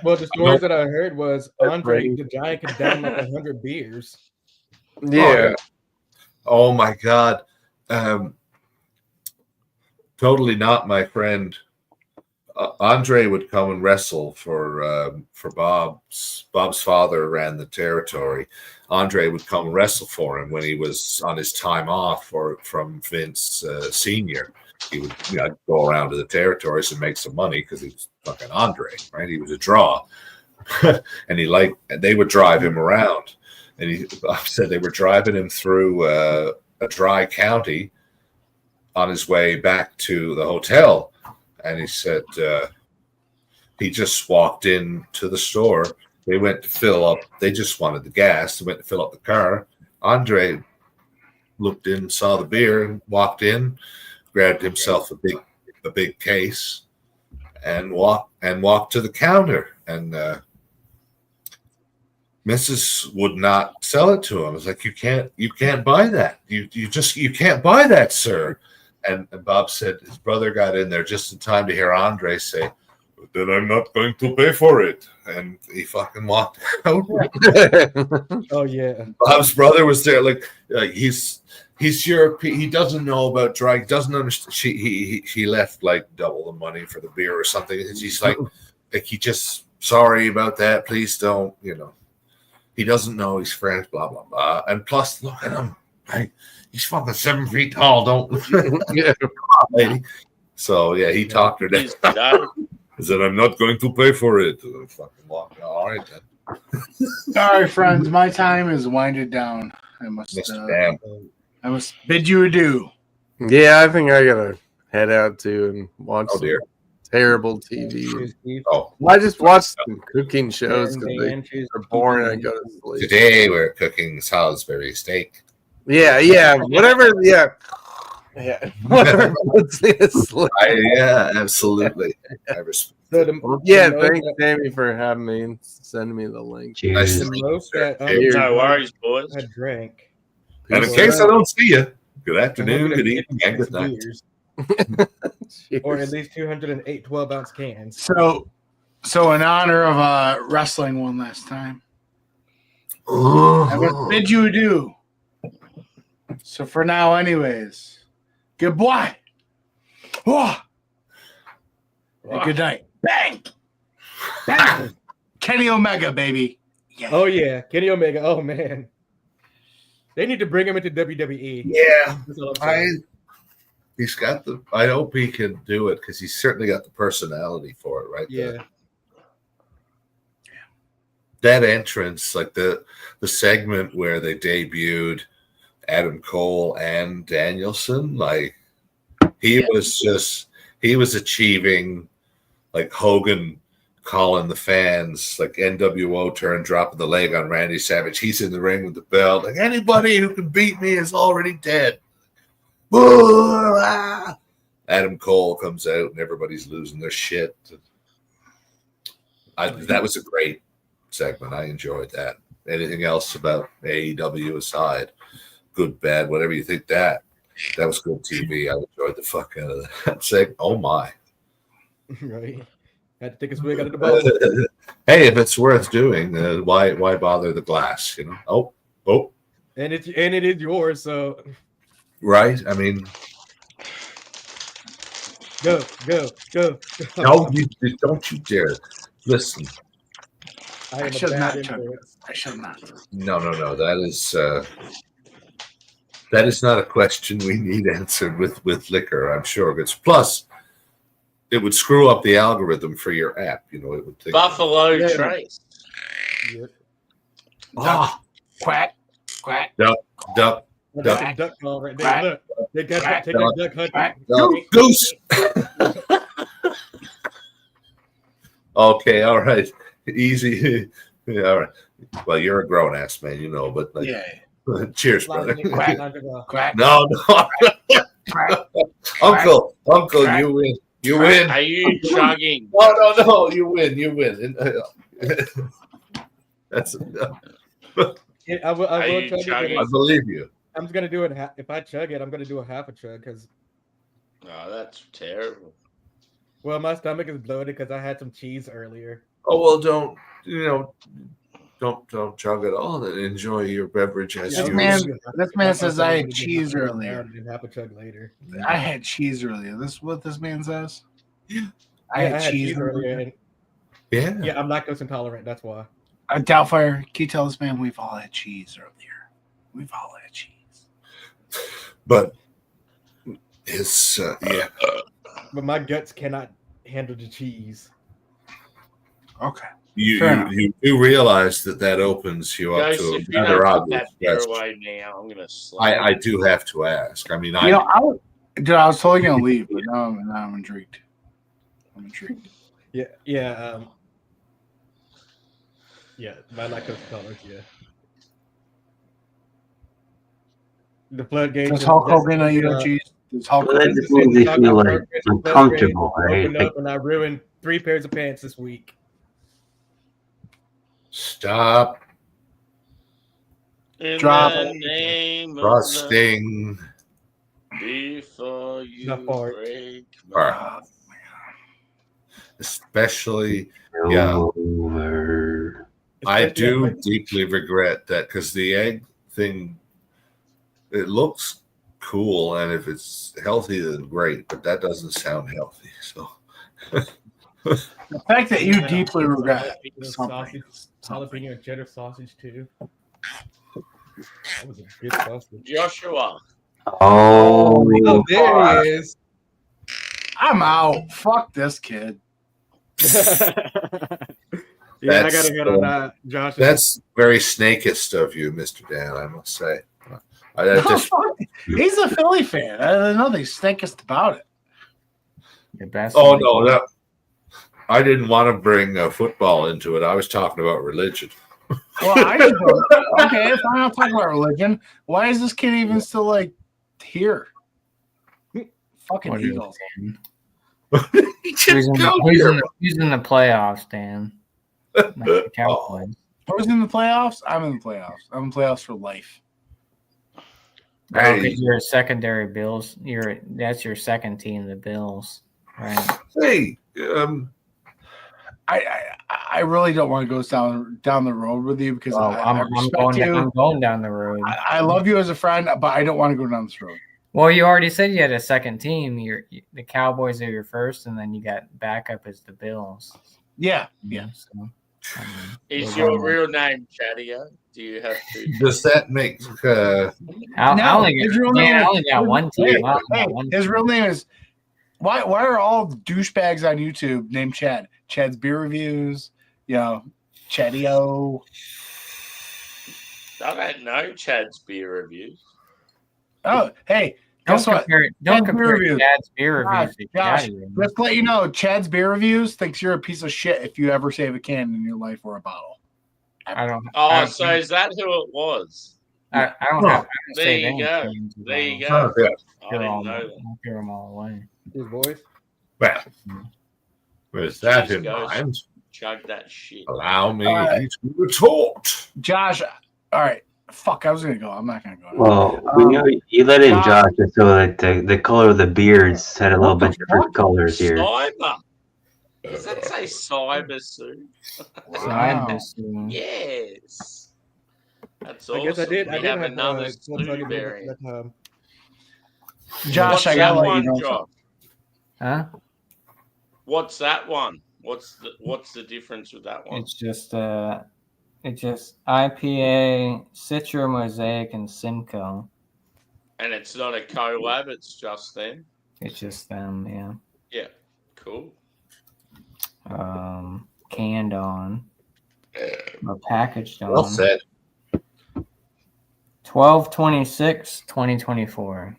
Well, the stories that I heard was Andre the Giant could down like 100 beers. Yeah. Oh my God. Totally not, my friend. Andre would come and wrestle for Bob's father ran the territory. Andre would come and wrestle for him when he was on his time off from Vince Senior. He would go around to the territories and make some money because he was fucking Andre, right? He was a draw, and they would drive him around. And Bob said they were driving him through a dry county on his way back to the hotel. And he said he just walked into the store. They went to fill up. They just wanted the gas. They went to fill up the car. Andre looked in, saw the beer, and walked in, grabbed himself a big case, and walked to the counter. And Mrs. would not sell it to him. It was like, you can't buy that. You can't buy that, sir. And Bob said his brother got in there just in time to hear Andre say, "Then I'm not going to pay for it." And he fucking walked out. Oh yeah. Bob's brother was there. Like he's European. He doesn't know about drug. He doesn't understand. He left like double the money for the beer or something. He's like he just sorry about that. Please don't. He doesn't know he's friends, blah, blah, blah. And plus, look at him. He's fucking 7 feet tall, don't yeah, lady. So, yeah, he talked her down. He said, I'm not going to pay for it. Fucking walk. All right, then. All right, friends, my time is winded down. I must bid you adieu. Yeah, I think I gotta head out too and watch some terrible TV. Oh, I just watched some cooking shows because they're boring. I go to sleep. Today we're cooking Salisbury steak. Yeah, whatever. Yeah, whatever. Yeah, absolutely. Thanks, Sammy, for having me and sending me the link. Nice to meet you. No worries, boys. I drank. And in case I don't see you, good afternoon, good evening, and good night. Or at least 208 12-ounce cans. So in honor of wrestling one last time, I must bid you adieu. So for now, anyways, goodbye. Oh. And good night. Bang! Bang! Kenny Omega, baby. Yeah. Oh, yeah. Kenny Omega. Oh, man. They need to bring him into WWE. Yeah. He's got the. I hope he can do it because he's certainly got the personality for it, right? Yeah. That entrance, like the segment where they debuted Adam Cole and Danielson, like he was achieving like Hogan calling the fans, like NWO turn, dropping the leg on Randy Savage. He's in the ring with the belt. Like, anybody who can beat me is already dead. Adam Cole comes out and everybody's losing their shit. That was a great segment. I enjoyed that. Anything else about AEW aside? Good, bad, whatever you think that was good TV. I enjoyed the fuck out of that segment. Oh my. Right. Had to take a swig out of the bowl. Hey, if it's worth doing, why bother the glass? You know. Oh. And it is yours, so. Right. I mean. Go. No, don't you dare. Listen. I should not. I should not. No. That is not a question we need answered with liquor. I'm sure. Plus, it would screw up the algorithm for your app. You know, it would think Buffalo Trace. Yep. Quack. Duck. That's a duck call right there. Look, they got to take a duck hunting. Goose. Okay, all right, easy. Yeah, all right. Well, you're a grown ass man, you know, but like, cheers, brother. Quack. No. Uncle, you win. You win. Are you chugging? No. You win. That's enough. I will chug it. I believe you. I'm just gonna do it. If I chug it, I'm gonna do a half a chug because. Oh, that's terrible. Well, my stomach is bloated because I had some cheese earlier. Oh well, don't chug it all. And enjoy your beverage as This man says I had cheese earlier. And half a chug later. I had cheese earlier. This is what this man says. I had cheese earlier. Yeah, I'm lactose intolerant. That's why. Doubtfire, can you tell this man we've all had cheese earlier? We've all had cheese. But it's But my guts cannot handle the cheese. Okay. You do realize that opens you up to another obvious question. I'm gonna I do have to ask. I mean, I was totally gonna leave, but now I'm intrigued. Yeah. My lactose intolerance. Yeah. The floodgates. Does Hulk Hogan eat cheese? Does Hulk Hogan? That just means they feel like uncomfortable, right? And I ruined 3 pairs of pants this week. Stop. Drop. Rusting. Before you break Especially, I do deeply regret that because the egg thing, it looks cool, and if it's healthy, then great. But that doesn't sound healthy. So, The fact that you deeply regret jalapeno and cheddar sausage too. That was a good sausage. Joshua. Oh, there he is. I'm out. Fuck this kid. Yeah, I got to hit on that, Josh. That's very snakist of you, Mr. Dan, I must say. He's a Philly fan. I don't know nothing stinkest about it. The best. Oh, no. I didn't want to bring football into it. I was talking about religion. Well, okay, if I'm not talking about religion, why is this kid even still like here? Fucking Eagles. He's in the playoffs, Dan. The Cowboys. Who's in the playoffs? I'm in the playoffs. I'm in the playoffs for life. Because you're a secondary Bills. That's your second team, the Bills, right? Hey, I really don't want to go down the road with you because I respect you. I'm going down the road. I love you as a friend, but I don't want to go down this road. Well, you already said you had a second team. The Cowboys are your first, and then you got backup as the Bills. Yeah. So, is your real name Chadio? Do you have to? Does that make? I only got one team. His real name is. Why are all douchebags on YouTube named Chad? Chad's beer reviews, Chadio. I don't know Chad's beer reviews. Oh, hey, don't compare Chad's beer reviews to Josh, Chadio. let's let you know, Chad's beer reviews thinks you're a piece of shit if you ever save a can in your life or a bottle. So is that who it was? I don't have. There you go. There you go. I didn't know that. I'll give them all away. His voice. Well, with that in mind, chug that shit. Allow me to retort. Josh, all right. Fuck, I was going to go. I'm not going to go. Well, you let in Josh just so that the color of the beards had a little bit different colors here. Cyber. Does that say cyber suit? Cyber suit. Yes. That's awesome. I guess I did. I did have have another suit variant. Josh, I got one, Josh. Huh? What's that one? What's the difference with that one? It's just IPA, Citra Mosaic, and Simcoe. And it's not a collab, it's just them? It's just them, yeah. Yeah, cool. Canned on. Or packaged on. Well said. 12/26/2024.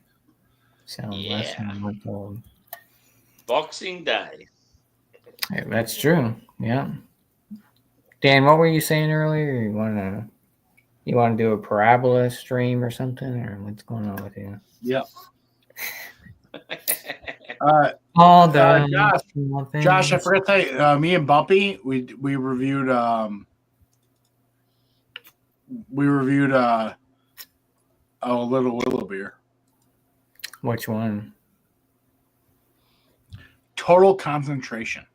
Sounds less than a month old. Boxing Day. Yeah, that's true. Yeah. Dan, what were you saying earlier? You want to do a parabola stream or something, or what's going on with you? Yep. All done. Josh, I forgot to tell you, me and Bumpy, we reviewed a Little Willow beer. Which one? Total Concentration.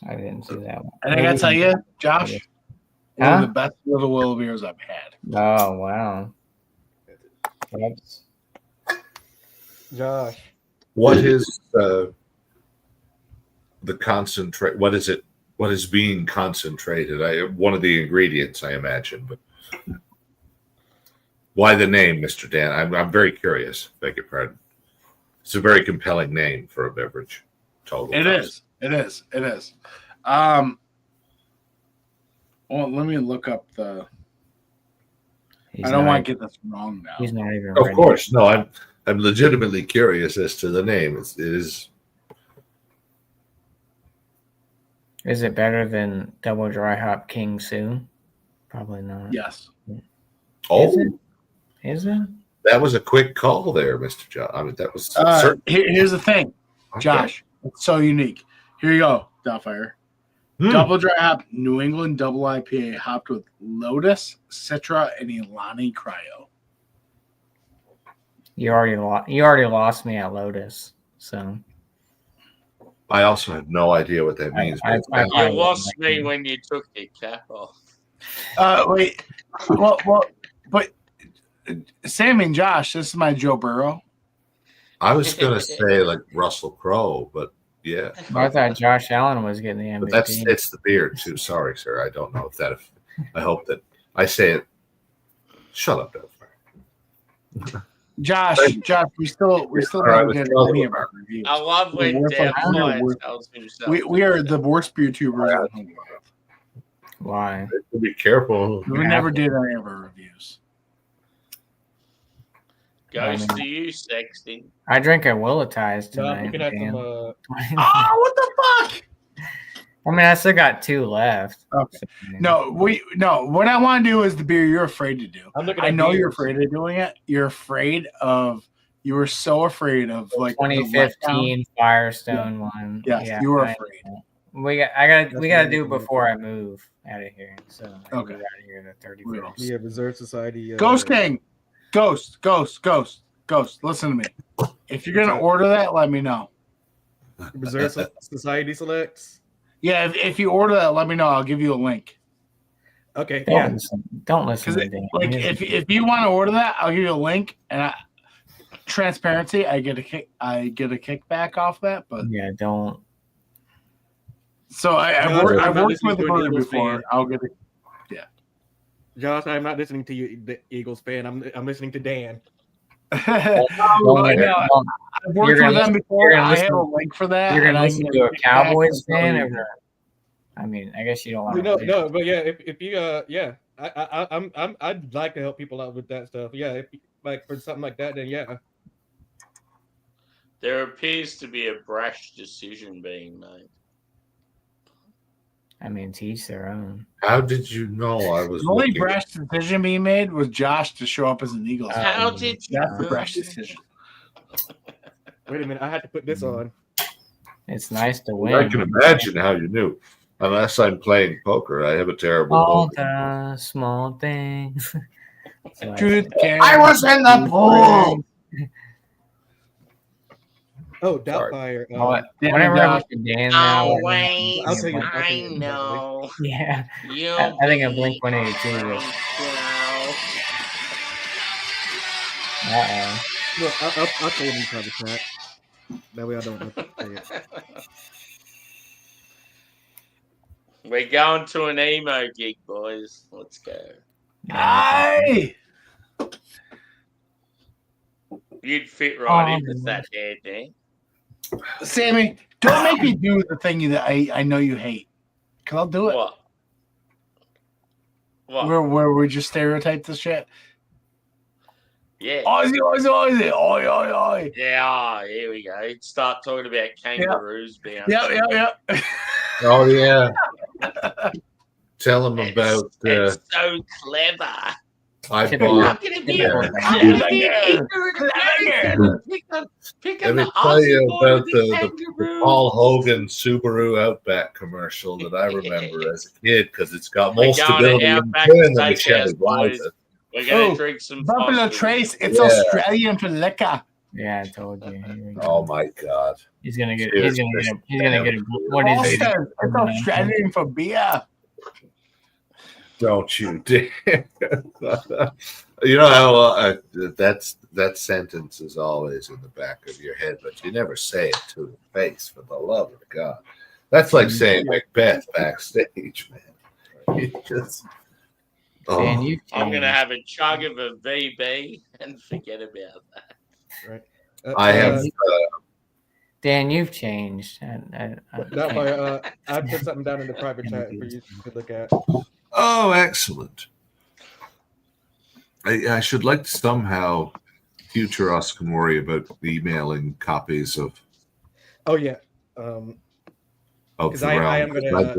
I didn't see that one. And I gotta tell you, Josh, one of the best Little Willow beers I've had. Oh wow! Oops. Josh, what is the concentrate? What is it? What is being concentrated? One of the ingredients, I imagine, but why the name, Mr. Dan? I'm very curious. Beg your pardon. It's a very compelling name for a beverage. It is. Well, let me look up the. I don't want to get this wrong now. He's not even. Of course, no. I'm legitimately curious as to the name. It is. Is it better than Double Dry Hop King Sue? Probably not. Yes. Oh, is it? That was a quick call there, Mr. John. I mean, that was. Here's the thing, Josh. It's so unique. Here you go, Doubtfire. Double Dry Hop New England Double IPA hopped with Lotus, Citra, and Ilani Cryo. You already lost me at Lotus, so. I also have no idea what that means. You lost me when you took your cap off. Wait. Well, but Sammy and Josh, this is my Joe Burrow. I was going to say like Russell Crowe, but Yeah. I thought Josh Allen was getting the MVP. But it's the beer too. Sorry, sir. I don't know if that. I hope that I say it. Shut up, Doubtfire. Josh, we still haven't get any of our reviews. I love when Doubtfire tells himself. We are the worst beer tubers. Why? Be careful. We never did any of our reviews. Goes to you, Sexton. I drank a Willatize tonight. No, we can have some. Oh, what the fuck! I mean, I still got 2 left. Okay. No. What I want to do is the beer you're afraid to do. I know you're afraid of doing it. You're afraid of. You were so afraid of like 2015 Firestone one. Yes, yeah, you were afraid. We gotta do it before I move out of here. So okay, out of here the 31st. Yeah, Reserve Society. Ghost King, Ghost. Listen to me. If you're gonna order that, let me know. Reserve Society selects. Yeah, if you order that, let me know. I'll give you a link. Okay. Don't listen to Dan. Like if you want to order that, I'll give you a link. And transparency, I get a kickback off that. But yeah, don't. So I've worked with the brewery before. I'll get it. Yeah. Josh, I'm not listening to you, the Eagles fan. I'm listening to Dan. I've worked with them before. I have a link for that. You're gonna listen to a Cowboys fan, or I mean, I guess you don't want to. No, but yeah, if you yeah, I'd like to help people out with that stuff. Yeah, if like for something like that, then yeah. There appears to be a brash decision being made. I mean, to each their own. How did you know I was? The only brash decision being made was Josh to show up as an Eagles. How did you? That's the brash decision. Wait a minute, I had to put this on. It's nice to win. I can imagine how you knew. Unless I'm playing poker, I have a terrible. All the small things. I was in the pool. Oh, Doubtfire. Whenever I look at Dan now, I'll tell you. I know. Yeah. I think I Blink 182. Uh-oh. Look, I'll tell you in the private chat. That way I don't have to say it. We're going to an emo gig, boys. Let's go. Aye. You'd fit right in with that hair, Dan. Sammy, don't make me do the thing that I know you hate. Cause I'll do it. What? Where we just stereotype this shit. Yeah. Oi. Oi. Yeah, here we go. Start talking about kangaroos being. Yeah. Oh yeah. Tell them about. It's so clever. I bought. Let me tell you about the Paul Hogan Subaru Outback commercial that I remember as a kid because it's got more stability in than the Chevy Blazer. We're gonna drink some Buffalo Trace. It's Australian for liquor. Yeah, I told you. Oh my God! He's gonna get. He's gonna get. What is it? It's Australian for beer. Don't you dare! You know how that sentence is always in the back of your head, but you never say it to the face. For the love of God, that's like saying Macbeth backstage, man. You just. I'm gonna have a chug of a VB and forget about that. Right. I have. Dan, you've changed. I put something down in the private chat for you to look at. Oh, excellent. I should like to somehow future us can worry about emailing copies of. Oh yeah. Because I am gonna.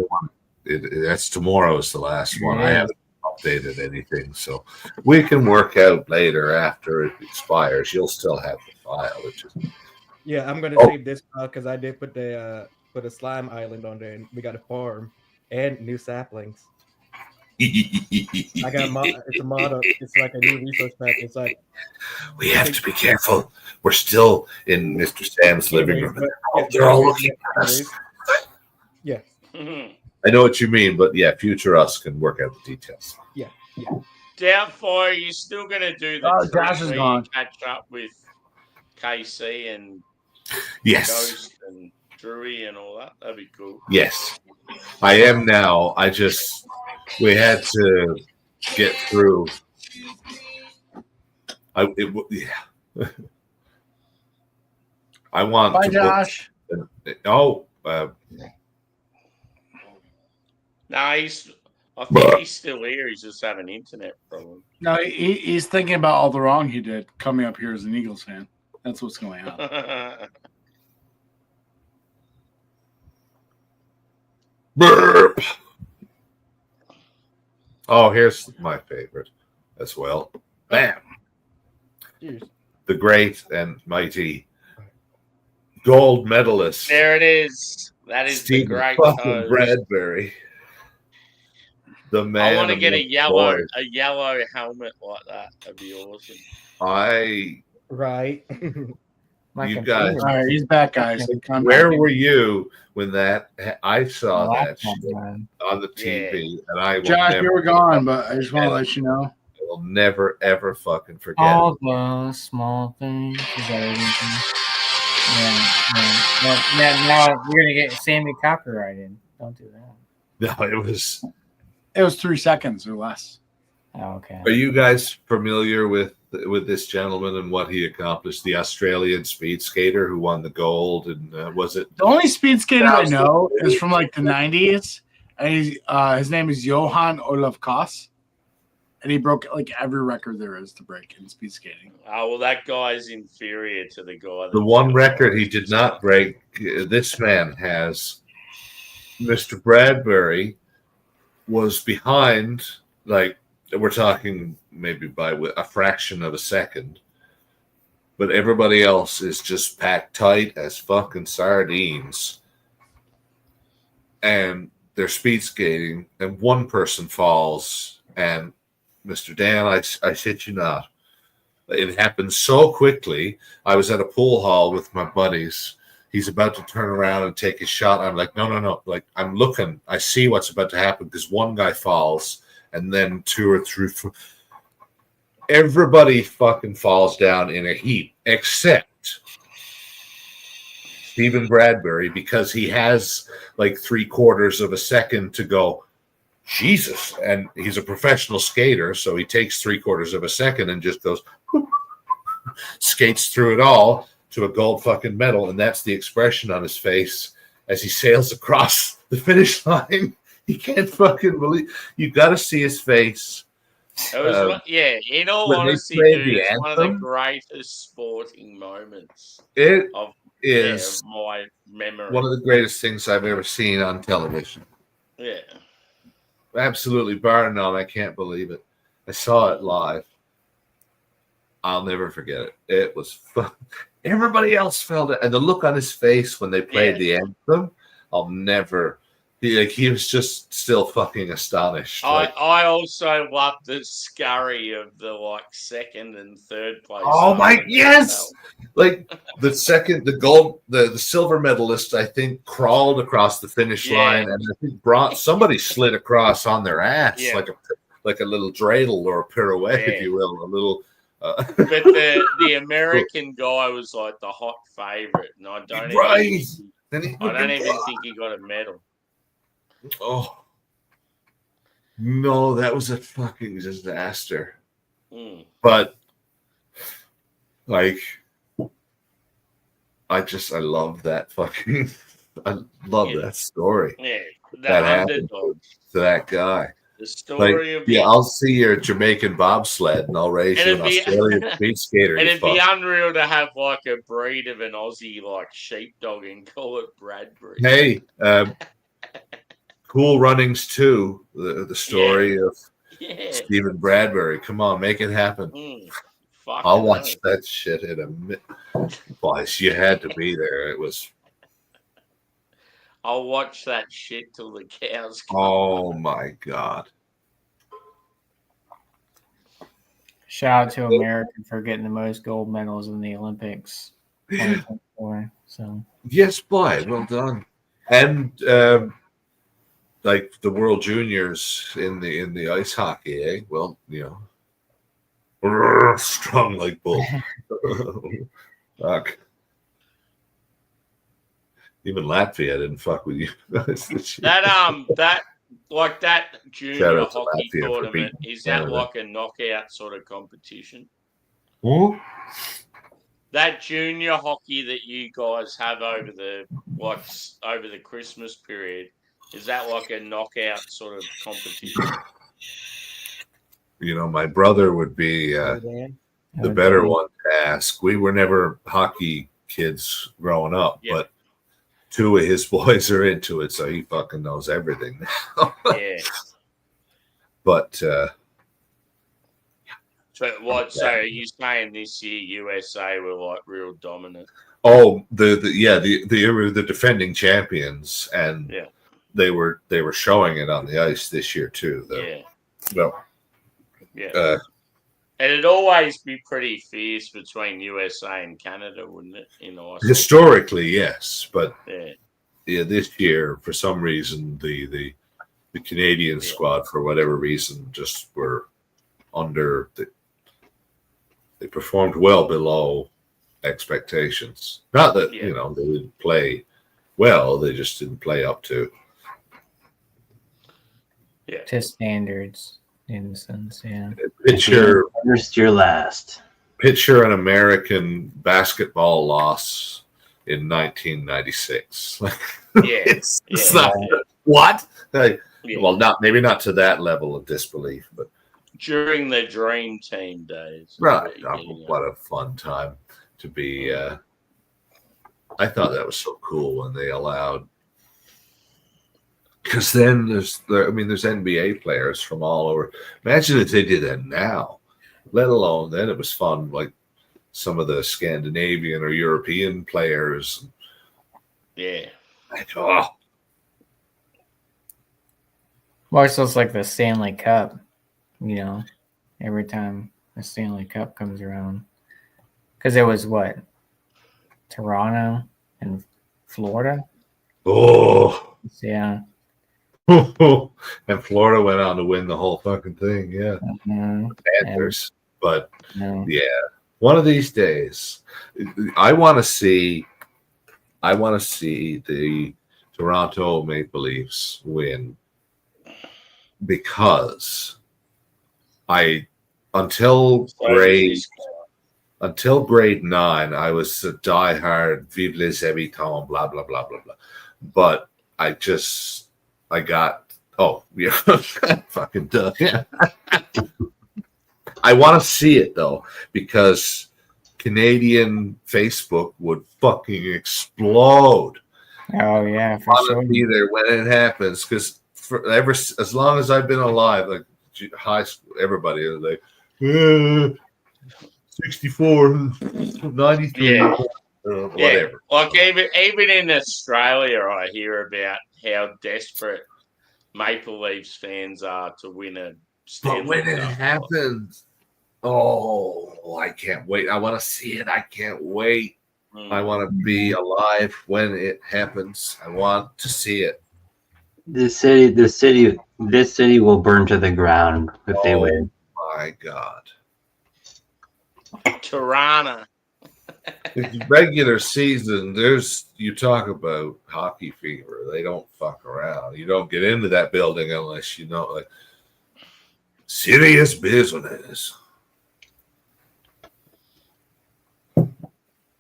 That's tomorrow's the last one. I haven't updated anything, so we can work out later after it expires. You'll still have the file. Yeah, I'm gonna save this because I did put a slime island on there, and we got a farm and new saplings. I got it's a mod. It's like a new resource pack. It's like we have to be careful. We're still in Mr. Sam's living room. They're all looking at us. Yeah. I know what you mean, but yeah, future us can work out the details. Yeah. Doubtfire, are you still gonna do the Josh is gone. Catch up with KC and yes. Ghost and Drewy and all that. That'd be cool. Yes, I am now. We had to get through. Yeah. I want Bye, to Josh. No, I think he's still here. He's just having internet problem. No, he's thinking about all the wrong he did coming up here as an Eagles fan. That's what's going on. Burp. Oh, here's my favorite as well. Bam. Cheers. The great and mighty gold medalist. There it is. That is Stephen the great fucking Bradbury. The man. I want to get a yellow helmet like that. That'd be awesome. Right. You guys, all right, he's back, guys. Where were you when I saw that shit on the TV? And I will Josh, you were gone, but I just want to let you know. I will never ever fucking forget all the small things. Is that everything? Yeah. Now we're gonna get Sammy copyrighted. Don't do that. No, it was 3 seconds or less. Oh, okay. Are you guys familiar with this gentleman and what he accomplished? The Australian speed skater who won the gold, and was it the only speed skater I know is from like the 90s, and his name is Johan Olaf Koss, and he broke like every record there is to break in speed skating. Oh well, that guy's inferior to the guy. The one record he did not break. This man has. Mr. Bradbury was behind, like we're talking maybe by a fraction of a second, but everybody else is just packed tight as fucking sardines, and they're speed skating, and one person falls, and Mr. Dan, I shit you not, it happened so quickly. I was at a pool hall with my buddies. He's about to turn around and take his shot. I'm like, no. Like, I'm looking. I see what's about to happen because one guy falls and then 2 or 3. Everybody fucking falls down in a heap except Stephen Bradbury, because he has like 3/4 of a second to go. Jesus. And he's a professional skater. So he takes 3/4 of a second and just goes, whoop, skates through it all to a gold fucking medal, and that's the expression on his face as he sails across the finish line. He can't fucking believe. You got to see his face. It was, in all honesty, dude, it's one of the greatest sporting moments. Of my memory. One of the greatest things I've ever seen on television. Yeah, absolutely, bar none. I can't believe it. I saw it live. I'll never forget it. It was fun. Everybody else felt it, and the look on his face when they played the anthem, I'll never. He was just still fucking astonished. I also love the scurry of the second and third place. Oh my yes! Like the silver medalist, I think, crawled across the finish line, and I think somebody slid across on their ass like a little dreidel or a pirouette, if you will, a little. But the American guy was like the hot favorite, and I don't even think he got a medal. Oh no, that was a fucking disaster. But like, I love that fucking. I love that story. Yeah, that happened to that guy. The story of I'll see your Jamaican bobsled and I'll raise you an Australian speed skater. And it'd be unreal to have like a breed of an Aussie like sheepdog and call it Bradbury. Hey, Cool Runnings 2, the story of Stephen Bradbury. Come on, make it happen. I'll watch that shit in a minute. Boys, you had to be there. It was. I'll watch that shit till the cows come. Oh my god! Shout out to America for getting the most gold medals in the Olympics. 2024. So yes, boy, well done. And like the World Juniors in the ice hockey, eh? Well, strong like bull. Fuck. Even Latvia didn't fuck with you. that junior hockey Latvia tournament, is that Canada. like a knockout sort of competition? Ooh. That junior hockey that you guys have over the Christmas period, is that like a knockout sort of competition? You know, my brother would be the better one to ask. We were never hockey kids growing up, but two of his boys are into it, so he fucking knows everything now. Yeah. But so are you saying this year USA were like real dominant? Oh, they were the defending champions, and they were showing it on the ice this year too. And it'd always be pretty fierce between USA and Canada, wouldn't it? Historically, yes, but this year for some reason the Canadian squad, for whatever reason, just were under. They performed well below expectations. Not that they didn't play well; they just didn't play up to standards in a sense. Yeah. Picture first, your last. Picture an American basketball loss in 1996. It's not what. Well, maybe not to that level of disbelief, but during the Dream Team days, right? What a fun time to be. I thought that was so cool when they allowed, because then there's NBA players from all over. Imagine if they did that now. Let alone then it was fun, like some of the Scandinavian or European players. Yeah. Well, it's just like the Stanley Cup, every time the Stanley Cup comes around. Because it was what? Toronto and Florida? Oh. Yeah. And Florida went on to win the whole fucking thing. Yeah. Panthers. But one of these days, I want to see the Toronto Maple Leafs win, because until grade 9, I was a diehard Vive les Habitants, blah blah blah blah blah. But I got fucking duh. Yeah. I want to see it though, because Canadian Facebook would fucking explode. Oh yeah, for sure. Be there when it happens, because as long as I've been alive, like high school, everybody is like 64, 93, whatever. Like even in Australia, I hear about how desperate Maple Leafs fans are to win a Stanley Cup. But when it happens, I can't wait. I want to see it. I can't wait. I want to be alive when it happens. I want to see it. This city will burn to the ground if they win. My God. Toronto. Regular season, you talk about hockey fever. They don't fuck around. You don't get into that building unless you know, like, serious business.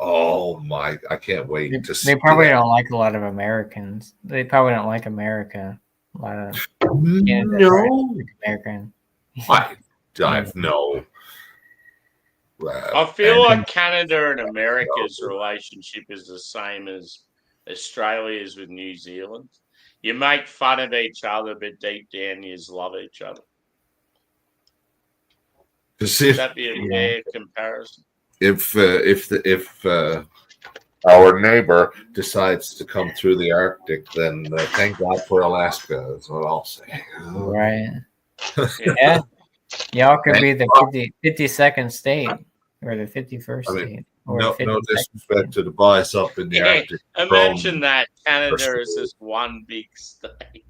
Oh my! I can't wait to see. They probably don't like a lot of Americans. They probably don't like America. A lot of American. No. I feel like Canada and America's relationship is the same as Australia's with New Zealand. You make fun of each other, but deep down you love each other. Would that be a fair comparison? If our neighbor decides to come through the Arctic, then thank God for Alaska, is what I'll say. Right. Yeah. Y'all could be the 52nd state or the 51st state. Or no disrespect to the bias up in the Arctic. Imagine that Canada is just one big state.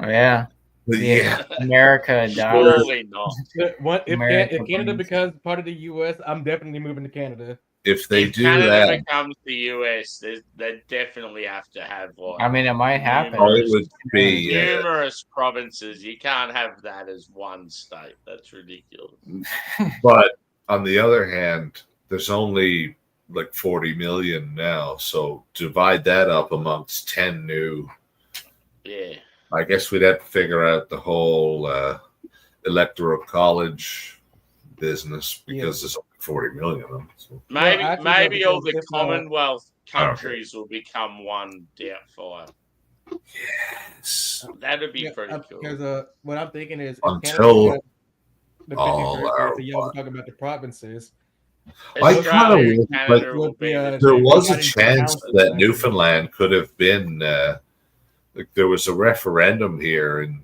Oh, yeah. Yeah. America surely not. If Canada becomes part of the U.S., I'm definitely moving to Canada. if they if do Canada that, becomes the US, they definitely have to have like. I mean, it might happen. it would be numerous provinces. You can't have that as one state. That's ridiculous. But on the other hand, there's only like 40 million now, so divide that up amongst 10 new. Yeah. I guess we'd have to figure out the whole electoral college business because there's only 40 million of them. So. Maybe all the Commonwealth countries will become one Doubtfire. Yes, that'd be pretty cool. Because what I'm thinking is until the 51st, so y'all were talking about the provinces. I kind of wish, like, there was a chance that Newfoundland could have been. Like there was a referendum here, and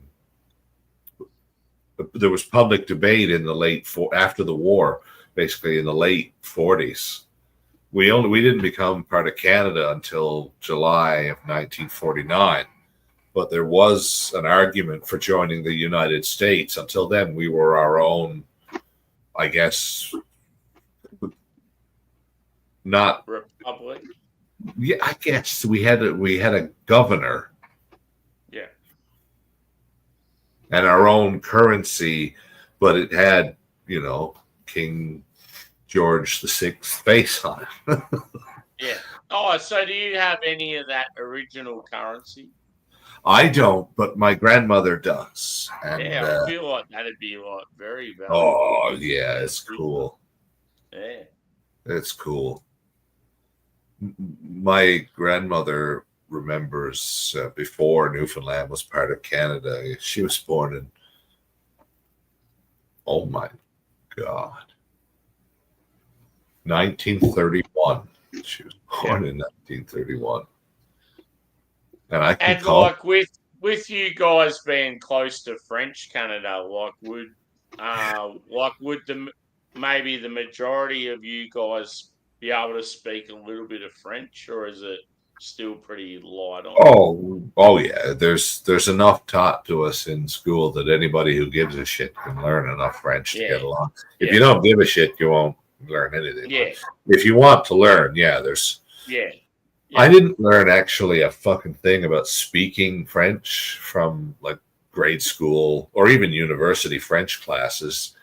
there was public debate in the after the war, basically in the late 40s. We didn't become part of Canada until July of 1949, but there was an argument for joining the United States. Until then, we were our own, I guess. Not republic. Yeah, I guess we had a governor. Yeah. And our own currency, but it had, King George VI's face on it. Yeah. Oh, so do you have any of that original currency? I don't, but my grandmother does. And, yeah, I feel like that'd be like very valuable. Oh yeah, it's cool. Yeah. It's cool. My grandmother remembers before Newfoundland was part of Canada. She was born in, oh my God, 1931. She was born in 1931. And I can call like with you guys being close to French Canada, would maybe the majority of you guys be able to speak a little bit of French, or is it still pretty light on? Oh yeah. There's enough taught to us in school that anybody who gives a shit can learn enough French to get along. If you don't give a shit, you won't learn anything. Yeah. If you want to learn, there's. Yeah. I didn't learn actually a fucking thing about speaking French from like grade school or even university French classes.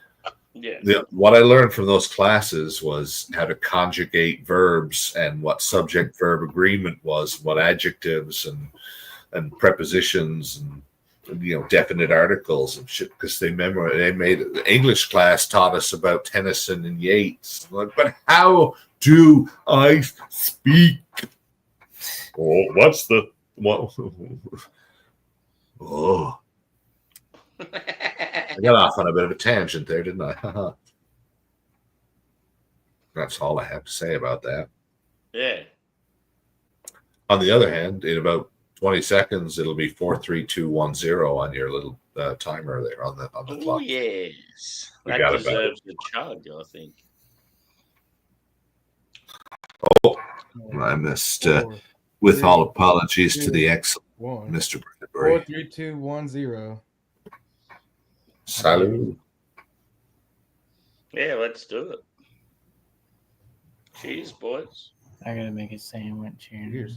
Yeah. What I learned from those classes was how to conjugate verbs and what subject-verb agreement was, what adjectives and prepositions and definite articles and shit. Because the English class taught us about Tennyson and Yeats. But how do I speak? Oh, what's the what? Oh. I got off on a bit of a tangent there, didn't I? That's all I have to say about that. Yeah. On the other hand, in about 20 seconds, it'll be 43210 on your little timer there on the clock. Oh yes, that deserves a chug, I think. Oh, I missed. With all apologies to the excellent Mr. Bradbury. 43210. Salut. Yeah, let's do it. Cheers, boys. I gotta make a sandwich here.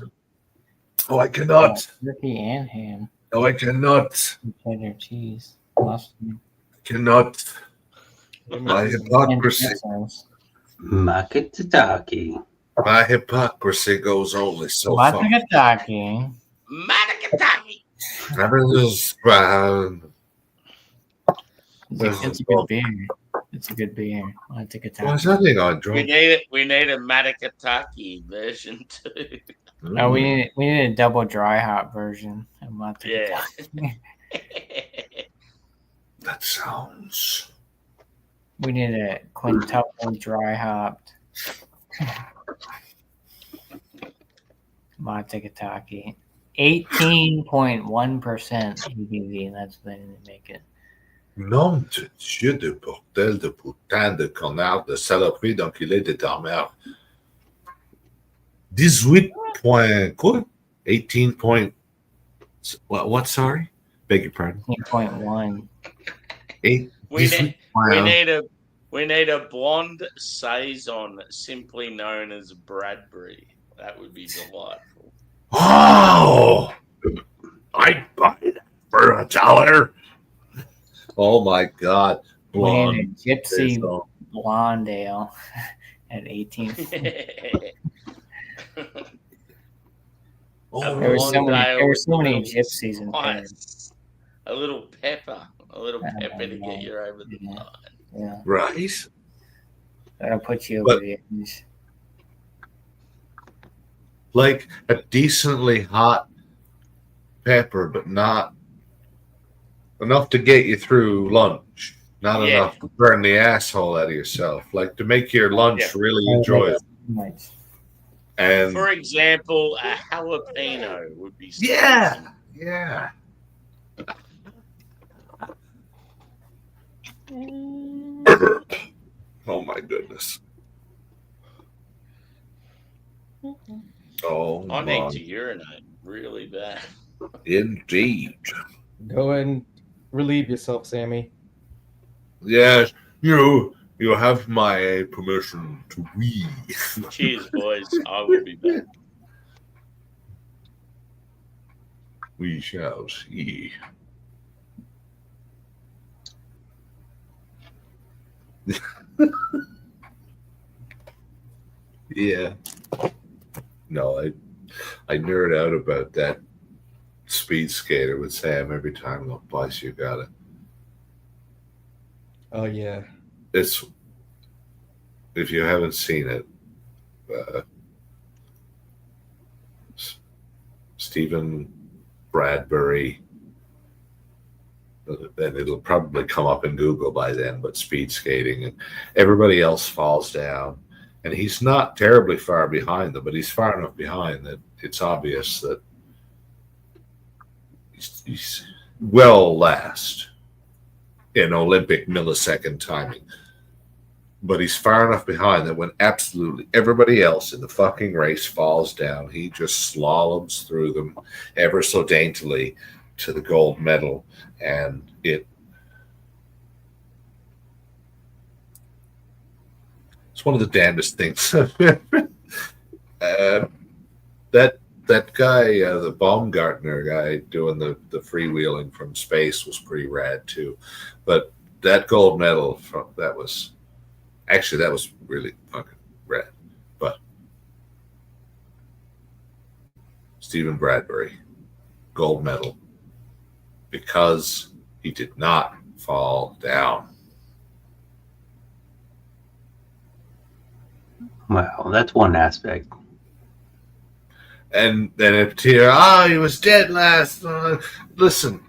Oh, I cannot. Turkey and ham. Oh, I cannot. Cheddar cheese. Mustard. Cannot. My hypocrisy. Makataki. My hypocrisy goes only so far. Makataki. Makataki. It's a good beer. It's a good beer. I take a time. What's that thing on drunk? We need a Matakataki version too. No, we need a double dry hop version. Yeah. That sounds. We need a quintuple dry hopped. Matakataki. 18.1% ABV. That's what they need to make it. Nom de Dieu de bordel de putain de connard de saloperie d'enculé de ta mère. 18 point quoi? 18 point. What? Sorry, beg your pardon. 18.1. We need We need a blonde saison, simply known as Bradbury. That would be delightful. Oh, I'd buy that for $1. Oh my God, blonde. Man, gypsy blonde ale at 18. There were so many gypsies in Paris. A little pepper to get you over the line. Yeah. Right. That'll put you over the edge. Like a decently hot pepper, but not enough to get you through lunch. Not enough to burn the asshole out of yourself. Like to make your lunch really enjoyable. And for example, a jalapeno would be yeah. Oh my goodness. Oh, I need to urinate really bad. Indeed. Go and relieve yourself, Sammy. Yes, you have my permission to wee. Cheers, boys. I will be back. We shall see. Yeah. No, I nerd out about that speed skater with Sam every time. I'm like, boss, you got it. Oh yeah. It's, if you haven't seen it, Stephen Bradbury, and it'll probably come up in Google by then, but speed skating, and everybody else falls down. And he's not terribly far behind them, but he's far enough behind that it's obvious that he's well last in Olympic millisecond timing. But he's far enough behind that when absolutely everybody else in the fucking race falls down, he just slaloms through them ever so daintily to the gold medal. And it's one of the damnedest things. That guy, the Baumgartner guy doing the freewheeling from space was pretty rad too. But that gold medal, that was really fucking rad. But Stephen Bradbury, gold medal, because he did not fall down. Well, that's one aspect. And then if he was dead last. Listen,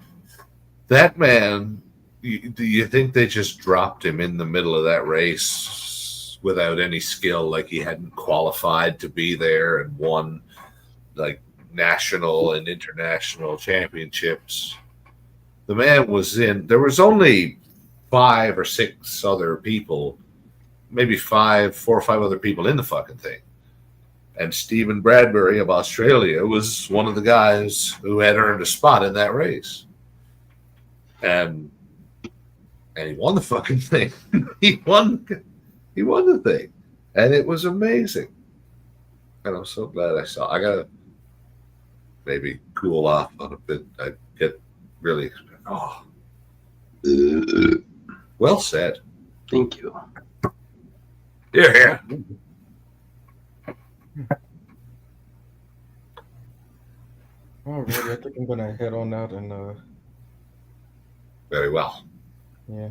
that man, do you think they just dropped him in the middle of that race without any skill, like he hadn't qualified to be there and won like national and international championships? The man was there was only 5 or 6 other people, maybe 4 or 5 other people in the fucking thing. And Stephen Bradbury of Australia was one of the guys who had earned a spot in that race. And he won the fucking thing. He won the thing. And it was amazing. And I'm so glad I saw. I gotta maybe cool off on a bit. I get really well said. Thank you. Yeah. Alrighty, I think I'm gonna head on out and Very well. Yeah.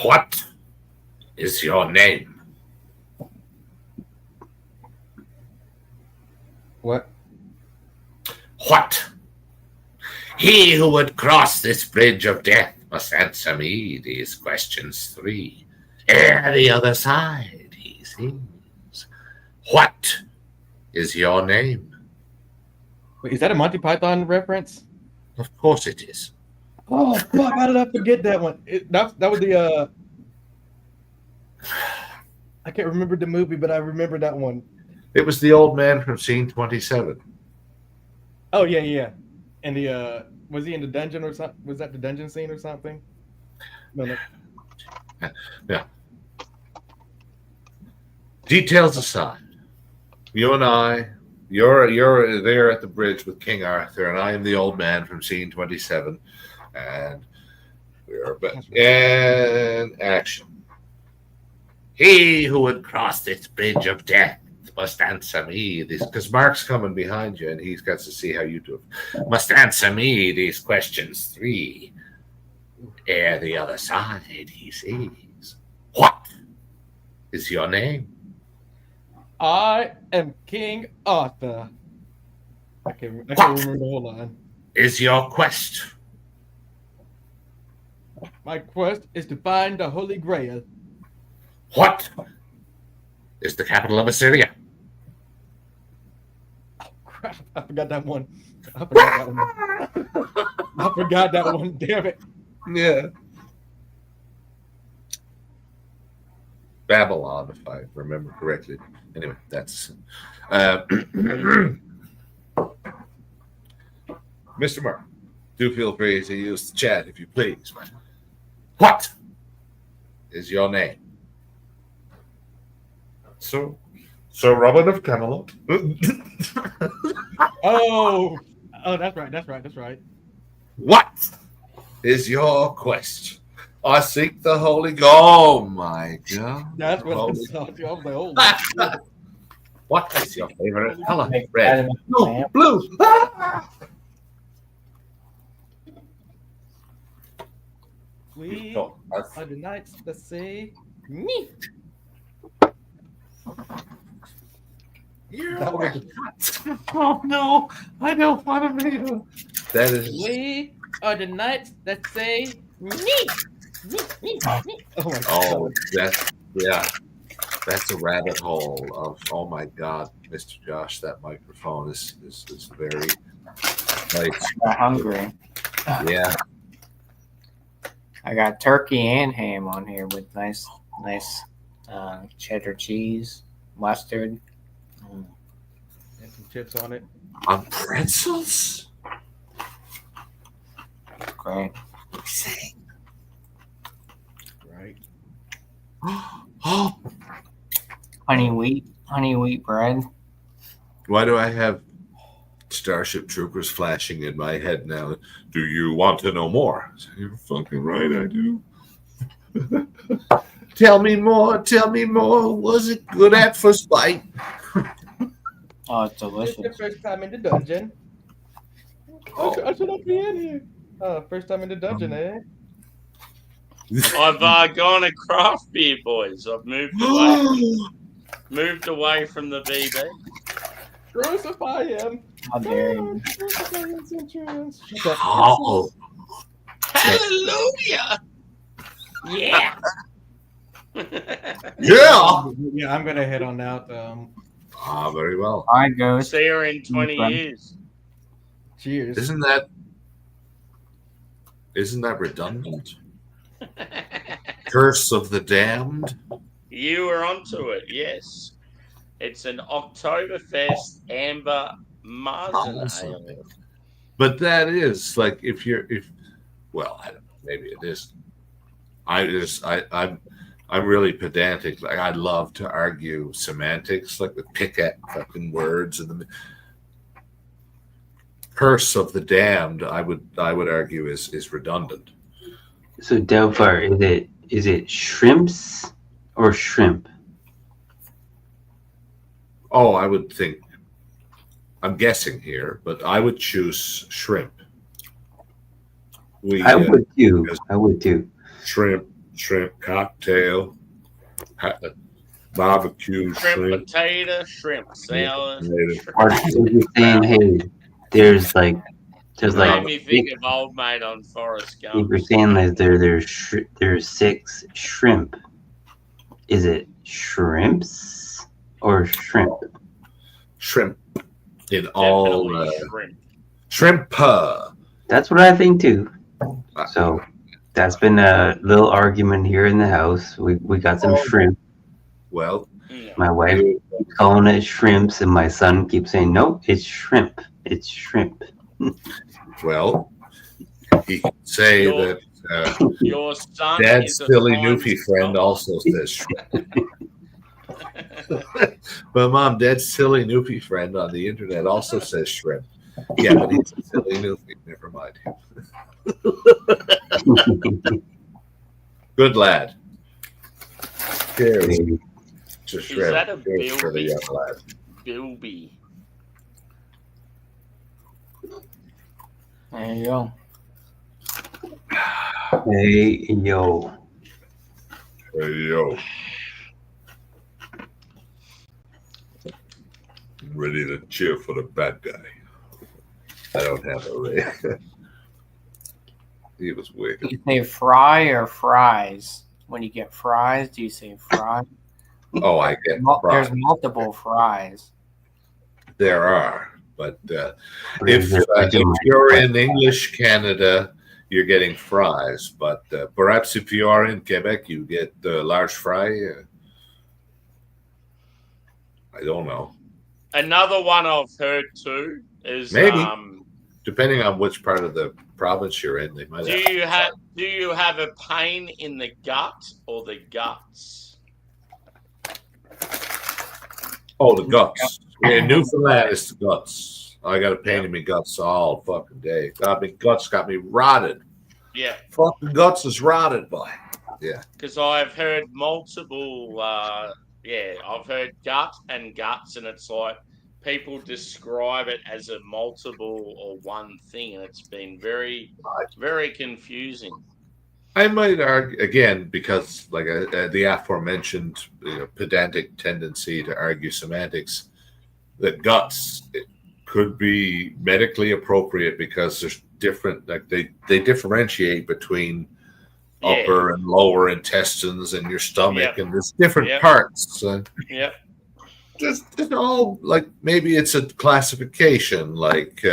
What is your name? What? What? He who would cross this bridge of death must answer me these questions 3. Ere the other side he sings. What is your name? Wait, is that a Monty Python reference? Of course it is. Oh fuck! How did I forget that one? That was the I can't remember the movie, but I remember that one. It was the old man from Scene 27. Oh yeah. And the was he in the dungeon or something? Was that the dungeon scene or something? Yeah. Details aside, you and I, you're there at the bridge with King Arthur, and I am the old man from scene 27, and we are in action. He who would cross this bridge of death must answer me this, because Mark's coming behind you, and he's got to see how you do it. Must answer me these questions 3. Ere the other side he sees. What is your name? I am King Arthur. I can't remember the whole line. Is your quest? My quest is to find the Holy Grail. What is the capital of Assyria? Oh, crap. I forgot that one. I forgot that one. Damn it. Yeah. Babylon, if I remember correctly. Anyway, that's Mr. Mark. Do feel free to use the chat if you please. What is your name? Sir Robin of Camelot. Oh, that's right. What is your quest? I seek the Holy Oh my God! That's what I saw. I was like, oh. What is your favorite color? Red. No, blue. We are the knights that say me. Oh no, I don't want to be. That is. We are the knights that say me. Oh, that's a rabbit hole of. Oh my God, Mr. Josh, that microphone is very. Like, I'm hungry. Yeah. I got turkey and ham on here with nice cheddar cheese, mustard, and some chips on it. On pretzels. Great. Right. Oh. Honey wheat bread. Why do I have Starship Troopers flashing in my head now? Do you want to know more? You're fucking right, I do. Tell me more. Was it good at first bite? Oh, it's delicious. It's the first time in the dungeon. I should not be in here. First time in the dungeon, eh? I've gone a craft beer, boys. I've moved away from the BB. Crucify him. How dare you? Oh. Hallelujah. Yeah. Yeah, I'm gonna head on out. Very well. I go. See her in 20 years. Cheers. Isn't that redundant? Curse of the Damned. You were onto it, yes. It's an Oktoberfest Amber Marzen Ale. But that is like well, I don't know, maybe it is. I'm really pedantic. Like, I love to argue semantics, like pick at fucking words and the curse of the damned. I would argue is redundant. So Delphar, is it shrimps or shrimp? Oh, I would think. I'm guessing here, but I would choose shrimp. I would too. Shrimp cocktail, barbecue, shrimp potato, shrimp salad. Or you're saying, hey, there's like made me think of Old Mate on Forrest Gump. If you're saying that there's 6 shrimp, is it shrimps or shrimp? Shrimp in all shrimp. That's what I think too. So that's been a little argument here in the house. We got some shrimp. Well, my wife keeps calling it shrimps, and my son keeps saying, "No, it's shrimp. It's shrimp." Well, he can say that Your son Dad's is a silly fine Newfie friend scholar. also says shrimp. But Mom, Dad's silly Newfie friend on the internet also says shrimp. Yeah, but he's a silly Newfie. Never mind. Good lad. Cheers to shrimp. Is that a Cheers for the young lad. Bilby? There you go. Hey, yo. Hey, yo. I'm ready to cheer for the bad guy. I don't have a ray. He was wicked. Do you say fry or fries? When you get fries, do you say fry? Oh, I get There's multiple fries. There are, but if you're in English Canada, you're getting fries. But perhaps if you are in Quebec, you get the large fry. I don't know. Another one I've heard too is Maybe depending on which part of the province you're in, they might. Do you have a pain in the gut or the guts? Oh, the guts. In Newfoundland, it's the guts. I got a pain in my guts all fucking day. God, my guts got me rotted. Yeah. Fucking guts is rotted, boy. Yeah. Because I've heard multiple. I've heard gut and guts, and it's like people describe it as a multiple or one thing, and it's been very, very confusing. I might argue again because, like the aforementioned pedantic tendency to argue semantics, that guts could be medically appropriate because there's different, like they differentiate between upper and lower intestines and your stomach, and there's different parts. Yep. Just all like maybe it's a classification like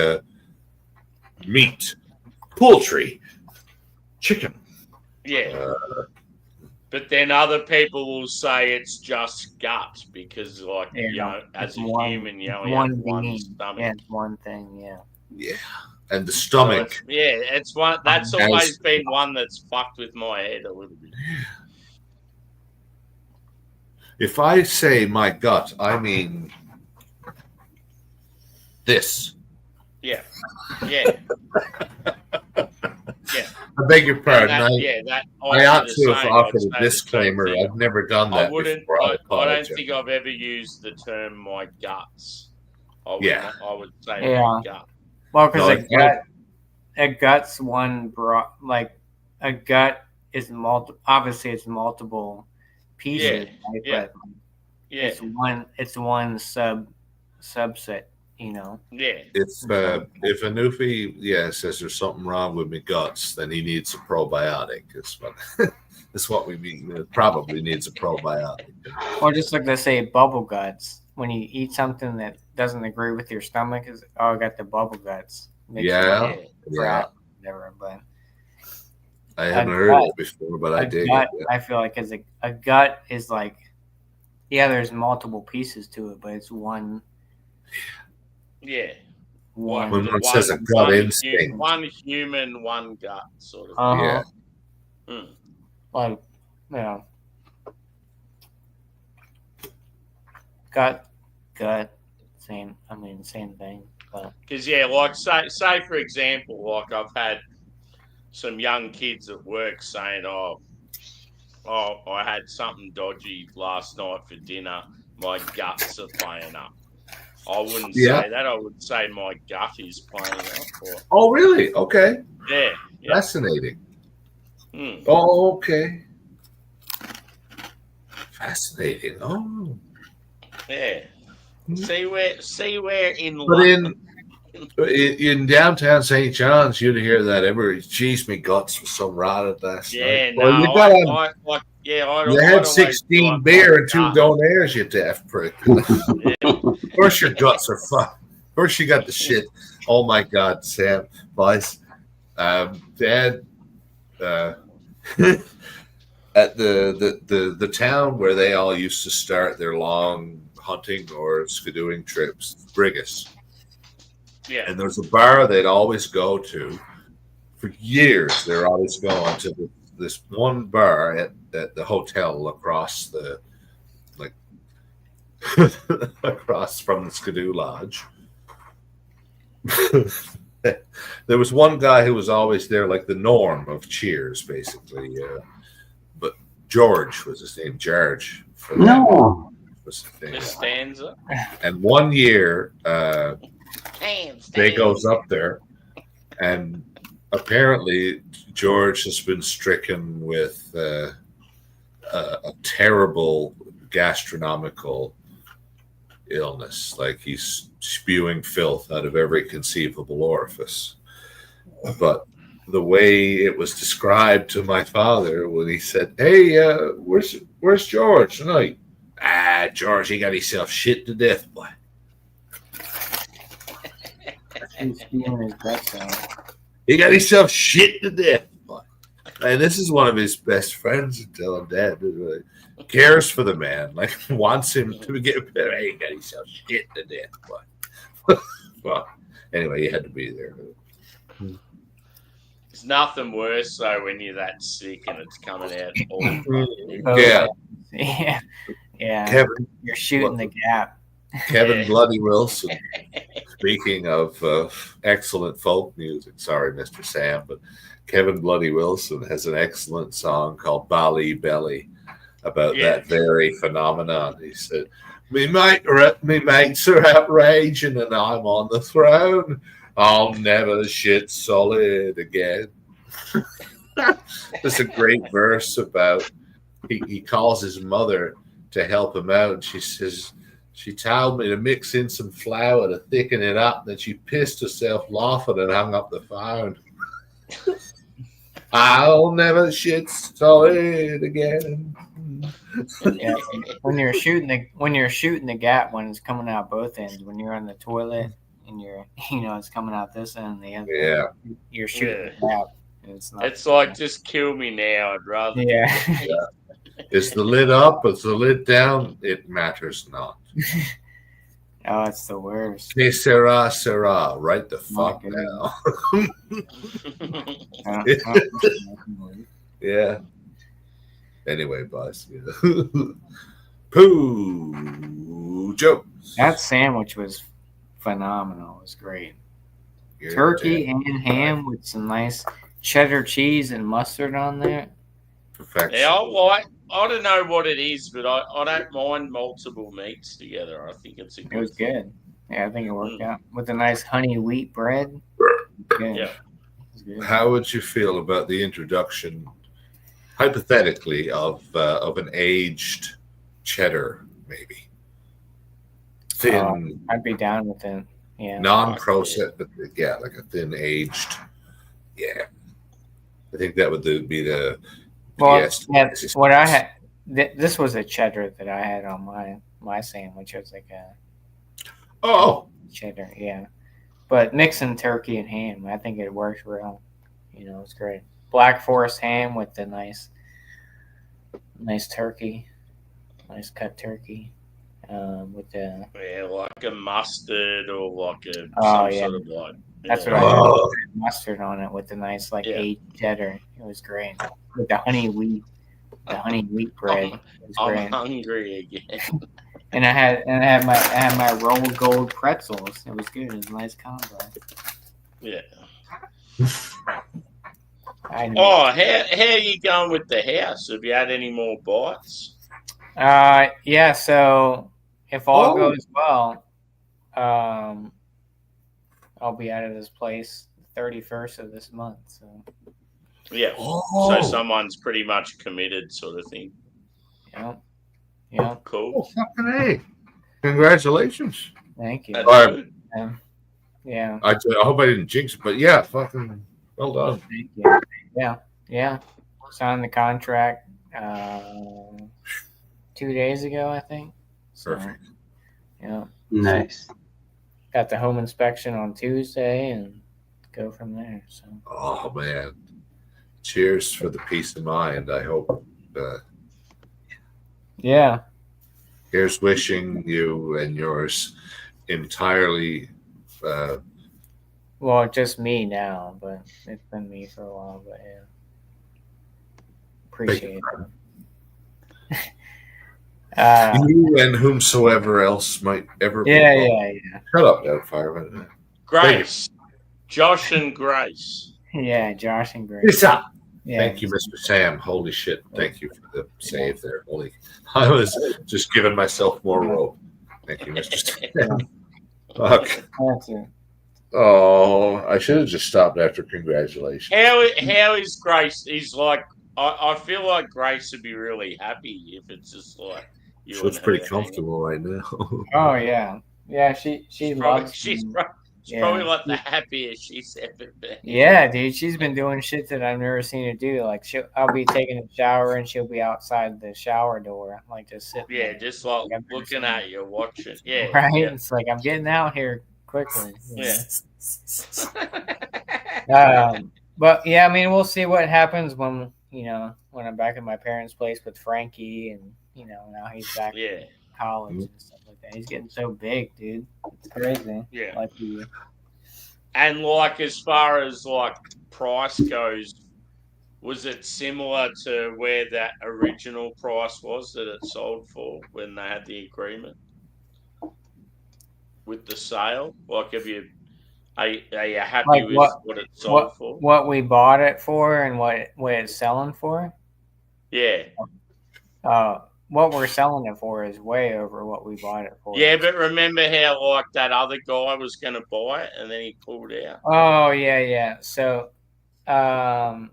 meat, poultry, chicken. Yeah. But then other people will say it's just gut because, like, as a human, you only have one stomach. Yeah, it's one thing, yeah. Yeah. And the stomach. So it's one that's always been one that's fucked with my head a little bit. If I say my gut, I mean this. Yeah. Yeah. Yeah. I beg your pardon. I ought to have offered a disclaimer. I've never done that before. I don't think I've ever used the term my guts. I would say my gut. Well, because a gut's one a gut is obviously it's multiple pieces, right? Yeah. But it's one subset, Yeah. If a Newfie says there's something wrong with my guts, then he needs a probiotic. That's what we mean. It probably needs a probiotic. Or just like they say bubble guts. When you eat something that doesn't agree with your stomach, I got the bubble guts. Whatever, but I haven't heard it before, but I dig it. I feel like as a gut is like, there's multiple pieces to it, but it's one. Yeah. When one says a gut instinct. One human, one gut, sort of. Yeah. Like, gut, same thing. Because like say for example, like I've had some young kids at work saying, "Oh, I had something dodgy last night for dinner. My guts are playing up." I wouldn't say that. I would say my gut is playing up. Oh, really? Okay. Yeah. Fascinating. Oh, okay. Fascinating. Oh. Yeah. See where in but London. in downtown St. John's, you'd hear that every geez, me guts was so rotted last night. Well, you had 16 beer and 2 donairs, you daft prick. Of course your guts are fun. Of course you got the shit. Oh my God, Sam, boys. Dad, at the town where they all used to start their long hunting or skidooing trips, Brigus. Yeah. And there's a bar they'd always go to for years they're always going to this one bar at the hotel across the across from the Skidoo Lodge. There was one guy who was always there, like the norm of Cheers, basically. But George was his name. George. No. Was the thing. Costanza. And one year, they goes up there, and apparently George has been stricken with a terrible gastronomical illness. Like he's spewing filth out of every conceivable orifice. But the way it was described to my father when he said, "Hey, where's George tonight?" George, he got himself shit to death, boy. He got himself shit to death, boy. And this is one of his best friends until I'm dead. Cares for the man, like wants him to get better. He got himself shit to death, boy. Well, anyway, you had to be there. There's nothing worse though when you're that sick and it's coming out all Yeah. Kevin, you're shooting the gap. Kevin Bloody Wilson. Speaking of excellent folk music, sorry, Mr. Sam, but Kevin Bloody Wilson has an excellent song called Bally Belly about that very phenomenon. He said, me mates are outraging and I'm on the throne. I'll never shit solid again. There's a great verse about he calls his mother to help him out. She says, she told me to mix in some flour to thicken it up. Then she pissed herself laughing and hung up the phone. I'll never shit solid again. Yeah, when you're shooting the gap, when it's coming out both ends, when you're on the toilet and it's coming out this end and the other. You're shooting the gap. It's like, just kill me now. I'd rather. Yeah. Is the lid up? Is the lid down? It matters not. Oh, it's the worst. Que sera, sera. Right the fuck now. Yeah. Anyway, boss. Pooh jokes. That sandwich was phenomenal. It was great. Turkey and ham with some nice cheddar cheese and mustard on there. Perfection. Yeah, I don't know what it is, but I don't mind multiple meats together. I think it's It was good. Yeah, I think it worked out with a nice honey wheat bread. Good. Yeah. How would you feel about the introduction, hypothetically, of an aged cheddar, maybe thin? I'd be down with it. Yeah. Non-processed, but yeah, like a thin aged. Yeah, I think that would be the. Well, yeah, what I had. This was a cheddar that I had on my sandwich. It was like a cheddar, yeah. But mixing turkey and ham, I think it works real. It's great. Black Forest ham with the nice turkey, nice cut turkey, with the like a mustard or like a sort of like. That's what I had. Mustard on it with the nice aged cheddar. It was great with the honey wheat bread. I'm hungry again. And I had my rolled gold pretzels. It was good. It was a nice combo. Yeah. How are you going with the house? Have you had any more bites? Yeah. So if all goes well, I'll be out of this place the 31st of this month. So. Yeah. So someone's pretty much committed, sort of thing. Yeah. Yeah. Cool. Oh, fucking A. Congratulations. Thank you. Yeah. I hope I didn't jinx it, but yeah, fucking well done. Thank you. Yeah. Yeah. Signed the contract 2 days ago, I think. Perfect. Yeah. Nice. Got the home inspection on Tuesday and go from there. So. Oh man. Cheers for the peace of mind. I hope. Yeah. Here's wishing you and yours entirely Well, just me now, but it's been me for a while. But yeah, appreciate it. You and whomsoever else might ever be involved. Yeah. Shut up, Doubtfire. Grace. Josh and Grace. Yeah, Josh and Grace. Yeah. Yeah. Thank you, Mr. Sam. Holy shit. Thank you for the save there. I was just giving myself more rope. Thank you, Mr. Sam. Fuck. Oh, I should have just stopped after congratulations. How is Grace? He's like, I feel like Grace would be really happy if it's just like you. She looks pretty comfortable right now. Oh yeah, yeah. She loves. She's probably like the happiest she's ever been. Yeah, dude. She's been doing shit that I've never seen her do. Like I'll be taking a shower and she'll be outside the shower door, like just sitting. Yeah, there. Just like looking at you, watching. Yeah, right. Yeah. It's like I'm getting out here quickly. Yeah. But yeah, I mean, we'll see what happens when when I'm back at my parents' place with Frankie, and now he's back in college and stuff like that. He's getting so big, dude. It's crazy. Yeah. Like and like as far as like price goes, was it similar to where that original price was that it sold for when they had the agreement with the sale? Like, are you happy with what it sold for? What we bought it for and what it's selling for? Yeah. What we're selling it for is way over what we bought it for. Yeah, but remember how like that other guy was going to buy it and then he pulled out? Oh yeah. So, yeah,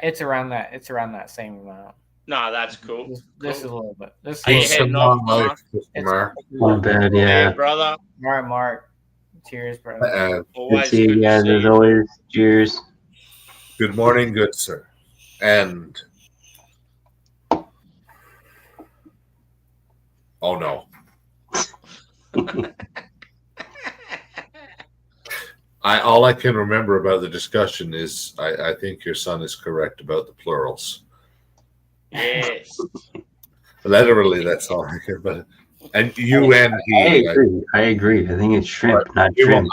it's around that. It's around that same amount. No, that's cool. This is a little bit. This is a long life, Mark. Not bad, yeah. Hey, brother. All right, Mark. Cheers, brother. Good to see you guys as always. Cheers. Good morning, good sir. And oh no. All I can remember about the discussion is I think your son is correct about the plurals. Yes. Literally, that's all I care about. And you and he. I agree. I think it's shrimp, not shrimp.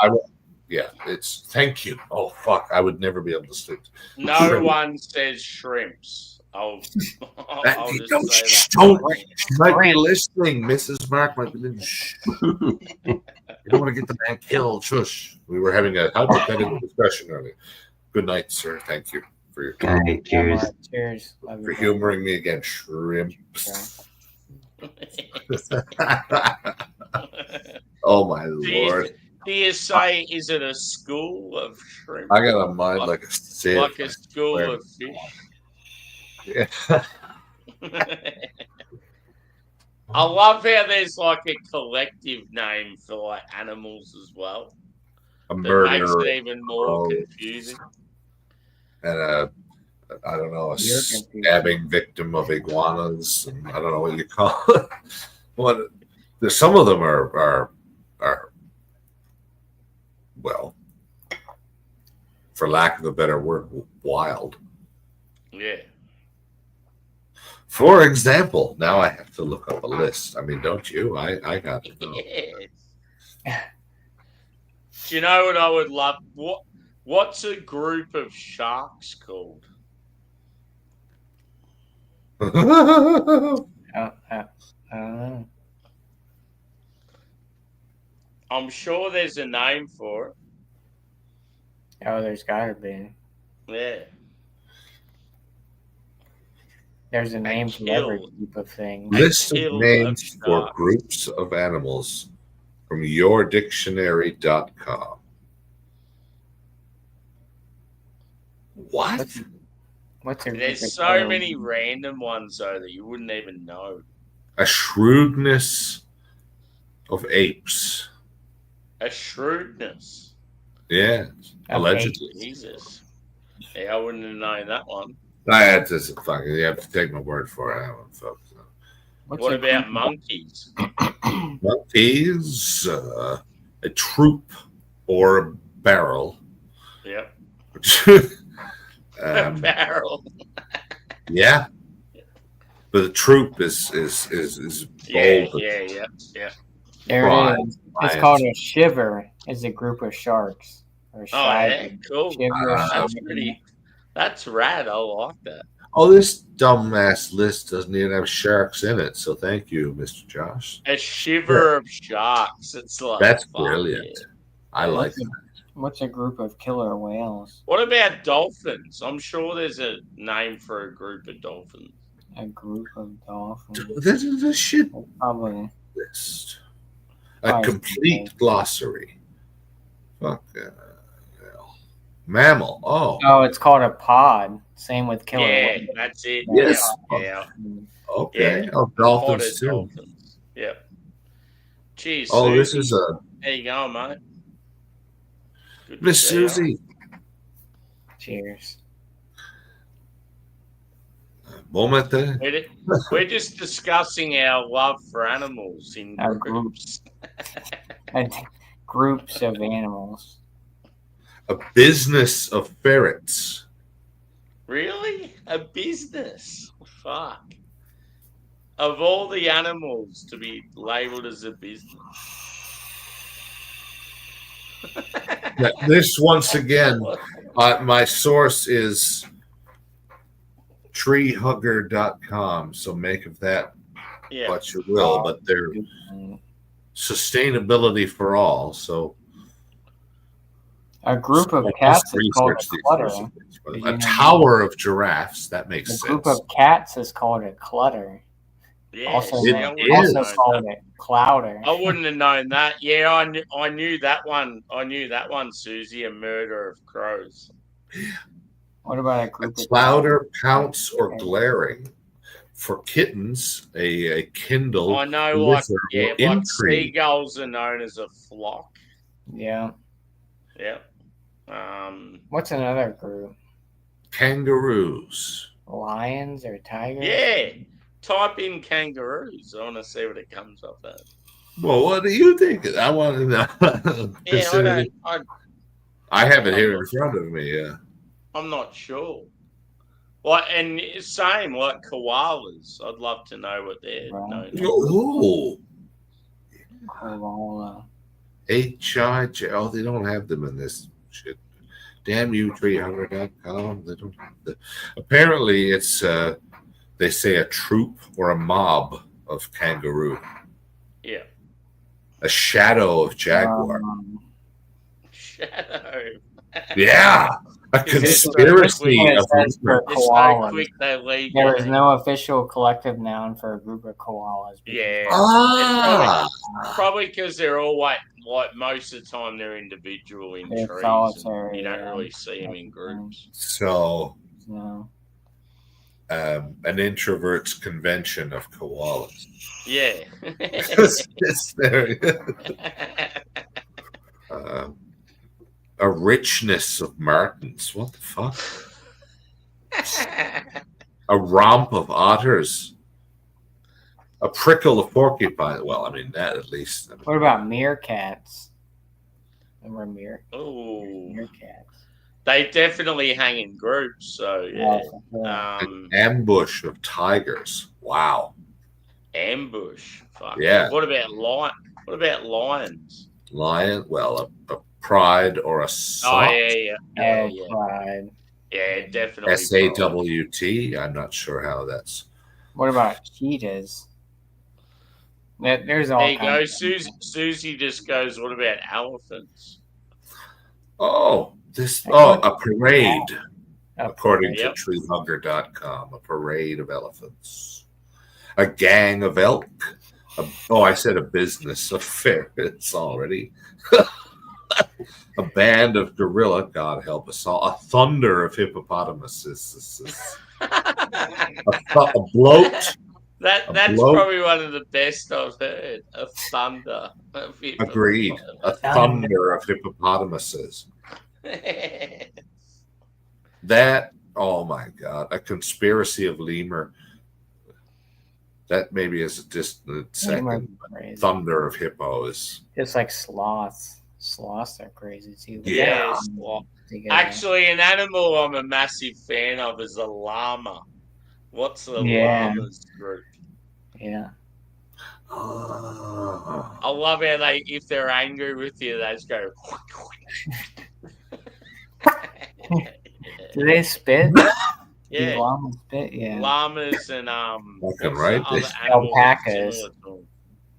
Yeah, it's thank you. Oh fuck, I would never be able to sleep. No one says shrimps. I'll just don't. She might be listening, Mrs. Mark. Might be listening. You don't want to get the man killed. Shush. We were having a hypothetical discussion earlier. Good night, sir. Thank you for your time. Good night. Cheers. Cheers. For humoring me again. Shrimps. Oh my lord. Do you say, is it a school of shrimp? I got a mind like a sieve. Like a school of fish. Yeah. I love how there's like a collective name for like animals as well. A murderer. Makes it even more confusing. And I don't know, a stabbing victim of iguanas. And I don't know what you call it. But some of them are well, for lack of a better word, wild. Yeah. For example, now I have to look up a list. I mean, don't you? I got to know. Yes. Do you know what I would love? What's a group of sharks called? I don't know. I'm sure there's a name for it. Oh, there's gotta be. Yeah. There's a name for every group of things. List of names for groups of animals from yourdictionary.com. What? There's so many random ones though that you wouldn't even know. A shrewdness of apes. A shrewdness. Yeah, allegedly. Jesus. Yeah, I wouldn't have known that one. I had to fucking. You have to take my word for it, folks. What about monkeys? Monkeys, a troop or a barrel. Yep. A barrel. Yeah. But the troop is bold. Yeah. There it is. It's called a shiver. It's a group of sharks. Or yeah, cool. Shiver, That's rad. I like that. Oh, this dumbass list doesn't even have sharks in it. So thank you, Mr. Josh. A shiver of sharks. It's like that's brilliant. Yeah. I like that. What's a group of killer whales? What about dolphins? I'm sure there's a name for a group of dolphins. A group of dolphins. This is a shit probably list. A complete glossary. Fuck. Mammal. Oh, it's called a pod. Same with killer whales. That's it. Yes. Yeah. Okay. Yeah. Oh, dolphins too. Dolphins. Yep. Cheers. Oh, Susie. this is a. There you go, mate. Miss Susie. Cheers. Moment. We're just discussing our love for animals in groups. Groups of animals. A business of ferrets. Really? A business? Fuck. Of all the animals to be labeled as a business. This, once again, my source is treehugger.com. So make of that what you will. But they're sustainability for all. So a group of cats is called a clutter. A tower of giraffes. That makes sense. A group of cats is called a clutter. Yeah, also called a clouder. I wouldn't have known that. Yeah, I knew that one. I knew that one, Susie. A murder of crows. What about a group of clouder, pounce, or glaring? For kittens, a Kindle. I know, like seagulls are known as a flock. Yeah. Yeah. What's another group? Kangaroos. Lions or tigers? Yeah. Type in kangaroos. I want to see what it comes up as. Well, what do you think? I want to know. Yeah, I have it here in front of me. Yeah. I'm not sure. Like, and same like koalas. I'd love to know what they're known as. Oh. Koala. H-I-J. Oh, they don't have them in this shit. Damn you, treehugger.com. They don't have the. Apparently, it's they say a troop or a mob of kangaroo. Yeah. A shadow of jaguar. Shadow. Yeah. A conspiracy of koalas. There is no official collective noun for a group of koalas. Yeah. Probably because they're all like most of the time they're individual in trees. You don't really see them in groups. So no. An introvert's convention of koalas. Yeah. It's very a richness of martins. What the fuck? A romp of otters. A prickle of porcupine. Well, I mean that at least. What about meerkats? Remember meerkats? They definitely hang in groups. So yeah. An ambush of tigers. Wow. Ambush. Fuck. Yeah. What about lions? Lion. Well, a pride or a sock. Pride. Yeah, definitely. SAWT. I'm not sure how that's. What about cheetahs? There's all. There you go. Susie just goes. What about elephants? Oh, a parade. According to treehugger.com, a parade of elephants. A gang of elk. I said a business of ferrets already. A band of gorilla, God help us all. A thunder of hippopotamuses. A bloat. That's probably one of the best I've heard. A thunder. Agreed. A thunder of hippopotamuses. That, oh my God, a conspiracy of lemur. That maybe is a distant second. Thunder of hippos. It's like sloths. Sloths are crazy too. Yeah. Actually, an animal I'm a massive fan of is a llama. What's the llama's group? Yeah. I love how if they're angry with you, they just go. Do they spit? Yeah. Do llamas spit? Yeah. Llamas and what's right. the other animal that's Alpacas. similar to them?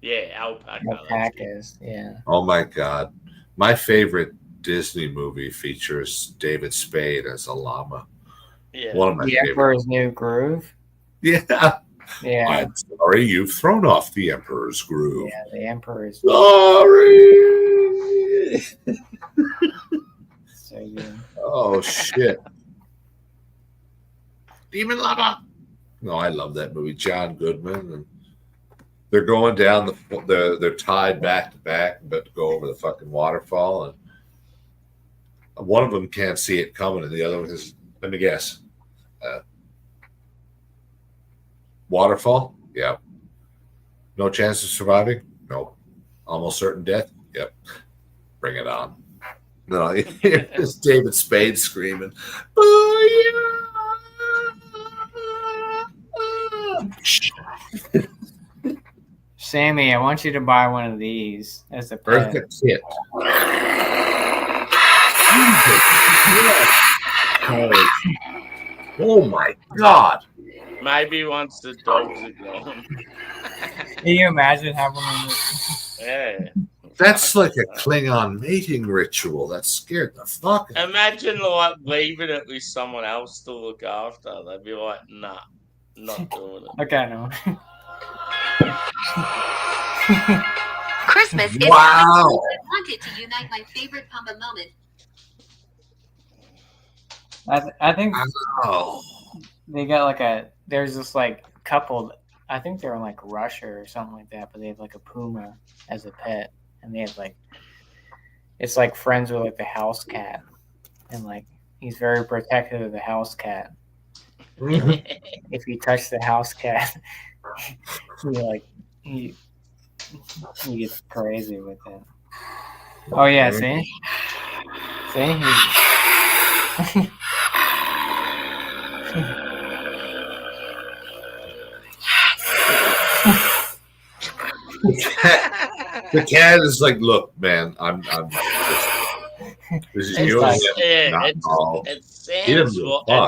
Yeah, alpaca. Alpacas. Yeah. Oh my God. My favorite Disney movie features David Spade as a llama. Yeah. One of my The favorite. Emperor's New Groove. Yeah. Yeah. I'm sorry, you've thrown off the Emperor's Groove. Yeah, the Emperor's. Sorry. So good. Oh shit. Demon Llama. No, I love that movie. John Goodman, and they're going down they're tied back to back, but to go over the fucking waterfall, and one of them can't see it coming, and the other one is, let me guess, waterfall. Yeah. No chance of surviving. No. Almost certain death. Yep. Bring it on. No, it's David Spade screaming. Sammy, I want you to buy one of these as a pet. Kit. Oh my God. Maybe once the dogs are gone. Can you imagine having one? Yeah. That's like a Klingon mating ritual. That scared the fuck out. Imagine leaving it with someone else to look after. They'd be like, nah, not doing it. Okay, no. Christmas is wow. I wanted to unite my favorite Pamba moment. I think wow. They got there's this couple, I think they're in Russia or something like that, but they have a puma as a pet, and they have it's friends with the house cat, and he's very protective of the house cat. If you touch the house cat, he gets crazy with it. Oh yeah, see? The cat is like, look, man, I'm this is you. It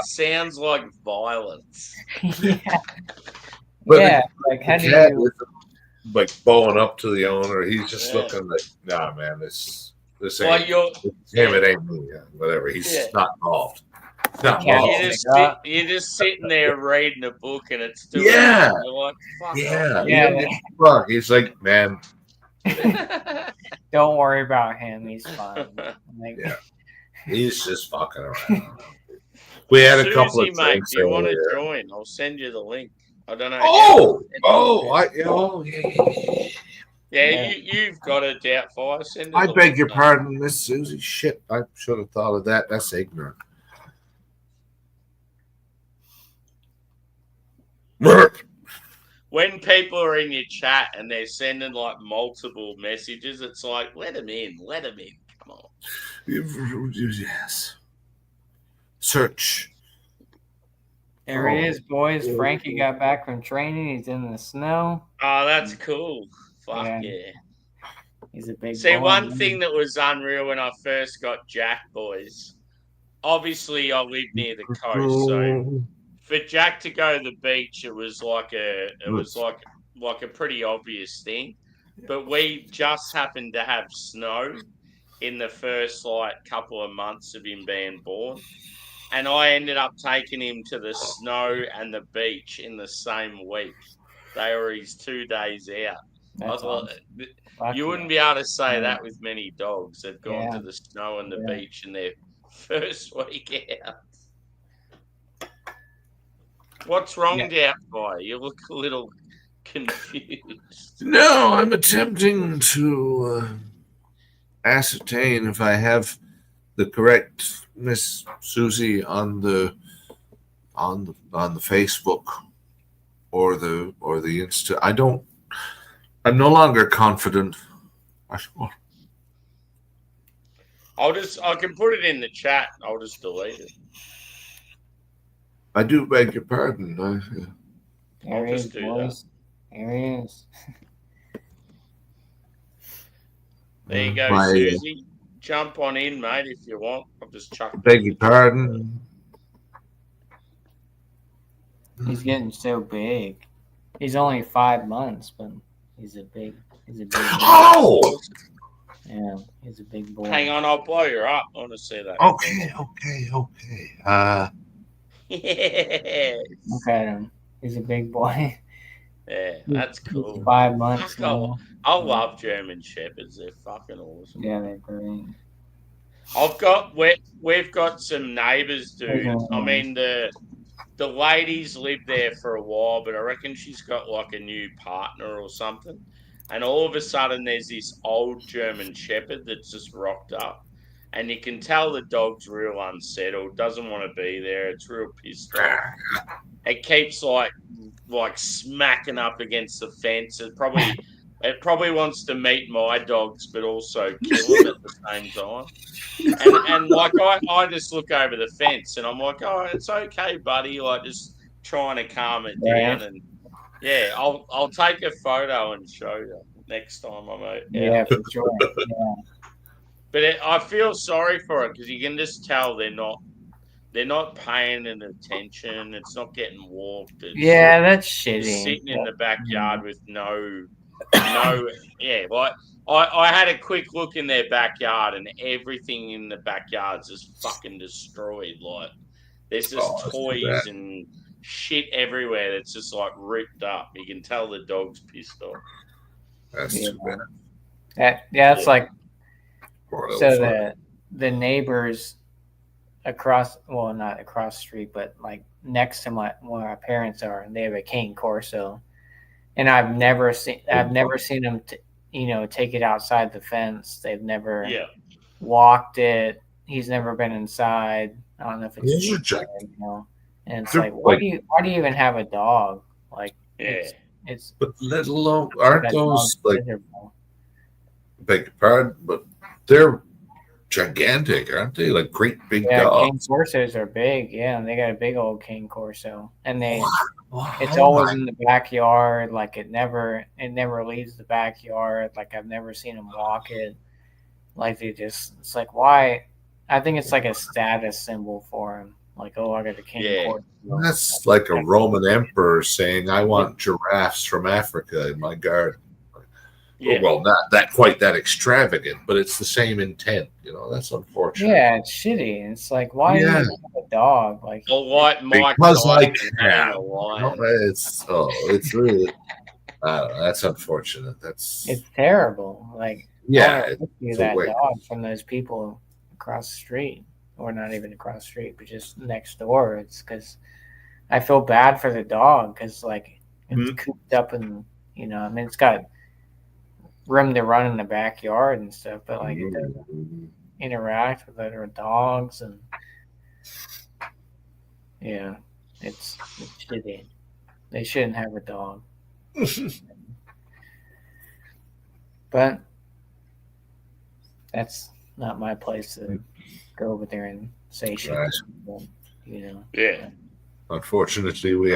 sounds like violence. Yeah. How do you like bowing up to the owner? He's just looking like, nah, man, this ain't him. It ain't me. Whatever. He's not involved. You're just sitting there reading a book and it's doing yeah. You're like, fuck Fuck. He's like, man. Don't worry about him. He's fine. Yeah. He's just fucking around. We had a couple of mate, things. do you want to join? I'll send you the link. I don't know. Yeah, you've got a Doubtfire. Send it. I beg your pardon, Miss Susie. Shit, I should have thought of that. That's ignorant. When people are in your chat and they're sending multiple messages, it's like, let them in. Come on. Yes. Search. There he is, boys. Frankie got back from training. He's in the snow. Oh, that's cool. Fuck yeah. He's a big See, boy. one thing that was unreal when I first got Jack, boys, obviously I live near the coast, so for Jack to go to the beach, it was like a pretty obvious thing. But we just happened to have snow in the first couple of months of him being born. And I ended up taking him to the snow and the beach in the same week. They were his 2 days out. That's awesome. You wouldn't be able to say that with many dogs. They've gone to the snow and the beach in their first week out. What's wrong, Doubtfire? You look a little confused. No, I'm attempting to ascertain if I have the correct Miss Susie on the Facebook or the Insta. I'm no longer confident. I can put it in the chat. I'll just delete it. I do beg your pardon. There he is, boys. There he is. There you go, Susie. Jump on in, mate, if you want. I'll just chuck. Beg your pardon. He's getting so big. He's only 5 months, but he's a big. Oh! Yeah, he's a big boy. Hang on, I'll blow you up. I want to see that. Okay. Yeah. Look at him. He's a big boy. Yeah, that's cool. He's 5 months. I love German Shepherds. They're fucking awesome. Yeah, they're great. We've got some neighbours, dude. I mean, the ladies lived there for a while, but I reckon she's got like a new partner or something. And all of a sudden, there's this old German Shepherd that's just rocked up. And you can tell the dog's real unsettled, doesn't want to be there. It's real pissed off. It keeps like smacking up against the fence. It probably wants to meet my dogs, but also kill them at the same time. And like I just look over the fence and I'm like, oh, it's okay, buddy. Like just trying to calm it down. And yeah, I'll take a photo and show you next time I'm out. Yeah, for sure. Yeah. But I feel sorry for it because you can just tell they're not paying any attention. It's not getting walked. It's that's shitty. Sitting in the backyard with no. Yeah. Like I had a quick look in their backyard and everything in the backyard's just fucking destroyed. Like there's just toys and shit everywhere that's just like ripped up. You can tell the dog's pissed off. That's too bad. It's like. So the neighbors across, well, not across the street, but like next to where our parents are, they have a cane corso, and I've never seen them, take it outside the fence. They've never walked it. He's never been inside. I don't know if it's and it's like, why do you even have a dog? Like, it's but let alone aren't those like beg your pardon, but they're gigantic, aren't they? Like great big dogs. Cane corsos are big, and they got a big old cane corso, and it's always in the backyard. Like it never leaves the backyard. Like I've never seen them walk it. Like it's like, why? I think it's like a status symbol for him. Like, oh, I got a cane corso. That's like a Roman emperor saying, "I want giraffes from Africa in my garden." Yeah. Well, not that quite that extravagant, but it's the same intent. That's unfortunate. Yeah, it's shitty. It's like, why do you have a dog? Like, because I can. It's really. That's unfortunate. It's terrible. Like, yeah, that dog from those people across the street, or not even across the street, but just next door. It's because I feel bad for the dog because like it's cooped up and it's got room to run in the backyard and stuff, but like it doesn't interact with other dogs, and it's shitty. They shouldn't have a dog. But that's not my place to go over there and say shit. Yeah. Unfortunately, we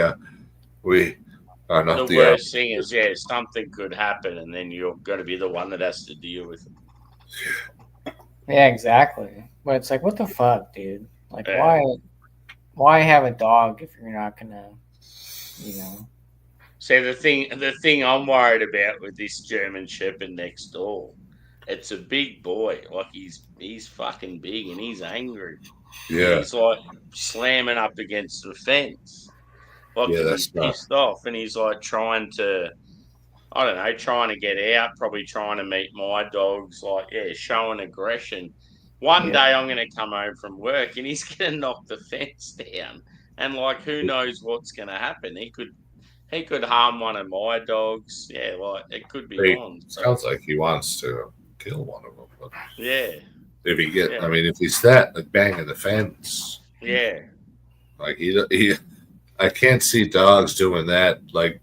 are not the worst thing is, something could happen, and then you're going to be the one that has to deal with it. Yeah, exactly. But it's like, what the fuck, dude? Like, why have a dog if you're not gonna, See, the thing I'm worried about with this German Shepherd next door, it's a big boy. Like he's fucking big and he's angry. Yeah, he's like slamming up against the fence. Like he's pissed off, and he's like trying to get out, probably trying to meet my dogs, like showing aggression. One day I'm going to come home from work and he's going to knock the fence down, and like who knows what's going to happen? He could harm one of my dogs. Yeah, like it could be on. Sounds like he wants to kill one of them. But if he I mean, if he's that like banging the fence, like he. I can't see dogs doing that, like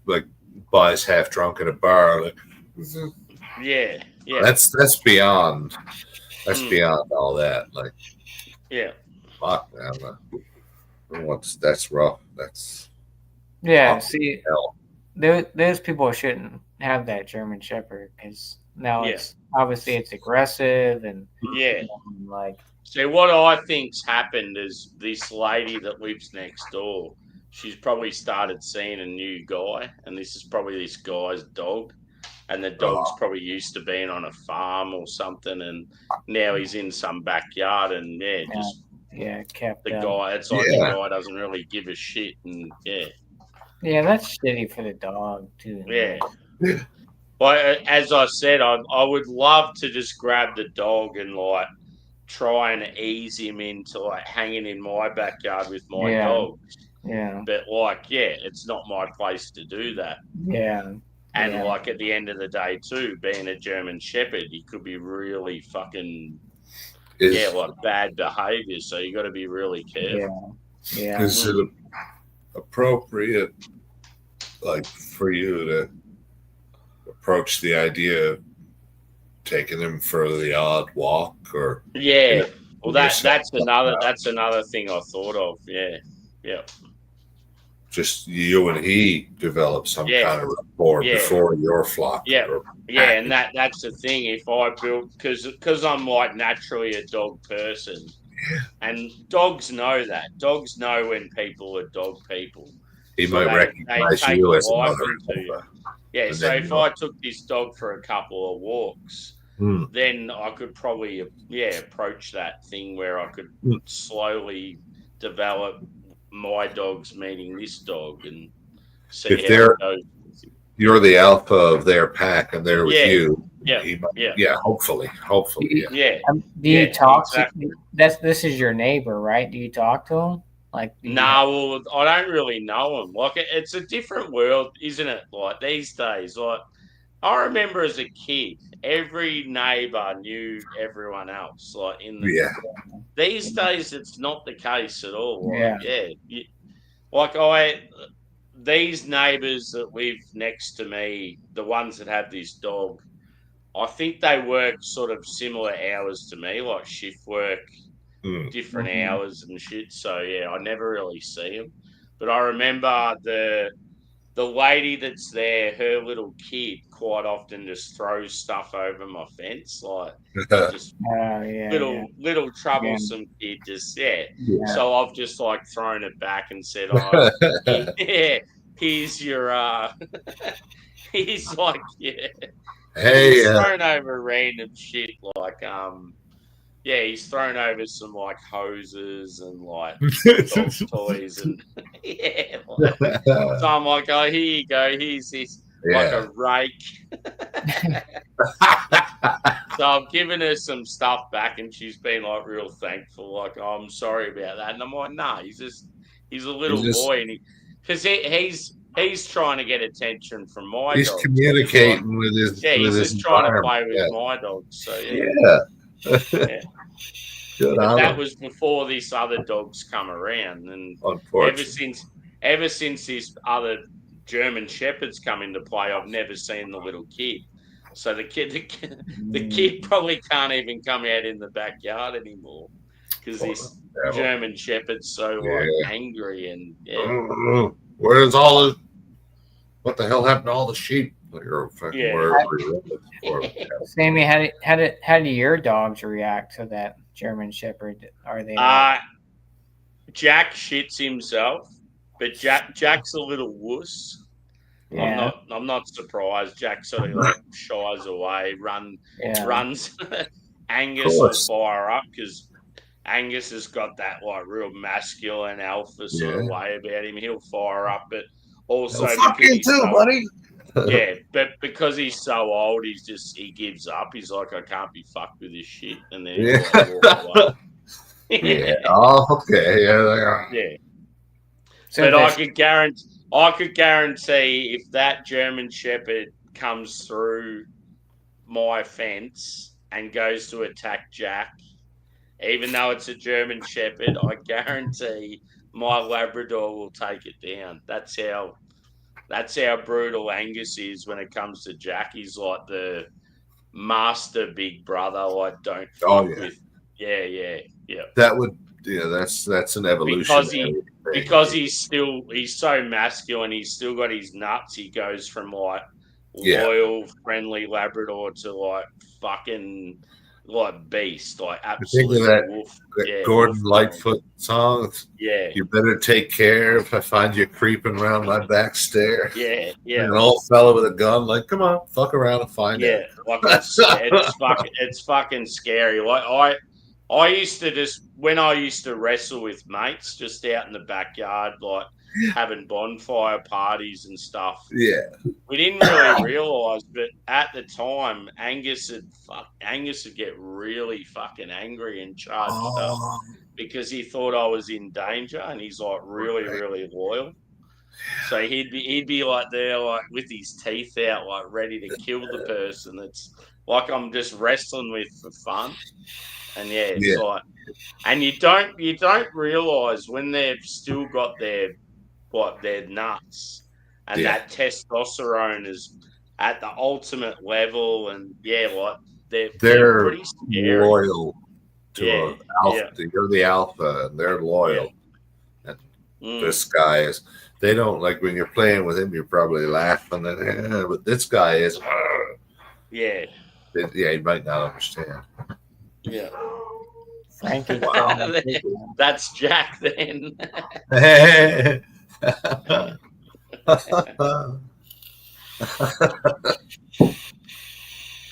boys half drunk at a bar. Like, That's beyond. That's beyond all that. Like, fuck, man. That's rough. That's see, those people shouldn't have that German Shepherd because Now it's obviously it's aggressive and like. So what I think's happened is this lady that lives next door, she's probably started seeing a new guy, and this is probably this guy's dog. And the dog's probably used to being on a farm or something, and now he's in some backyard, and kept the guy. It's like the guy doesn't really give a shit, and that's shitty for the dog too. Yeah. Well, as I said, I would love to just grab the dog and like try and ease him into like hanging in my backyard with my dogs. Yeah. But like, it's not my place to do that. Yeah. And like at the end of the day, too, being a German Shepherd, he could be really fucking like bad behavior. So you got to be really careful. Yeah. Is it appropriate, like, for you to approach the idea of taking him for the odd walk, or? Yeah. Well, that's another thing I thought of. Yeah. Just you and he develop some kind of rapport before your flock. And that's the thing. If I built, because I'm like naturally a dog person, and dogs know that. Dogs know when people are dog people. He might recognize you as a mother. So if I took this dog for a couple of walks, then I could probably approach that thing where I could slowly develop my dog's meeting this dog and see if how it goes. You're the alpha of their pack and they're with you. Hopefully. Do you talk to this is your neighbor, right? Do you talk to him? Like well, I don't really know him. Like it's a different world, isn't it? Like these days, like I remember as a kid, every neighbor knew everyone else. Like these days, it's not the case at all. Like, these neighbors that live next to me, the ones that have this dog, I think they work sort of similar hours to me, like shift work, different hours and shit. So I never really see them. But I remember the lady that's there, her little kid quite often just throws stuff over my fence, like just little troublesome kid, just So I've just like thrown it back and said, here's your he's like he's thrown over random shit like he's thrown over some like hoses and like dog toys and so I'm like, oh, here you go, here's this like a rake. So I've given her some stuff back and she's been like real thankful, like, oh, I'm sorry about that. And I'm like, nah, he's a little boy, and because he's trying to get attention from my he's dog. Communicating with his he's his just trying to play with my dog. So Good but on that him. was before this other dog's come around, and ever since this other German Shepherd's come into play, I've never seen the little kid. So the kid probably can't even come out in the backyard anymore because this German Shepherd's so like angry and Where's all the what the hell happened to all the sheep? Sammy, how do your dogs react to that German Shepherd? Are they Jack shits himself, but Jack's a little wuss. I'm not surprised. Jack sort of like shies away, runs. Angus will fire up because Angus has got that like real masculine alpha sort of way about him. He'll fire up, but also but because he's so old, he gives up. He's like, I can't be fucked with this shit, and then he'll like walk away. But I could guarantee if that German Shepherd comes through my fence and goes to attack Jack, even though it's a German Shepherd, I guarantee my Labrador will take it down. That's how brutal Angus is when it comes to Jack. He's like the master big brother. Like, don't fuck with. Yeah. That would, that's an evolution. Because he's so masculine. He's still got his nuts. He goes from like loyal, friendly Labrador to like fucking like beast, like Think of absolute that, wolf. that Yeah, Gordon wolf Lightfoot song. Yeah. You better take care if I find you creeping around my back stair. Yeah, yeah. An old fella with a gun, like, come on, fuck around and find out. Like it's fucking scary. Like I used to just when I used to wrestle with mates just out in the backyard, like having bonfire parties and stuff. Yeah. We didn't really realise, but at the time, Angus would get really fucking angry and charged up because he thought I was in danger, and he's like really, really loyal. So he'd be like there, like with his teeth out, like ready to kill the person. It's like I'm just wrestling with for fun, and it's like, and you don't realise when they've still got their nuts. And that testosterone is at the ultimate level, and like they're pretty scary. Loyal to alpha. You're the alpha, and they're loyal. And this guy is. They don't like when you're playing with him. You're probably laughing, but this guy is. Yeah. He might not understand. Yeah. Frankie. That's Jack then.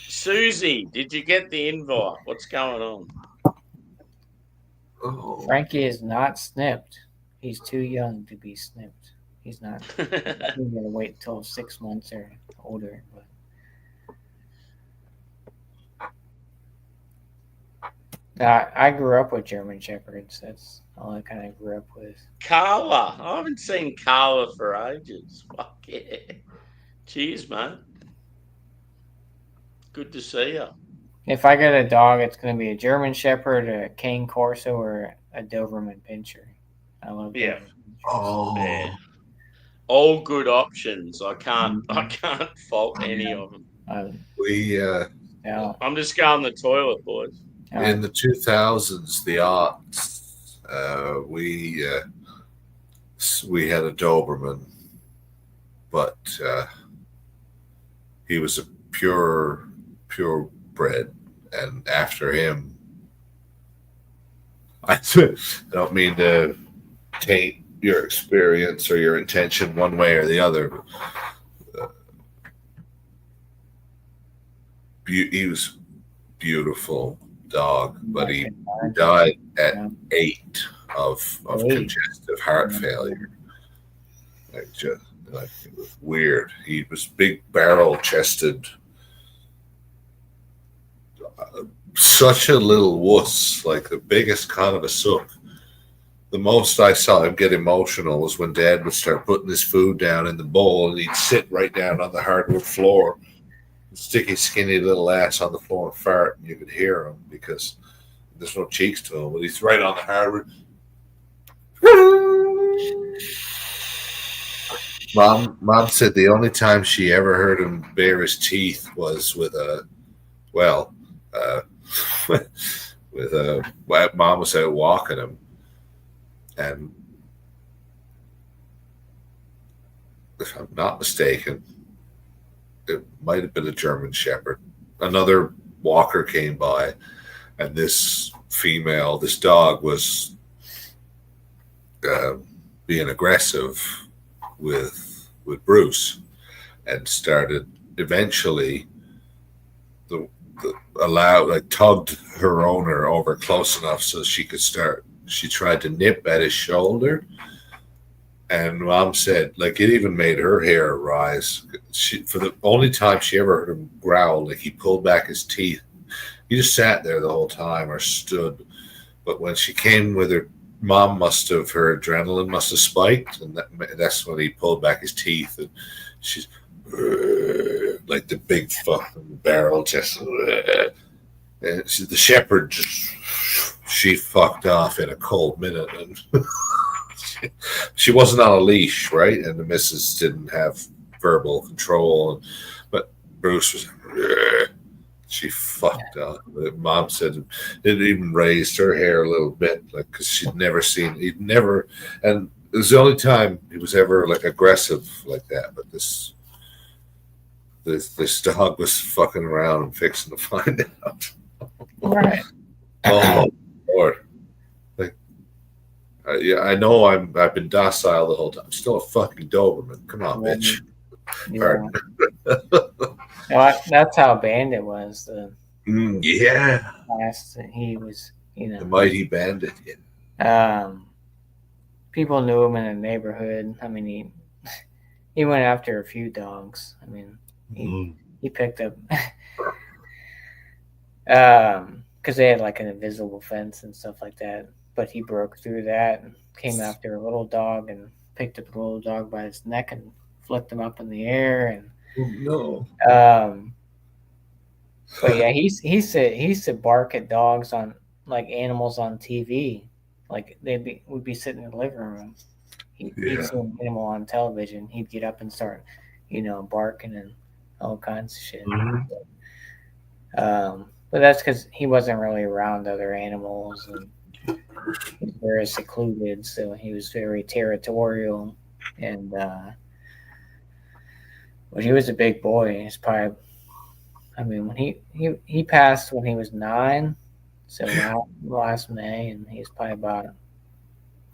Susie, did you get the invite? What's going on? Frankie is not snipped. He's too young to be snipped. He's not. He's gonna wait till 6 months or older. But I grew up with German Shepherds. That's all I kind of grew up with. Carla, I haven't seen Carla for ages. Fuck yeah! Cheers, man. Good to see you. If I get a dog, it's going to be a German Shepherd, a Cane Corso, or a Doberman Pinscher. I love Doberman Pinschers. Yeah. All good options. I can't fault any of them. I'm just going the toilet, boys. In the 2000s, the aughts, we had a Doberman, but he was a purebred, and after him, I don't mean to taint your experience or your intention one way or the other. He was beautiful dog, but he died at 8 of congestive heart failure. It was weird. He was big barrel chested, such a little wuss, like the biggest con of a sook. The most I saw him get emotional was when Dad would start putting his food down in the bowl, and he'd sit right down on the hardwood floor, stick his skinny little ass on the floor and fart, and you could hear him because there's no cheeks to him, but he's right on the hardwood. Mom said the only time she ever heard him bare his teeth was with Mom was out walking him, and if I'm not mistaken, it might have been a German Shepherd. Another walker came by, and this dog was being aggressive with Bruce, and started eventually tugged her owner over close enough so she could start. She tried to nip at his shoulder, and Mom said, like, it even made her hair rise. For the only time she ever heard him growl, like, he pulled back his teeth. He just sat there the whole time or stood. But when she came with her, Mom her adrenaline must have spiked, and that's when he pulled back his teeth. And she's like the big fucking barrel chest. And the shepherd she fucked off in a cold minute, and she wasn't on a leash, right? And the missus didn't have verbal control, but Bruce was. She fucked up. Mom said it even raised her hair a little bit, like, because and it was the only time he was ever like aggressive like that. But this dog was fucking around and fixing to find out. Right. Oh Lord! Like, yeah, I know I've been docile the whole time. I'm still a fucking Doberman. Come on, bitch. Yeah. Well, that's how Bandit was. Yeah. He was, The mighty Bandit. Yeah. People knew him in the neighborhood. I mean, he went after a few dogs. I mean, he picked up because they had like an invisible fence and stuff like that. But he broke through that and came after a little dog and picked up the little dog by its neck and flipped him up in the air. And no. But yeah, he used to bark at dogs on like animals on TV. Like would be sitting in the living room. He'd see an animal on television. He'd get up and start, barking and all kinds of shit. But that's because he wasn't really around other animals and he was very secluded. So he was very territorial. And but he was a big boy. He's probably, I mean, when he passed when he was 9. So last May, and he's probably about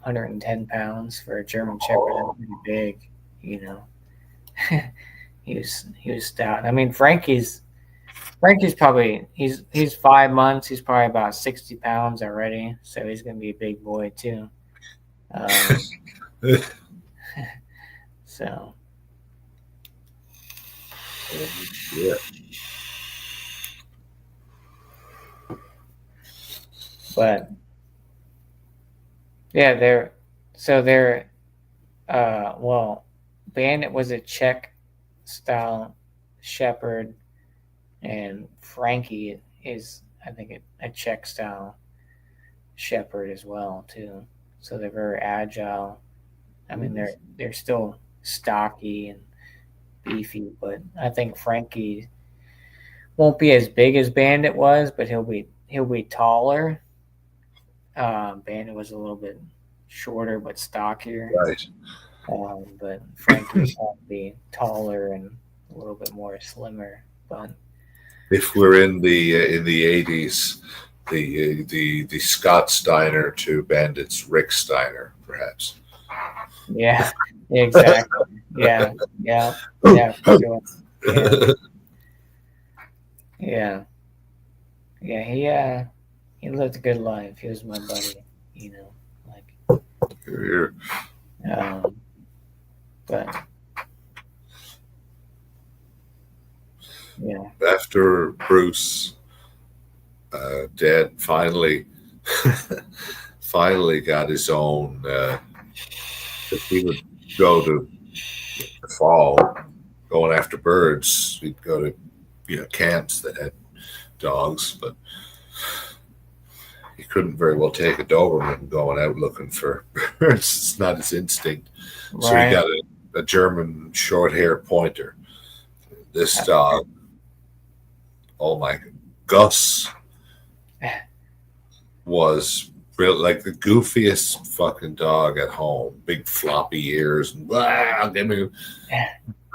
110 pounds for a German Shepherd. That's pretty big, he was stout. I mean, Frankie's probably he's 5 months. He's probably about 60 pounds already. So he's gonna be a big boy too. So yeah. But yeah, well, Bandit was a Czech style shepherd, and Frankie is, I think, a Czech style shepherd as well too. So they're very agile. I mean, they're still stocky and beefy, but I think Frankie won't be as big as Bandit was, but he'll be taller. Bandit was a little bit shorter but stockier. Right. But Frankie will be taller and a little bit more slimmer. But if we're in the 80s, the Scott Steiner to Bandit's Rick Steiner, perhaps. Yeah, exactly. yeah, for sure. Yeah. He lived a good life. He was my buddy, like. Here. But yeah. After Bruce, Dad finally got his own. If he would go to the fall, going after birds, he'd go to camps that had dogs, but he couldn't very well take a Doberman going out looking for birds. It's not his instinct. Right. So he got a German short-haired pointer. This dog, oh my, Gus was really like the goofiest fucking dog at home. Big floppy ears and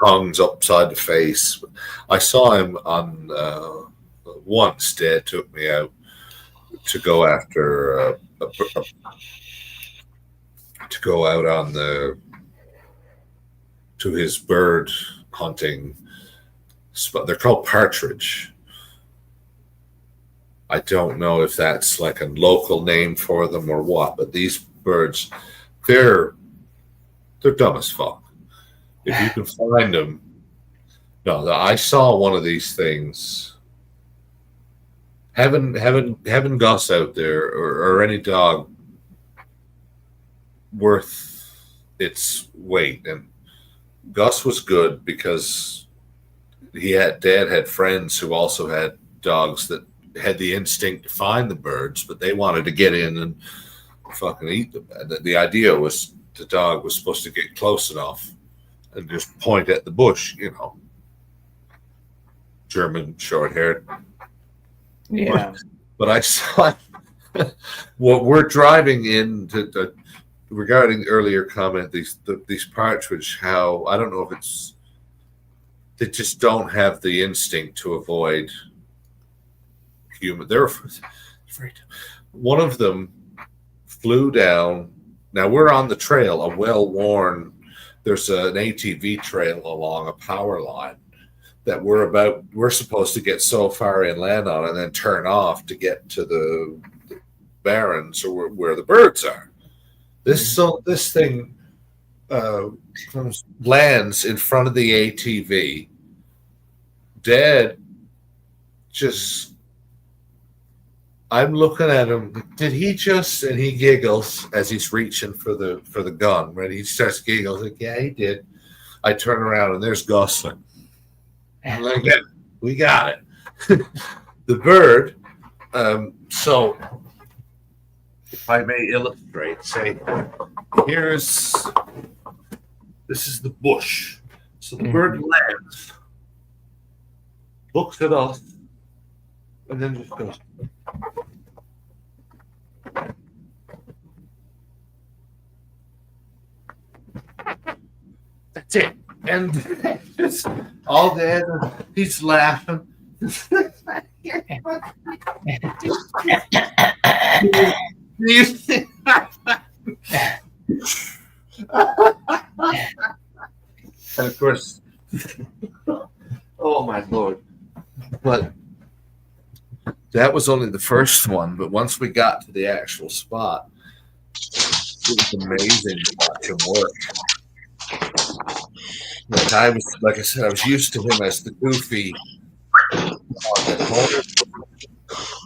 tongues upside the face. I saw him on once. Dad took me out to go after to go out on to his bird hunting spot. They're called partridge. I don't know if that's like a local name for them or what, but these birds, they're dumb as fuck. If you can find them. No, I saw one of these things. Having Gus out there or any dog worth its weight, and Gus was good because Dad had friends who also had dogs that had the instinct to find the birds, but they wanted to get in and fucking eat them. And the idea was the dog was supposed to get close enough and just point at the bush, German short-haired. Yeah. But I saw what we're driving in regarding the earlier comment, these partridge, how I don't know if it's that just don't have the instinct to avoid human. They're afraid. One of them flew down. Now we're on the trail, a well-worn. There's an ATV trail along a power line that we're supposed to get so far and land on and then turn off to get to the barrens or where the birds are. This thing lands in front of the ATV. Dad just, I'm looking at him. Did he just? And he giggles as he's reaching for the gun. Right? He starts giggling. Like, yeah, he did. I turn around and there's Gosling. I'm like, yeah, we got it. The bird. So, if I may illustrate, say, this is the bush. So the bird lands, looks at us, and then just goes. That's it. And just all dead. He's laughing. And of course, oh my Lord. But that was only the first one. But once we got to the actual spot, it was amazing to watch him work. Like I said, I was used to him as the goofy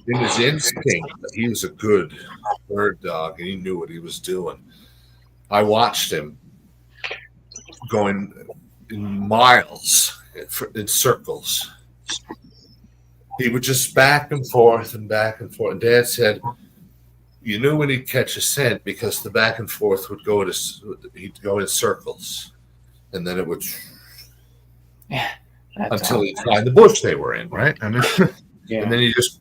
in his instinct. He was a good bird dog, and he knew what he was doing. I watched him going in miles in circles. He would just back and forth and back and forth. And Dad said, you knew when he'd catch a scent because the back and forth would go he'd go in circles. And then it would until he'd find the bush they were in, right? And then he just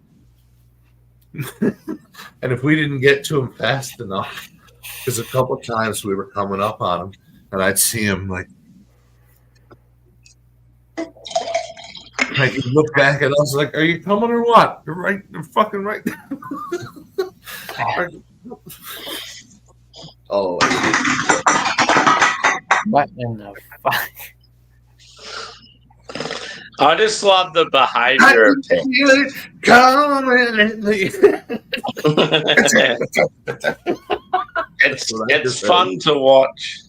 and if we didn't get to him fast enough, because a couple times we were coming up on him and I'd see him like he'd look back at us like, are you coming or what? You're fucking right there. Oh, what in the fuck? I just love the behavior of it's fun to watch.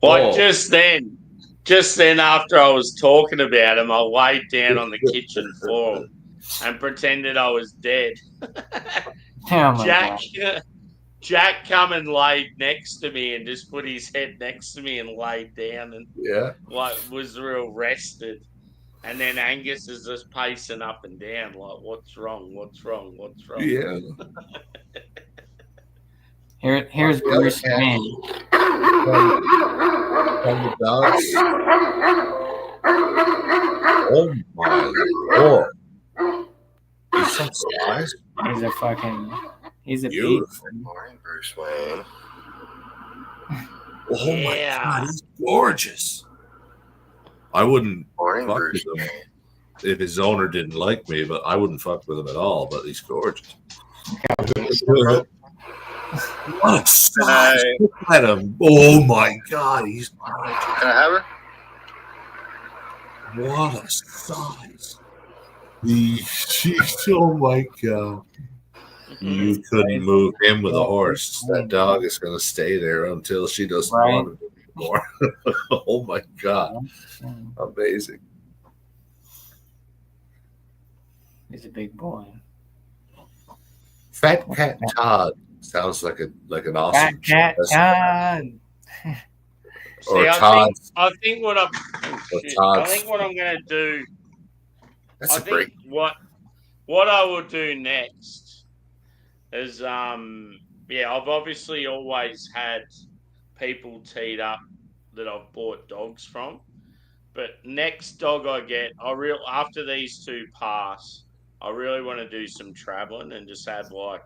Like just then after I was talking about him, I laid down on the kitchen floor and pretended I was dead. Jack come and laid next to me and just put his head next to me and laid down and was real rested. And then Angus is just pacing up and down like, what's wrong? What's wrong? What's wrong? Yeah. Here's Bruce Wayne. Oh my Lord. He's some size. He's a beautiful. Morning, Bruce Wayne. Oh my God, he's gorgeous. I wouldn't fuck with him if his owner didn't like me, but I wouldn't fuck with him at all. But he's gorgeous. What a size! Look at him! Oh my God, he's gorgeous. Can I have her? What a size! Oh my God. You couldn't move him with a horse. That dog is going to stay there until she doesn't want it anymore. Oh my God. Amazing. He's a big boy. Fat Cat Todd sounds like an awesome Fat Cat Todd. Or I think what I'm going to do. That's great. What I will do next is I've obviously always had people teed up that I've bought dogs from, but next dog I get, after these two pass, I really want to do some traveling and just have like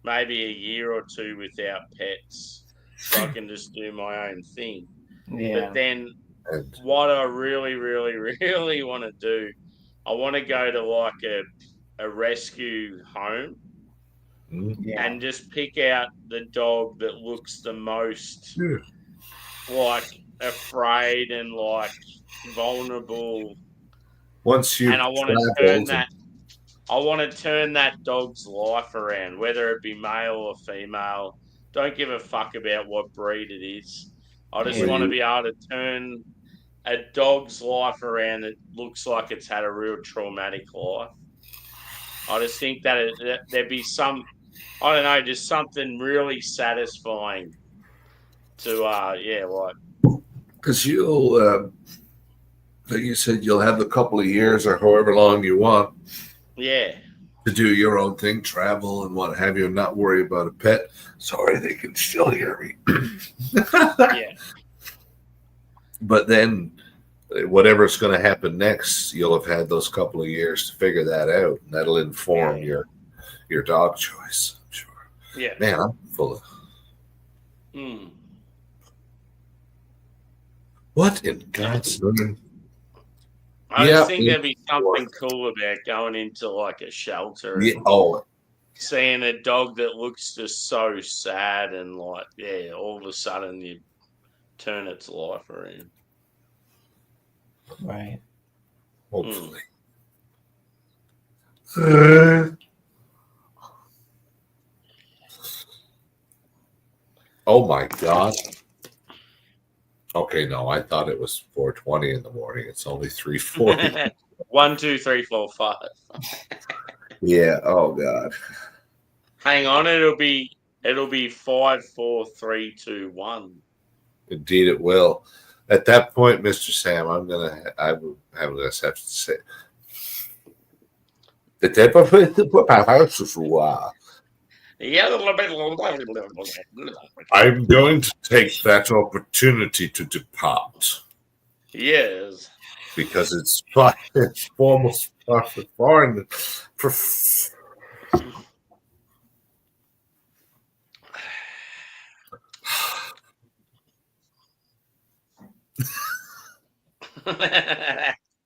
maybe a year or two without pets, so I can just do my own thing. Yeah. But then what I really, really, really want to do, I want to go to like a rescue home and just pick out the dog that looks the most like afraid and like vulnerable. Once you and I want to turn that dog's life around, whether it be male or female. Don't give a fuck about what breed it is. I just want to be able to turn a dog's life around that looks like it's had a real traumatic life. I just think that there'd be some, I don't know, just something really satisfying to, like. Because you'll, like you said, you'll have a couple of years or however long you want. Yeah. To do your own thing, travel and what have you, and not worry about a pet. Sorry, they can still hear me. Yeah. But then, whatever's going to happen next, you'll have had those couple of years to figure that out, and that'll inform your dog choice. I'm sure. Yeah. Man, I'm full of. What in God's name? I just think there'd be something cool about going into like a shelter and seeing a dog that looks just so sad and like, all of a sudden you turn its life around. Right. Hopefully. Oh my God. Okay, no, I thought it was 4:20 in the morning. It's only 3:40. 1, 2, 3, 4, 5. Yeah. Oh God. Hang on, it'll be 5, 4, 3, 2, 1. Indeed, it will. At that point, Mr. Sam, I'm gonna have to say the type of I'm going to take that opportunity to depart. Yes. Because it's almost foreign. It's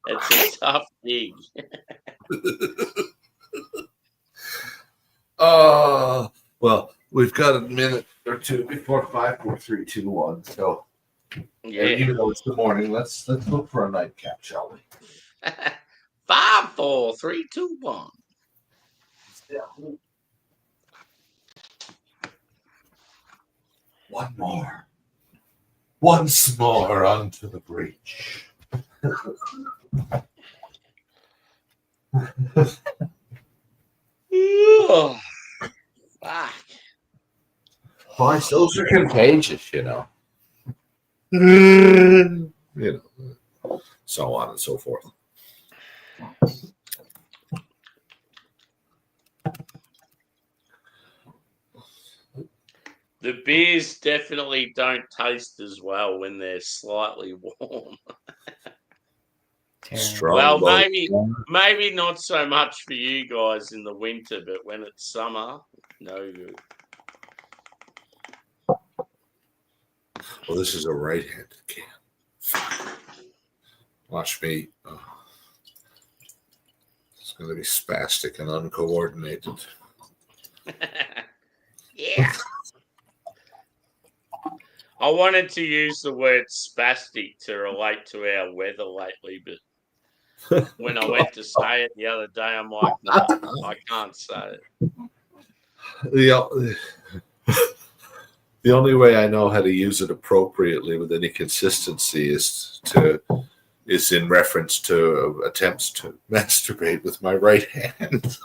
a tough gig. Well, we've got a minute or two before 5, 4, 3, 2, 1. So, even though it's the morning, let's look for a nightcap, shall we? 5, 4, 3, 2, 1. Yeah. One more. Once more onto the breach. Oh, fuck. Boys, those are contagious, you know. You know, so on and so forth. The beers definitely don't taste as well when they're slightly warm. Strong maybe not so much for you guys in the winter, but when it's summer, no good. Well, this is a right-handed can. Watch me. Oh. It's going to be spastic and uncoordinated. Yeah. I wanted to use the word spastic to relate to our weather lately, but when I went to say it the other day, I'm like, no, I can't say it. The only way I know how to use it appropriately with any consistency is in reference to attempts to masturbate with my right hand.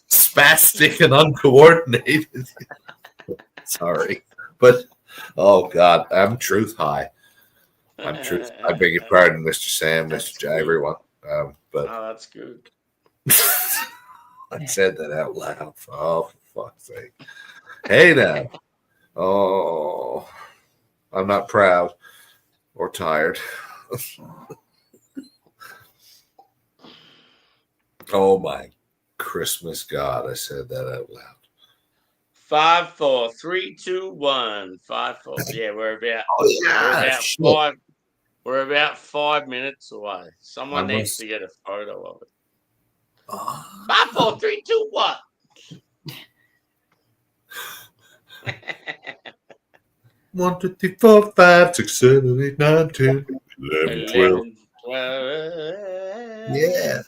Spastic and uncoordinated. Sorry, but oh God, I'm truth high. I'm truth. I beg your pardon, Mr. Sam, Mr. J, everyone. But that's good. I said that out loud. Oh, for fuck's sake! Hey now. Oh, I'm not proud or tired. Oh my Christmas God! I said that out loud. 5, 4, 3, 2, 1. 5, 4. Yeah, we're about. Oh, yeah, we're about We're about 5 minutes away. Someone needs to get a photo of it. 5, 4, 3, 2, 1. 1, 2, 3, 4, 5, 6, 7, 8, 9, 10, 11, 12. 12. Yeah.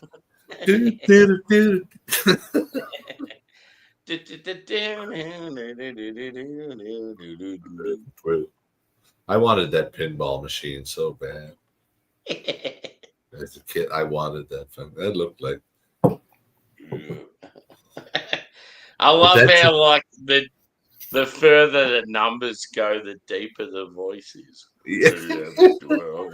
I wanted that pinball machine so bad. As a kid, I wanted that thing. That looked like. I love how like the further the numbers go, the deeper the voice is. Yeah. 11, 12.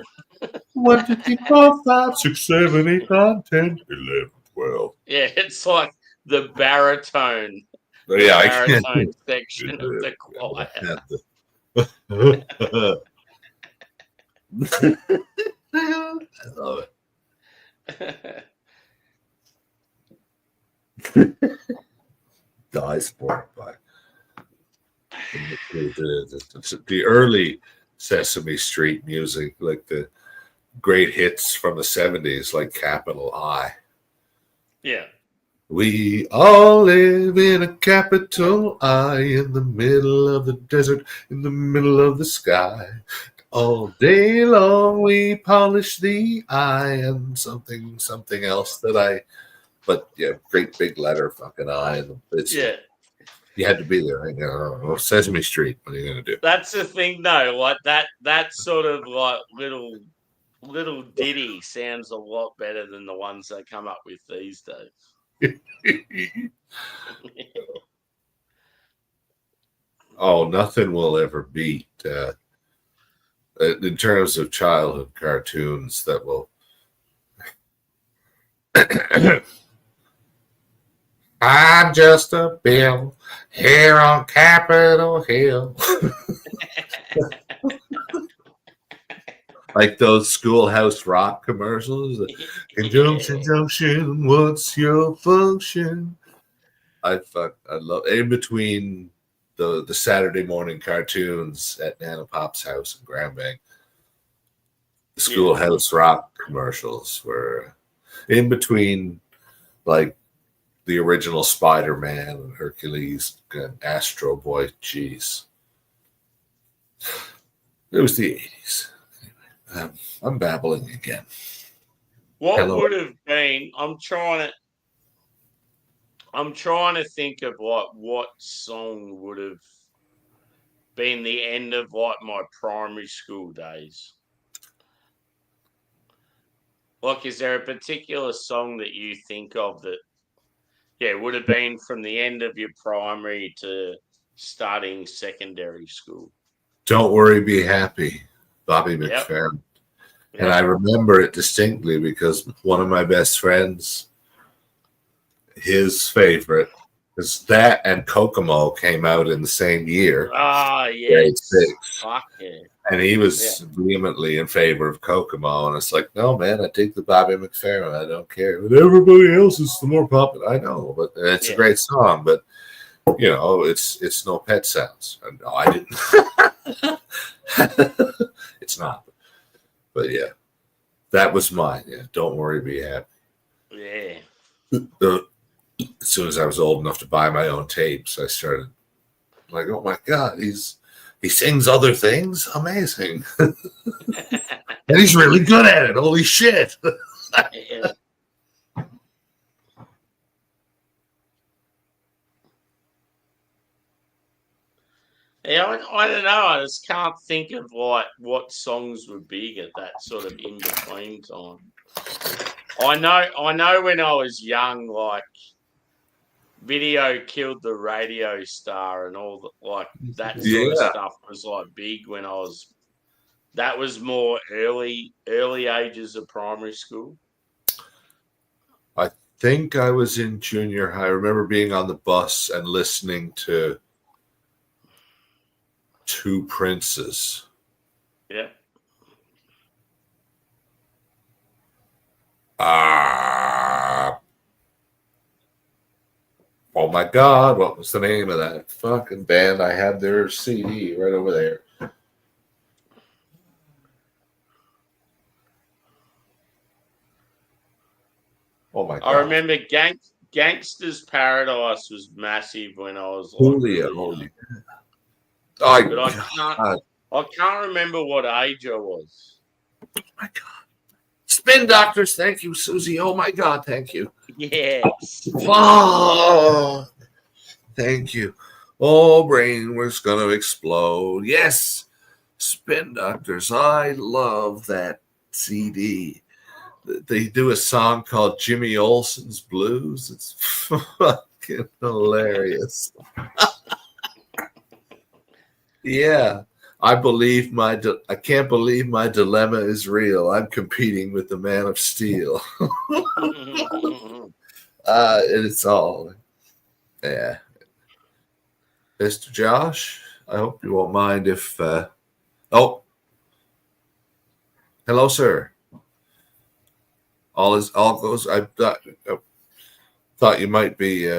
1, 2, 3, 4, 5, 6, 7, 8, 9, 10, 11, 12. Yeah, it's like the baritone. Yeah, I baritone can't. section of the choir. I love it. Dies for it by the early Sesame Street music, like the great hits from the 70s, like Capital I. Yeah. We all live in a capital I, in the middle of the desert, in the middle of the sky. All day long we polish the I and something else that I, but yeah, great big letter fucking I. And it's, Yeah. You had to be there. You know, Sesame Street. What are you gonna do? That's the thing, though. Like that sort of like little ditty sounds a lot better than the ones they come up with these days. Oh, nothing will ever beat in terms of childhood cartoons that will. I'm just a bill here on Capitol Hill. Like those Schoolhouse Rock commercials. Conjunction Junction, what's your function? I love in between the Saturday morning cartoons at Nana Pop's house in Grand Bank. The Schoolhouse Rock commercials were in between, like the original Spider-Man and Hercules and Astro Boy. Jeez, it was the 80s. I'm babbling again. What would have been? I'm trying to think of like what song would have been the end of like my primary school days. Like, is there a particular song that you think of that, would have been from the end of your primary to starting secondary school? Don't Worry, Be Happy, Bobby McFerrin. Yep. And I remember it distinctly because one of my best friends, his favorite, is that and Kokomo came out in the same year. Ah, yes. Grade 6. Fuck yeah. And he was vehemently in favor of Kokomo. And it's like, no, man, I take the Bobby McFerrin. I don't care. But everybody else is the more popular. I know, but it's a great song. But, you know, it's no Pet Sounds. No, I didn't. It's not. But yeah, that was mine. Yeah, Don't Worry, Be Happy. Yeah. As soon as I was old enough to buy my own tapes, I started like, oh my God, he sings other things? Amazing. And he's really good at it. Holy shit. Yeah, I don't know. I just can't think of like what songs were big at that sort of in between time. I know when I was young, like Video Killed the Radio Star and all the, like that sort of stuff was like big when I was. That was more early ages of primary school. I think I was in junior high. I remember being on the bus and listening to Two Princes. Yeah. Oh my God, what was the name of that fucking band? I had their CD right over there. Oh my god! I remember Gangster's Paradise was massive when I was like Julio. really young. But I can't remember what age I was. Oh my god! Spin Doctors, thank you, Susie. Oh my god, thank you. Yes. Oh, thank you. Oh, brain was gonna explode. Yes, Spin Doctors. I love that CD. They do a song called Jimmy Olsen's Blues. It's fucking hilarious. Yeah. I can't believe my dilemma is real. I'm competing with the Man of Steel. It's all, yeah. Mr. Josh, I hope you won't mind if. Hello, sir. All goes. I thought you might be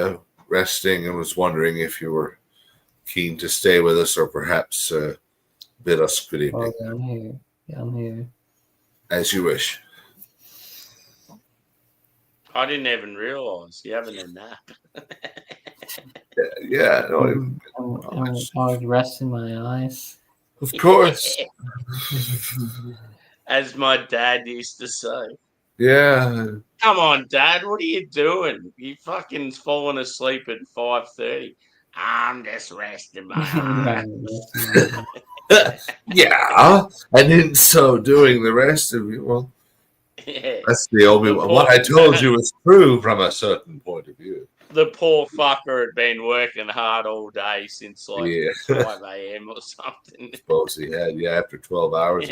resting and was wondering if you were keen to stay with us or perhaps bid us good evening. Oh, I'm here. Yeah, I'm here. As you wish. I didn't even realise you having a nap. Yeah. No, I was resting my eyes. Of course. As my dad used to say. Yeah. Come on, Dad. What are you doing? You fucking falling asleep at 5:30. I'm just resting my eyes. Yeah. And in so doing, the rest of you, well, that's the only one. What I told you is true from a certain point of view. The poor fucker had been working hard all day since like 5 a.m. or something. Suppose he had, after 12 hours.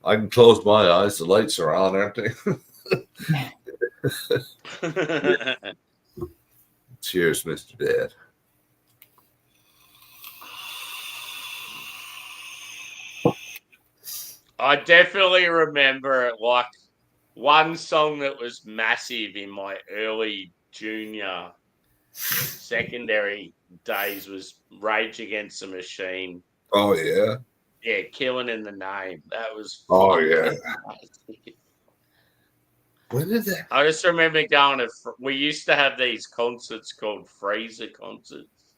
I can close my eyes. The lights are on, aren't they? Cheers, Mr. Dad. I definitely remember like one song that was massive in my early junior secondary days was Rage Against the Machine. Oh, yeah? Yeah, Killing in the Name. That was yeah. massive. When did that? I just remember going to. We used to have these concerts called Freezer concerts,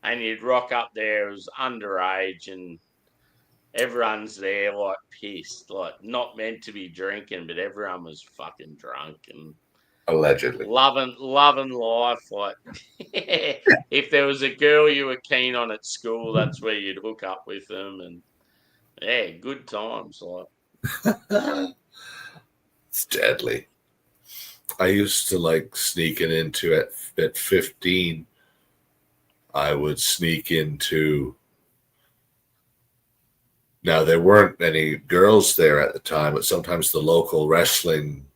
and you'd rock up there. It was underage, and everyone's there like pissed, like not meant to be drinking, but everyone was fucking drunk and allegedly loving life. Like if there was a girl you were keen on at school, that's where you'd hook up with them, and yeah, good times. Like it's deadly. I used to like sneaking into at 15. I would sneak into. Now, there weren't any girls there at the time, but sometimes the local wrestling.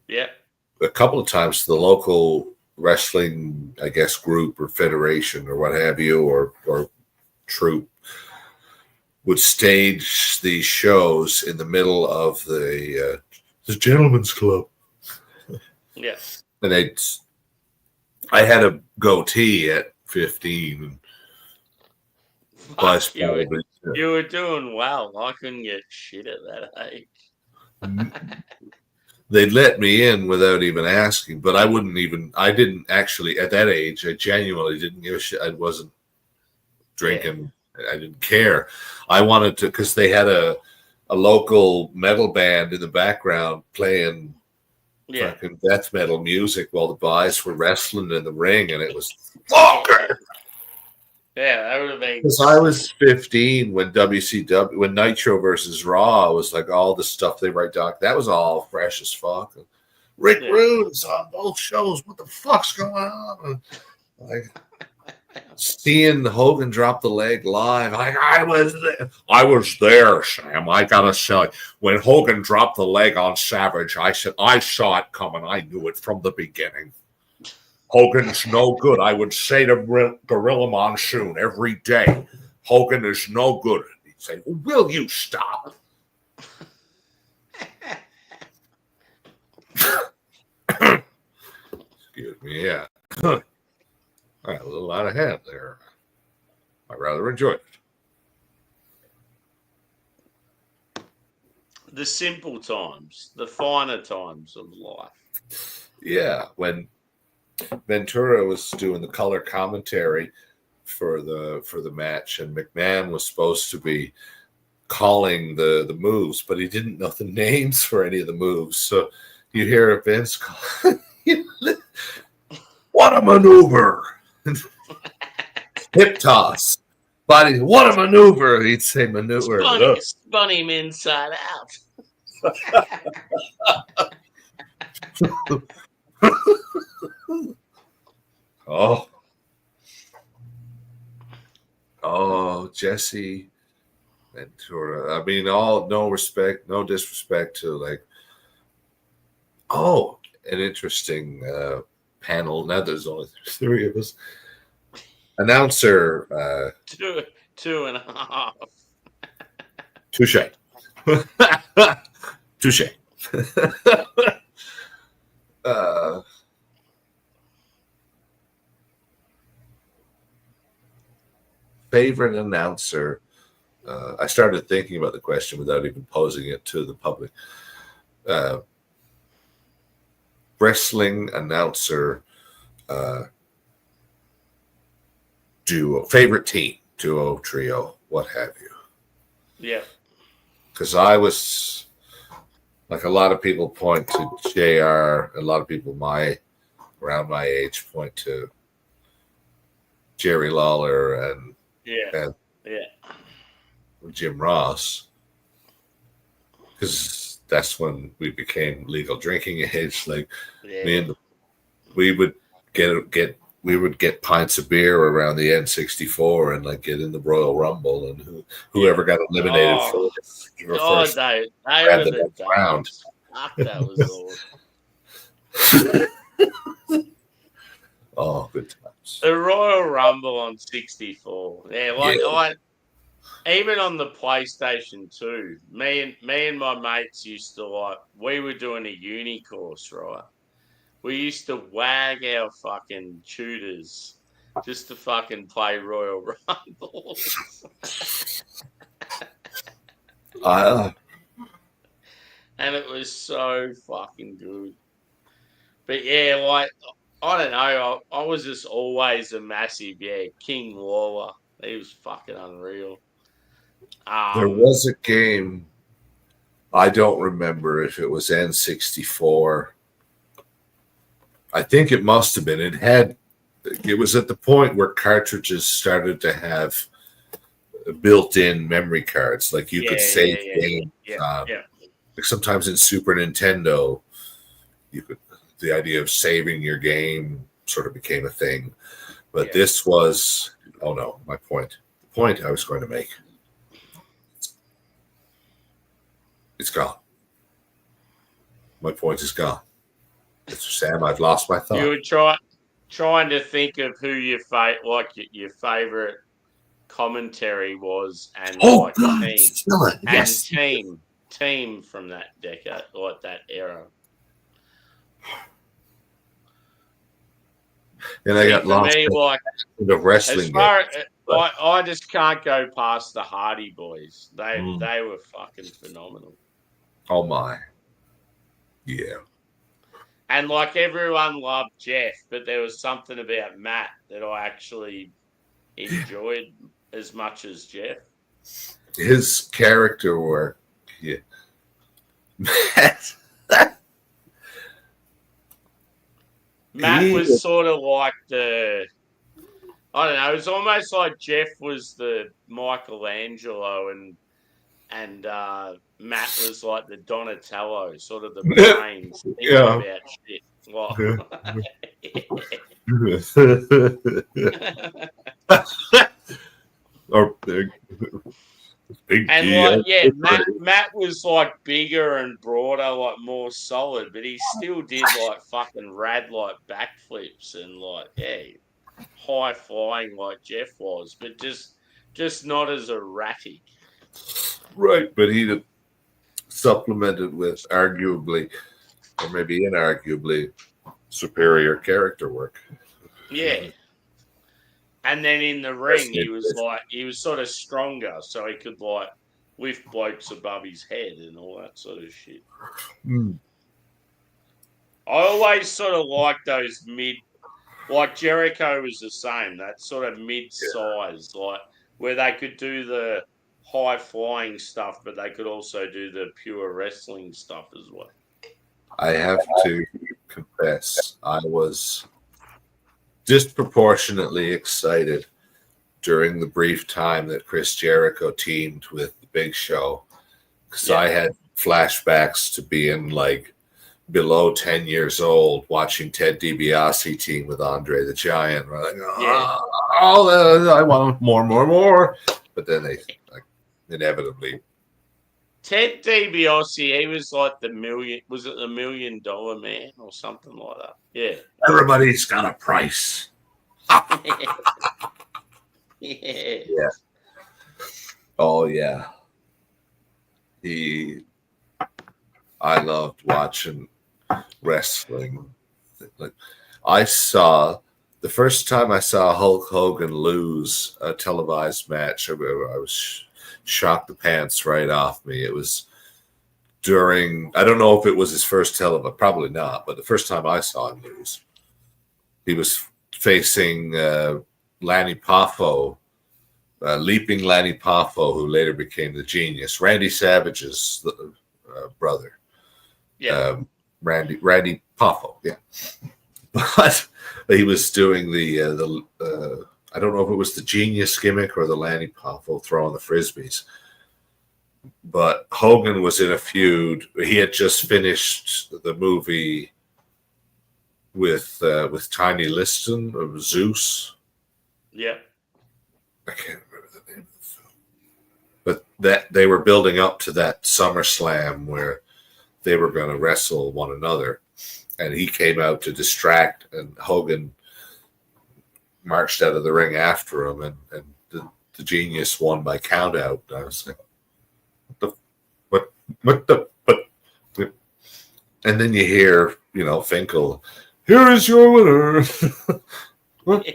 Yeah. A couple of times the local wrestling, I guess, group or federation or what have you, or troop would stage these shows in the middle of the gentleman's club. Yes. And I had a goatee at 15. Fuck, you were doing well. I couldn't get shit at that age. They'd let me in without even asking, but I didn't actually, at that age, I genuinely didn't give a shit. I wasn't drinking. Yeah. I didn't care. I wanted to, because they had a local metal band in the background playing fucking death metal music while the boys were wrestling in the ring, and it was fucker. Yeah, that would have been. Because I was 15 when WCW, when Nitro versus Raw was like all the stuff they write down. That was all fresh as fuck. Rick Rude's on both shows. What the fuck's going on? Like seeing Hogan drop the leg live. I was there, Sam. I gotta say, when Hogan dropped the leg on Savage, I said I saw it coming. I knew it from the beginning. Hogan's no good. I would say to Gorilla Monsoon every day, Hogan is no good. He'd say, will you stop? Excuse me, yeah. I got a little out of hand there. I rather enjoyed it. the simple times, the finer times of life. Yeah, when Ventura was doing the color commentary for the match, and McMahon was supposed to be calling the moves, but he didn't know the names for any of the moves. So you hear Vince call, "What a maneuver!" Hip toss. Body, what a maneuver! He'd say maneuver. Spun him inside out. Jesse Ventura. I mean, no disrespect to an interesting panel. Now there's only 3 of us. Announcer. 2.5. Touche. Touche. Favorite announcer. I started thinking about the question without even posing it to the public. Wrestling announcer duo, favorite team, duo, trio, what have you. Yeah. Because I was, like a lot of people point to JR, a lot of people around my age point to Jerry Lawler and Jim Ross, because that's when we became legal drinking age. We would get pints of beer around the N64 and get in the Royal Rumble, and whoever got eliminated first they were the round. Fuck, that was awesome. Good times. The Royal Rumble on 64. Yeah, even on the PlayStation 2, me and my mates used to we were doing a uni course, right? We used to wag our fucking tutors just to fucking play Royal Rumbles. And it was so fucking good. But yeah, I don't know. I was just always a massive, King Lawler. He was fucking unreal. There was a game, I don't remember if it was N64. I think it must have been. It was at the point where cartridges started to have built-in memory cards. Like you could save games. Like sometimes in Super Nintendo, the idea of saving your game sort of became a thing. But this was, my point. The point I was going to make. It's gone. My point is gone. Mr. Sam, I've lost my thought. You were trying to think of who your favorite commentary was, and team from that decade, that era. And I got lost in the wrestling. I just can't go past the Hardy Boys. They were fucking phenomenal. Oh my. Yeah. And everyone loved Jeff, but there was something about Matt that I actually enjoyed as much as Jeff. His character work, Matt was sort of like I don't know, it was almost like Jeff was the Michelangelo and Matt was like the Donatello, sort of the brains thinking about shit. Or big and Matt was bigger and broader, more solid, but he still did fucking rad backflips and high flying like Jeff was, but just not as erratic. Right, but he supplemented with arguably, or maybe inarguably, superior character work. Yeah. And then in the ring, he was sort of stronger, so he could lift blokes above his head and all that sort of shit. I always sort of like those like Jericho was the same, that sort of mid-size, like where they could do the high-flying stuff, but they could also do the pure wrestling stuff as well. I have to confess, I was disproportionately excited during the brief time that Chris Jericho teamed with the Big Show, because I had flashbacks to being like below 10 years old watching Ted DiBiase team with Andre the Giant. We're like, I want more. But then they inevitably. Ted DiBiase, he was like the $1 million man or something like that? Yeah. Everybody's got a price. Yeah. Oh yeah. I loved watching wrestling. Like the first time I saw Hulk Hogan lose a televised match, I was shocked the pants right off me. It was during, I don't know if it was his first televised, probably not, but the first time I saw him lose, he was facing Lanny Poffo, Leaping Lanny Poffo, who later became the Genius, Randy Savage's brother. Yeah. Randy Poffo, yeah. But he was doing the I don't know if it was the Genius gimmick or the Lanny Poffo throwing the frisbees. But Hogan was in a feud. He had just finished the movie with Tiny Liston of Zeus. Yeah. I can't remember the name of the film. But that they were building up to that SummerSlam where they were going to wrestle one another. And he came out to distract, and Hogan marched out of the ring after him, and the Genius won by count out. I was like, what? And then you hear, Finkel, here is your winner. What?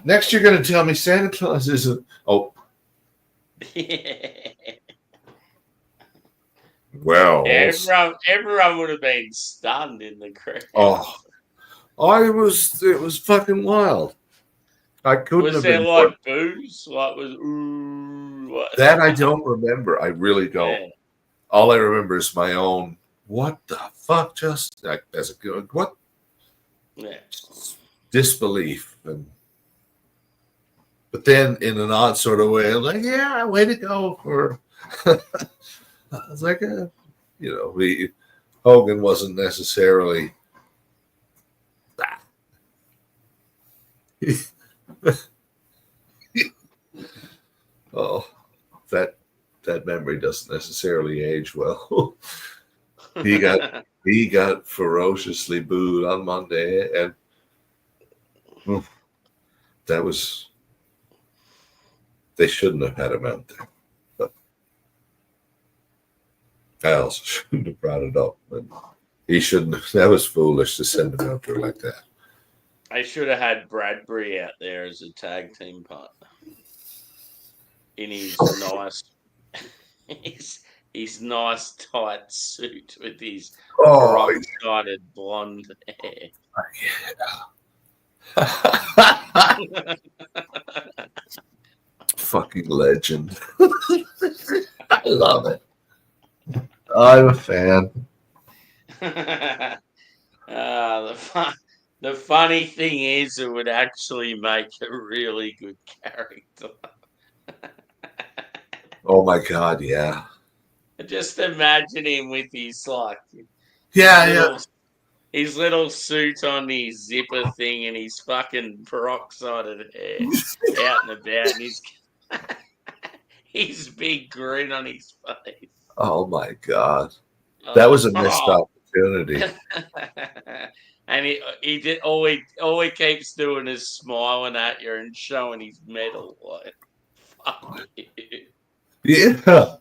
Next, you're going to tell me Santa Claus isn't. Oh. Well, everyone would have been stunned in the crowd. It was fucking wild. I couldn't was have there been like boos? Like was ooh? What? That I don't remember. I really don't. Yeah. All I remember is my own. What the fuck? Just like as a good what? Yeah. Disbelief but then in an odd sort of way, I'm like, yeah, way to go for. I was like, Hogan wasn't necessarily. That memory doesn't necessarily age well. He got ferociously booed on Monday, and that was. They shouldn't have had him out there. But I also shouldn't have brought it up. But he shouldn't have. That was foolish to send him out there like that. I should have had Bradbury out there as a tag team partner. In his his nice tight suit with his rock-sided blonde hair. Yeah. Fucking legend. I love it. I'm a fan. The funny thing is, it would actually make a really good character. Oh my god, yeah. Just imagine him with his his little suit on, his zipper thing, and his fucking peroxided hair out and about, and his big grin on his face. Oh my god, that was a missed opportunity. And he did all he keeps doing is smiling at you and showing his medal. Like, fuck you. Yeah.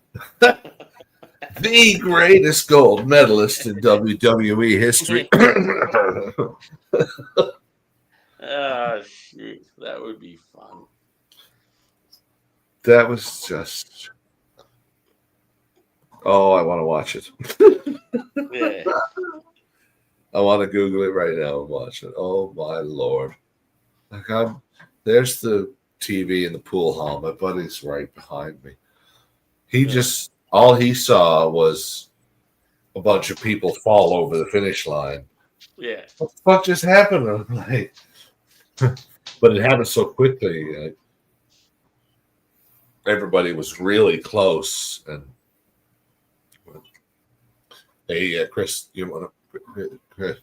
The greatest gold medalist in WWE history. Shit, that would be fun. That was just. Oh, I want to watch it. Yeah. I want to Google it right now and watch it. Oh my Lord! There's the TV in the pool hall. My buddy's right behind me. All he saw was a bunch of people fall over the finish line. Yeah. What the fuck just happened? I'm like, but it happened so quickly. Everybody was really close, and hey, Chris, you want to?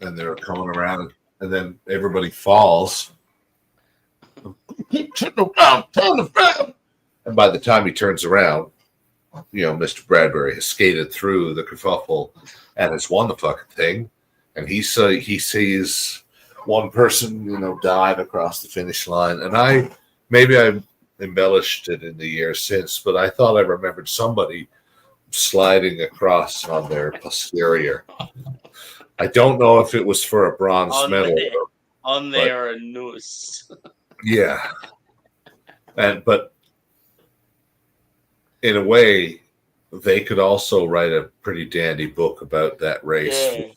And they're coming around, and then everybody falls. And by the time he turns around, Mr. Bradbury has skated through the kerfuffle and has won the fucking thing. And he sees one person, dive across the finish line. And I embellished it in the years since, but I thought I remembered somebody sliding across on their posterior. I don't know if it was for a bronze medal. On there, a noose. Yeah. But in a way, they could also write a pretty dandy book about that race. Yeah.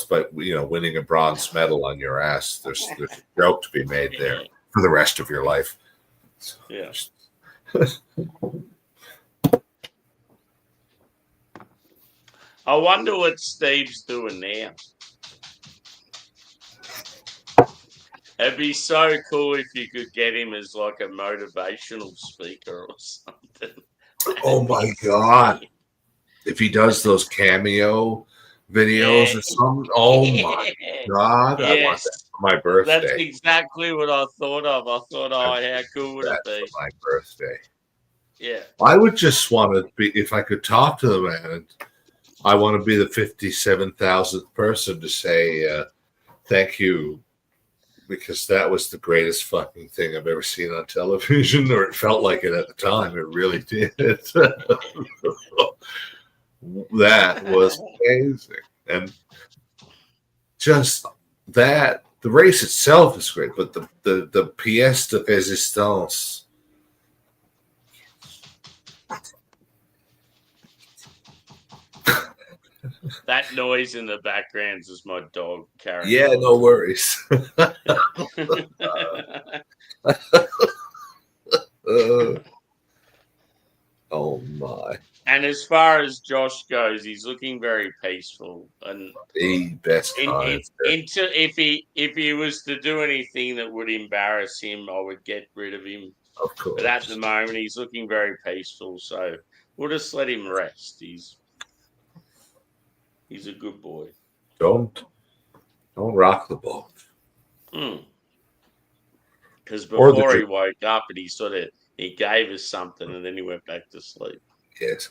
But winning a bronze medal on your ass, there's a joke to be made there for the rest of your life. Yeah. I wonder what Steve's doing now. It'd be so cool if you could get him as like a motivational speaker or something. Oh my God. If he does those cameo videos or something, oh my God. Yes. I want that for my birthday. That's exactly what I thought of. I thought, how cool would it be? For my birthday. Yeah. I would just want to be, if I could talk to the man, I want to be the 57,000th person to say thank you, because that was the greatest fucking thing I've ever seen on television, or it felt like it at the time. It really did. That was amazing. And just that, the race itself is great, but the pièce de résistance. That noise in the background is my dog carrying. Yeah, no worries. Oh my! And as far as Josh goes, he's looking very peaceful. And the best kind. If he was to do anything that would embarrass him, I would get rid of him. Of course. But at the moment, he's looking very peaceful. So we'll just let him rest. He's a good boy. Don't rock the boat. Because before he woke up and he gave us something and then he went back to sleep. Yes.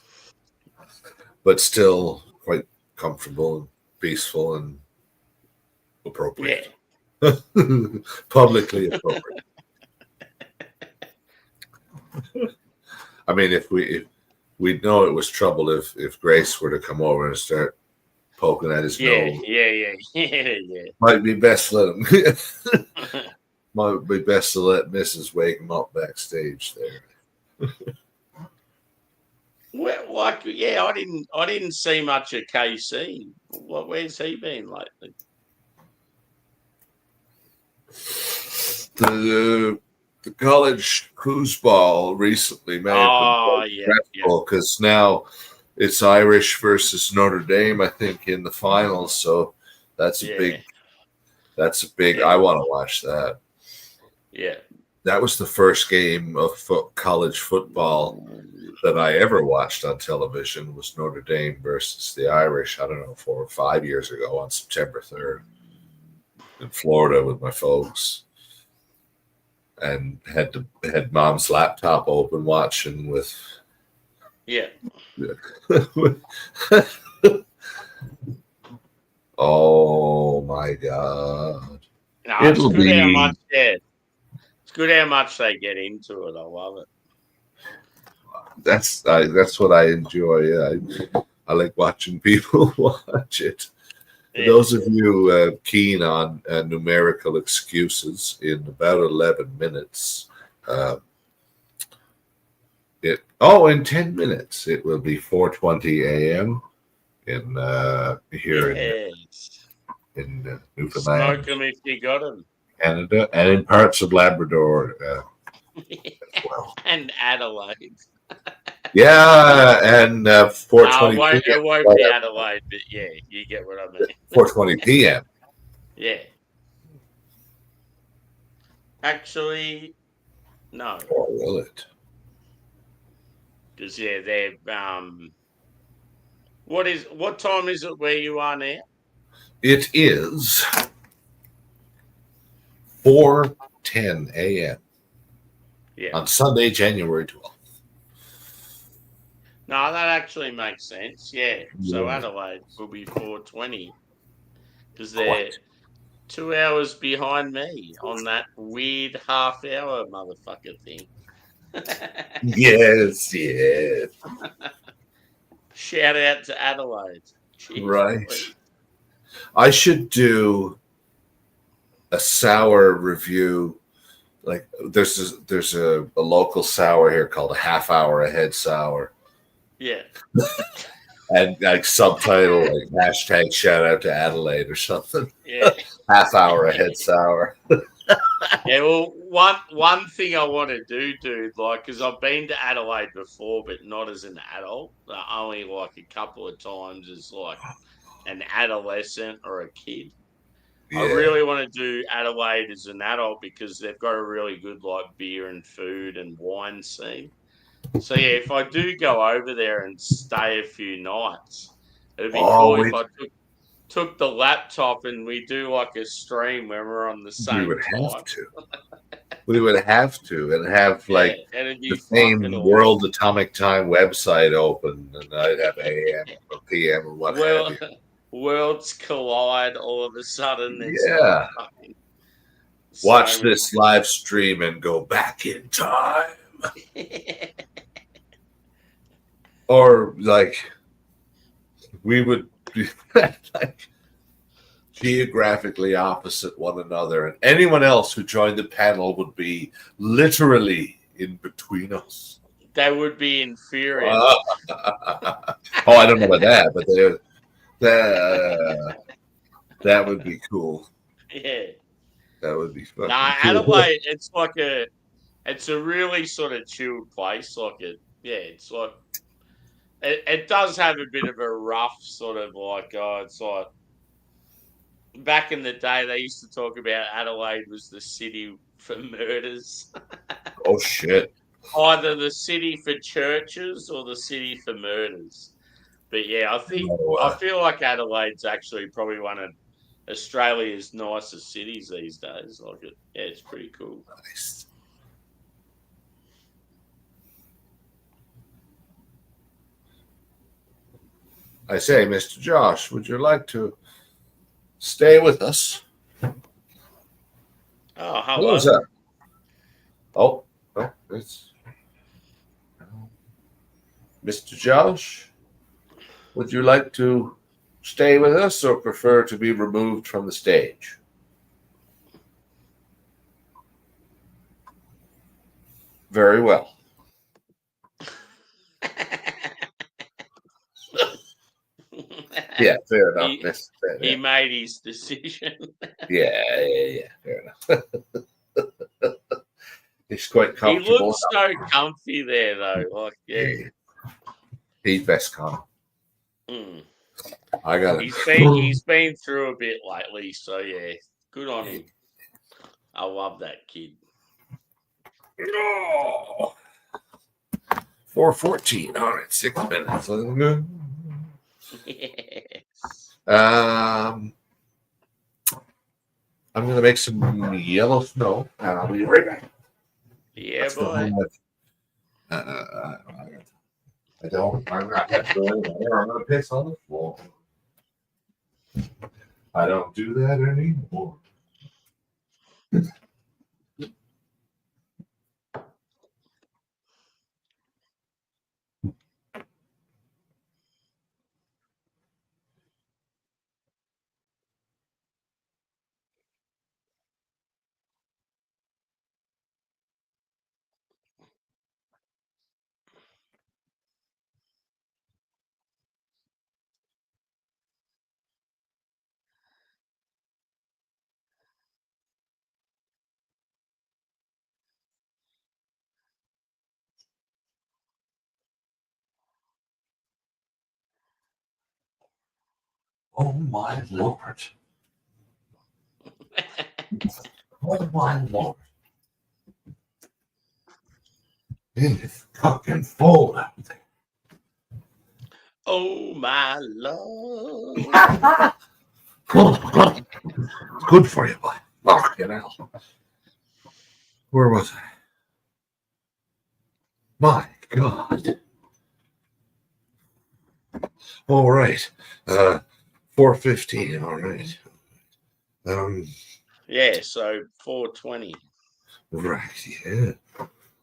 But still quite comfortable and peaceful and appropriate. Yeah. Publicly appropriate. I mean, if we'd know it was trouble if Grace were to come over and start poking at his nose. Yeah. Might be best to let him. Might be best to let Mrs. wake him up backstage there. Well, I didn't see much of KC. Where's he been lately? The college foosball recently may have been stressful because now it's Irish versus Notre Dame, I think, in the finals. So that's a big. I want to watch that. Yeah. That was the first game of college football that I ever watched on television, was Notre Dame versus the Irish, I don't know, 4 or 5 years ago on September 3rd in Florida with my folks. And had mom's laptop open watching with. Yeah. Oh my God. No, it's good how much they get into it. I love it. That's what I enjoy. I like watching people watch it. For those of you keen on numerical excuses, in about 11 minutes, in 10 minutes, it will be 4:20 a.m. in here in Newfoundland, Smoke them if you got them. Canada, and in parts of Labrador as well. And Adelaide. Yeah, and 4:20 No, p.m. it won't be Adelaide, but yeah, you get what I mean. 4:20 p.m. Yeah. Actually, no. Or will it? Because they're what time is it where you are now? It is 4:10 a.m. on Sunday, January 12th. No, that actually makes sense. Yeah. So Yeah. Adelaide will be 4:20 because they're 2 hours behind me on that weird half-hour motherfucker thing. Yes, yes. Shout out to Adelaide. Jeez, Right. please. I should do a sour review. Like there's a local sour here called a half hour ahead sour. Yeah. And like subtitle like hashtag shout out to Adelaide or something. Yeah. Half hour ahead sour. Yeah, well, one thing I want to do, dude, like, because I've been to Adelaide before, but not as an adult. Only like a couple of times as like an adolescent or a kid. Yeah. I really want to do Adelaide as an adult because they've got a really good like beer and food and wine scene. So yeah, if I do go over there and stay a few nights, it'd be cool if I took the laptop and we do like a stream when we're on the same We would time. have to. We would have to and have like the same World Atomic Time website open, and I'd have AM or PM or what have you. Worlds collide all of a sudden. Yeah. Watch this live stream and go back in time. Or like we would be like geographically opposite one another, and anyone else who joined the panel would be literally in between us. They would be inferior. I don't know about that, but that would be cool. Yeah. That would be fucking cool. Adelaide, it's a really sort of chilled place. Like it's like it does have a bit of a rough sort of like it's like back in the day they used to talk about Adelaide was the city for murders. Oh shit. Either the city for churches or the city for murders. But yeah, I feel like Adelaide's actually probably one of Australia's nicest cities these days. Like it's pretty cool. Nice. I say, Mr. Josh, would you like to stay with us? Oh, hello. Who's that? Oh, it's Mr. Josh. Would you like to stay with us or prefer to be removed from the stage? Very well. Yeah, fair enough. He made his decision. Yeah, fair enough. He's quite comfortable. He looks so comfy there, though. Like, yeah. He's best con. Mm. I got it. He's been through a bit lately, so yeah, good on him. I love that kid. Oh. 4:14. All right, 6 minutes. Yes. I'm gonna make some yellow snow, and I'll be right back. Yeah, boy. I don't. I'm not going there. I'm gonna piss on the floor. I don't do that anymore. Oh my Lord. Oh my Lord. It is fucking full out there. Oh my Lord. It's good for you, boy. Fucking hell. Where was I? My God. All right. 4:15. All right. Yeah, so 4:20. Right, yeah.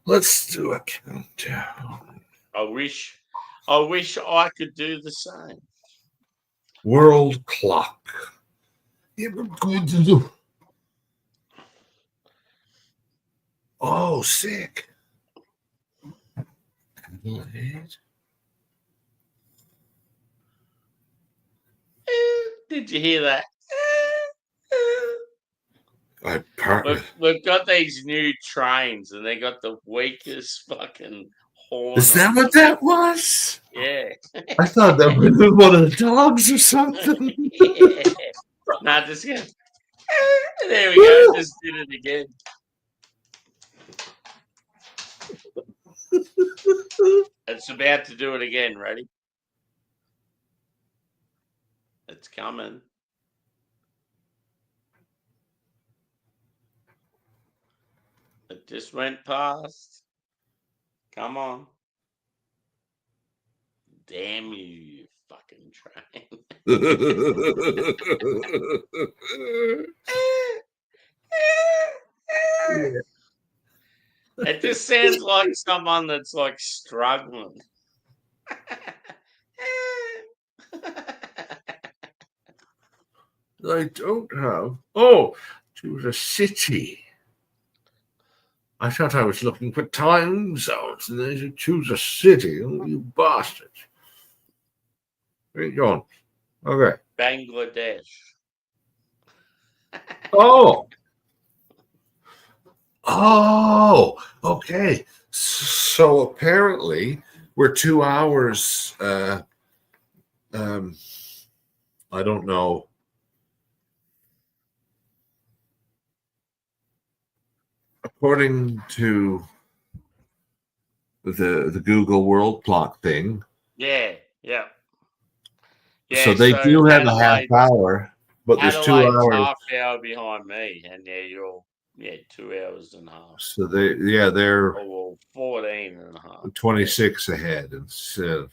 Let's do a countdown. I wish I could do the same. World clock. Yeah, we're going to do. Oh, sick. Did you hear that? We've got these new trains, and they got the weakest fucking horn. Is that what that was? Yeah. I thought that was one of the dogs or something. Yeah. Nah, just go. There we go. Just did it again. It's about to do it again. Ready? It's coming. It just went past. Come on. Damn you fucking train. It just sounds like someone that's like struggling. I don't have. Oh, to the city. I thought I was looking for time zones, and they should choose a city. Oh, you bastards. Where you going? Okay. Bangladesh. Oh. Oh, okay. So apparently we're 2 hours. I don't know. According to the Google World Clock thing. Yeah. So they do have a half hour, but there's 2 Adelaide's hours. half hour behind me, and you're 2 hours and a half. So they're 14 and a half. 26 ahead instead of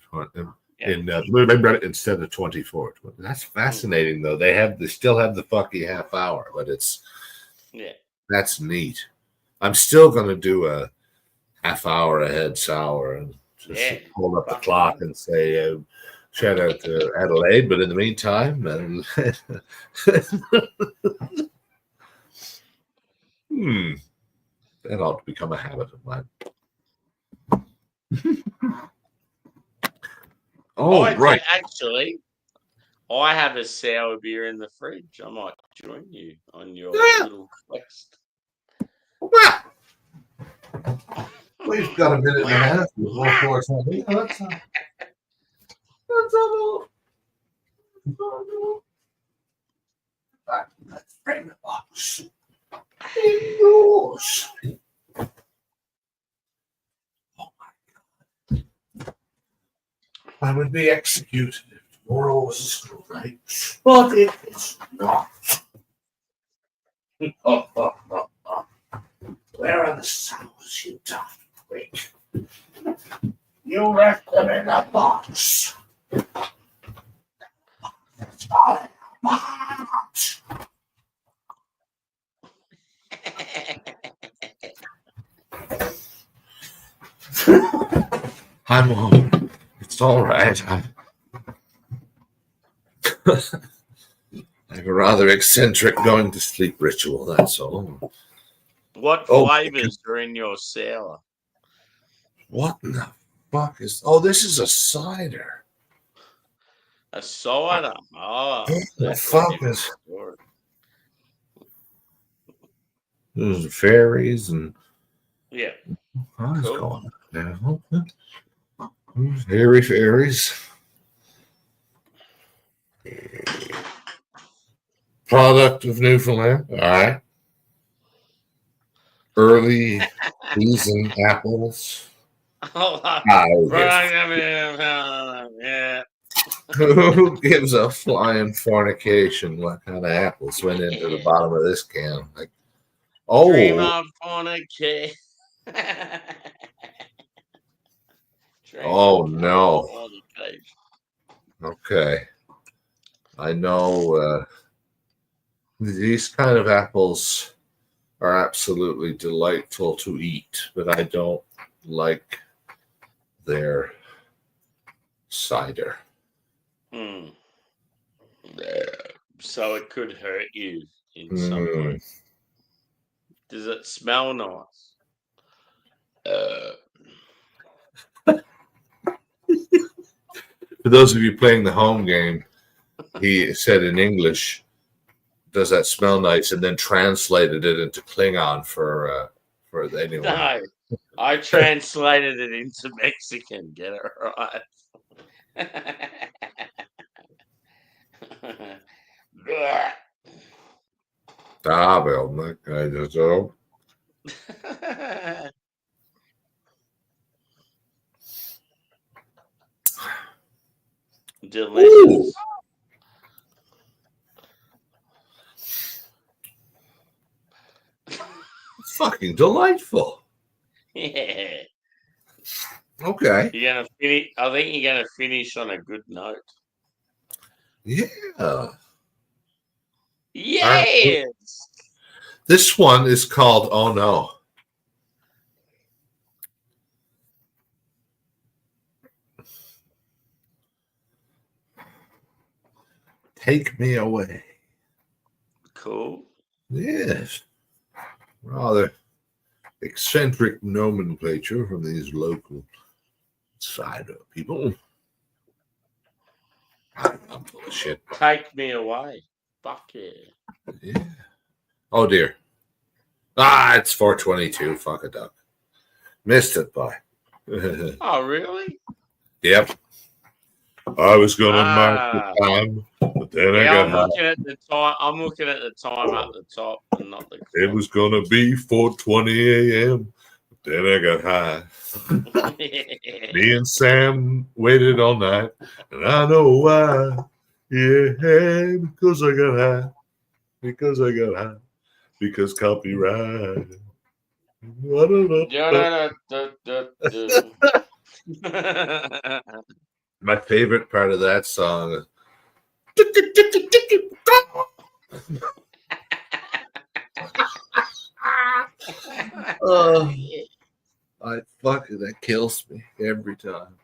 24. That's fascinating though. They still have the fucky half hour, but that's neat. I'm still gonna do a half hour ahead sour and just hold up the clock and say shout out to Adelaide, but in the meantime, that ought to become a habit of mine. Right. Actually, I have a sour beer in the fridge. I might join you on your little quest. We've got a minute and a half. That's all. Let's bring the box indoors. Oh my God. I would be executed if tomorrow was a school night, but it is not. Where are the sours, you daft pig? You left them in a box. It's not in a box. I'm home. It's all right. I have a rather eccentric going to sleep ritual, that's all. What flavors are in your sour? What in the fuck is... Oh, this is a cider. A cider? Oh. The fuck is... There's fairies and... Yeah. What's going on now? Hairy fairies. product of Newfoundland. All right. Early season apples. Yeah. Who gives a flying fornication what kind of apples went into the bottom of this can? Like, Dream of fornication. Oh no. Okay. I know these kind of apples are absolutely delightful to eat, but I don't like their cider. So it could hurt you in some way. Does it smell nice? For those of you playing the home game, he said in English, "Does that smell nice?" and then translated it into Klingon for anyone. No, I translated it into Mexican. Get it right. Well, that guy does so. Delicious. Fucking delightful. Yeah. Okay. You're gonna finish. I think you're gonna finish on a good note. Yeah. Yes. This one is called "Oh No." Take me away. Cool. Yes. Rather eccentric nomenclature from these local cider people. I'm full of shit. Take me away. Fuck yeah. Yeah. Oh dear. It's 4:22. Fuck a duck. Missed it by. Oh really? Yep. I was gonna mark the time, but then I got high. Looking at the time. I'm looking at the time at the top and not the. It was gonna be 4:20 a.m. But then I got high. Me and Sam waited all night, and I know why. Yeah, because I got high. Because I got high. Because copyright. My favorite part of that song is that kills me every time.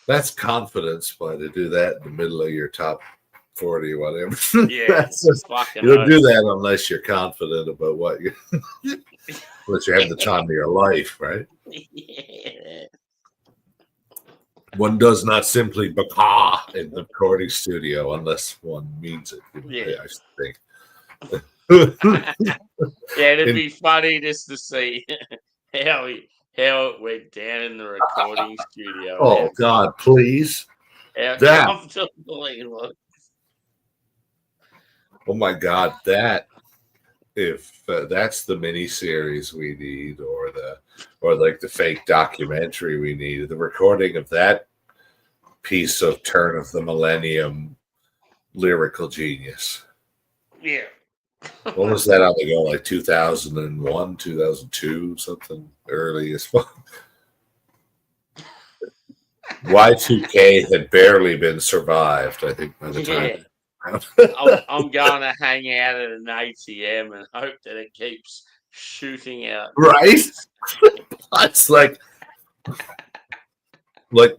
That's confidence, but to do that in the middle of your top 40 or whatever. Yeah, That's just, you don't do that unless you're confident about what you unless you have the time of your life, right? Yeah. One does not simply bacaw in the recording studio unless one means it. Yeah. I think. Yeah, it'd be funny just to see how it went down in the recording studio. Oh God, please! How That. comfortable it looks. Oh my God, that. If that's the mini series we need, or like the fake documentary we need, the recording of that piece of turn of the millennium lyrical genius. Yeah. What was that on the go? Like 2001, 2002, something early as fuck. Y2K had barely been survived, I think, by the time. I'm going to hang out at an ATM and hope that it keeps shooting out. Right? It's like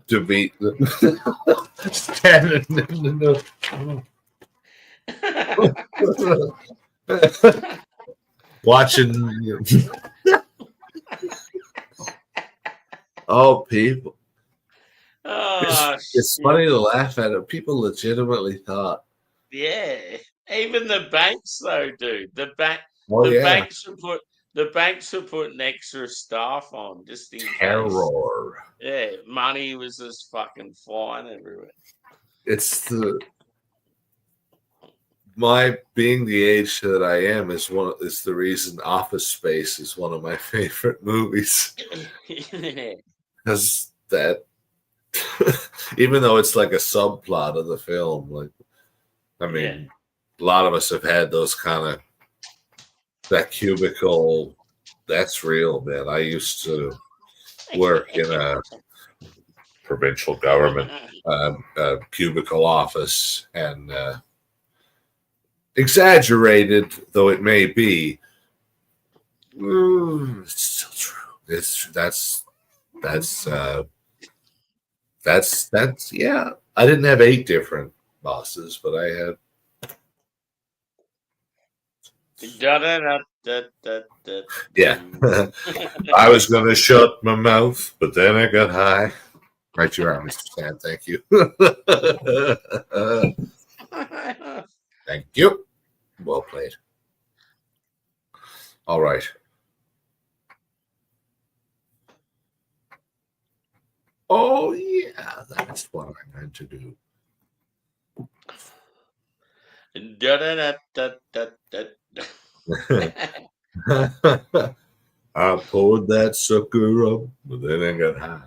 to be standing in the watching. Oh, people. It's funny to laugh at it. People legitimately thought. Yeah, even the banks though, dude. The banks are putting extra staff on just in case. Yeah, money was just fucking flying everywhere. It's my being the age that I am is the reason Office Space is one of my favorite movies. Because that, even though it's like a subplot of the film, like, I mean, a lot of us have had those kind of, that cubicle. That's real, man. I used to work in a provincial government cubicle office, and exaggerated though it may be, it's still true. That's yeah. I didn't have 8 different bosses, but I had. Yeah. I was going to shut my mouth, but then I got high. Right, you are, Mr. Stan. Thank you. Thank you. Well played. All right. Oh, yeah. That's what I'm going to do. I poured that sucker up, but then I got high.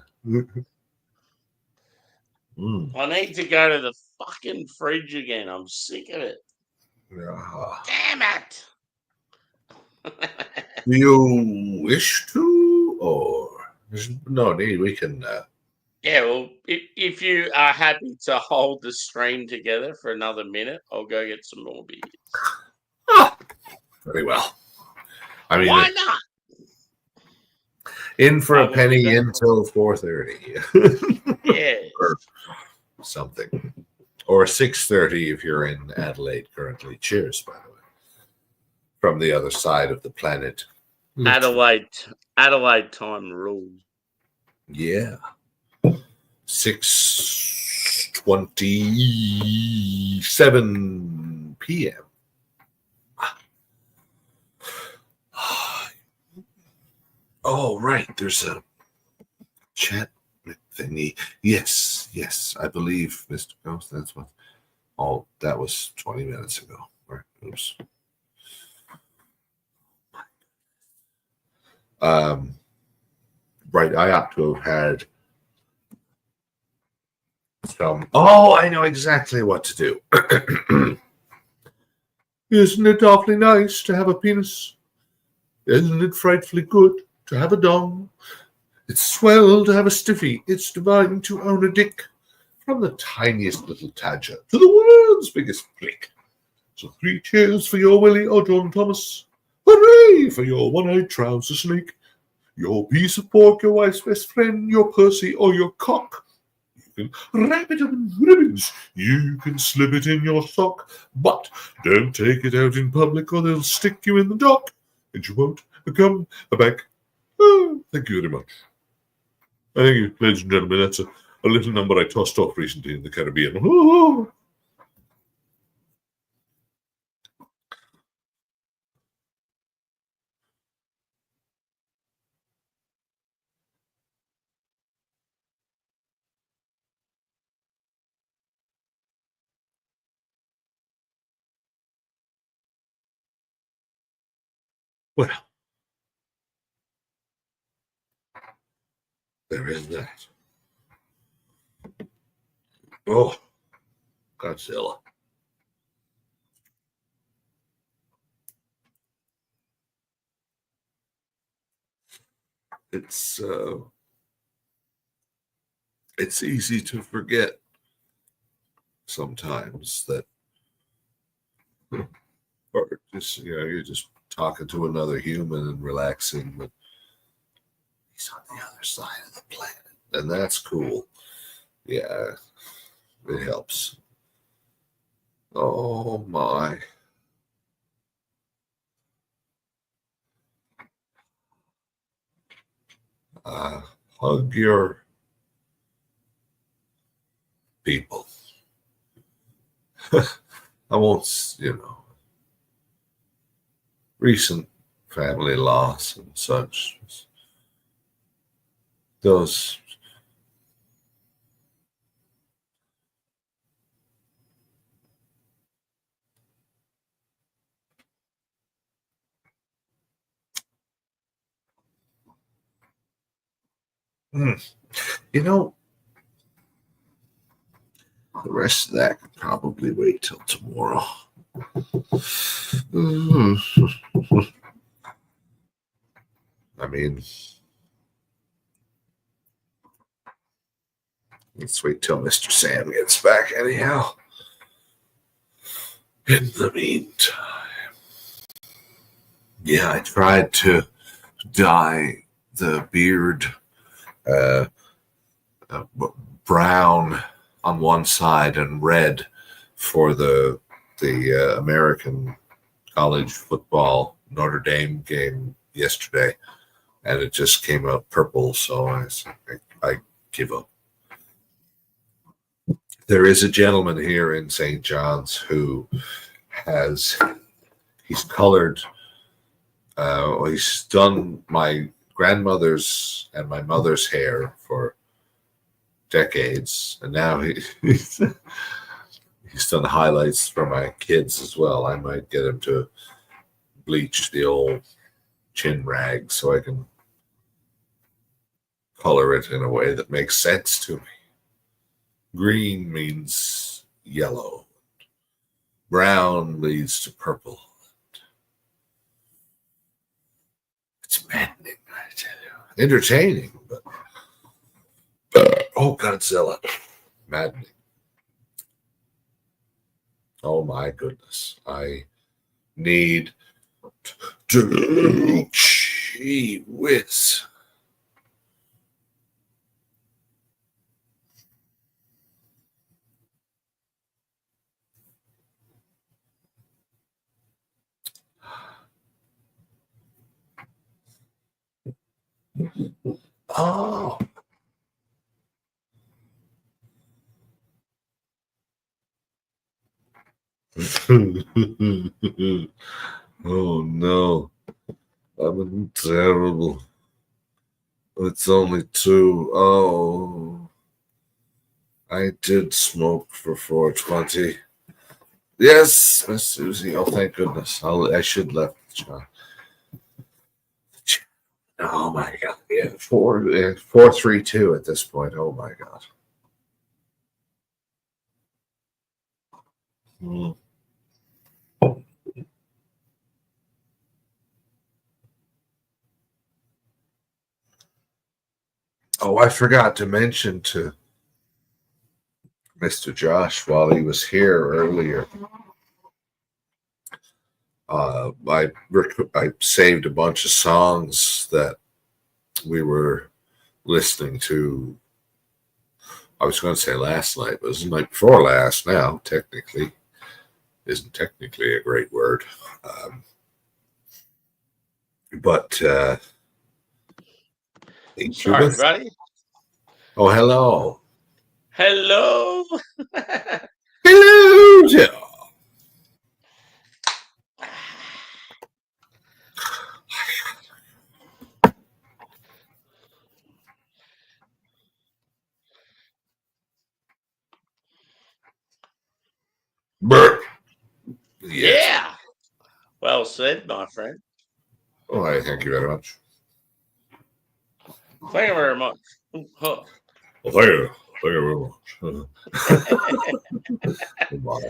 I need to go to the fucking fridge again. I'm sick of it. Damn it. Do you wish to, or there's no need? We can. Yeah, well, if you are happy to hold the stream together for another minute, I'll go get some more beers. Very well. I mean, why not? In for a penny until 4:30. Yeah. Or something. Or 6:30 if you're in Adelaide currently. Cheers, by the way. From the other side of the planet. Adelaide time rules. Yeah. 6:27 p.m. Oh, right. There's a chat thingy. Yes. I believe, Mr. Ghost, that's what. Oh, that was 20 minutes ago. Right. Oops. Right. I ought to have had some. Oh, I know exactly what to do. Isn't it awfully nice to have a penis? Isn't it frightfully good to have a dong? It's swell to have a stiffy. It's divine to own a dick. From the tiniest little tadger to the world's biggest flick. So 3 cheers for your Willie or John Thomas. Hooray for your one-eyed trouser snake. Your piece of pork, your wife's best friend, your Percy or your cock. You can wrap it up in ribbons. You can slip it in your sock. But don't take it out in public or they'll stick you in the dock. And you won't come back. Oh, thank you very much. Thank you, ladies and gentlemen. That's a little number I tossed off recently in the Caribbean. Oh. Well, there is that. Oh, Godzilla. It's easy to forget sometimes that, or just you're just talking to another human and relaxing, but he's on the other side of the planet, and that's cool. Yeah, it helps. Oh my. Hug your people. I won't, recent family loss and such. Those You know, the rest of that could probably wait till tomorrow. I mean, let's wait till Mr. Sam gets back anyhow. In the meantime, yeah, I tried to dye the beard brown on one side and red for the American college football Notre Dame game yesterday, and it just came out purple. So I give up. There is a gentleman here in St. John's who he's colored. He's done my grandmother's and my mother's hair for decades, and now he's done highlights for my kids as well. I might get him to bleach the old chin rag so I can color it in a way that makes sense to me. Green means yellow. Brown leads to purple. It's maddening, I tell you. Entertaining, but oh, Godzilla. Maddening. Oh my goodness. I need to gee whiz. Oh. Oh no. I'm terrible. It's only 2. Oh. I did smoke for 420. Yes, Miss Susie. Oh, thank goodness. I should left the John. Oh my God! Yeah, 432 at this point. Oh my God. Oh, I forgot to mention to Mr. Josh while he was here earlier. I saved a bunch of songs that we were listening to. I was going to say last night, but it was the night before last now, technically. Isn't technically a great word. Sorry, everybody. Oh, hello. Hello. Hello, Joe. Burp. Yes. Yeah. Well said, my friend. Oh, I thank you very much. Thank you very much. Huh. Well, thank you. Thank you very much.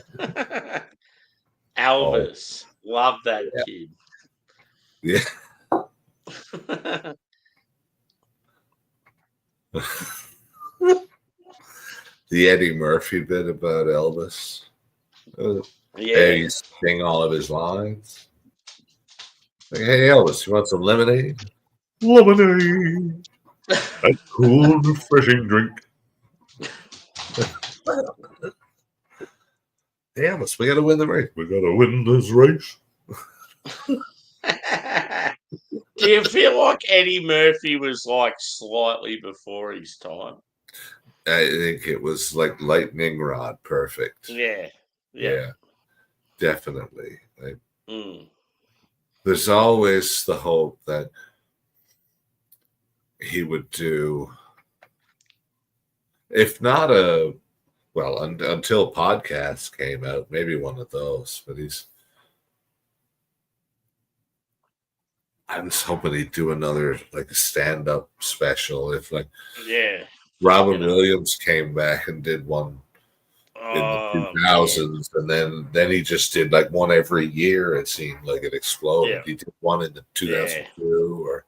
Elvis. Love that kid. Yeah. The Eddie Murphy bit about Elvis. Yeah. He sang all of his lines. Like, hey, Elvis, you want some lemonade? Lemonade. A cool, refreshing drink. Hey, Elvis, we got to win the race. We got to win this race. Do you feel like Eddie Murphy was like slightly before his time? I think it was like lightning rod perfect. Yeah. Definitely. There's always the hope that he would do, if not until podcasts came out, maybe one of those. But I was hoping he'd do another like a stand-up special. If like Robin Williams came back and did one in the 2000s, and then he just did like one every year. It seemed like it exploded. Yeah. He did one in the 2002 or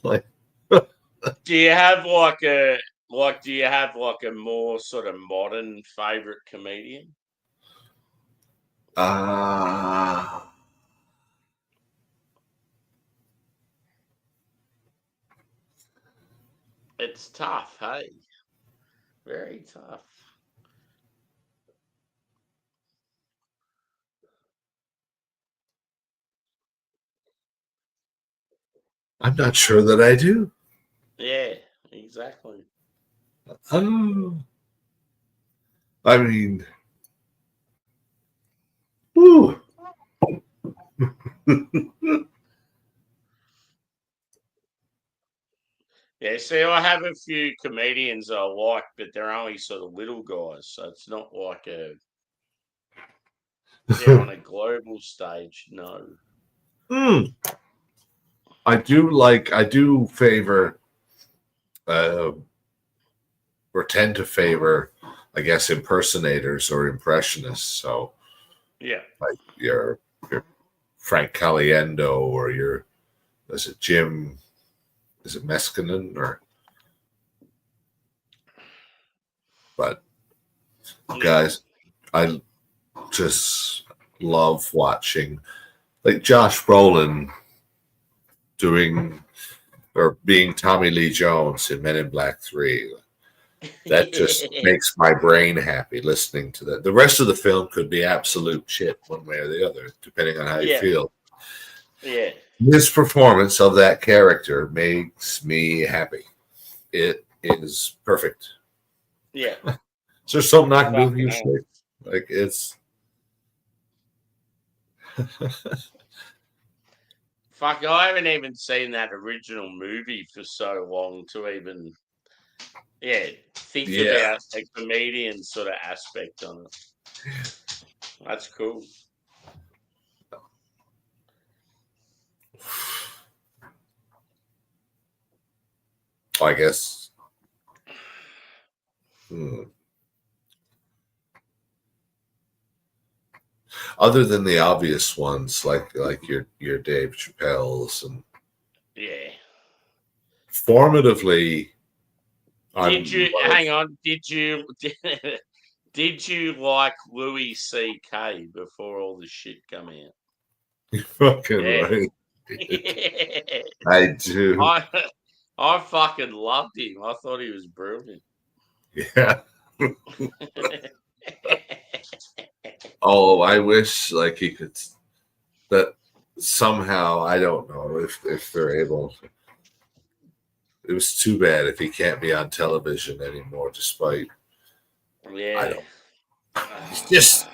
like. Do you have like a more sort of modern favorite comedian? It's tough, hey? Very tough. I'm not sure that I do. Yeah, exactly. I mean, woo. Yeah, see, I have a few comedians I like, but they're only sort of little guys, so it's not like they're on a global stage. No. I do favor, or tend to favor, I guess, impersonators or impressionists. So, yeah, like your Frank Caliendo or your, is it Meskinnen or, but guys, I just love watching like Josh Brolin doing or being Tommy Lee Jones in Men in Black 3. That just makes my brain happy listening to that. The rest of the film could be absolute shit one way or the other, depending on how you feel. Yeah. His performance of that character makes me happy. It is perfect. Yeah. Is there something I can do for you, Slick? Like it's fuck, I haven't even seen that original movie for so long to even think about a comedian sort of aspect on it. That's cool. I guess. Other than the obvious ones, like your Dave Chappelle's and formatively. Did you like Louis C.K. before all the shit come out? You're fucking right. I do. I fucking loved him. I thought he was brilliant. Yeah. Oh, I wish like he could. That somehow, I don't know if they're able. It was too bad if he can't be on television anymore, despite. I don't. It's just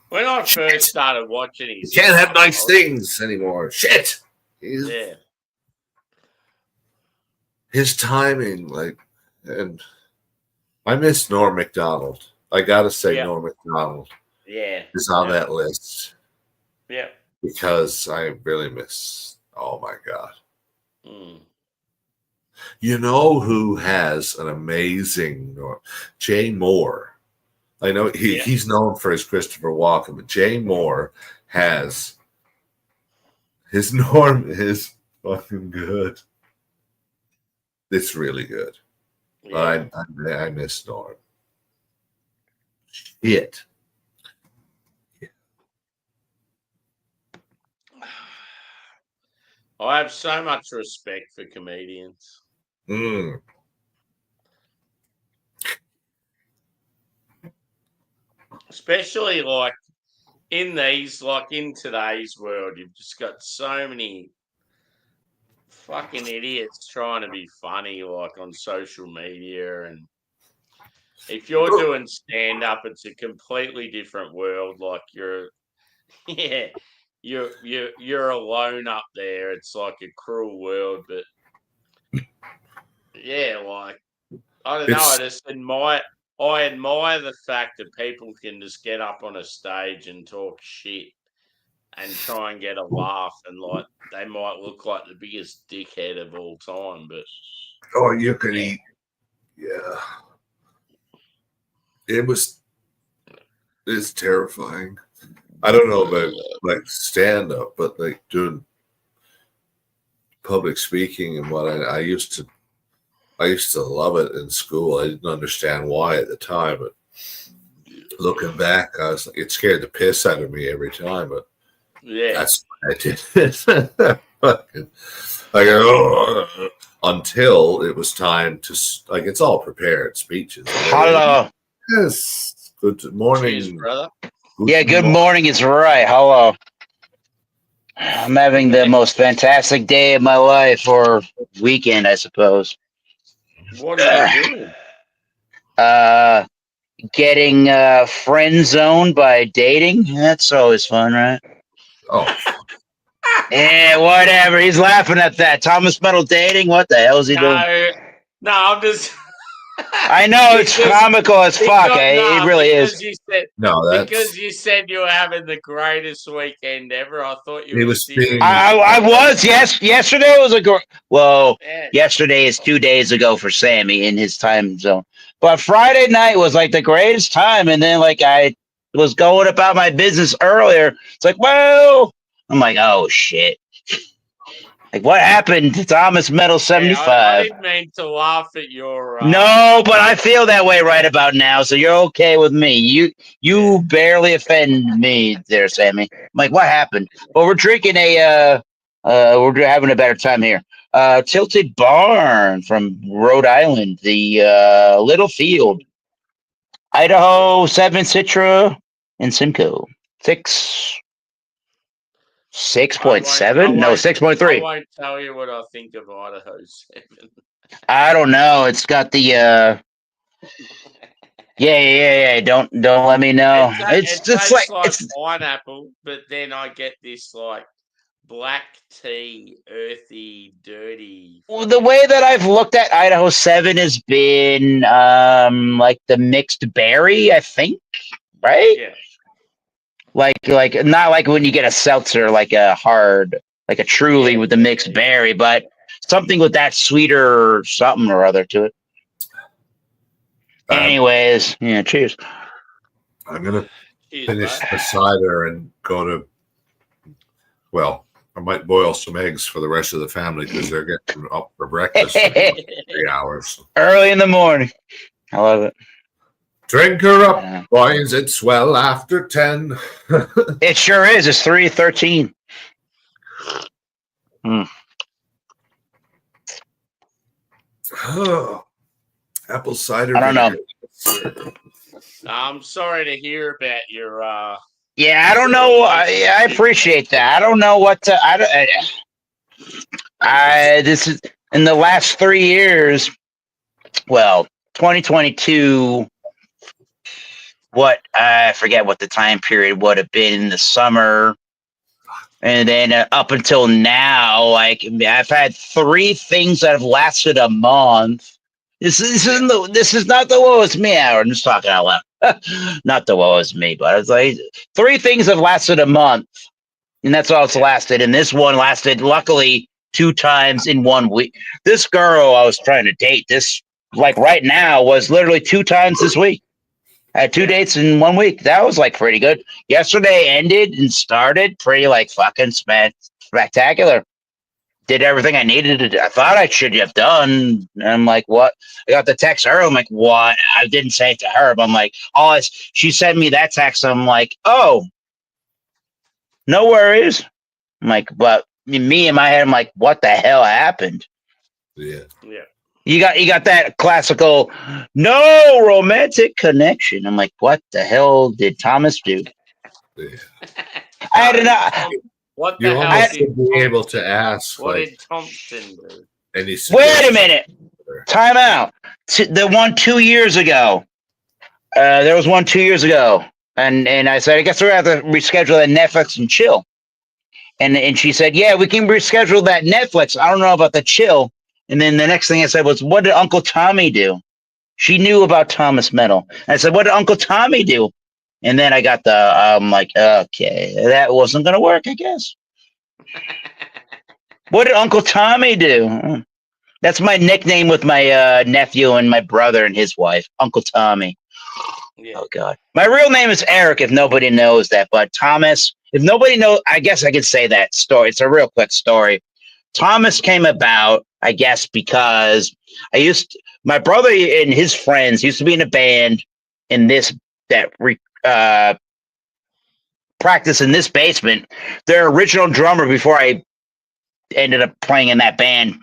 when I first started watching his. You can't have nice things anymore. Shit. His timing, like, and I miss Norm Macdonald. I gotta say, Norm Macdonald. Is on that list. Yeah. Because I really miss. Oh my god. You know who has an amazing Jay Moore. I know he's known for his Christopher Walken, but Jay Moore has his Norm is fucking good. It's really good. Yeah. I miss Norm. Shit. I have so much respect for comedians. Especially like in today's world, you've just got so many fucking idiots trying to be funny, like on social media, and if you're doing stand up, it's a completely different world. Like you're alone up there. It's like a cruel world, but like I don't know. I admire the fact that people can just get up on a stage and talk shit and try and get a laugh, and like they might look like the biggest dickhead of all time, but you could eat. Yeah, it's terrifying. I don't know about like stand up, but like doing public speaking and what I used to love it in school. I didn't understand why at the time, but looking back, I was like, it scared the piss out of me every time. But that's why I did it. Until it was time to it's all prepared speeches. Hello. Yes. Good morning, cheers, brother. Good morning is right. Hello. I'm having the most fantastic day of my life, or weekend, I suppose. What are you doing? Getting friend zoned by dating. That's always fun, right? Oh. Yeah, whatever. He's laughing at that. Thomas Metal dating? What the hell is he doing? No, I'm just. I know it's comical as fuck. It really is. Because you said you were having the greatest weekend ever. I thought you were serious. I was. Yes, yesterday was yesterday is 2 days ago for Sammy in his time zone. But Friday night was like the greatest time, and then like I was going about my business earlier. It's like, well, I'm like, oh shit. Like, what happened to Thomas Metal 75? I didn't mean to laugh at your. No, but I feel that way right about now, so you're okay with me. You barely offend me there, Sammy. I'm like, what happened? Well, we're drinking we're having a better time here. Tilted Barn from Rhode Island, the Little Field, Idaho 7 Citra and Simcoe 6.7? No, 6.3. I won't tell you what I think of Idaho 7. I don't know. It's got the yeah. Don't let me know. It tastes like pineapple, but then I get this like black tea, earthy, dirty. Well, the way that I've looked at Idaho 7 has been like the mixed berry, I think, right? Yeah. Like not like when you get a seltzer, like a truly with the mixed berry, but something with that sweeter something or other to it. Anyways, cheers. I'm gonna finish the cider and go to. Well, I might boil some eggs for the rest of the family because they're getting up for breakfast in 3 hours. Early in the morning. I love it. Drink her up, boys. It's well after 10. It sure is. It's 3:13. Oh, apple cider. I don't know. I'm sorry to hear about your. Yeah, I don't know. I appreciate that. I don't know what to. This is in the last 3 years. Well, 2022. What I forget what the time period would have been in the summer, and then up until now, like I've had 3 things that have lasted a month. This is not the woe is me hour. I'm just talking out loud. Not the woe is me, but it's like 3 things have lasted a month, and that's all it's lasted. And this one lasted, luckily, 2 times in 1 week. This girl I was trying to date, this like right now, was literally 2 times this week. I had 2 dates in 1 week. That was like pretty good. Yesterday ended and started pretty like fucking spectacular. Did everything I needed to do. I thought I should have done. And I'm like, what? I got the text early. I'm like, what? I didn't say it to her, but I'm like, she sent me that text. I'm like, oh, no worries. I'm like, but me in my head, I'm like, what the hell happened? Yeah. You got that classical no romantic connection. I'm like, what the hell did Thomas do? Yeah. I had enough. What you the hell? almost should be able to ask. What like, did Thompson do? Wait a minute. Time out. The one 2 years ago. There was one 2 years ago, and I said, I guess we're gonna have to reschedule that Netflix and chill. And she said, yeah, we can reschedule that Netflix. I don't know about the chill. And then the next thing I said was, what did Uncle Tommy do? She knew about Thomas Metal. I said, what did Uncle Tommy do? And then I got I'm like, okay, that wasn't gonna work, I guess. What did Uncle Tommy do? That's my nickname with my nephew and my brother and his wife, Uncle Tommy. Yeah. Oh God, my real name is Eric. If nobody knows that, but Thomas. If nobody knows, I guess I could say that story. It's a real quick story. Thomas came about, I guess, because my brother and his friends used to be in a band in this practice in this basement. Their original drummer, before I ended up playing in that band,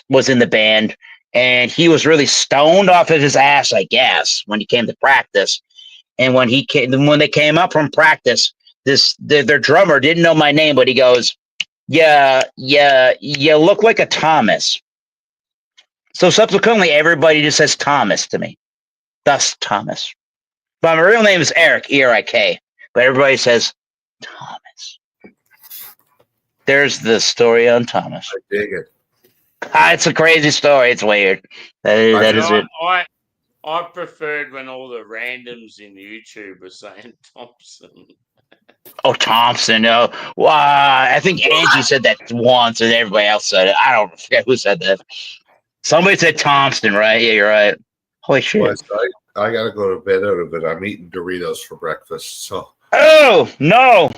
was in the band, and he was really stoned off of his ass, I guess, when he came to practice. And when they came up from practice, their drummer didn't know my name, but he goes, "Yeah, you look like a Thomas." So subsequently, everybody just says Thomas to me. Thus, Thomas. But my real name is Eric, E-R-I-K. But everybody says Thomas. There's the story on Thomas. I dig it. It's a crazy story. It's weird. That is it. I preferred when all the randoms in YouTube were saying Thompson. Oh, Thompson. Oh, well, I think Angie said that once, and everybody else said it. I don't forget who said that. Somebody said Thompson, right? Yeah, you're right. Holy shit! Well, I gotta go to bed out of it. I'm eating Doritos for breakfast. So. Oh no!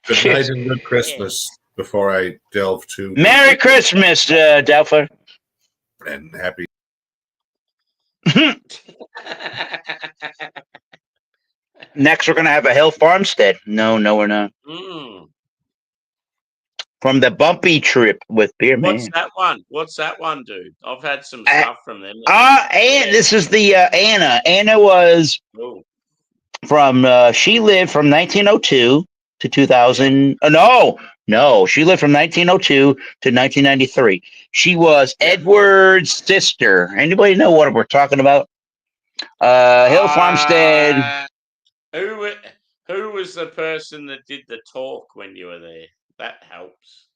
Good night and good Christmas. Before I delve to Merry Christmas, Delphi. And happy. Next, we're gonna have a Hill Farmstead. No, we're not. From the Bumpy Trip with Beer Man. What's that one, dude? I've had some stuff from them. And this is the Anna. Anna was from. She lived from 1902 to 2000. No, she lived from 1902 to 1993. She was Edward's sister. Anybody know what we're talking about? Hill Farmstead. Who was the person that did the talk when you were there? That helps.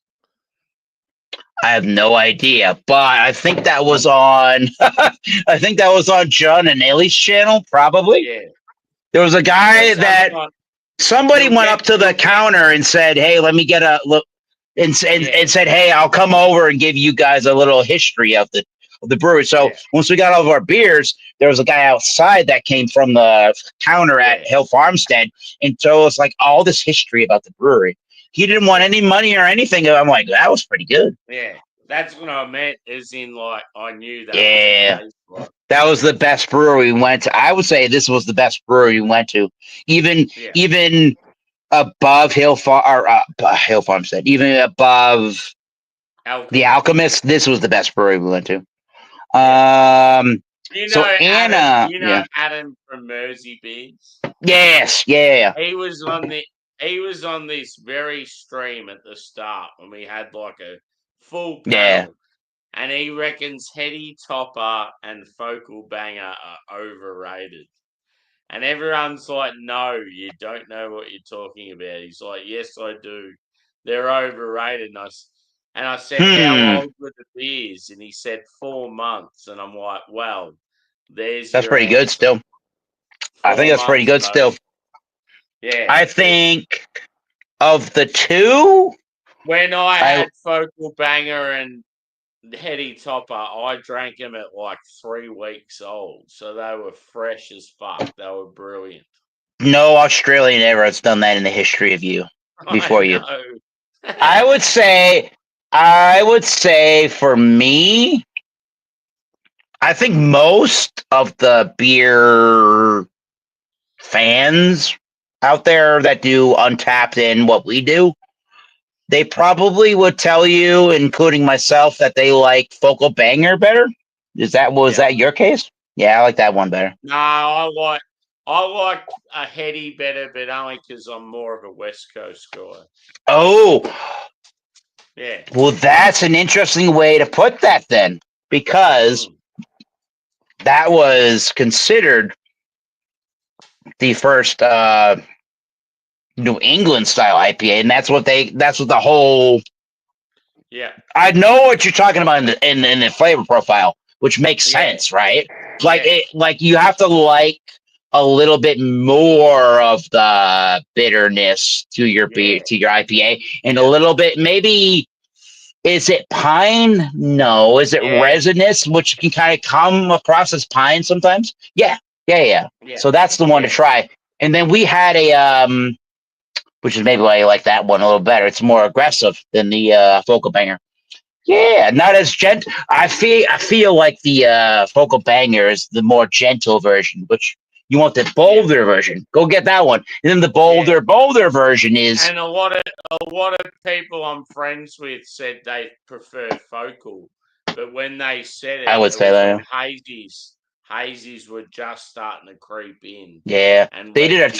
I have no idea, but I think that was on. I think that was on John and Ellie's channel, probably. Yeah. There was a guy that somebody went up to the counter and said, "Hey, let me get a look," and said, "Hey, I'll come over and give you guys a little history of the brewery." So once we got all of our beers, there was a guy outside that came from the counter at Hill Farmstead and told us like all this history about the brewery. He didn't want any money or anything. I'm like, that was pretty good. Yeah, that's what I meant. As in, like, I knew that. Yeah, that was the best brewery we went to. I would say this was the best brewery we went to, even above Hill Farmstead, even above the Alchemist. This was the best brewery we went to. So Anna, Adam from Mersey Beers. Yes, yeah. He was on this very stream at the start when we had like a full panel, and he reckons Heady Topper and Focal Banger are overrated. And everyone's like, no, you don't know what you're talking about. He's like, yes, I do. They're overrated. And I said, how old were the beers? And he said 4 months. And I'm like, well, that's pretty good still. I think that's pretty good still. Yeah. I think of the two, when I had Focal Banger and Heady Topper, I drank them at like 3 weeks old. So they were fresh as fuck. They were brilliant. No Australian ever has done that in the history of you before you. I would say for me, I think most of the beer fans out there that do Untapped and what we do, they probably would tell you, including myself, that they like Focal Banger better. Was that your case? Yeah, I like that one better. No, I like a Heady better, but only because I'm more of a West Coast guy. Oh, yeah. Well, that's an interesting way to put that then, because that was considered the first New England style IPA, and that's what the whole. Yeah. I know what you're talking about in the flavor profile, which makes sense, right? Like you have to like a little bit more of the bitterness to your beer, to your IPA, and a little bit maybe. Is it pine? No. Is it resinous, which can kind of come across as pine sometimes? Yeah. So that's the one to try. And then we had a which is maybe why you like that one a little better. It's more aggressive than the Focal Banger. Yeah, not as gentle. I feel like the Focal Banger is the more gentle version, which you want the bolder version. Go get that one. And then the bolder version is. And a lot of people I'm friends with said they prefer Focal, but when they said it, I would say that. Hazies were just starting to creep in. Yeah, and they did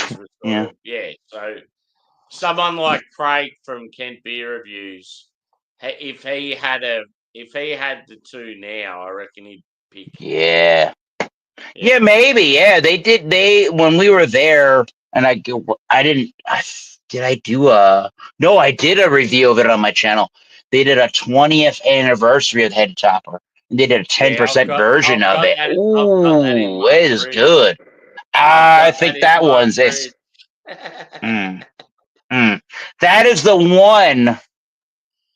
So someone like Craig from Kent Beer Reviews, if he had the two now, I reckon he'd pick. Yeah, maybe. Yeah, they did. When we were there, and I didn't. Did I do a? No, I did a review of it on my channel. They did a 20th anniversary of Head Topper, and they did a 10% version of it. Ooh, it is good. I think that one's this. That is the one.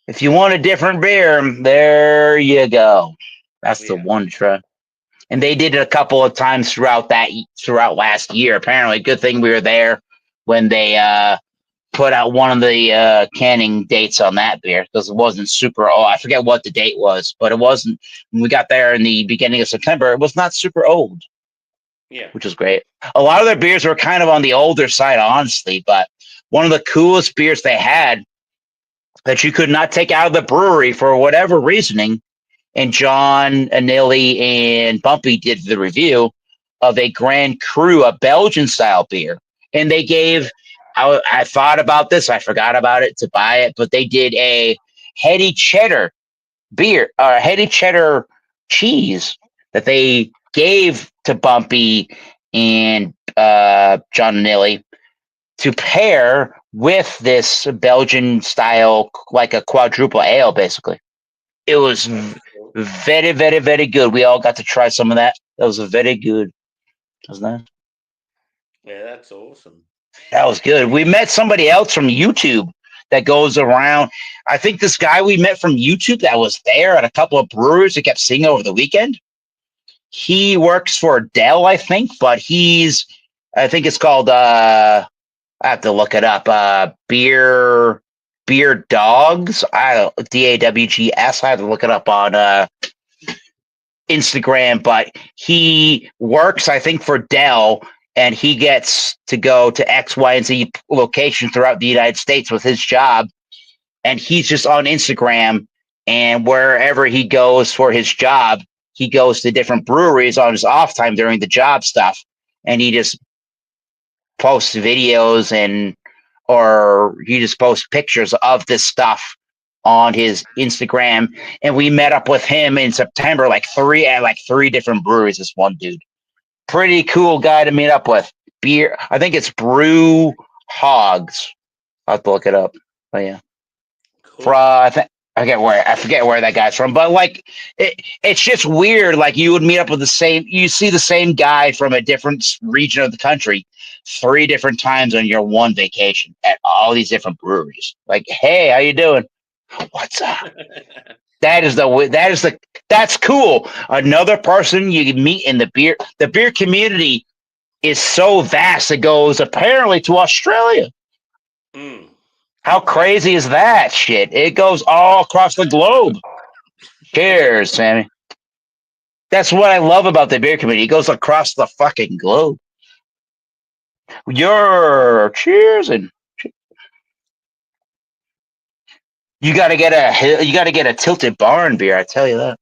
If you want a different beer, there you go. That's the one to try. And they did it a couple of times throughout last year. Apparently, good thing we were there when they put out one of the canning dates on that beer, because it wasn't super old. I forget what the date was, but it wasn't. When we got there in the beginning of September, it was not super old. Yeah, which is great. A lot of their beers were kind of on the older side, honestly, but one of the coolest beers they had that you could not take out of the brewery for whatever reasoning, and John, Anili, and Bumpy did the review of a Grand Cru, a Belgian style beer. And they gave, I thought about this, I forgot about it to buy it, but they did a heady cheddar beer, or heady cheddar cheese that they gave to Bumpy and John Anili to pair with this Belgian style, like a quadruple ale, basically. It was very, very, very good. We all got to try some of that. That was very good. Wasn't that? Yeah, that's awesome. That was good. We met somebody else from YouTube that goes around. I think this guy we met from YouTube that was there at a couple of breweries that kept singing over the weekend. He works for Dell, I think, but I think it's called, I have to look it up. Beer Dogs. DAWGS. I have to look it up on Instagram, but he works, I think, for Dell, and he gets to go to X, Y, and Z locations throughout the United States with his job. And he's just on Instagram, and wherever he goes for his job, he goes to different breweries on his off time during the job stuff, and he just posts videos or he just posts pictures of this stuff on his Instagram. And we met up with him in September, at three different breweries. This one dude, pretty cool guy to meet up with. Beer, I think it's Brew Hogs. I'll have to look it up. But yeah, cool. I forget where that guy's from, but it's just weird. Like, you would meet up with you see the same guy from a different region of the country 3 different times on your one vacation at all these different breweries. Like, hey, how you doing? What's up? That's cool. Another person you can meet in the beer community is so vast. It goes apparently to Australia. How crazy is that shit? It goes all across the globe. Cheers, Sammy. That's what I love about the beer community. It goes across the fucking globe. Cheers, and you gotta get a Tilted Barn beer. I tell you that.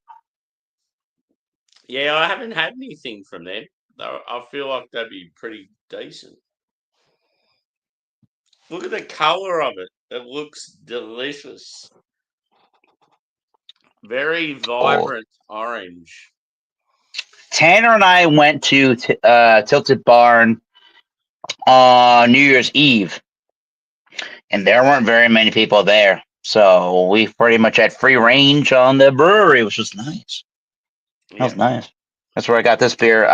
Yeah, I haven't had anything from them. I feel like that'd be pretty decent. Look at the color of it. It looks delicious. Very vibrant orange. Tanner and I went to Tilted Barn on New Year's Eve, and there weren't very many people there. So we pretty much had free range on the brewery, which was nice. That was nice. That's where I got this beer.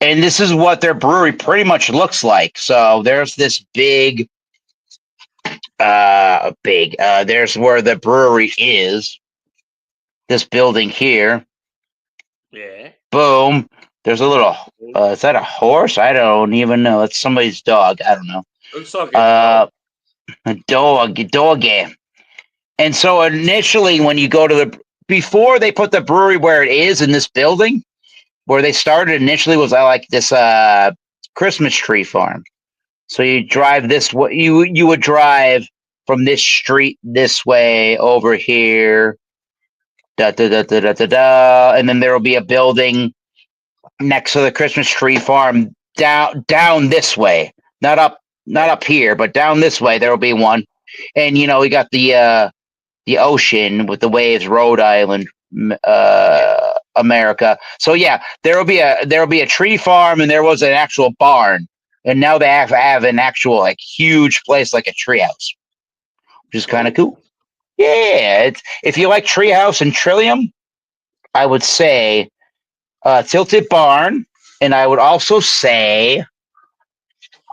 And this is what their brewery pretty much looks like. So there's this big, there's where the brewery is. This building here. Yeah. Boom. There's a little, is that a horse? I don't even know. It's somebody's dog. I don't know. Looks like a dog. And so initially when you go to before they put the brewery where it is in this building, where they started initially was like this Christmas tree farm. So you drive this way, you would drive from this street this way over here, and then there will be a building next to the Christmas tree farm down this way, not up here, but down this way there will be one. And we got the ocean with the waves, Rhode Island, America. So yeah, there will be a tree farm, and there was an actual barn, and now they have an actual like huge place like a treehouse, which is kind of cool. Yeah, if you like treehouse and Trillium, I would say Tilted Barn, and I would also say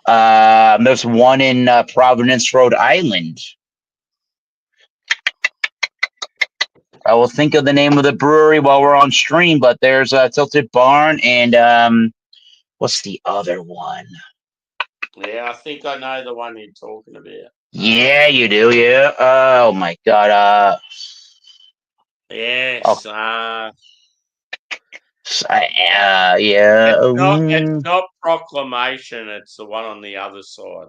there's one in Providence, Rhode Island. I will think of the name of the brewery while we're on stream, but there's a Tilted Barn and what's the other one? Yeah, I think I know the one you're talking about. Yeah, you do. Yeah. Oh my God. Yes. Yeah. It's not Proclamation. It's the one on the other side.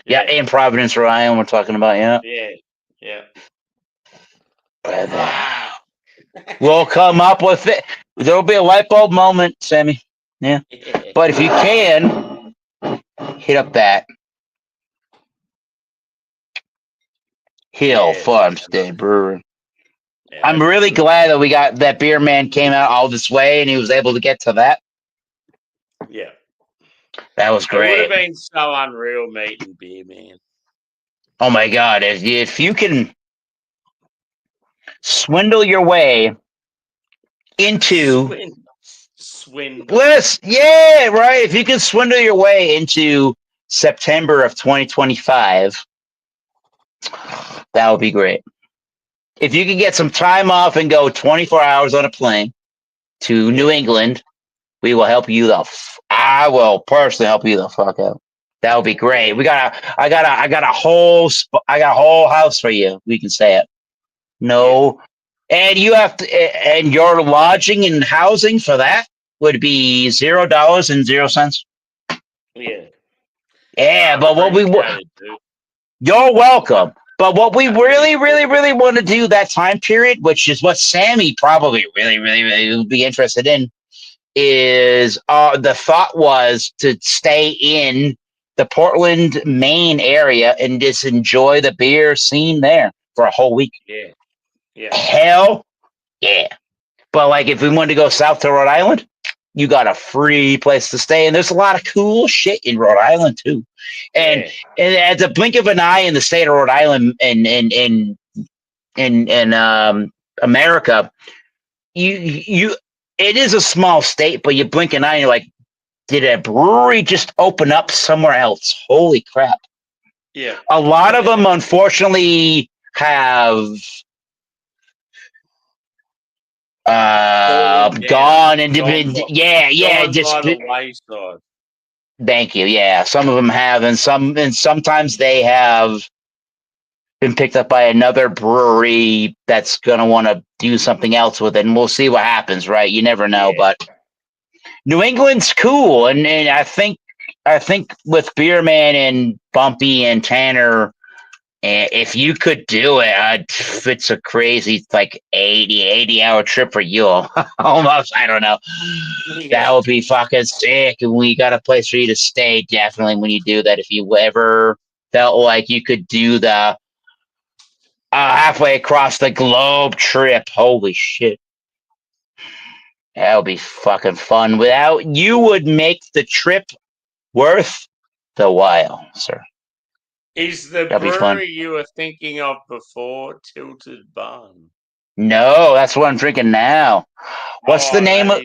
Yeah, in Providence, Rhode Island, we're talking about. Yeah. Yeah. We'll come up with it. There'll be a light bulb moment, Sammy. Yeah. But if you can, hit up that Hill Farmstead Brewery. Yeah, I'm really glad that we got that beer man came out all this way and he was able to get to that. Yeah. That was great. It would have been so unreal meeting beer man. Oh my God. If you can swindle your way into swindle. Yeah, right. If you can swindle your way into September of 2025, that would be great. If you can get some time off and go 24 hours on a plane to New England, we will help you I will personally help you the fuck out. That would be great. I got a whole house for you. We can stay at. No. And you have to, and your lodging and housing for that would be $0.00. Yeah. Yeah, but you're welcome. But what we really, really, really want to do that time period, which is what Sammy probably really, really, really would be interested in, is the thought was to stay in the Portland, Maine area and just enjoy the beer scene there for a whole week. Yeah. Yeah. Hell yeah. But like if we wanted to go south to Rhode Island, you got a free place to stay. And there's a lot of cool shit in Rhode Island too. And at the blink of an eye in the state of Rhode Island and in America, it is a small state, but you blink an eye and you're like, did a brewery just open up somewhere else? Holy crap. Yeah. A lot of them unfortunately have gone and just thank you. Yeah, some of them have, and sometimes they have been picked up by another brewery that's gonna want to do something else with it, and we'll see what happens. Right? You never know, but New England's cool, and I think with Beerman and Bumpy and Tanner. And if you could do it, it's a crazy 80-hour trip for you. Almost, I don't know. That would be fucking sick. And we got a place for you to stay, definitely, when you do that. If you ever felt like you could do the halfway across the globe trip, holy shit. That would be fucking fun. You would make the trip worth the while, sir. Is the brewery you were thinking of before Tilted Barn? No, that's what I'm drinking now. What's the name of?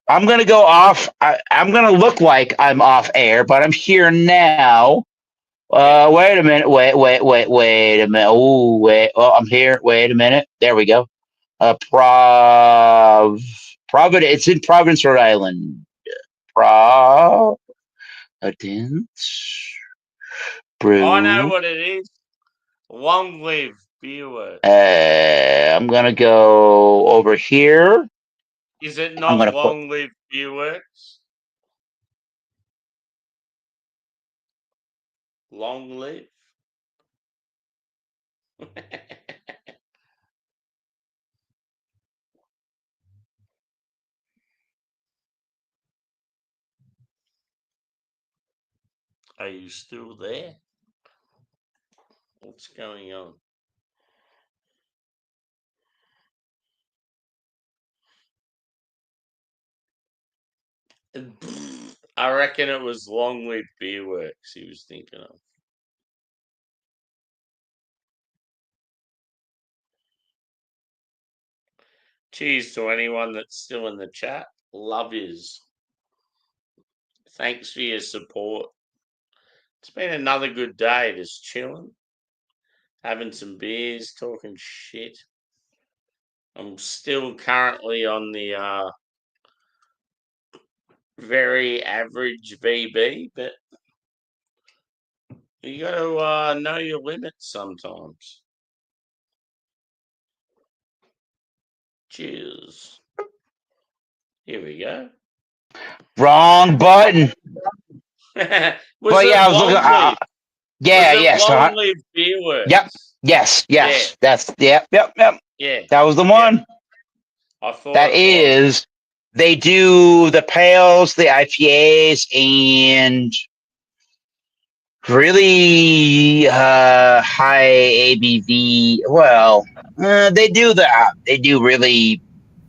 I'm gonna go off. I'm gonna look like I'm off air, but I'm here now. Wait a minute. Wait a minute. Oh, wait. Oh, I'm here. Wait a minute. There we go. Providence. It's in Providence, Rhode Island. Providence. Brew. I know what it is. Long live Beerworks. I'm gonna go over here. Is it not Long Live Beerworks? Long live. Are you still there? What's going on? I reckon it was Long Live Beerworks he was thinking of. Cheers to anyone that's still in the chat. Love yous. Thanks for your support. It's been another good day, just chilling, having some beers, talking shit. I'm still currently on the very average VB, but you got to know your limits sometimes. Cheers. Here we go. Wrong button. Was but it yeah, I was looking. Yeah, was it yes. Long Live Beerworks? Yep. Yes. Yeah. That's yep. Yeah. That was the one. I thought that is. They do the pales, the IPAs, and really high ABV. Well, they do really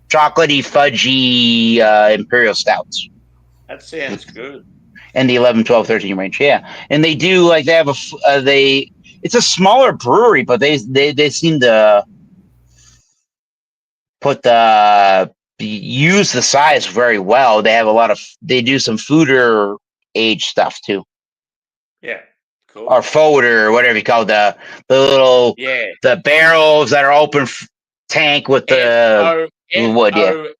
chocolatey, fudgy imperial stouts. That sounds good. In the 11, 12, 13 range, yeah. And they do like they have it's a smaller brewery, but they seem to use the size very well. They have they do some foeder age stuff too. Yeah, cool. Or forwarder, or whatever you call the little the barrels that are open tank with the wood, FODER.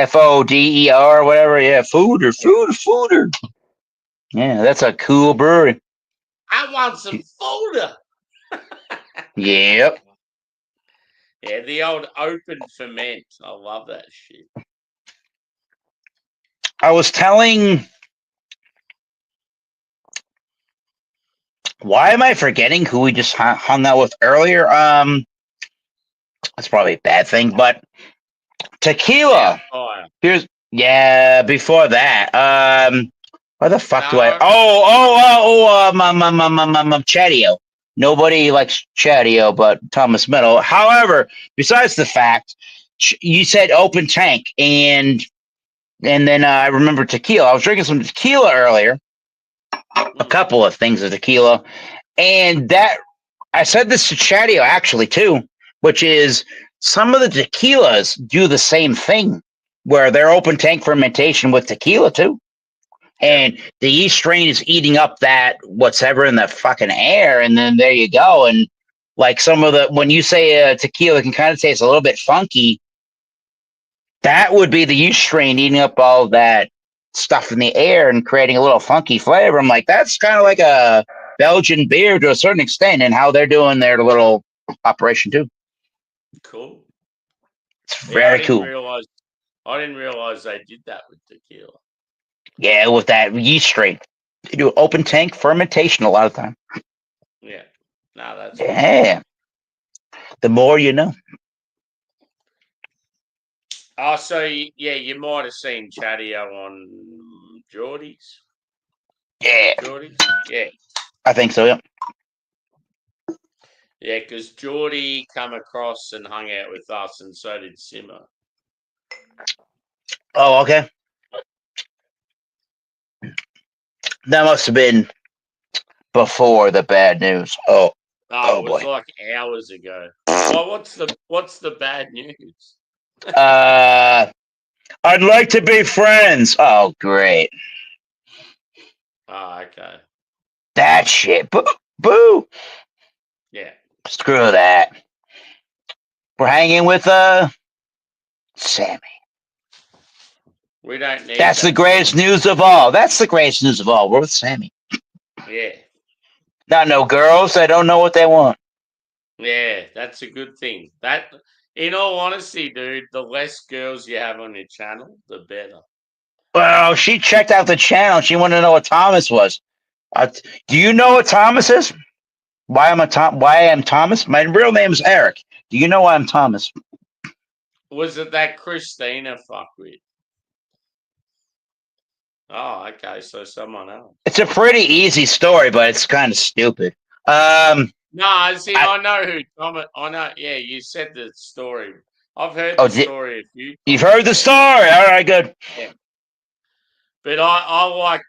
FODER, whatever, yeah, foeder. Yeah, that's a cool brewery. I want some fodder. Yep. Yeah, the old open ferment. I love that shit. I was telling. Why am I forgetting who we just hung out with earlier? That's probably a bad thing, but tequila. Before that. What the fuck do I? Chatio. Nobody likes Chatio, but Thomas Middle. However, besides the fact, you said open tank, and then I remember tequila. I was drinking some tequila earlier. A couple of things of tequila, and that I said this to Chatio actually too, which is some of the tequilas do the same thing, where they're open tank fermentation with tequila too. And the yeast strain is eating up that whatever in the fucking air, and then there you go. And like some of when you say tequila can kind of taste a little bit funky, that would be the yeast strain eating up all that stuff in the air and creating a little funky flavor. I'm like, that's kind of like a Belgian beer to a certain extent, and how they're doing their little operation too. Cool. It's very cool. I didn't realize they did that with tequila. Yeah, with that yeast strain. They do open tank fermentation a lot of time. Yeah. No, that's cool. The more you know. Oh, so you might have seen Chatio on Geordie's. Yeah. Geordie's? Yeah. I think so, yeah. Yeah, because Geordie come across and hung out with us, and so did Simmer. Oh, okay. That must have been before the bad news. Oh it was boy. like hours ago. Well, what's the bad news? I'd like to be friends. Oh, great. Oh, okay. That shit. Boo. Yeah. Screw that. We're hanging with Sammy. We don't need That's that the greatest news of all. That's the greatest news of all. We're with Sammy. Yeah. Not no girls. I don't know what they want. Yeah, that's a good thing. That, in all honesty, dude, the less girls you have on your channel, the better. Well, she checked out the channel. She wanted to know what Thomas was. Do you know what Thomas is? Why I am Thomas? My real name is Eric. Do you know why I'm Thomas? Was it that Christina fuckwit? Oh, okay. So someone else. It's a pretty easy story, but it's kind of stupid. No, see, I know who Thomas. I know. Yeah, you said the story. I've heard the story a few times. You've heard the story. All right, good. Yeah. But I like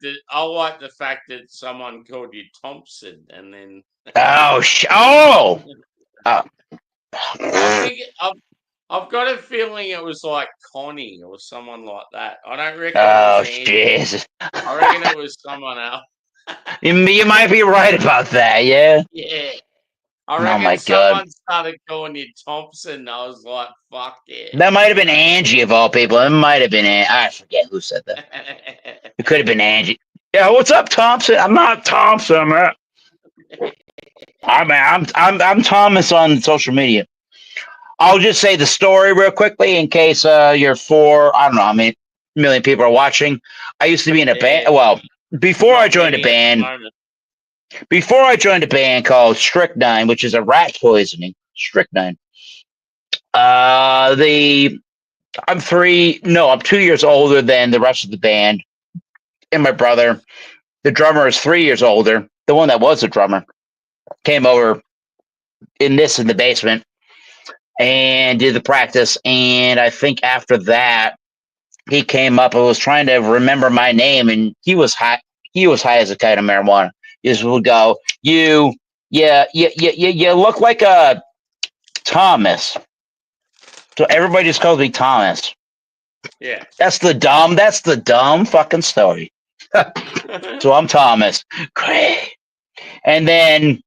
the fact that someone called you Thompson, and then. I think I've got a feeling it was like Connie or someone like that. I don't reckon. Oh, it was Jesus. I reckon it was someone else. You might be right about that, yeah? Yeah. I reckon my someone God. started calling you Thompson. I was like, fuck yeah. That might have been Angie of all people. It might have been I forget who said that. It could have been Angie. Yeah, what's up, Thompson? I'm not Thompson, man. I'm Thomas on social media. I'll just say the story real quickly in case you're I don't know how many million people are watching. I used to be in a band. Well, before I joined a band called Strychnine, which is a rat poisoning. Strychnine. I'm 2 years older than the rest of the band, and my brother. The drummer is 3 years older. The one that was the drummer came over in the basement and did the practice. And I think after that, he came up and was trying to remember my name, and he was high. He was high as a kite of marijuana. He just would go, you look like a Thomas. So everybody just calls me Thomas. Yeah. That's the dumb fucking story. So I'm Thomas. Great. And then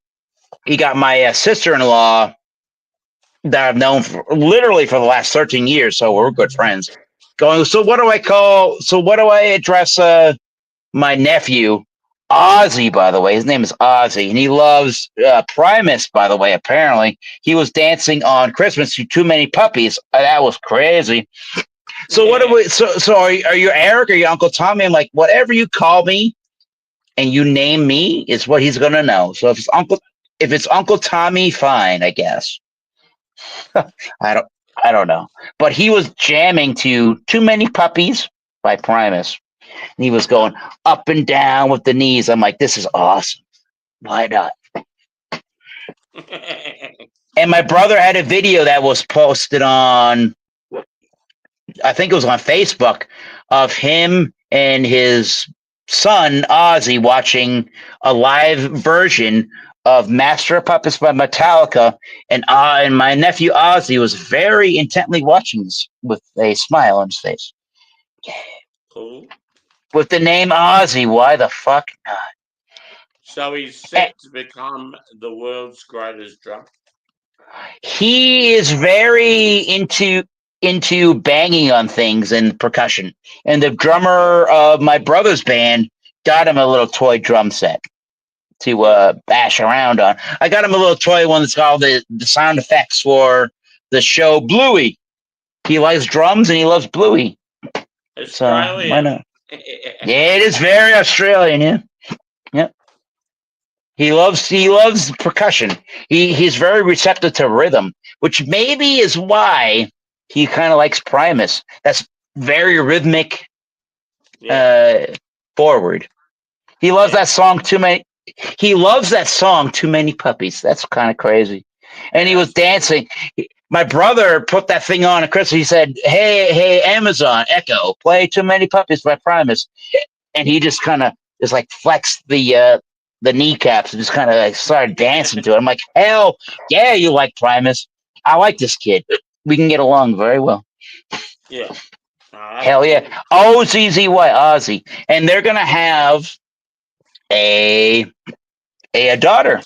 he got my sister-in-law that I've known literally for the last 13 years. So we're good friends. Going, so what do I address my nephew, Ozzy, by the way? His name is Ozzy, and he loves Primus, by the way, apparently. He was dancing on Christmas to Too Many Puppies. That was crazy. So what do we so are you Eric or you Uncle Tommy? I'm like, whatever you call me and you name me is what he's gonna know. So if it's Uncle Tommy, fine, I guess. I don't know. But he was jamming to Too Many Puppies by Primus. And he was going up and down with the knees. I'm like, this is awesome. Why not? And my brother had a video that was posted on, I think it was on Facebook, of him and his son, Ozzy, watching a live version of Master of Puppets by Metallica. And my nephew, Ozzy, was very intently watching this with a smile on his face. Cool. With the name Ozzy, why the fuck not? So he's set to become the world's greatest drummer. He is very into banging on things and percussion. And the drummer of my brother's band got him a little toy drum set to bash around on. I got him a little toy one that's called the sound effects for the show Bluey. He likes drums and he loves Bluey. Australian. So why not? Yeah, it is very Australian, yeah. Yep. He loves percussion. He's very receptive to rhythm, which maybe is why he kind of likes Primus. That's very rhythmic, forward. He loves that song too many. He loves that song Too Many Puppies. That's kind of crazy. And he was dancing. My brother put that thing on at Christmas. He said, "Hey, Amazon Echo, play Too Many Puppies by Primus." And he just kind of just like flexed the kneecaps and just kind of like started dancing to it. I'm like, hell yeah, you like Primus. I like this kid. We can get along very well. Yeah. Hell yeah. OZZY, Ozzy. And they're going to have a daughter.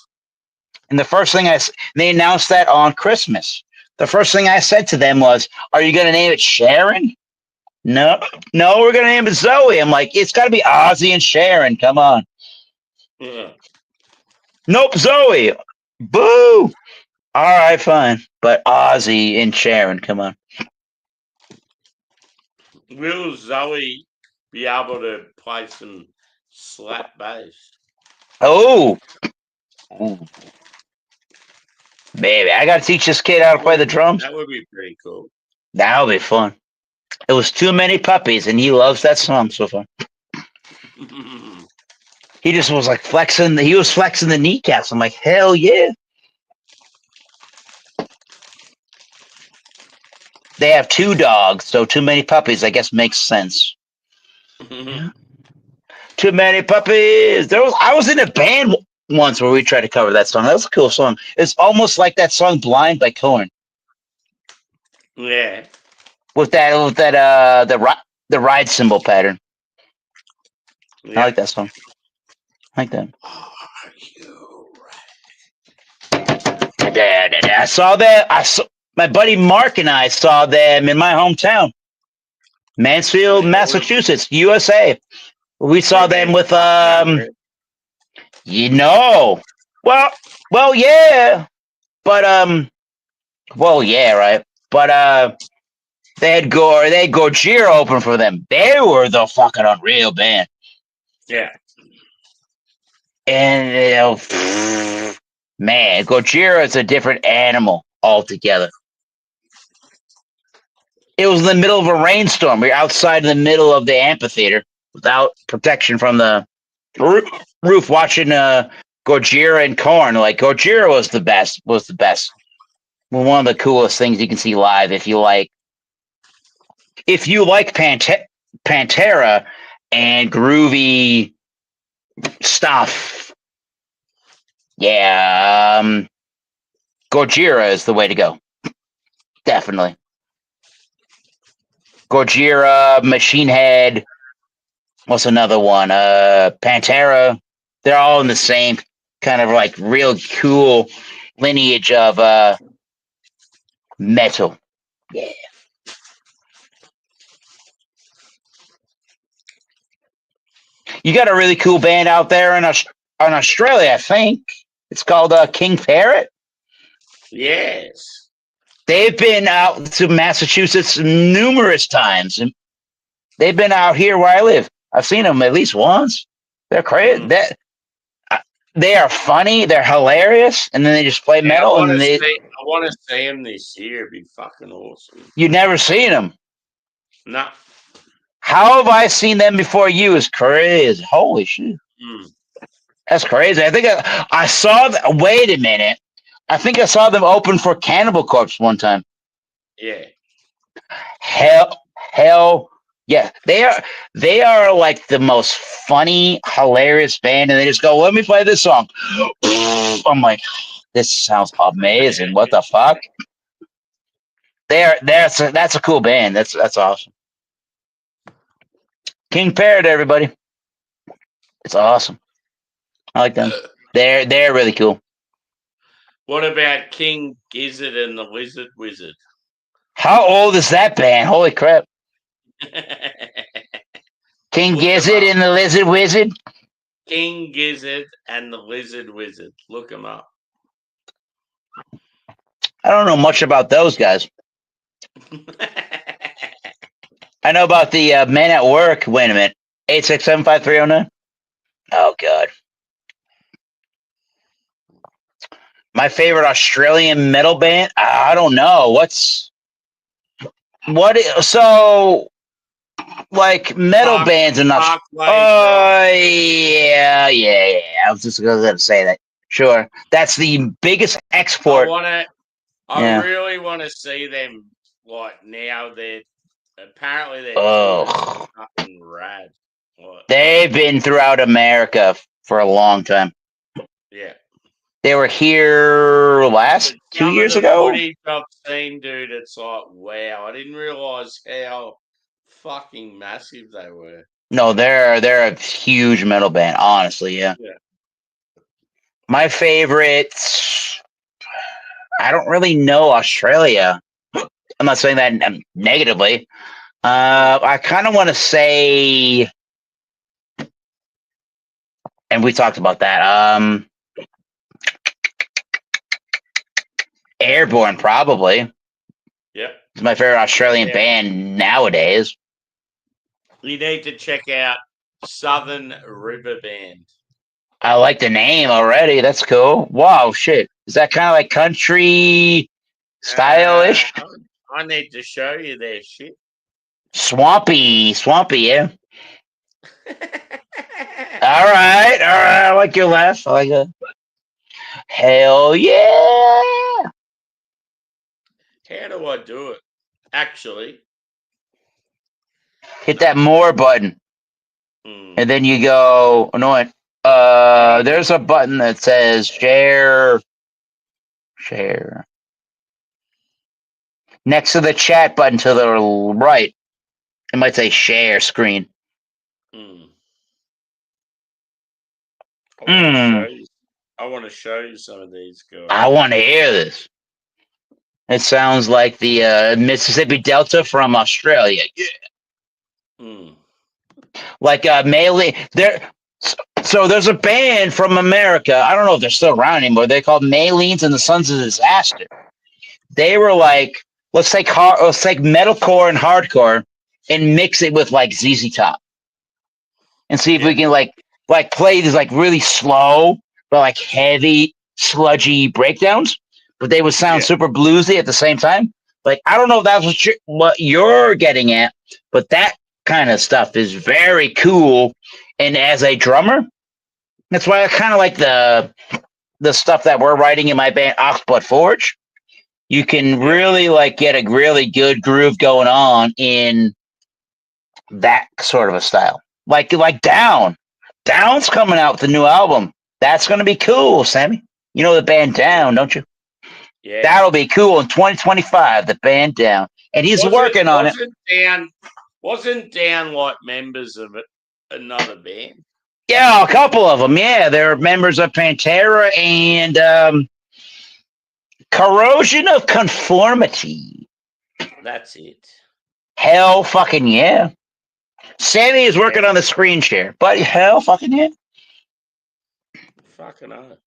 And the first thing they announced that on Christmas. The first thing I said to them was, "Are you going to name it Sharon?" No, we're going to name it Zoe. I'm like, it's got to be Ozzy and Sharon. Come on. Yeah. Nope, Zoe. Boo. All right, fine. But Ozzy and Sharon, come on. Will Zoe be able to play some slap bass? Oh. Ooh. Baby, I got to teach this kid how to play the drums. That would be pretty cool. That'll be fun. It was Too Many Puppies, and he loves that song so far. He just was like flexing. He was flexing the kneecaps. I'm like, hell yeah. They have 2 dogs, so Too Many Puppies, I guess, makes sense. Too Many Puppies. I was in a band once where we tried to cover that song. That was a cool song. It's almost like that song "Blind" by Korn. Yeah. With the ride cymbal pattern. Yeah. I like that song. I like that. I saw that. My buddy Mark and I saw them in my hometown, Mansfield, Massachusetts, USA. We saw them with well, yeah, but well, yeah, right, but they had Gojira open for them. They were the fucking unreal band. Yeah. And man, Gojira is a different animal altogether. It was in the middle of a rainstorm. We were outside in the middle of the amphitheater without protection from the roof watching Gojira and Korn. Like, Gojira was the best. Well, one of the coolest things you can see live if you like Pantera and groovy stuff. Yeah, Gojira is the way to go. Definitely. Gojira, Machine Head. What's another one? Pantera. They're all in the same kind of like real cool lineage of metal. Yeah. You got a really cool band out there in Australia, I think. It's called King Parrot. Yes. They've been out to Massachusetts numerous times. And they've been out here where I live. I've seen them at least once. They're crazy. They are funny. They're hilarious. And then they just play metal. I want to see them this year. It'd be fucking awesome. You've never seen them? No. How have I seen them before you? Is crazy. Holy shit. That's crazy. I think I saw wait a minute. I think I saw them open for Cannibal Corpse one time. Yeah. Hell yeah. They are like the most funny, hilarious band, and they just go, "Let me play this song." I'm like, this sounds amazing. What the fuck? That's a cool band. That's awesome. King Parrot, everybody. It's awesome. I like them. They're really cool. What about King Gizzard and the Lizard Wizard? How old is that band? Holy crap. King Gizzard and the Lizard Wizard? King Gizzard and the Lizard Wizard. Look them up. I don't know much about those guys. I know about the Men at Work. Wait a minute. 8675309? Oh, God. My favorite Australian metal band? I don't know. So, like, metal bands in Australia. Oh, yeah. I was just going to say that. Sure. That's the biggest export. I really want to see them, like, now. Apparently they're fucking rad. They've been throughout America for a long time. Yeah. They were here last 2 years ago. Footage I've seen, dude, it's like, wow. I didn't realize how fucking massive they were. No, they're a huge metal band, honestly, yeah. My favorites, I don't really know Australia. I'm not saying that negatively. I kind of want to say, and we talked about that. Airborne, probably. Yep. It's my favorite Australian band nowadays. You need to check out Southern River Band. I like the name already. That's cool. Wow, shit. Is that kind of like country stylish? I need to show you their shit. Swampy, yeah. All right. I like your laugh. I like it. Hell yeah! How do I do it? Actually, hit that more button, and then you go. No, there's a button that says share. Share. Next to the chat button to the right, it might say share screen. I want to show you some of these guys. I want to hear this. It sounds like the Mississippi Delta from Australia. Yeah. Like Maylene. So there's a band from America. I don't know if they're still around anymore. They're called Maylene's and the Sons of Disaster. They were like, let's take metalcore and hardcore and mix it with like ZZ Top, and see if we can like play these like really slow but like heavy sludgy breakdowns, but they would sound super bluesy at the same time. Like, I don't know if that's what you're getting at, but that kind of stuff is very cool. And as a drummer, that's why I kind of like the stuff that we're writing in my band Oxblood Forge. You can really like get a really good groove going on in that sort of a style. Like Down's coming out with a new album. That's going to be cool, Sammy. You know the band Down, don't you? Yeah. That'll be cool in 2025, the band Down. And he's working on it. Wasn't Down like members of another band? Yeah, a couple of them. Yeah, they're members of Pantera and Corrosion of Conformity. That's it. Hell fucking yeah. Sammy is working on the screen share, but hell fucking yeah. Fucking hell.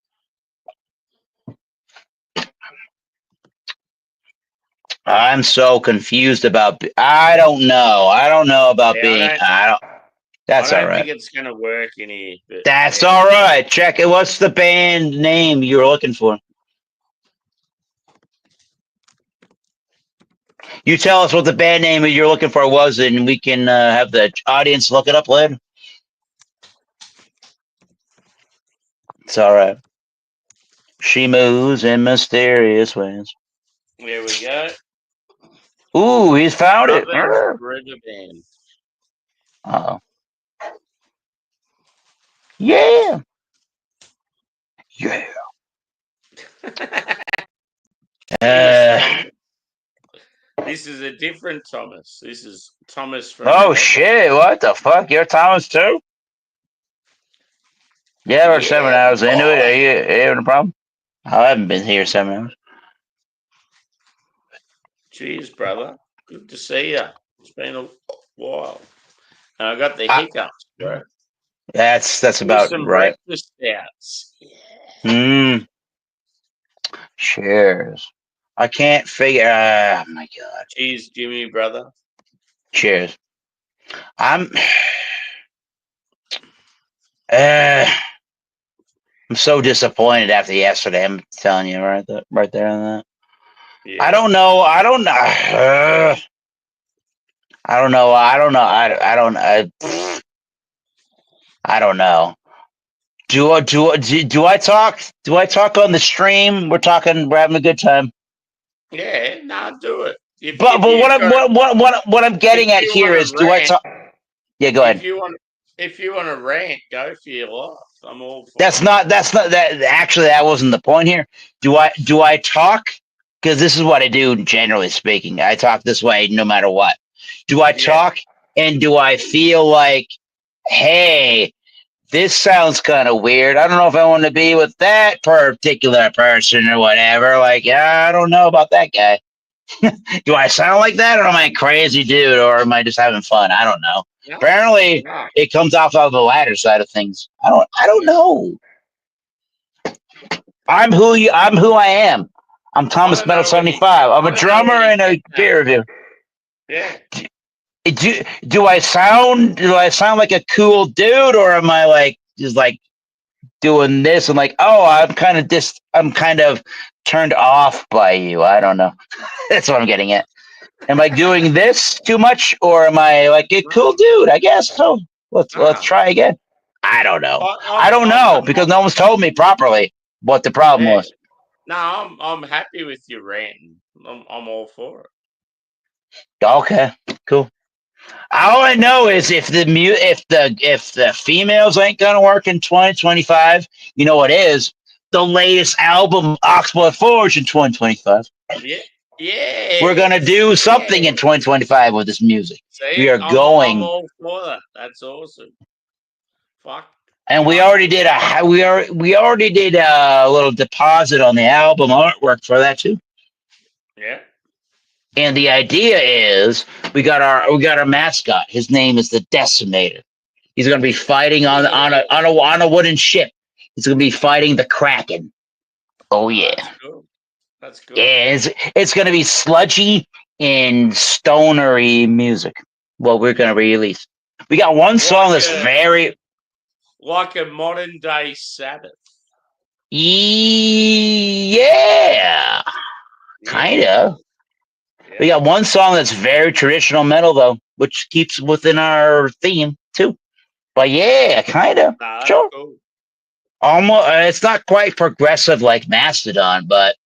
I'm so confused about. I don't know about being. That's all right. I don't think it's gonna work in here. But that's all right. Check it. What's the band name you're looking for? You tell us what the band name you're looking for was, and we can have the audience look it up later. It's all right. She moves in mysterious ways. There we go. Ooh, he's found it. Uh-oh. Yeah. Yeah. This is a different Thomas. This is Thomas from. Oh shit! What the fuck? You're Thomas too? Yeah, we're 7 hours into it. Are you having a problem? I haven't been here 7 hours. Cheers, brother. Good to see you. It's been a while. And I got the hiccups, bro. That's about some right. Breakfast stouts. Cheers. I can't figure. Oh my god. Cheers, Jimmy, brother. Cheers. I'm so disappointed after yesterday. I'm telling you right there on that. Yeah. I don't know. I don't know. Do I talk? Do I talk on the stream? We're having a good time. Yeah, do it. But what I'm getting at here is, do I talk? Yeah, go ahead. If you want to rant, go for your life. I'm all for That's not that actually that wasn't the point here. Do I talk? Because this is what I do generally speaking. I talk this way no matter what. Do I talk and do I feel like, hey, this sounds kind of weird. I don't know if I want to be with that particular person or whatever. Like, yeah, I don't know about that guy. Do I sound like that, or am I a crazy dude, or am I just having fun? I don't know. No, Apparently, it comes off of the latter side of things. I don't know. I'm who I am. I'm Thomas Metal 75. I'm a drummer and a beer reviewer. Yeah. Do I sound like a cool dude, or am I like just like doing this and like, oh, I'm kind of turned off by you. I don't know. That's what I'm getting at. Am I doing this too much, or am I like a cool dude? I guess so. Let's try again. I don't know. I don't know because no one's told me properly what the problem was. No, I'm happy with your ranting. I'm all for it. Okay, cool. All I know is if the females ain't gonna work in 2025, you know what is the latest album, Oxblood Forge, in 2025. Yeah. We're gonna do something in 2025 with this music. See, we are I'm going. all for that. That's awesome. Fuck. And we already did a little deposit on the album artwork for that too. Yeah. And the idea is we got our mascot. His name is the Decimator. He's going to be fighting on a wooden ship. He's going to be fighting the Kraken. Oh yeah. That's cool. Yeah, it's going to be sludgy and stonery music. What we're going to release. We got one song that's very like a modern day Sabbath. Yeah. Kind of. Yeah. We got one song that's very traditional metal though, which keeps within our theme too. But yeah, kind of. Sure. Cool. Almost. It's not quite progressive like Mastodon, but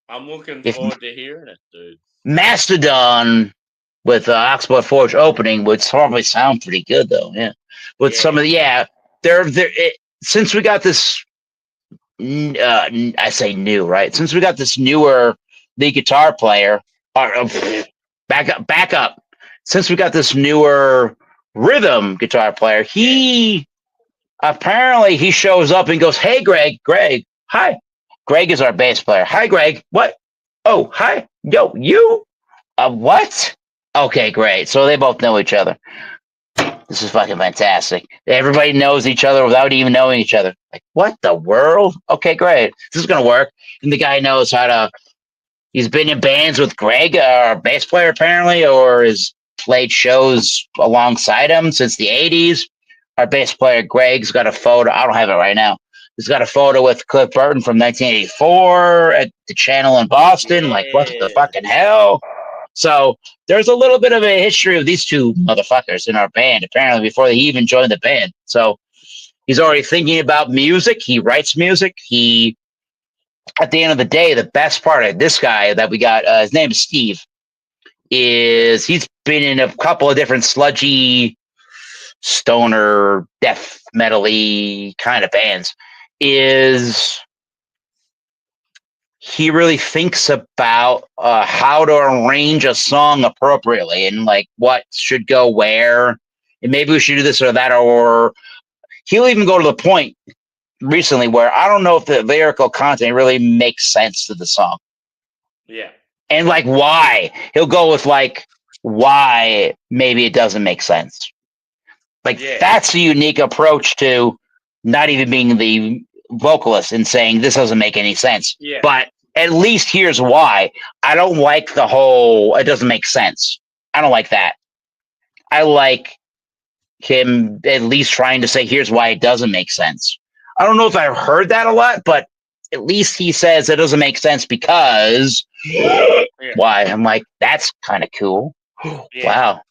I'm looking forward to hearing it, dude. Mastodon with Oxblood Forge opening would probably sound pretty good though. Yeah. With some of the since we got this. I say new, right? Since we got this newer lead guitar player, back up. Since we got this newer rhythm guitar player, he shows up and goes, "Hey, Greg, hi." Greg is our bass player. Hi, Greg. What? Oh, hi. Yo, you? What? Okay, great. So they both know each other. This is fucking fantastic. Everybody knows each other without even knowing each other. Like, what the world? Okay, great. This is going to work. And the guy knows how to. He's been in bands with Greg, our bass player, apparently, or has played shows alongside him since the 80s. Our bass player, Greg's got a photo. I don't have it right now. He's got a photo with Cliff Burton from 1984 at the Channel in Boston. Like, what the fucking hell? So there's a little bit of a history of these two motherfuckers in our band, apparently, before they even joined the band. So he's already thinking about music. He writes music. At the end of the day, the best part of this guy that we got, his name is Steve, is he's been in a couple of different sludgy, stoner, death metal-y kind of bands. He really thinks about how to arrange a song appropriately and like what should go where, and maybe we should do this or that, or he'll even go to the point recently where I don't know if the lyrical content really makes sense to the song. Yeah. And like why. He'll go with like why maybe it doesn't make sense. Like that's a unique approach to not even being the vocalist and saying this doesn't make any sense. Yeah. But at least here's why. I don't like the whole it doesn't make sense. I don't like that. I like him at least trying to say here's why it doesn't make sense. I don't know if I've heard that a lot, but at least he says it doesn't make sense because why? I'm like, that's kind of cool. Wow.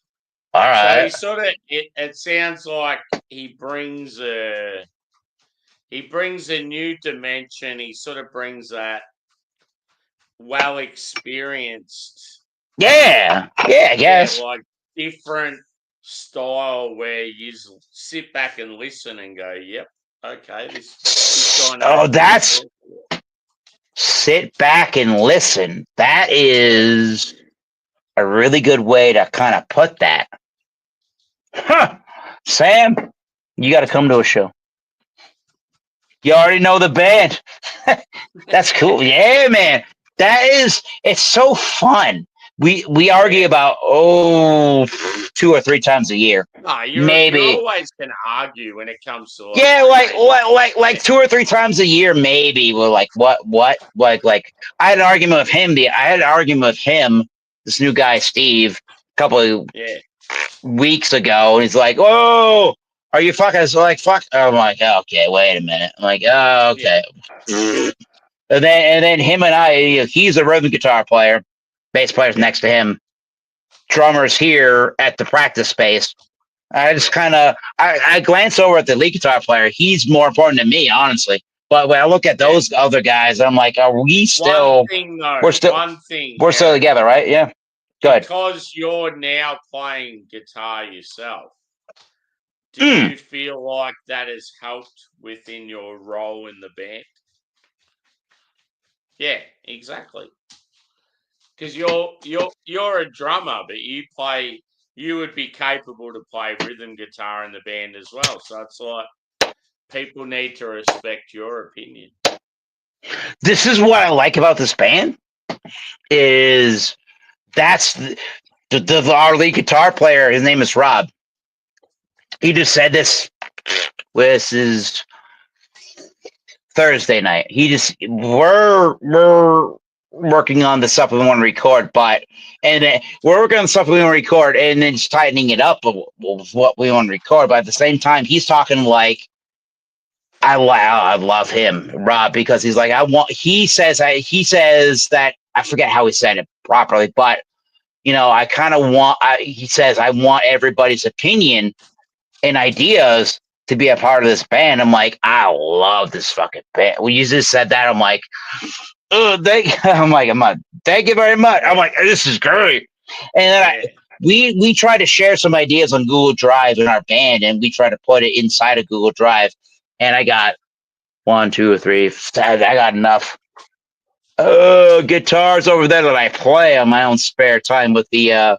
All right. So he sort of it sounds like he brings a new dimension. He sort of brings that well experienced. Yeah, I guess. Like different style where you sit back and listen and go, yep, Okay, this guy Oh, knows. that's sit back and listen. That is a really good way to kind of put that. Huh. Sam, you got to come to a show. You already know the band. That's cool. Yeah, man. It's so fun. We argue about 2 or 3 times a year. No, you're always gonna argue when it comes to yeah, like 2 or 3 times a year, maybe. We're like, what, like I had an argument with him. This new guy, Steve, a couple of weeks ago, and he's like, "Oh, are you fucking?" So like, fuck. I'm like, oh, okay, wait a minute. I'm like, oh, okay. And then him and I, he's a rhythm guitar player, bass player's next to him, drummers here at the practice space. I just kind of I glance over at the lead guitar player. He's more important than me, honestly. But when I look at those other guys, I'm like, are we still? One thing, though. We're still together, right? Yeah. Good. Because you're now playing guitar yourself. Do you feel like that has helped within your role in the band? Yeah, exactly. Because you're a drummer, but you would be capable to play rhythm guitar in the band as well. So it's like people need to respect your opinion. This is what I like about this band is that's our lead guitar player. His name is Rob. He just said this. This is Thursday night. We're working on the stuff we want to record, we're working on the stuff we want to record, and then just tightening it up of what we want to record. But at the same time, he's talking like I love him, Rob, because he's like he says that I forget how he said it properly, but I kind of he says I want everybody's opinion and ideas to be a part of this band. I'm like, I love this fucking band. When you just said that, I'm like, thank you very much. I'm like, this is great. And then we try to share some ideas on Google Drive in our band, and we try to put it inside of Google Drive. And I got 1, 2, 3, I got enough guitars over there that I play on my own spare time with the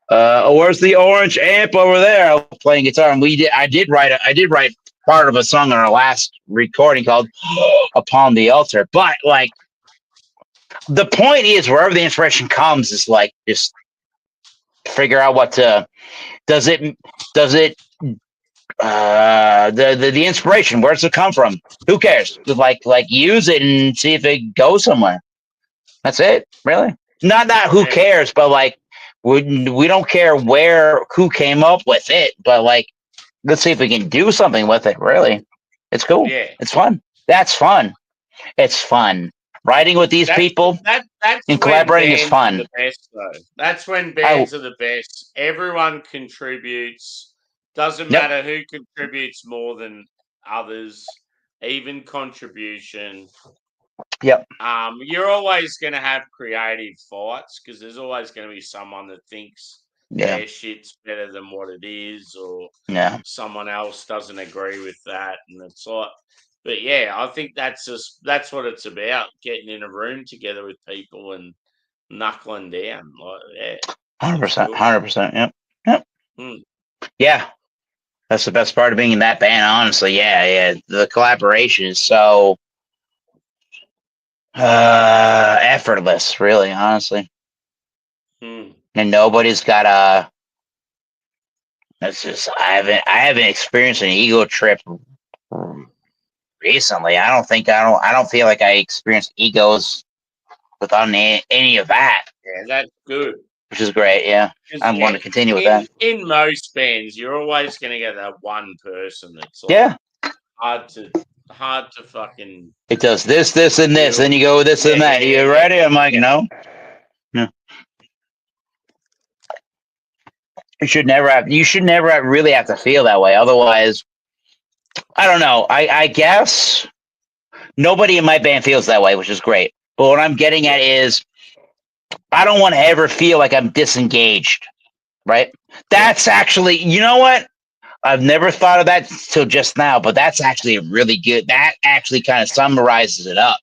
where's the orange amp over there? I was playing guitar, and I did write part of a song on our last recording called Upon the Altar. But like the point is, wherever the inspiration comes is like just figure out what to does it the inspiration, where's it come from? Who cares? Like use it and see if it goes somewhere. That's it, really. Not who cares, but like we don't care who came up with it, but like let's see if we can do something with it. Really, it's cool. Yeah, it's fun. That's fun. It's fun. Writing with these people and collaborating is fun. That's when bands are the best. Everyone contributes. Doesn't matter who contributes more than others. Even contribution. Yep. You're always going to have creative fights because there's always going to be someone that thinks their shit's better than what it is, or someone else doesn't agree with that, and it's like. But yeah, I think that's what it's about: getting in a room together with people and knuckling down. Like, 100%, 100%. Yep. Yeah, that's the best part of being in that band. Honestly, yeah. The collaboration is so effortless, really, honestly. And nobody's got a. That's just I haven't experienced an ego trip recently. I don't feel like I experienced egos without any of that. Yeah, that's good. Which is great. Yeah, I want to continue with that. In most bands, you're always going to get that one person that's like hard to fucking. It does this, and this. Then you go this and that. You ready? I'm like, no. Yeah. You should never really have to feel that way. Otherwise, I don't know. I guess nobody in my band feels that way, which is great. But what I'm getting at is I don't want to ever feel like I'm disengaged, right? That's actually, you know what? I've never thought of that till just now, but that's actually really good. That actually kind of summarizes it up.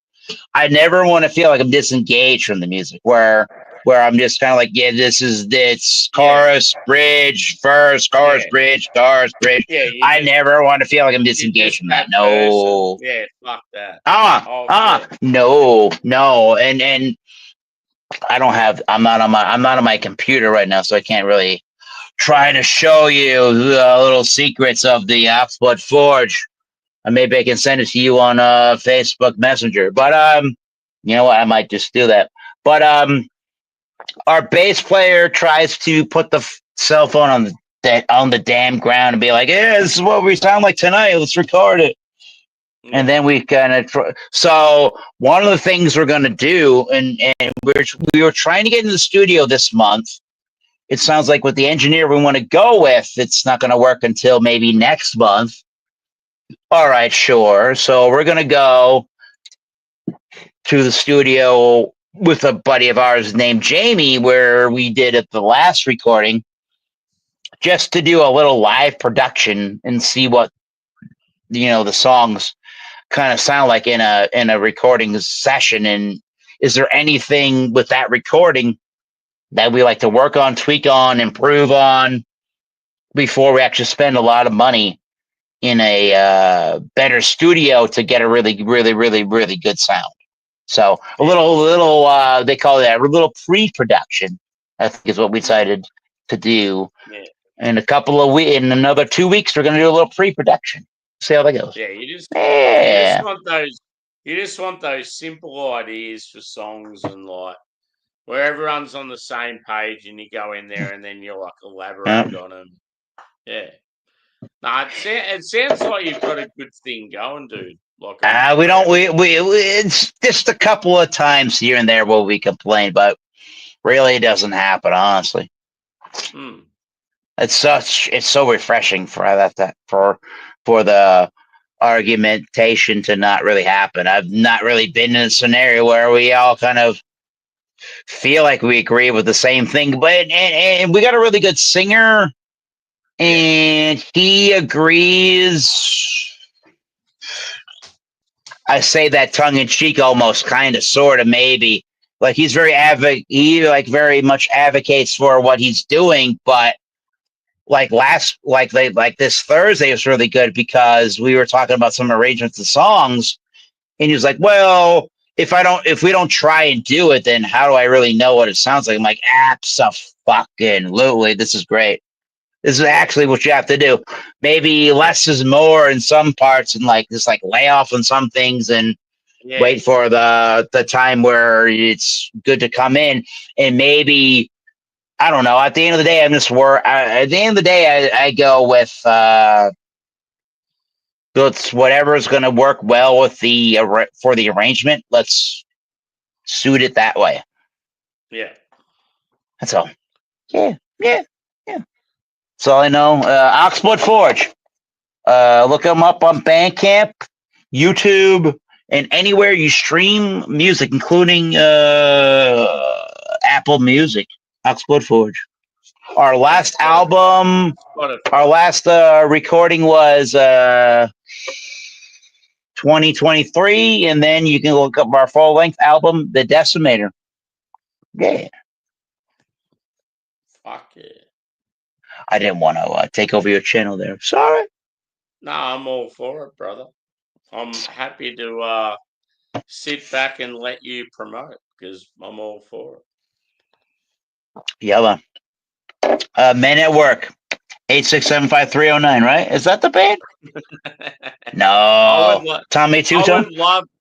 I never want to feel like I'm disengaged from the music, where I'm just kind of like, yeah, it's chorus, bridge, verse, chorus, bridge, chorus, bridge. Yeah, I never want to feel like I'm disengaged from that. No. Yeah, fuck that. No, and I'm not on my computer right now, so I can't really try to show you little secrets of the Oxblood Forge. Maybe I can send it to you on Facebook Messenger. But you know what? I might just do that. But our bass player tries to put the cell phone on the damn ground and be like, "Yeah, this is what we sound like tonight. Let's record it." And then we kind of so one of the things we're going to do, and we were trying to get in the studio this month. It sounds like with the engineer we want to go with, it's not going to work until maybe next month. All right, sure. So we're going to go to the studio with a buddy of ours named Jamie, where we did at the last recording, just to do a little live production and see what, the songs kind of sound like in a recording session. And is there anything with that recording that we like to work on, tweak on, improve on before we actually spend a lot of money in a better studio to get a really, really, really, really good sound. So a little they call that a little pre-production, I think is what we decided to do. Yeah. In in another 2 weeks, we're going to do a little pre-production. See how that goes. Yeah, you just want those simple ideas for songs, and like where everyone's on the same page, and you go in there and then you're like elaborate on them. Yeah. Nah, it sounds like you've got a good thing going, dude. Like it's just a couple of times here and there where we complain, but really it doesn't happen, honestly. It's so refreshing for the argumentation to not really happen. I've not really been in a scenario where we all kind of feel like we agree with the same thing, but and we got a really good singer, and he agrees. I say that tongue in cheek, almost, kind of, sort of, maybe. Like he's very much advocates for what he's doing, but this Thursday was really good because we were talking about some arrangements of songs, and he was like, "Well, if we don't try and do it, then how do I really know what it sounds like?" I'm like, "Abso-fucking-lutely, this is great. This is actually what you have to do. Maybe less is more in some parts, and just lay off on some things and wait for the time where it's good to come in. And maybe, I don't know. At the end of the day, at the end of the day, I go with whatever is going to work well with for the arrangement. Let's suit it that way. Yeah, that's all. Yeah. That's all I know. Oxblood Forge. Look them up on Bandcamp, YouTube, and anywhere you stream music, including Apple Music. Oxblood Forge. Our last album, our last recording was 2023, and then you can look up our full-length album, The Decimator. Yeah. Fuck yeah. I didn't want to take over your channel there. Sorry. No, I'm all for it, brother. I'm happy to sit back and let you promote because I'm all for it. Yellow. Men at Work. 8675309, right? Is that the band? No. Tommy Tuto?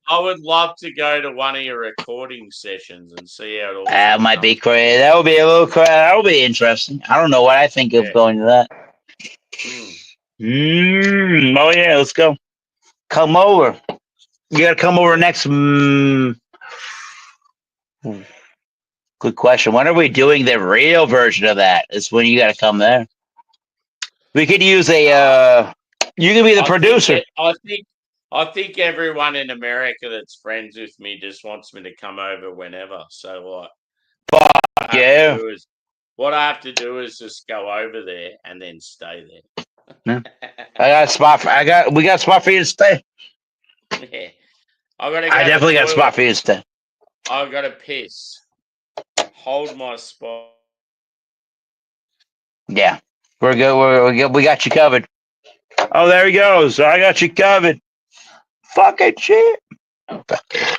I would love to go to one of your recording sessions and see how it all. That might be crazy. That would be a little crazy. That would be interesting. I don't know what I think of going to that. Oh yeah, let's go. Come over. You gotta come over next. Good question. When are we doing the real version of that? It's when you gotta come there. We could use a. You can be the producer. I think everyone in America that's friends with me just wants me to come over whenever. So what I have to do is just go over there and then stay there. No. We got a spot for you to stay. Yeah. I definitely got a spot for you to stay. I gotta piss. Hold my spot. Yeah. We're good. We got you covered. Oh, there he goes. I got you covered. Fucking shit. Okay.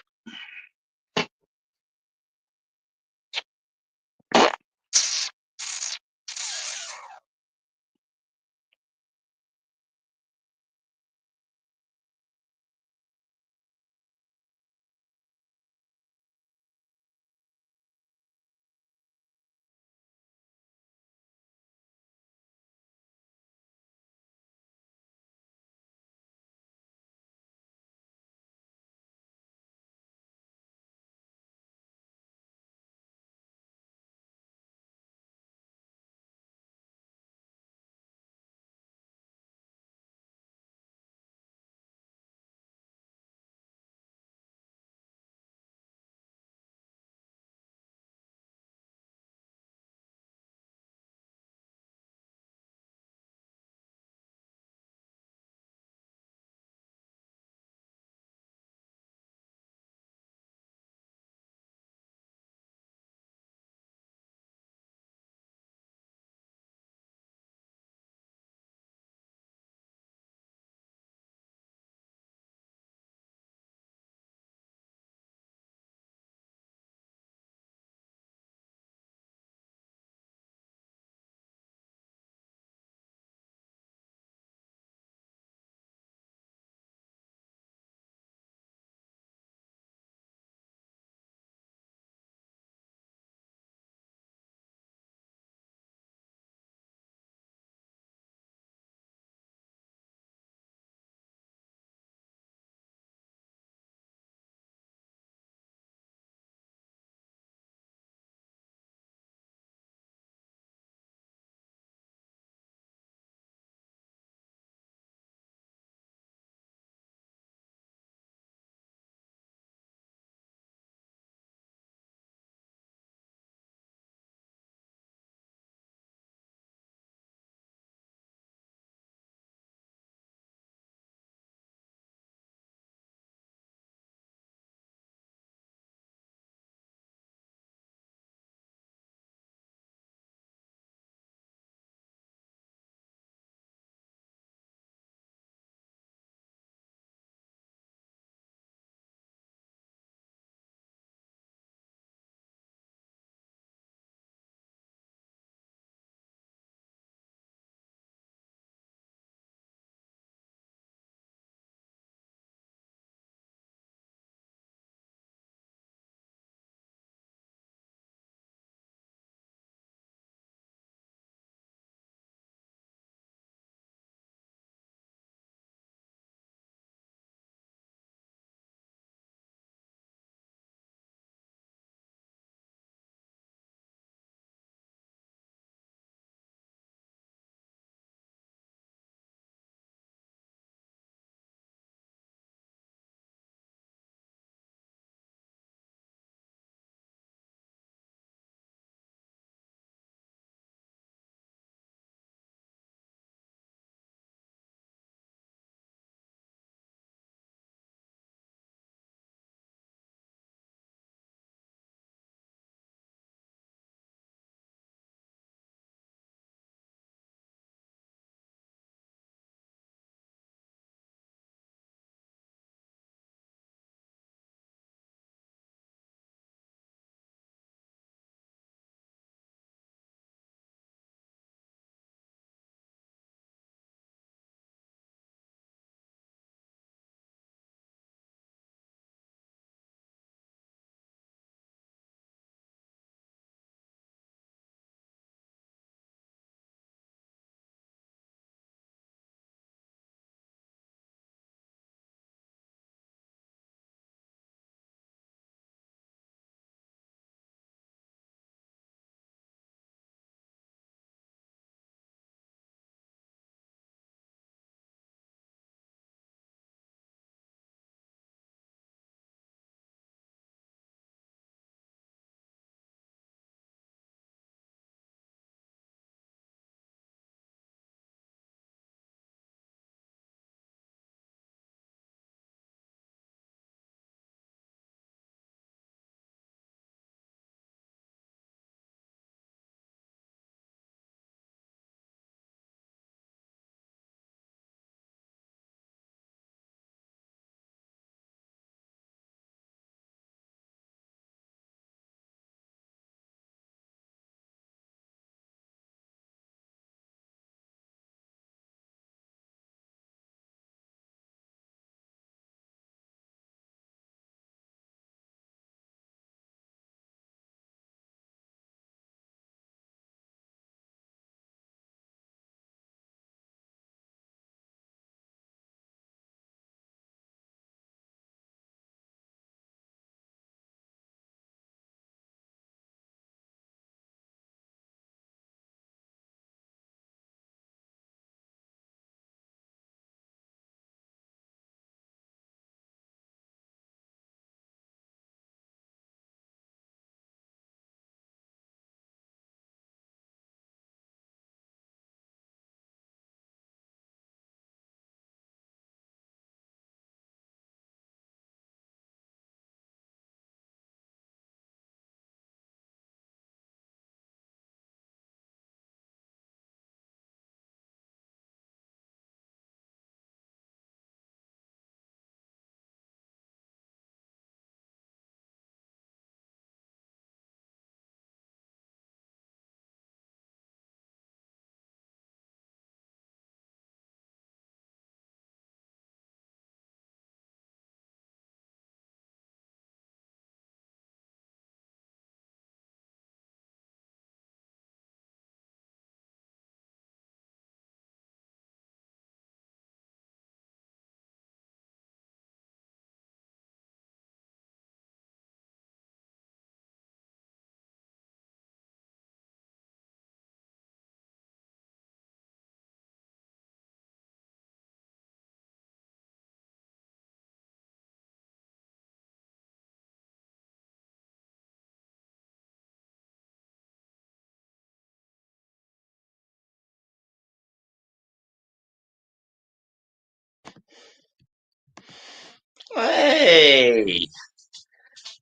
Hey,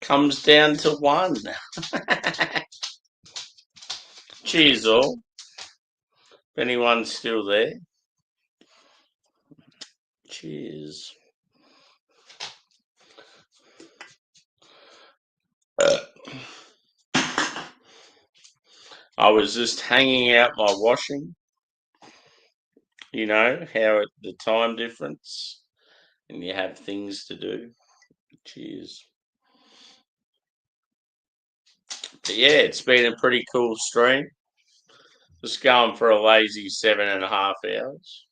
comes down to one. Cheers, all. If anyone's still there. Cheers. I was just hanging out my washing. You know how the time difference, and you have things to do. Cheers. But yeah, it's been a pretty cool stream. Just going for a lazy 7.5 hours.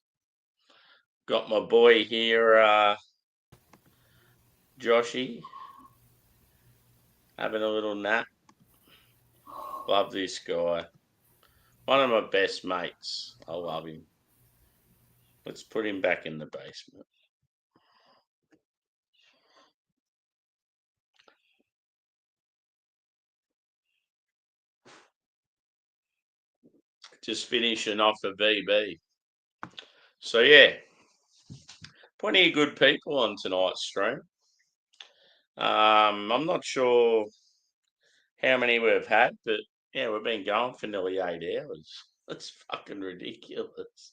Got my boy here, Joshy, having a little nap. Love this guy. One of my best mates. I love him. Let's put him back in the basement. Just finishing off a VB. So yeah, plenty of good people on tonight's stream. I'm not sure how many we've had, but yeah, we've been going for nearly 8 hours. That's fucking ridiculous.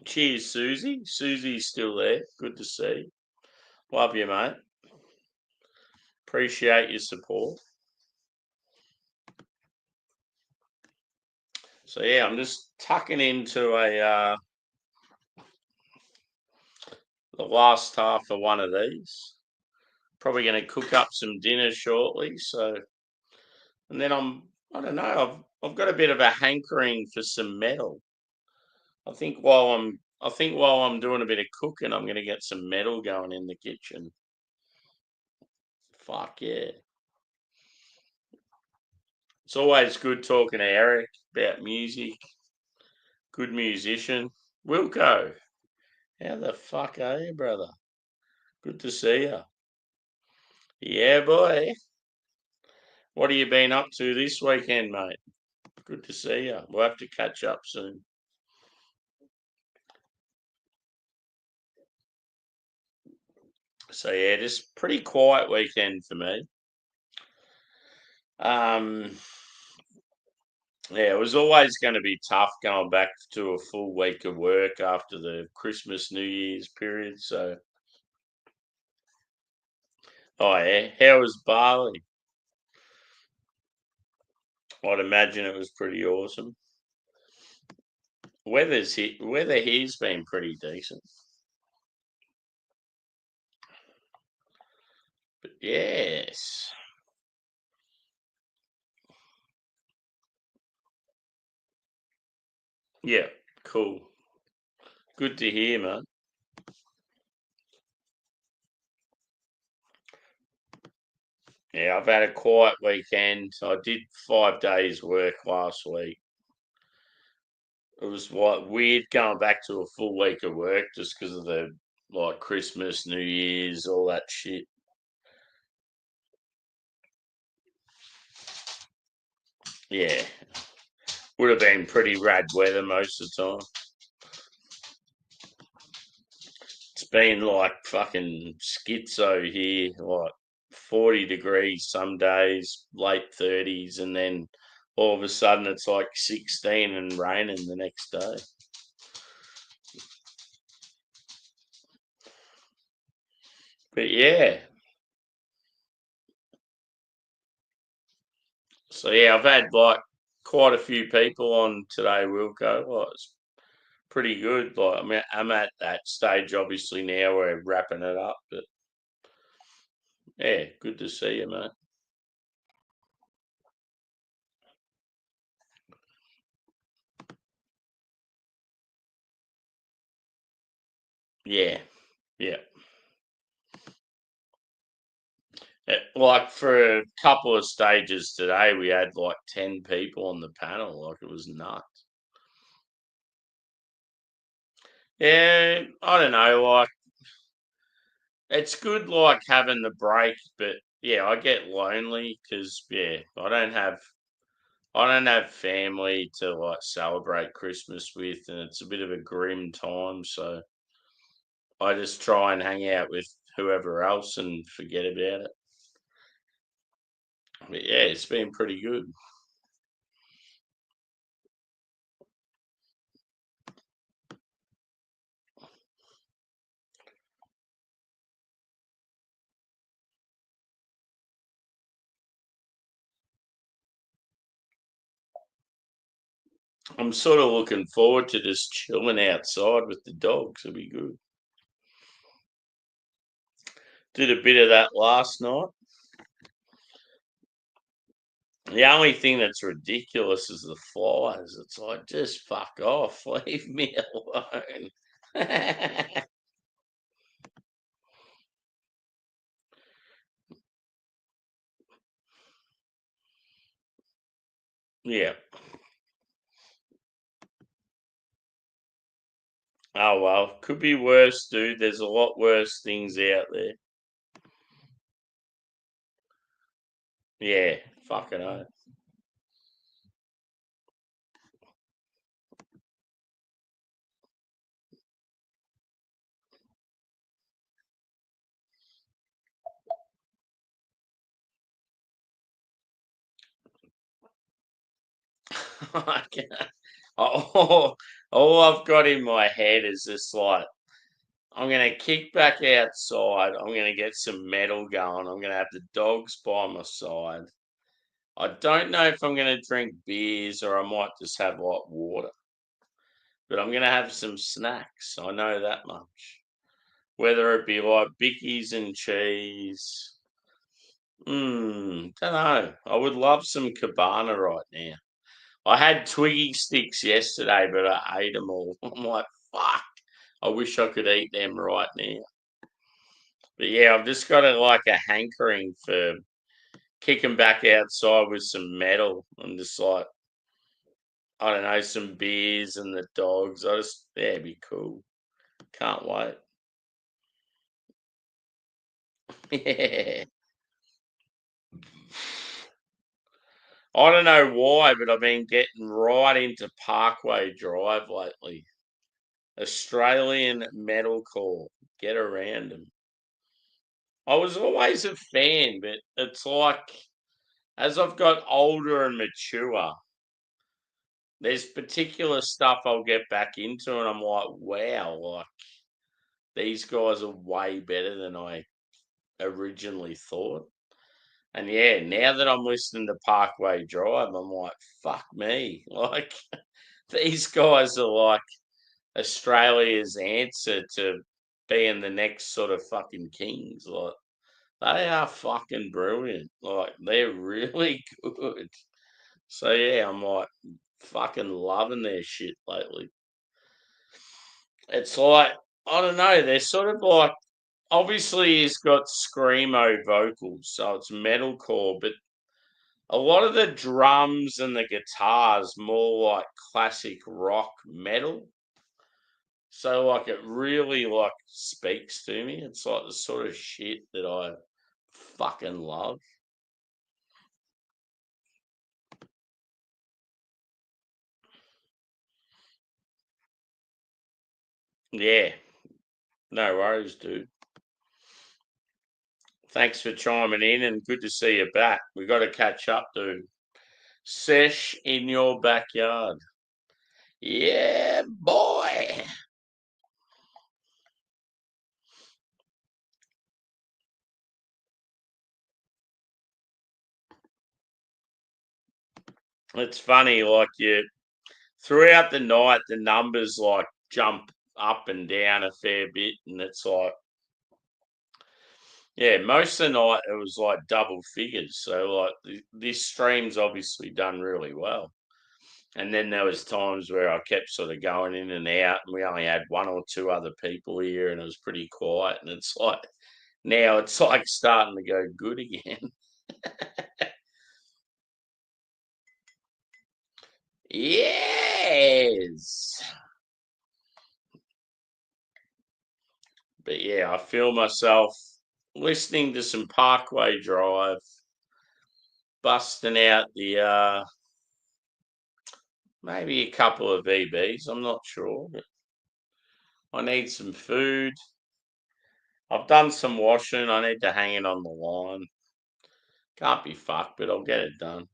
Cheers, Susie. Susie's still there. Good to see. Love you, mate. Appreciate your support. So yeah, I'm just tucking into the last half of one of these. Probably going to cook up some dinner shortly. So, and then I don't know. I've got a bit of a hankering for some metal. I think while I'm doing a bit of cooking, I'm going to get some metal going in the kitchen. Fuck yeah. It's always good talking to Eric about music. Good musician. Wilco, how the fuck are you, brother? Good to see you. Yeah, boy. What have you been up to this weekend, mate? Good to see you. We'll have to catch up soon. So yeah, just pretty quiet weekend for me. Yeah, it was always going to be tough going back to a full week of work after the Christmas, New Year's period. So, oh yeah, how was Bali? I'd imagine it was pretty awesome. Weather here's been pretty decent. But yes. Yeah, cool. Good to hear, man. Yeah, I've had a quiet weekend. I did 5 days work last week. It was weird going back to a full week of work just because of the Christmas, New Year's, all that shit. Yeah. Would have been pretty rad weather most of the time. It's been like fucking schizo here, like 40 degrees some days, late 30s, and then all of a sudden it's like 16 and raining the next day. But yeah. So yeah, I've had quite a few people on today, Wilco. It's pretty good. I'm at that stage obviously now where we're wrapping it up, but yeah, good to see you, mate. Yeah, yeah. For a couple of stages today, we had 10 people on the panel. It was nuts. Yeah, I don't know. It's good, having the break, but yeah, I get lonely because I don't have family to celebrate Christmas with, and it's a bit of a grim time. So I just try and hang out with whoever else and forget about it. But yeah, it's been pretty good. I'm sort of looking forward to just chilling outside with the dogs. It'll be good. Did a bit of that last night. The only thing that's ridiculous is the flies. It's like, just fuck off. Leave me alone. Yeah. Oh, well. Could be worse, dude. There's a lot worse things out there. Yeah. Fucking hell. all I've got in my head is just like, I'm going to kick back outside. I'm going to get some metal going. I'm going to have the dogs by my side. I don't know if I'm going to drink beers or I might just have like water. But I'm going to have some snacks. I know that much. Whether it be like bickies and cheese. Don't know. I would love some cabana right now. I had Twiggy sticks yesterday, but I ate them all. I'm like, fuck. I wish I could eat them right now. But yeah, I've just got like a hankering for kicking back outside with some metal and just like, I don't know, some beers and the dogs. It'd be cool. Can't wait. Yeah. I don't know why, but I've been getting right into Parkway Drive lately. Australian metalcore. Get around them. I was always a fan, but it's like as I've got older and mature, there's particular stuff I'll get back into, and I'm like, wow, like these guys are way better than I originally thought. And yeah, now that I'm listening to Parkway Drive, I'm like, fuck me. Like, these guys are like Australia's answer to being the next sort of fucking Kings. Like, they are fucking brilliant. Like, they're really good. So yeah, I'm like fucking loving their shit lately. It's like, I don't know, they're sort of like, obviously he's got screamo vocals, so it's metalcore, but a lot of the drums and the guitars more like classic rock metal. So like it really like speaks to me. It's like the sort of shit that I fucking love. Yeah. No worries, dude. Thanks for chiming in and good to see you back. We got to catch up, dude. Sesh in your backyard. Yeah, boy. It's funny, like you throughout the night, the numbers like jump up and down a fair bit, and it's like, yeah, most of the night it was like double figures. So like this stream's obviously done really well. And then there was times where I kept sort of going in and out, and we only had one or two other people here, and it was pretty quiet. And it's like now it's like starting to go good again. Yes. But yeah, I feel myself listening to some Parkway Drive, busting out the maybe a couple of EBs. I'm not sure, but I need some food. I've done some washing. I need to hang it on the line. Can't be fucked, but I'll get it done.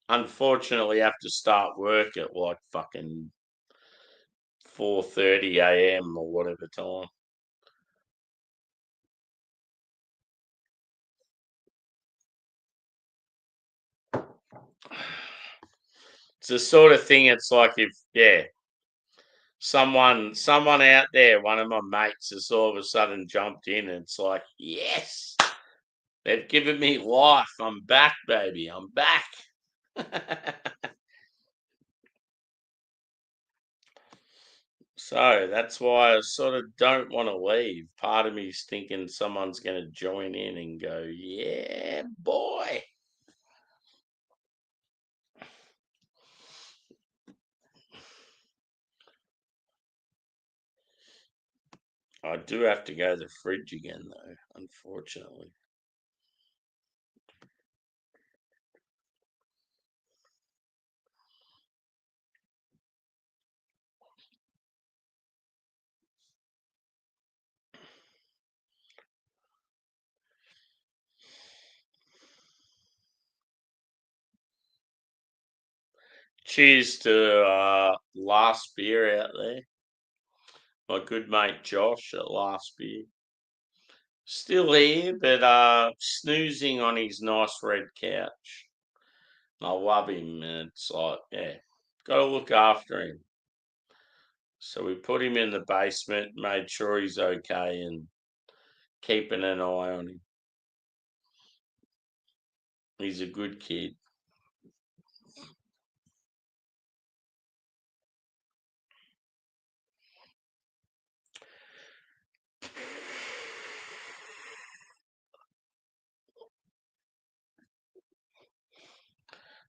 Unfortunately, I have to start work at like fucking 4:30 a.m. or whatever time. It's the sort of thing. It's like if someone out there, one of my mates, has all of a sudden jumped in, and it's like, yes, they've given me life. I'm back, baby. I'm back. So that's why I sort of don't want to leave. Part of me is thinking someone's going to join in and go, yeah, boy. I do have to go to the fridge again, though, unfortunately. Cheers to last beer out there. My good mate Josh at last beer. Still here, but snoozing on his nice red couch. I love him. And it's like, got to look after him. So we put him in the basement, made sure he's okay, and keeping an eye on him. He's a good kid.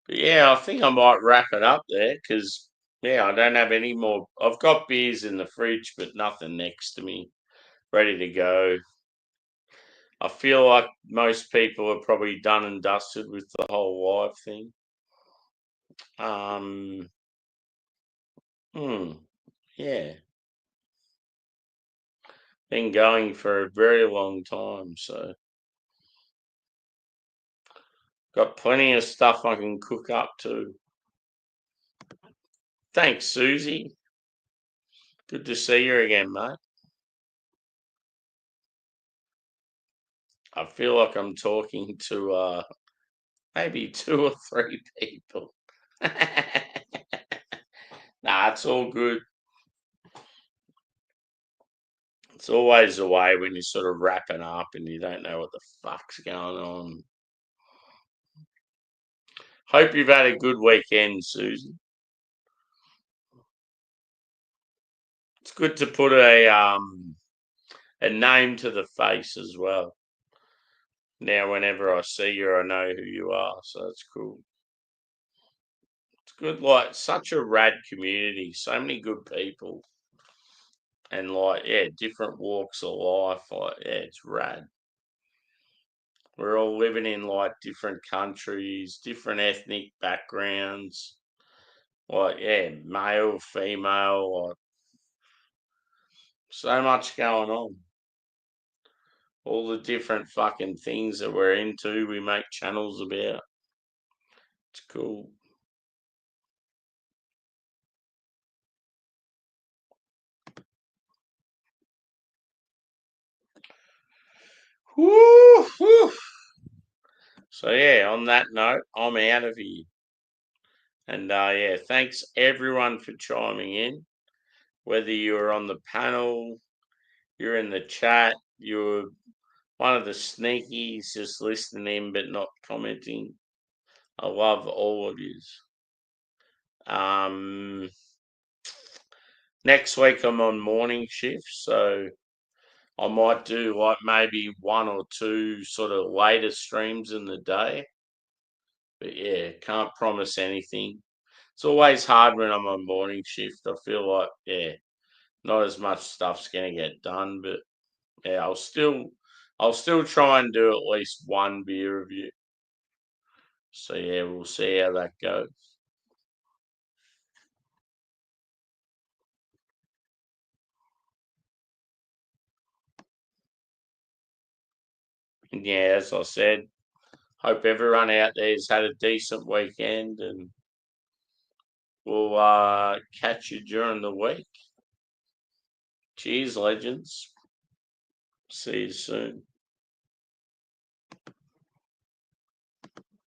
But yeah, I think I might wrap it up there because, I don't have any more. I've got beers in the fridge, but nothing next to me, ready to go. I feel like most people are probably done and dusted with the whole live thing. Yeah. Been going for a very long time, so got plenty of stuff I can cook up too. Thanks, Susie. Good to see you again, mate. I feel like I'm talking to maybe 2 or 3 people. Nah, it's all good. It's always the way when you're sort of wrapping up and you don't know what the fuck's going on. Hope you've had a good weekend, Susie. It's good to put a name to the face as well. Now, whenever I see you, I know who you are, so that's cool. It's good, like such a rad community, so many good people, and different walks of life. It's rad. We're all living in different countries, different ethnic backgrounds. Male, female, so much going on. All the different fucking things that we're into, we make channels about. It's cool. Woo, woo. So on that note, I'm out of here. And thanks everyone for chiming in. Whether you're on the panel, you're in the chat, you're one of the sneakies just listening in but not commenting. I love all of you. Next week I'm on morning shift, so I might do maybe 1 or 2 sort of later streams in the day. But can't promise anything. It's always hard when I'm on morning shift. I feel like not as much stuff's gonna get done, but I'll still try and do at least 1 beer review. So we'll see how that goes. And yeah, as I said, hope everyone out there's had a decent weekend, and we'll catch you during the week. Cheers, legends. See you soon.